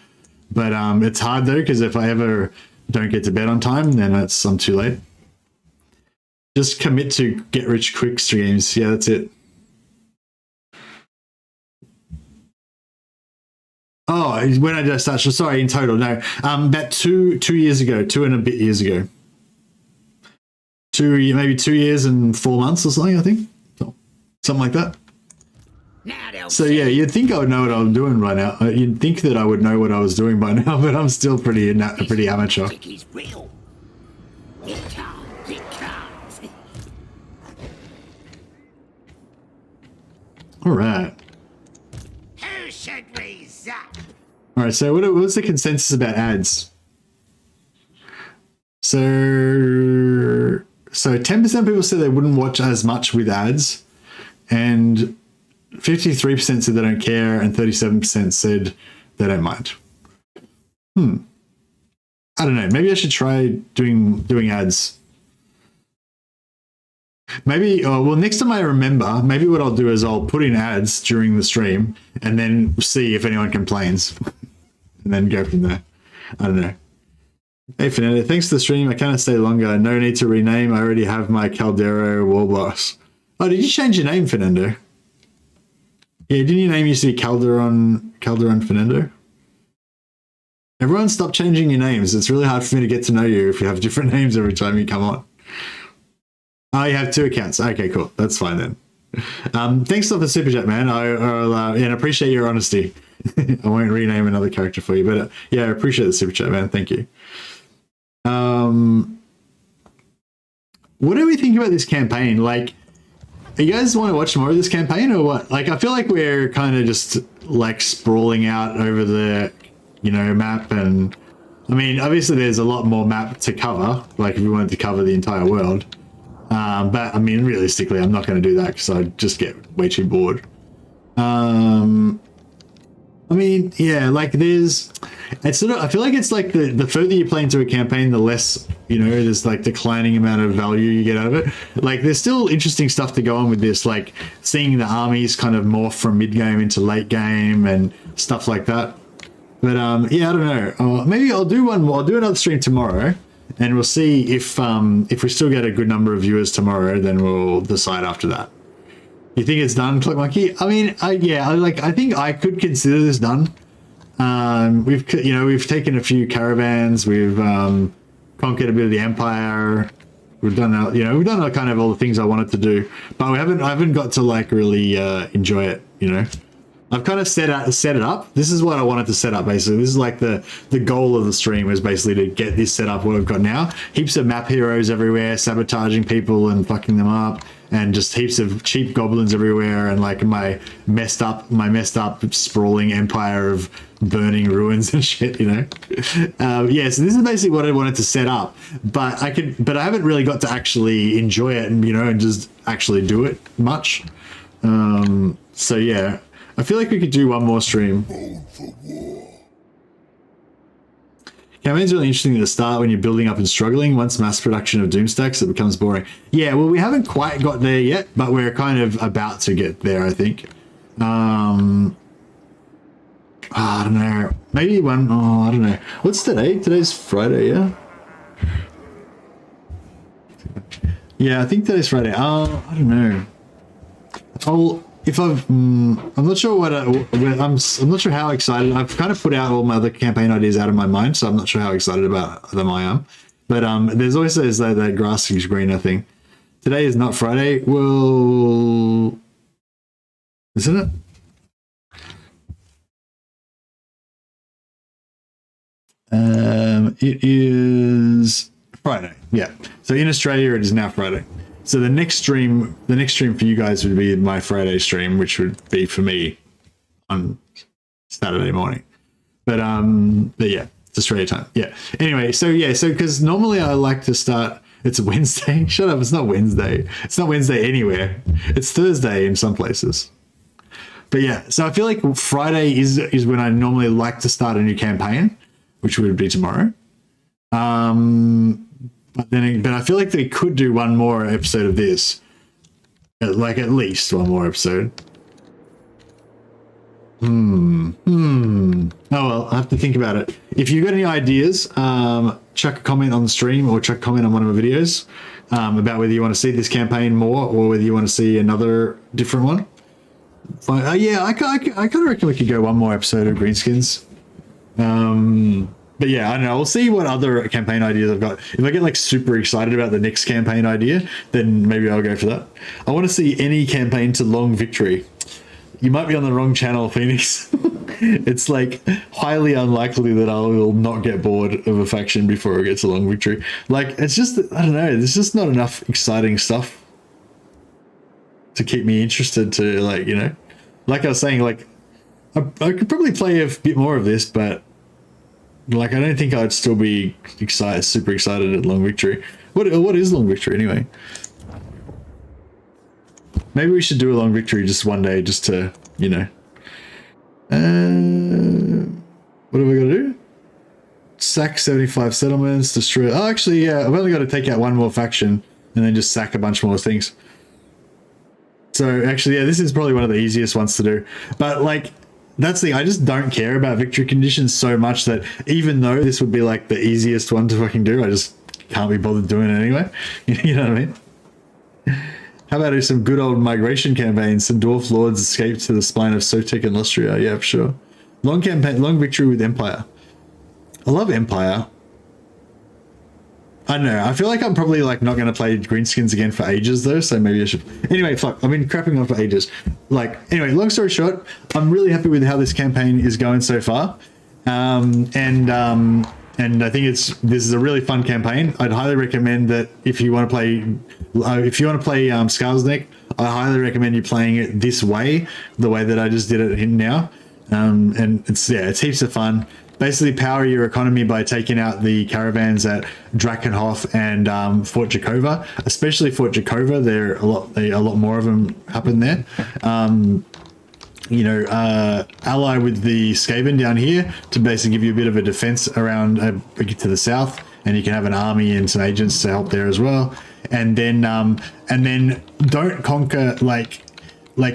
But it's hard though because if I ever don't get to bed on time, then I'm too late. Just commit to get rich quick streams. Yeah, that's it. Oh, when I just start? Sorry, in total, no. About 2 years ago, 2 and a bit years ago. Maybe 2 years and 4 months or something, I think. Something like that. So yeah, you'd think I would know what I'm doing right now. You'd think that I would know what I was doing by now, but I'm still pretty amateur. It can't. It can't. All right. Who should we zap? All right. So what's the consensus about ads? So 10% of people said they wouldn't watch as much with ads, and 53% said they don't care, and 37% said they don't mind. I don't know. Maybe I should try doing ads. Maybe, well, next time I remember, maybe what I'll do is I'll put in ads during the stream and then see if anyone complains and then go from there. I don't know. Hey, Fernando, thanks for the stream. I cannot stay longer. No need to rename. I already have my Caldero Warboss. Oh, did you change your name, Fernando? Yeah, didn't your name used to be Calderon Fernando? Everyone stop changing your names. It's really hard for me to get to know you if you have different names every time you come on. Oh, you have 2 accounts. Okay, cool. That's fine then. Thanks for the super chat, man. I appreciate your honesty. I won't rename another character for you, but yeah, I appreciate the super chat, man. Thank you. What do we think about this campaign? Like, you guys want to watch more of this campaign or what? Like, I feel like we're kind of just like sprawling out over the, map, and I mean, obviously there's a lot more map to cover. Like, if we wanted to cover the entire world. But I mean, realistically, I'm not going to do that because I'd just get way too bored. I mean, yeah, like it's sort of, I feel like it's like the further you play into a campaign, the less, there's like declining amount of value you get out of it. Like, there's still interesting stuff to go on with this, like seeing the armies kind of morph from mid game into late game and stuff like that. But yeah, I don't know. Maybe I'll do one more. I'll do another stream tomorrow, and we'll see if we still get a good number of viewers tomorrow. Then we'll decide after that. You think it's done, Clock Monkey? I mean, I think I could consider this done. We've taken a few caravans. We've conquered a bit of the empire. We've done kind of all the things I wanted to do, but I haven't got to like really enjoy it. I've kind of set it up. This is what I wanted to set up, basically. This is like the goal of the stream, is basically to get this set up what we've got now. Heaps of map heroes everywhere, sabotaging people and fucking them up, and just heaps of cheap goblins everywhere, and like my messed up sprawling empire of burning ruins and shit, yeah, so this is basically what I wanted to set up, but I haven't really got to actually enjoy it and and just actually do it much. So yeah, I feel like we could do one more stream. Campaign's really interesting at the start when you're building up and struggling. Once mass production of Doomstacks, it becomes boring. Yeah, well, we haven't quite got there yet, but we're kind of about to get there, I think. I don't know. Maybe one. Oh, I don't know. What's today? Today's Friday, yeah? Yeah, I think today's Friday. I don't know. I'm not sure I'm not sure how excited. I've kind of put out all my other campaign ideas out of my mind, so I'm not sure how excited about them I am. But there's also that grass is greener thing. Today is not Friday. Well, isn't it? It is Friday. Yeah. So in Australia, it is now Friday. So the next stream for you guys would be my Friday stream, which would be for me on Saturday morning. But yeah, it's Australia time. Yeah. Anyway, so because normally I like to start. It's Wednesday. Shut up! It's not Wednesday. It's not Wednesday anywhere. It's Thursday in some places. But yeah, so I feel like Friday is when I normally like to start a new campaign, which would be tomorrow. But I feel like they could do one more episode of this, like at least one more episode. Oh well, I have to think about it. If you've got any ideas, chuck a comment on the stream or chuck a comment on one of my videos about whether you want to see this campaign more or whether you want to see another different one. Yeah, I kind of reckon we could go one more episode of Greenskins. But yeah, I don't know. We'll see what other campaign ideas I've got. If I get like super excited about the next campaign idea, then maybe I'll go for that. I want to see any campaign to long victory. You might be on the wrong channel, Phoenix. It's like highly unlikely that I will not get bored of a faction before it gets a long victory. Like, it's just, I don't know, there's just not enough exciting stuff to keep me interested to, like, you know, like I was saying, like, I could probably play a bit more of this, but like, I don't think I'd still be super excited at long victory. What is long victory anyway? Maybe we should do a long victory just one day, just to, you know. What have we got to do? Sack 75 settlements, destroy. Oh, actually, yeah, I've only got to take out one more faction and then just sack a bunch more things. So actually, yeah, this is probably one of the easiest ones to do. But like, that's the, I just don't care about victory conditions so much that even though this would be like the easiest one to fucking do, I just can't be bothered doing it anyway. You know what I mean? How about some good old migration campaigns? Some dwarf lords escaped to the spine of Sotek and Lustria. Yeah, for sure. Long campaign, long victory with Empire. I love Empire. I don't know. I feel like I'm probably like not going to play greenskins again for ages though, so maybe I should. Anyway, fuck. I've been crapping on for ages. Like, anyway, long story short, I'm really happy with how this campaign is going so far, and I think this is a really fun campaign. I'd highly recommend that if you want to play, SKARSNIK, I highly recommend you playing it this way, the way that I just did it now, and it's heaps of fun. Basically, power your economy by taking out the caravans at Drakenhof and Fort Jakova, especially Fort Jakova. There are a lot more of them happen there. You know, ally with the Skaven down here to basically give you a bit of a defense around to the south, and you can have an army and some agents to help there as well. And then don't conquer, like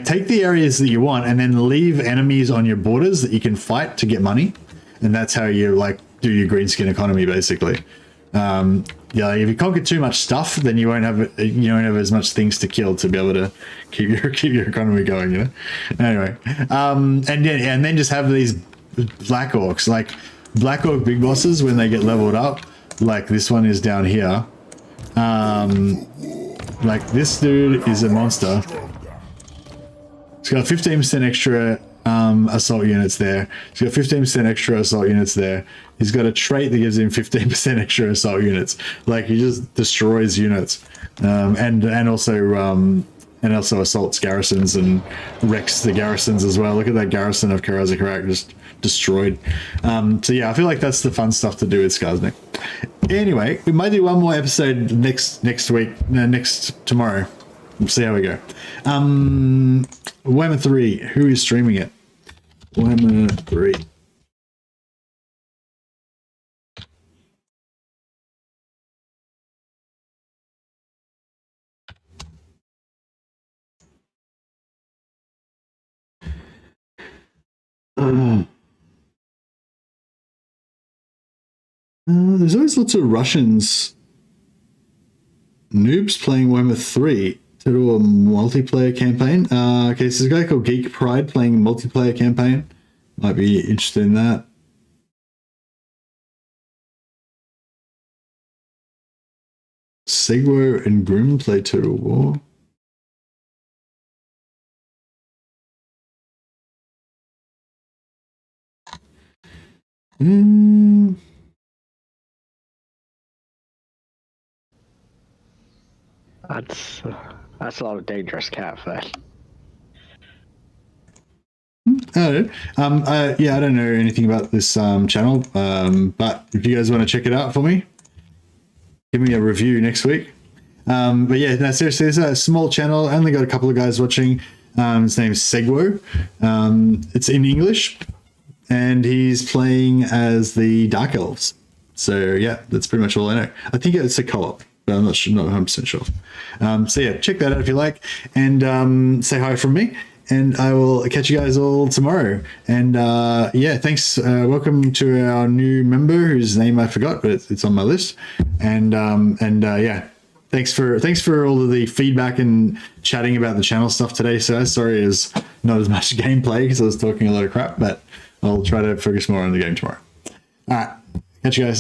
take the areas that you want, and then leave enemies on your borders that you can fight to get money. And that's how you like do your greenskin economy, basically. Yeah, like if you conquer too much stuff, then you won't have as much things to kill to be able to keep your economy going. You know. Anyway, and then just have these black orcs, like black orc big bosses when they get leveled up. Like this one is down here. Like this dude is a monster. It's got 15% extra assault units there. He's got 15% extra assault units there. He's got a trait that gives him 15% extra assault units. Like, he just destroys units, and also assaults garrisons and wrecks the garrisons as well. Look at that garrison of Karazakarak just destroyed. So yeah, I feel like that's the fun stuff to do with SKARSNIK. Anyway, we might do one more episode next week. No, tomorrow. We'll see how we go. Warhammer 3. Who is streaming it? Warhammer 3. There's always lots of Russians noobs playing Warhammer 3 to do a multiplayer campaign. Okay, so there's a guy called Geek Pride playing a multiplayer campaign. Might be interested in that. Segwo and Grim play Total War. That's a lot of dangerous cat food. I don't know. Yeah, I don't know anything about this channel, but if you guys want to check it out for me, give me a review next week. But yeah, no, seriously, it's a small channel. I only got a couple of guys watching. His name is Segwo. It's in English, and he's playing as the Dark Elves. So yeah, that's pretty much all I know. I think it's a co-op, but I'm not 100% sure. So yeah, check that out if you like, and say hi from me. And I will catch you guys all tomorrow. And yeah, thanks. Welcome to our new member whose name I forgot, but it's on my list. And yeah, thanks for all of the feedback and chatting about the channel stuff today. So sorry it's not as much gameplay because I was talking a lot of crap, but I'll try to focus more on the game tomorrow. All right, catch you guys.